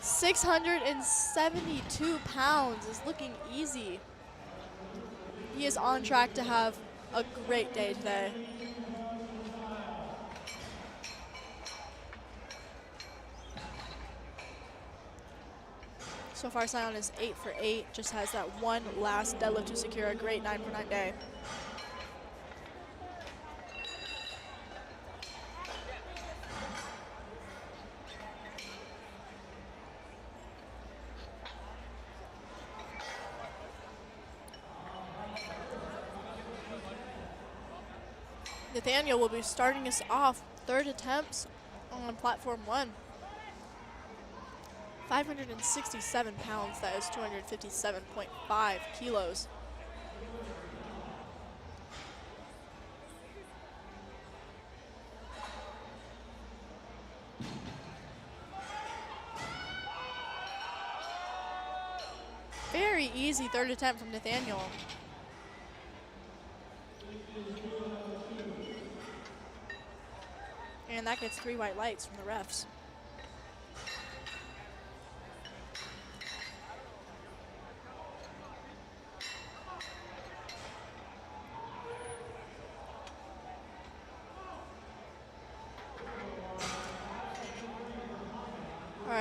$672 is looking easy. He is on track to have a great day today. So far, Sion is 8 for 8, just has that one last deadlift to secure a great 9 for 9 day. Nathaniel will be starting us off, third attempts on platform 1. 567 pounds, that is 257.5 kilos. Very easy third attempt from Nathaniel. And that gets 3 white lights from the refs.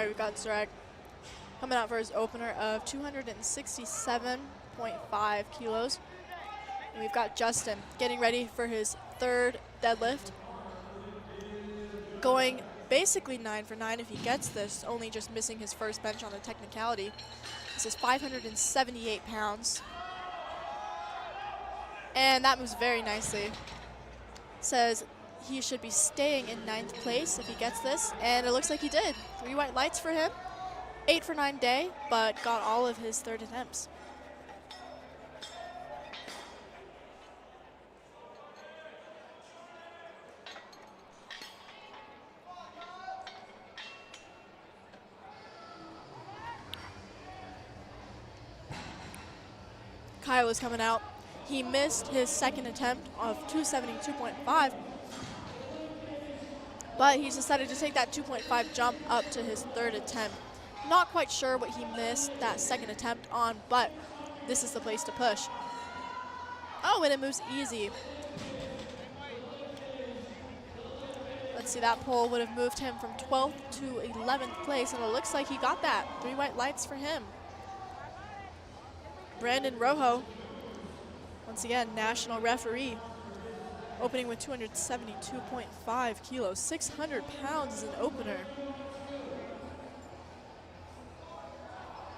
All right, we've got Zarek coming out for his opener of 267.5 kilos. And we've got Justin getting ready for his third deadlift. Going basically 9 for 9 if he gets this, only just missing his first bench on a technicality. This is 578 pounds. And that moves very nicely. Says he should be staying in 9th place if he gets this, and it looks like he did. 3 white lights for him. 8 for 9 day, but got all of his third attempts. Kyle is coming out. He missed his second attempt of 272.5, but he's decided to take that 2.5 jump up to his third attempt. Not quite sure what he missed that second attempt on, but this is the place to push. Oh, and it moves easy. Let's see, that pole would have moved him from 12th to 11th place, and it looks like he got that. 3 white lights for him. Brandon Rojo, once again, national referee, opening with 272.5 kilos, 600 pounds as an opener.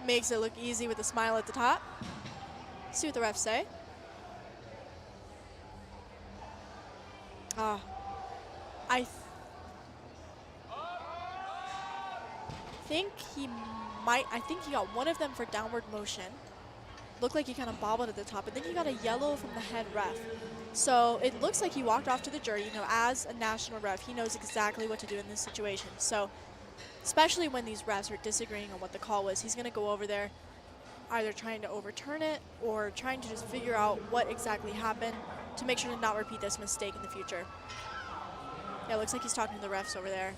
Makes it look easy with a smile at the top. See what the refs say. I think he got one of them for downward motion. Looked like he kind of bobbled at the top, and then he got a yellow from the head ref. So it looks like he walked off to the jury. You know, as a national ref, he knows exactly what to do in this situation. So especially when these refs are disagreeing on what the call was, he's going to go over there either trying to overturn it or trying to just figure out what exactly happened to make sure to not repeat this mistake in the future. Yeah, it looks like he's talking to the refs over there.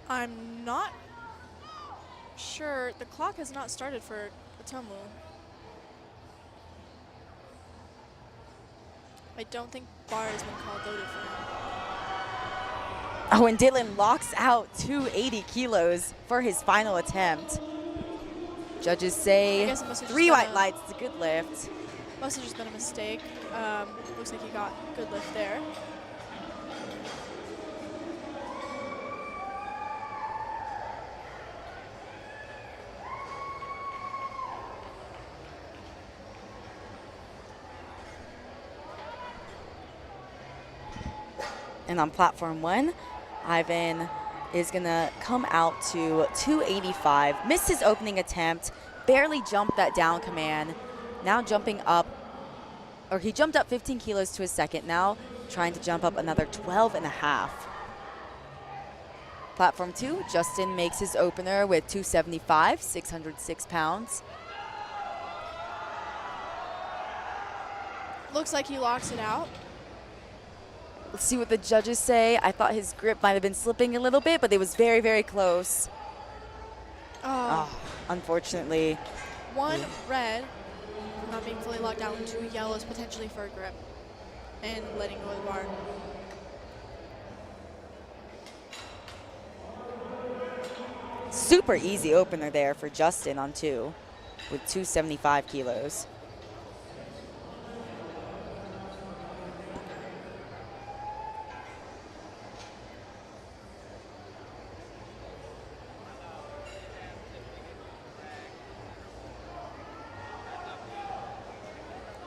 I'm not sure. The clock has not started for Otomu. I don't think bar has been called loaded for him. Oh, and Dylan locks out 280 kilos for his final attempt. Judges say 3 white lights, it's a good lift. Must have just been a mistake. Looks like he got good lift there. And on platform 1, Ivan is gonna come out to 285. Missed his opening attempt, barely jumped that down command. Now jumping up, or he jumped up 15 kilos to his second. Now trying to jump up another 12 and a half. Platform 2, Justin makes his opener with 275, 606 pounds. Looks like he locks it out. Let's see what the judges say. I thought his grip might have been slipping a little bit, but it was very, very close. Oh, unfortunately. 1 red for not being fully locked out, and 2 yellows potentially for a grip and letting go of the bar. Super easy opener there for Justin on 2 with 275 kilos.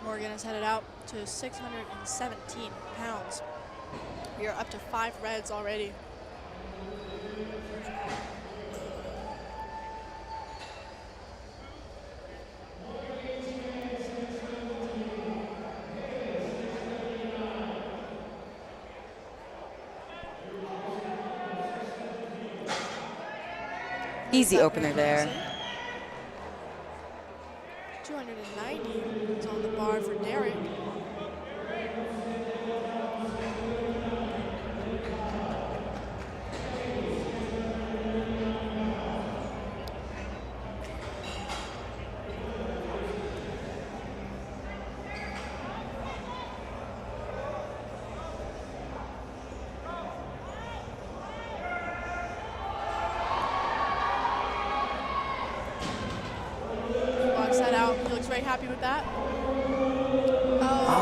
Morgan is headed out to 617 pounds. We are up to 5 reds already. Easy opener there. 290 is on the bar for Derek. very happy with that.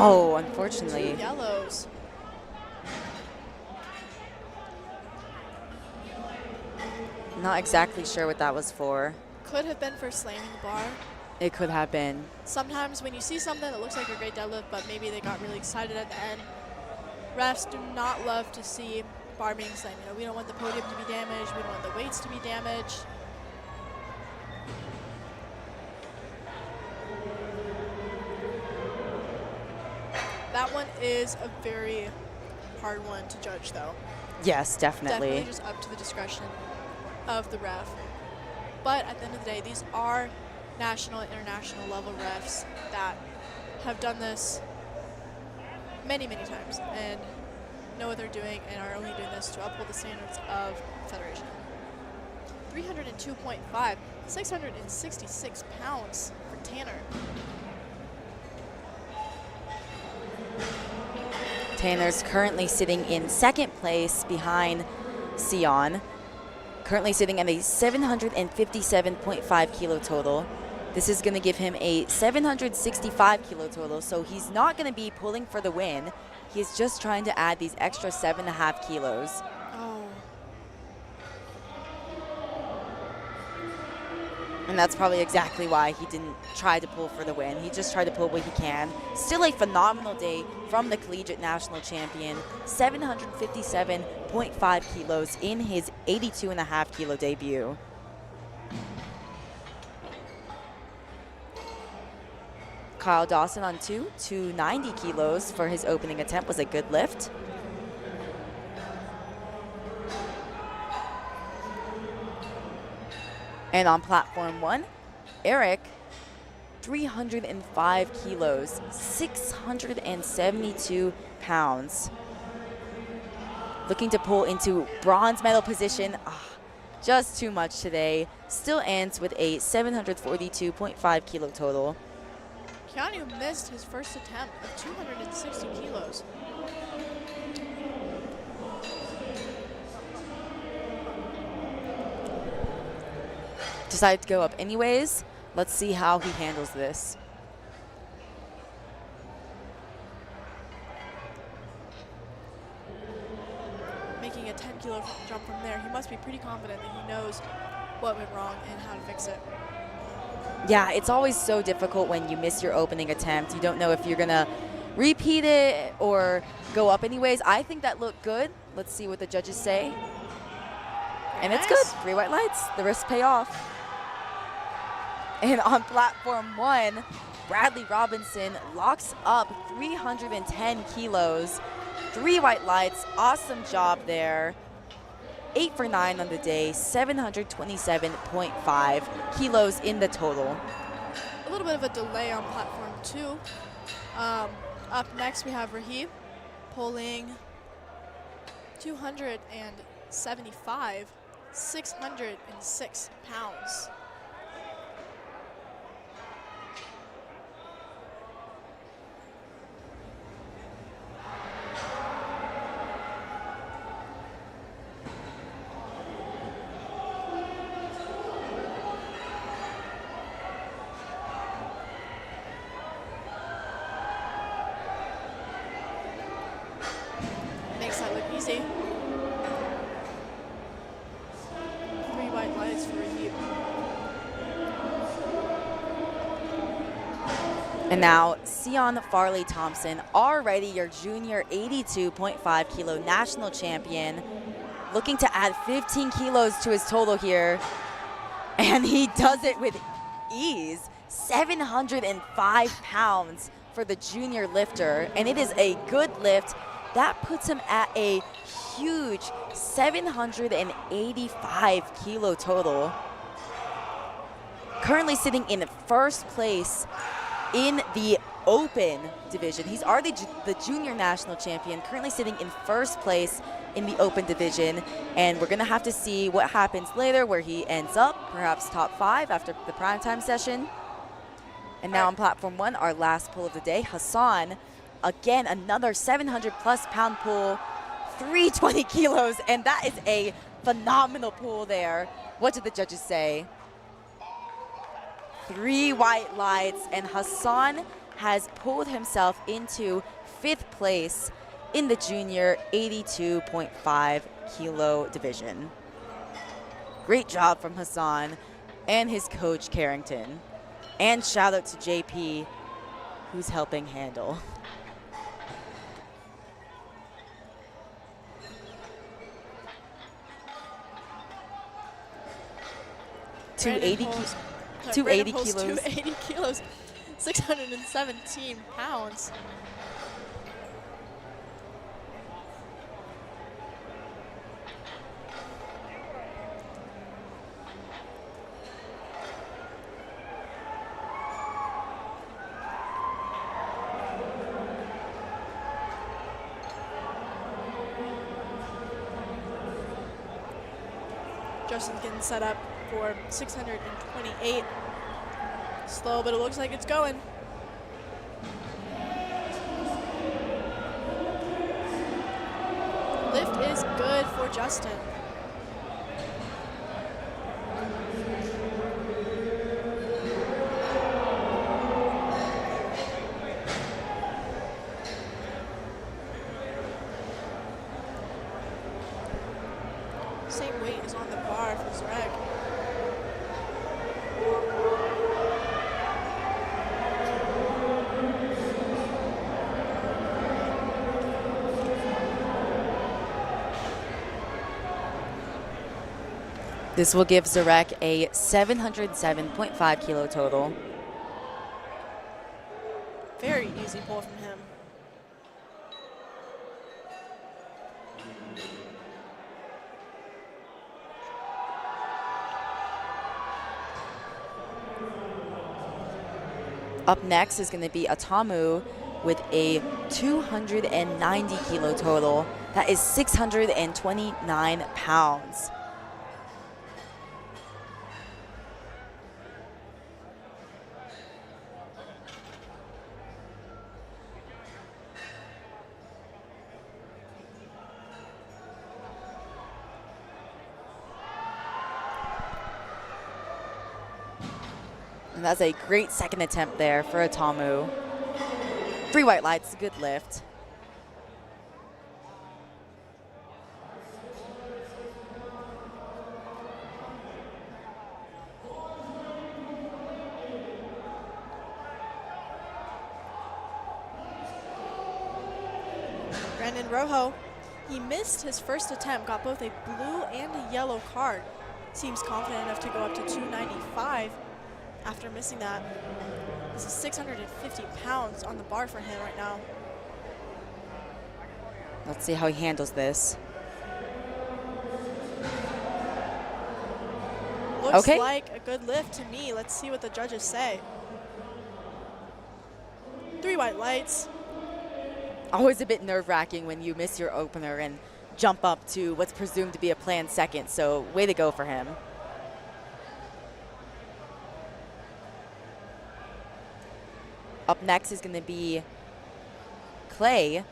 Oh, unfortunately. 2 yellows. Not exactly sure what that was for. Could have been for slamming the bar. It could have been. Sometimes when you see something that looks like a great deadlift, but maybe they got really excited at the end, refs do not love to see bar being slammed. You know, we don't want the podium to be damaged. We don't want the weights to be damaged. That one is a very hard one to judge, though. Yes, definitely. Definitely just up to the discretion of the ref. But at the end of the day, these are national and international level refs that have done this many, many times and know what they're doing and are only doing this to uphold the standards of the Federation. 302.5, 666 pounds for Tanner. Tanner's currently sitting in second place behind Sion, currently sitting at a 757.5 kilo total. This is going to give him a 765 kilo total, so he's not going to be pulling for the win. He's just trying to add these extra 7.5 kilos. Oh. And that's probably exactly why he didn't try to pull for the win. He just tried to pull what he can. Still a phenomenal day from the collegiate national champion. 757.5 kilos in his 82.5 kilo debut. Kyle Dawson on 290 kilos for his opening attempt was a good lift. And on platform 1, Eric, 305 kilos, 672 pounds. Looking to pull into bronze medal position. Just too much today. Still ends with a 742.5 kilo total. Keanu missed his first attempt of 260 kilos. Decided to go up anyways. Let's see how he handles this. Making a 10 kilo jump from there, he must be pretty confident that he knows what went wrong and how to fix it. Yeah, it's always so difficult when you miss your opening attempt. You don't know if you're going to repeat it or go up anyways. I think that looked good. Let's see what the judges say. And it's good. 3 white lights. The risks pay off. And on platform 1, Bradley Robinson locks up 310 kilos. 3 white lights. Awesome job there. 8 for 9 on the day, 727.5 kilos in the total. A little bit of a delay on platform 2. Up next we have Rahib pulling 275, 606 pounds. Makes that look easy. 3 white lights for Rahib. And now Sion Farley Thompson, already your junior 82.5 kilo national champion, looking to add 15 kilos to his total here. And he does it with ease. 705 pounds for the junior lifter. And it is a good lift. That puts him at a huge 785 kilo total. Currently sitting in first place in the open division. He's already the junior national champion, currently sitting in first place in the open division. And we're gonna have to see what happens later, where he ends up, perhaps top 5 after the primetime session. And now on platform 1, our last pull of the day, Hassan. Again, another 700+ pound pull, 320 kilos, and that is a phenomenal pull there. What did the judges say? 3 white lights, and Hassan has pulled himself into 5th place in the junior 82.5 kilo division. Great job from Hassan and his coach Carrington. And shout out to JP, who's helping handle. Brandon 280 Holt's kilos. 280 kilos, 617 pounds. Justin's getting set up for 628. Slow, but it looks like it's going. Lift is good for Justin. Same weight is on the bar for Zarek. This will give Zarek a 707.5 kilo total. Very easy pull from him. Up next is going to be Atamu with a 290 kilo total. That is 629 pounds. And that's a great second attempt there for Atamu. 3 white lights, good lift. Brandon Rojo, he missed his first attempt, got both a blue and a yellow card. Seems confident enough to go up to 295 after missing that. This is 650 pounds on the bar for him right now. Let's see how he handles this. Looks Okay. like a good lift to me. Let's see what the judges say. 3 white lights. Always a bit nerve-wracking when you miss your opener and jump up to what's presumed to be a planned second, so way to go for him. Up next is going to be Clay.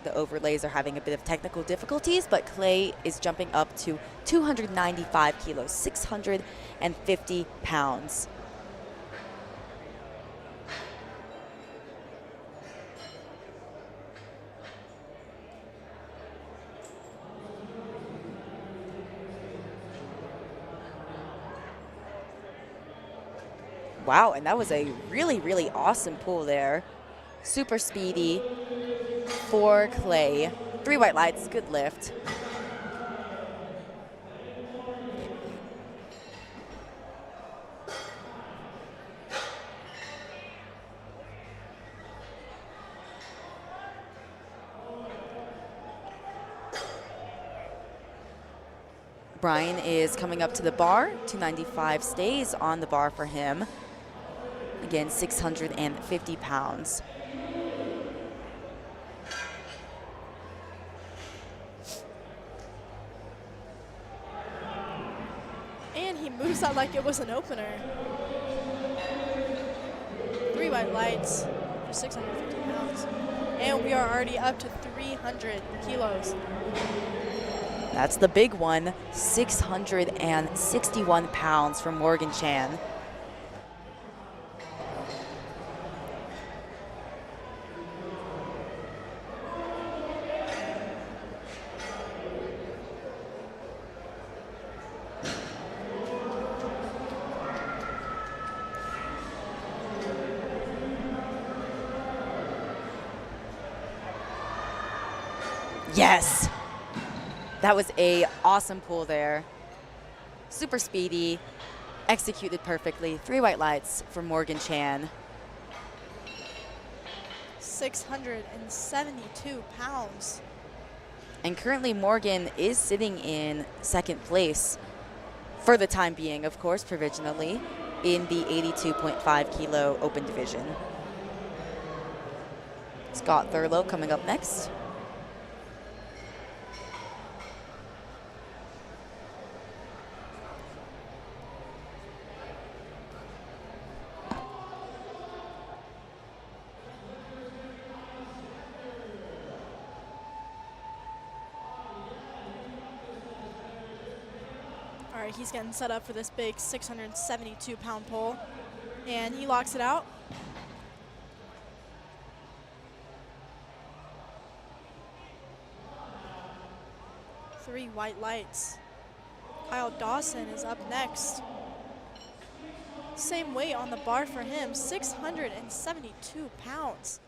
The overlays are having a bit of technical difficulties, but Clay is jumping up to 295 kilos, 650 pounds. Wow, and that was a really, really awesome pull there. Super speedy for Clay. 3 white lights, good lift. Brian is coming up to the bar. 295 stays on the bar for him. Again, 650 pounds. And he moves out like it was an opener. 3 white lights for 650 pounds. And we are already up to 300 kilos. That's the big one, 661 pounds from Morgan Chan. Yes. That was a awesome pull there. Super speedy, executed perfectly. 3 white lights for Morgan Chan. 672 pounds. And currently Morgan is sitting in second place for the time being, of course, provisionally, in the 82.5 kilo open division. Scott Thurlow coming up next. All right, he's getting set up for this big 672-pound pull, and he locks it out. Three white lights. Kyle Dawson is up next. Same weight on the bar for him, 672 pounds.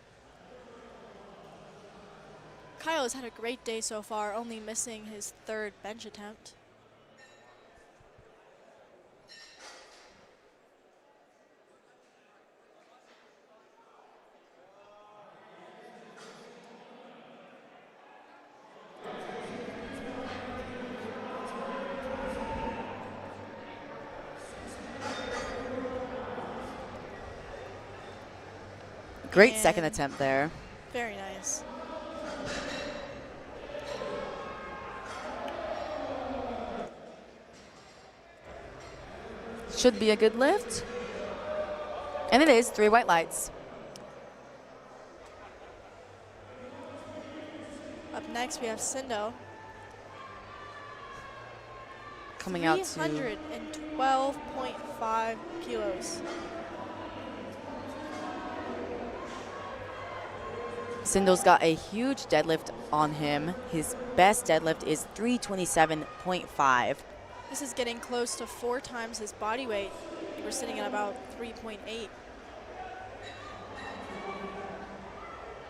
Kyle has had a great day so far, only missing his 3rd bench attempt. Great second attempt there. Very nice. Should be a good lift. And it is 3 white lights. Up next, we have Sindo. Coming out to 312.5 kilos. Sindo's got a huge deadlift on him. His best deadlift is 327.5. This is getting close to 4 times his body weight. We're sitting at about 3.8.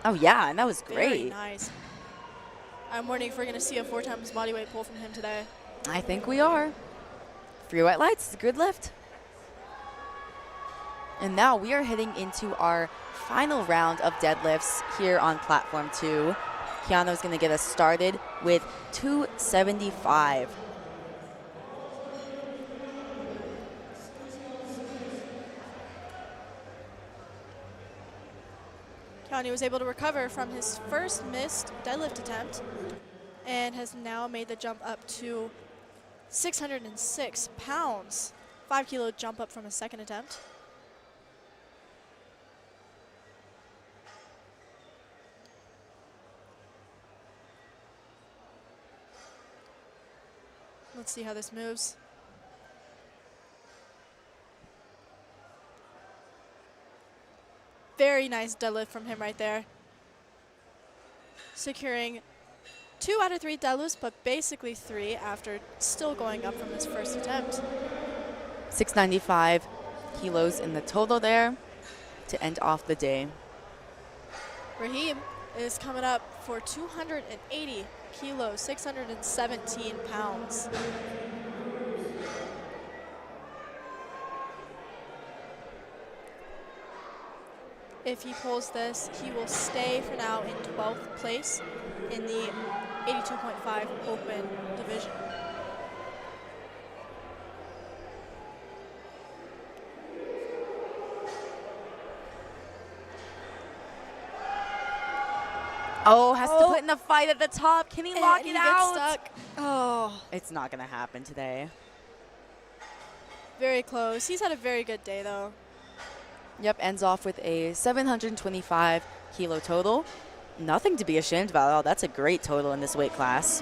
Oh yeah, and that was great. Very nice. I'm wondering if we're going to see a 4 times body weight pull from him today. I think we are. 3 white lights, it's a good lift. And now we are heading into our final round of deadlifts here on platform 2. Keanu's going to get us started with 275. Keanu was able to recover from his first missed deadlift attempt and has now made the jump up to 606 pounds. 5 kilo jump up from his second attempt. Let's see how this moves. Very nice deadlift from him right there. Securing 2 out of 3 deadlifts, but basically 3 after still going up from his first attempt. 695 kilos in the total there to end off the day. Raheem is coming up for 280 kilos, 617 pounds. If he pulls this, he will stay for now in 12th place in the 82.5 open division. Oh, has to put in a fight at the top. Can he lock it out? Gets stuck. Oh, It's not going to happen today. very close. He's had a very good day, though. Yep, ends off with a 725 kilo total. Nothing to be ashamed about at all. That's a great total in this weight class.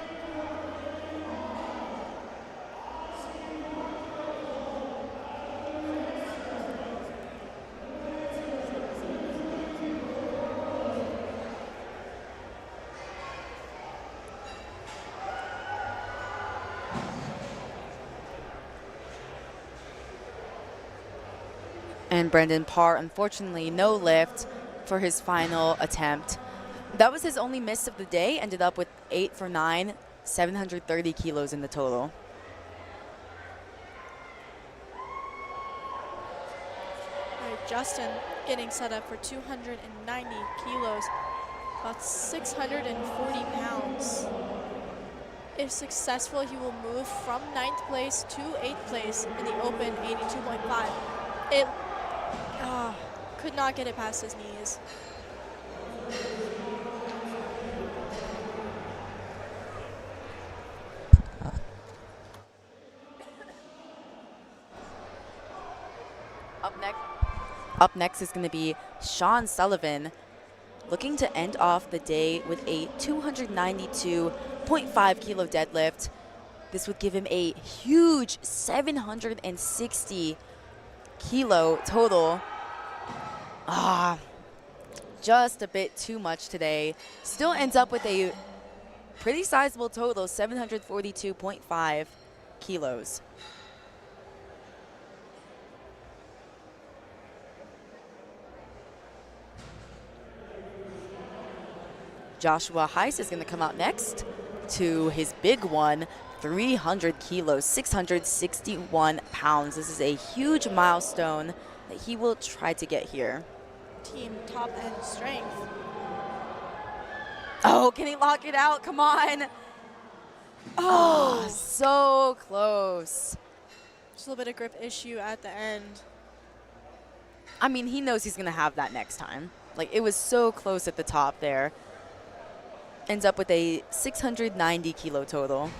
And Brendan Parr, unfortunately, no lift for his final attempt. That was his only miss of the day. Ended up with 8 for 9, 730 kilos in the total. All right, Justin getting set up for 290 kilos, about 640 pounds. If successful, he will move from 9th place to 8th place in the open 82.5. It could not get it past his knees. Up next is going to be Sean Sullivan, looking to end off the day with a 292.5 kilo deadlift. This would give him a huge 760 kilo total. Just a bit too much today. Still ends up with a pretty sizable total, 742.5 kilos. Joshua Heiss is going to come out next to his big one, 300 kilos, 661 pounds. This is a huge milestone that he will try to get here. Team top end strength. Oh, can he lock it out? Come on. Oh, so close. Just a little bit of grip issue at the end. I mean, he knows he's going to have that next time. Like, it was so close at the top there. Ends up with a 690 kilo total.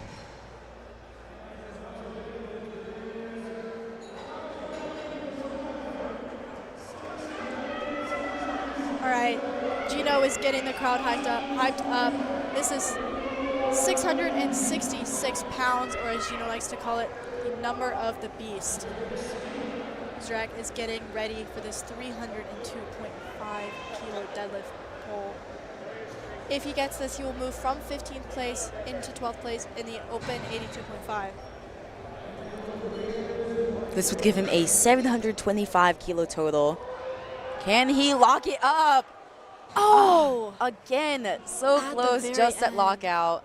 All right, Gino is getting the crowd hyped up. This is 666 pounds, or as Gino likes to call it, the number of the beast. Zrak is getting ready for this 302.5 kilo deadlift pull. If he gets this, he will move from 15th place into 12th place in the open 82.5. This would give him a 725 kilo total. Can he lock it up? Oh, again, so At close, just at lockout.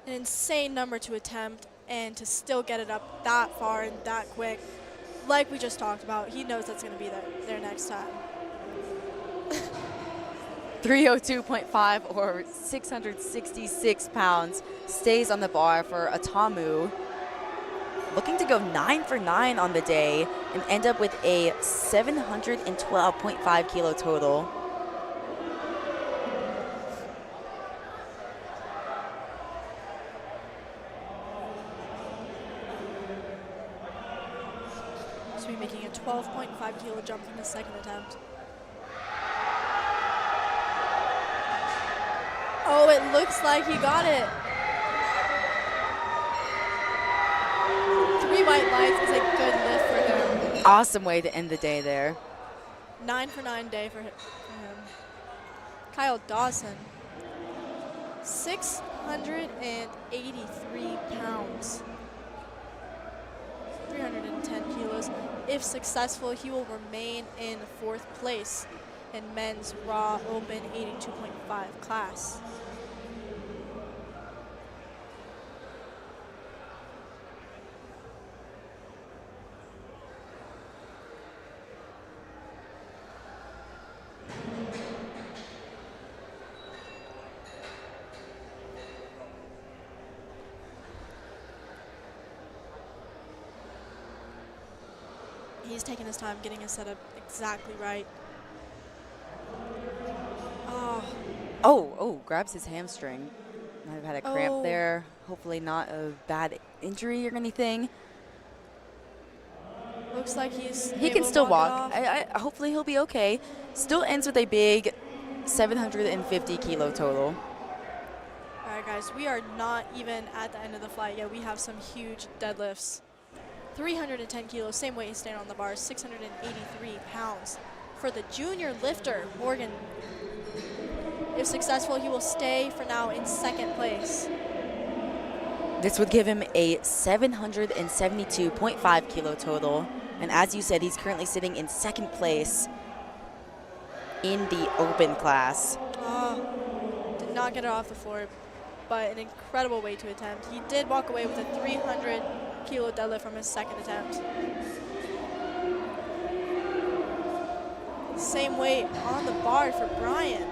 An insane number to attempt, and to still get it up that far and that quick. Like we just talked about, he knows that's going to be there next time. 302.5 or 666 pounds stays on the bar for Atamu. Looking to go 9 for 9 on the day and end up with a 712.5 kilo total. So we're making a 12.5 kilo jump from the second attempt. Oh, it looks like he got it. 3 white lights is a good lift for him. Awesome way to end the day there. 9 for 9 day for him. Kyle Dawson, 683 pounds, 310 kilos. If successful, he will remain in 4th place in men's raw open 82.5 class. He's taking his time getting his setup exactly right. Oh, grabs his hamstring. Might have had a cramp Oh. there. Hopefully not a bad injury or anything. Looks like He able can to still walk. walk. Hopefully he'll be okay. Still ends with a big 750 kilo total. All right, guys, we are not even at the end of the flight yet. We have some huge deadlifts. 310 kilos, same weight he's staying on the bar, 683 pounds. For the junior lifter, Morgan, if successful, he will stay for now in 2nd place. This would give him a 772.5 kilo total. And as you said, he's currently sitting in 2nd place. in the open class. Oh, did not get it off the floor, but an incredible way to attempt. He did walk away with a 300 kilo deadlift from his second attempt. Same weight on the bar for Brian.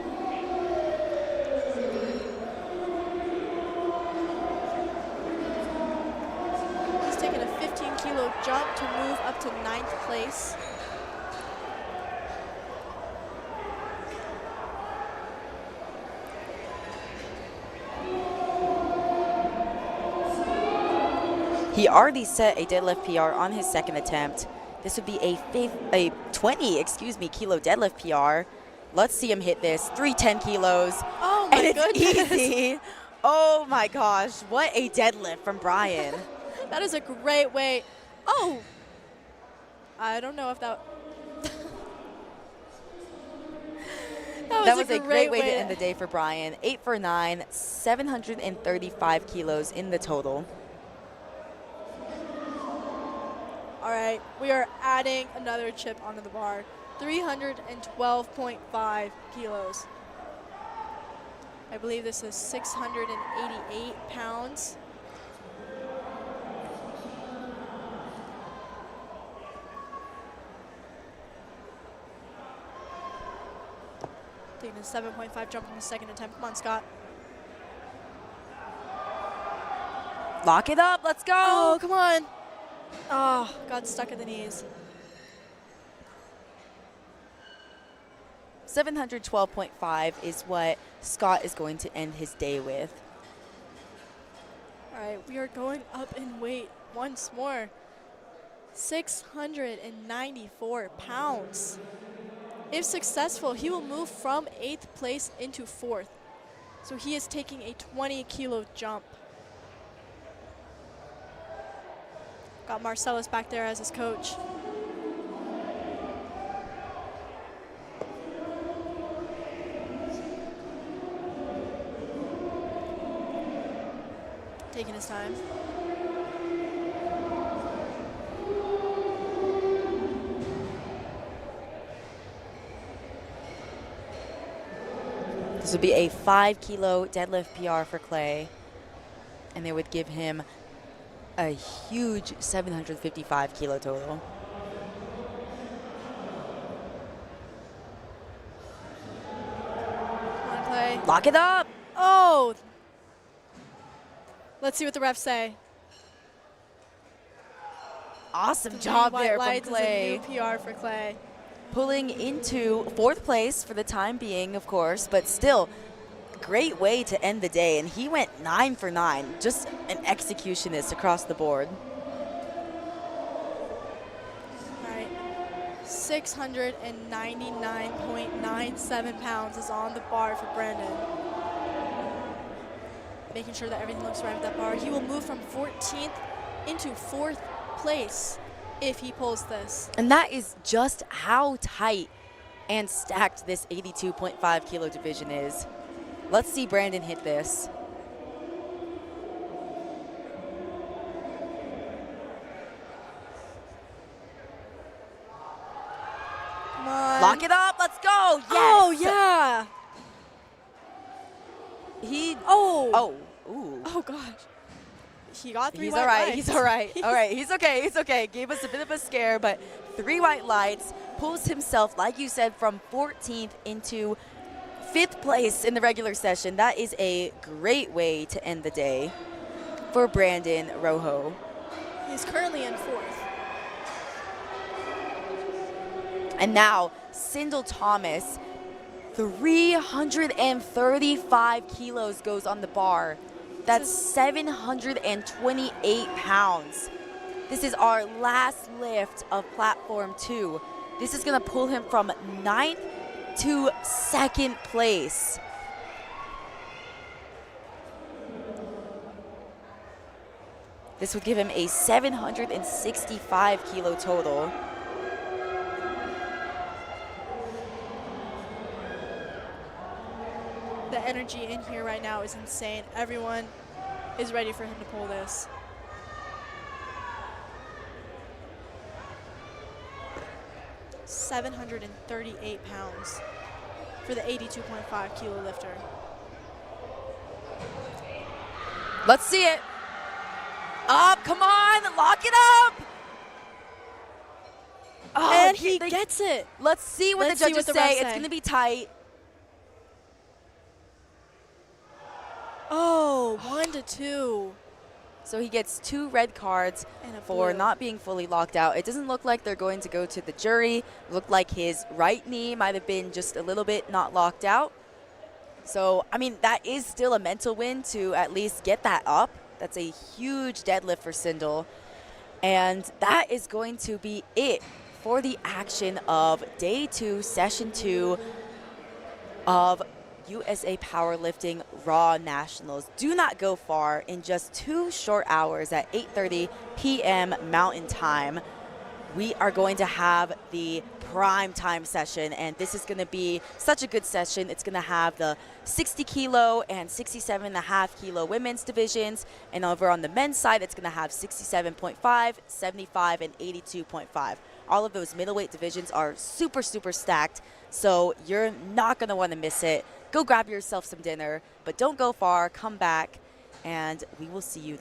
He's taking a 15 kilo jump to move up to 9th place. He already set a deadlift PR on his second attempt. This would be a 20 kilo deadlift PR. Let's see him hit this. 310 kilos. Oh my and goodness. It's easy. Oh my gosh, what a deadlift from Brian. That is a great weight. Oh, I don't know if that. That was a great way to end the day for Brian. 8 for 9, 735 kilos in the total. All right, we are adding another chip onto the bar. 312.5 kilos. I believe this is 688 pounds. Taking a 7.5 jump from the second attempt. Come on, Scott. Lock it up, let's go. Oh, come on. Oh, got stuck at the knees. 712.5 is what Scott is going to end his day with. All right, we are going up in weight once more. 694 pounds. If successful, he will move from 8th place into 4th. So he is taking a 20 kilo jump. Got Marcellus back there as his coach. Taking his time. This would be a 5 kilo deadlift PR for Clay, and they would give him a huge 755 kilo total. Come on, Clay. Lock it up. Oh! Let's see what the refs say. Awesome The job white there from lights Clay. is a new PR for Clay. Pulling into 4th place for the time being, of course, but still great way to end the day. And he went 9 for 9, just an executionist across the board. All right, 699.97 pounds is on the bar for Brandon. Making sure that everything looks right with that bar. He will move from 14th into 4th place if he pulls this. And that is just how tight and stacked this 82.5 kilo division is. Let's see Brandon hit this. Come on. Lock it up, let's go, yes! Oh, yeah. Oh, ooh. Oh, gosh. He got 3 He's white all right, lights. he's all right. All right, he's okay. Gave us a bit of a scare, but 3 white lights, pulls himself, like you said, from 14th into 5th place in the regular session. That is a great way to end the day for Brandon Rojo. He's currently in 4th. And now, Sindel Thomas, 335 kilos goes on the bar. That's 728 pounds. This is our last lift of platform 2. This is gonna pull him from 9th to 2nd place. This would give him a 765 kilo total. The energy in here right now is insane. Everyone is ready for him to pull this. £738. for the 82.5 kilo lifter. Let's see it. Up, come on, lock it up. Oh, And he gets it. Let's see what the judges say. It's going to be tight. Oh, 1-2. So he gets 2 red cards And a for blue. not being fully locked out. It doesn't look like they're going to go to the jury. It looked like his right knee might have been just a little bit not locked out. So, I mean, that is still a mental win to at least get that up. That's a huge deadlift for Sindel. And that is going to be it for the action of day 2, session 2 of USA Powerlifting Raw Nationals. Do not go far. In just 2 short hours at 8:30 p.m. Mountain Time, we are going to have the Primetime session, and this is going to be such a good session. It's going to have the 60 kilo and 67.5 kilo women's divisions, and over on the men's side, it's going to have 67.5, 75, and 82.5. All of those middleweight divisions are super, super stacked, so you're not going to want to miss it. Go grab yourself some dinner, but don't go far. Come back, and we will see you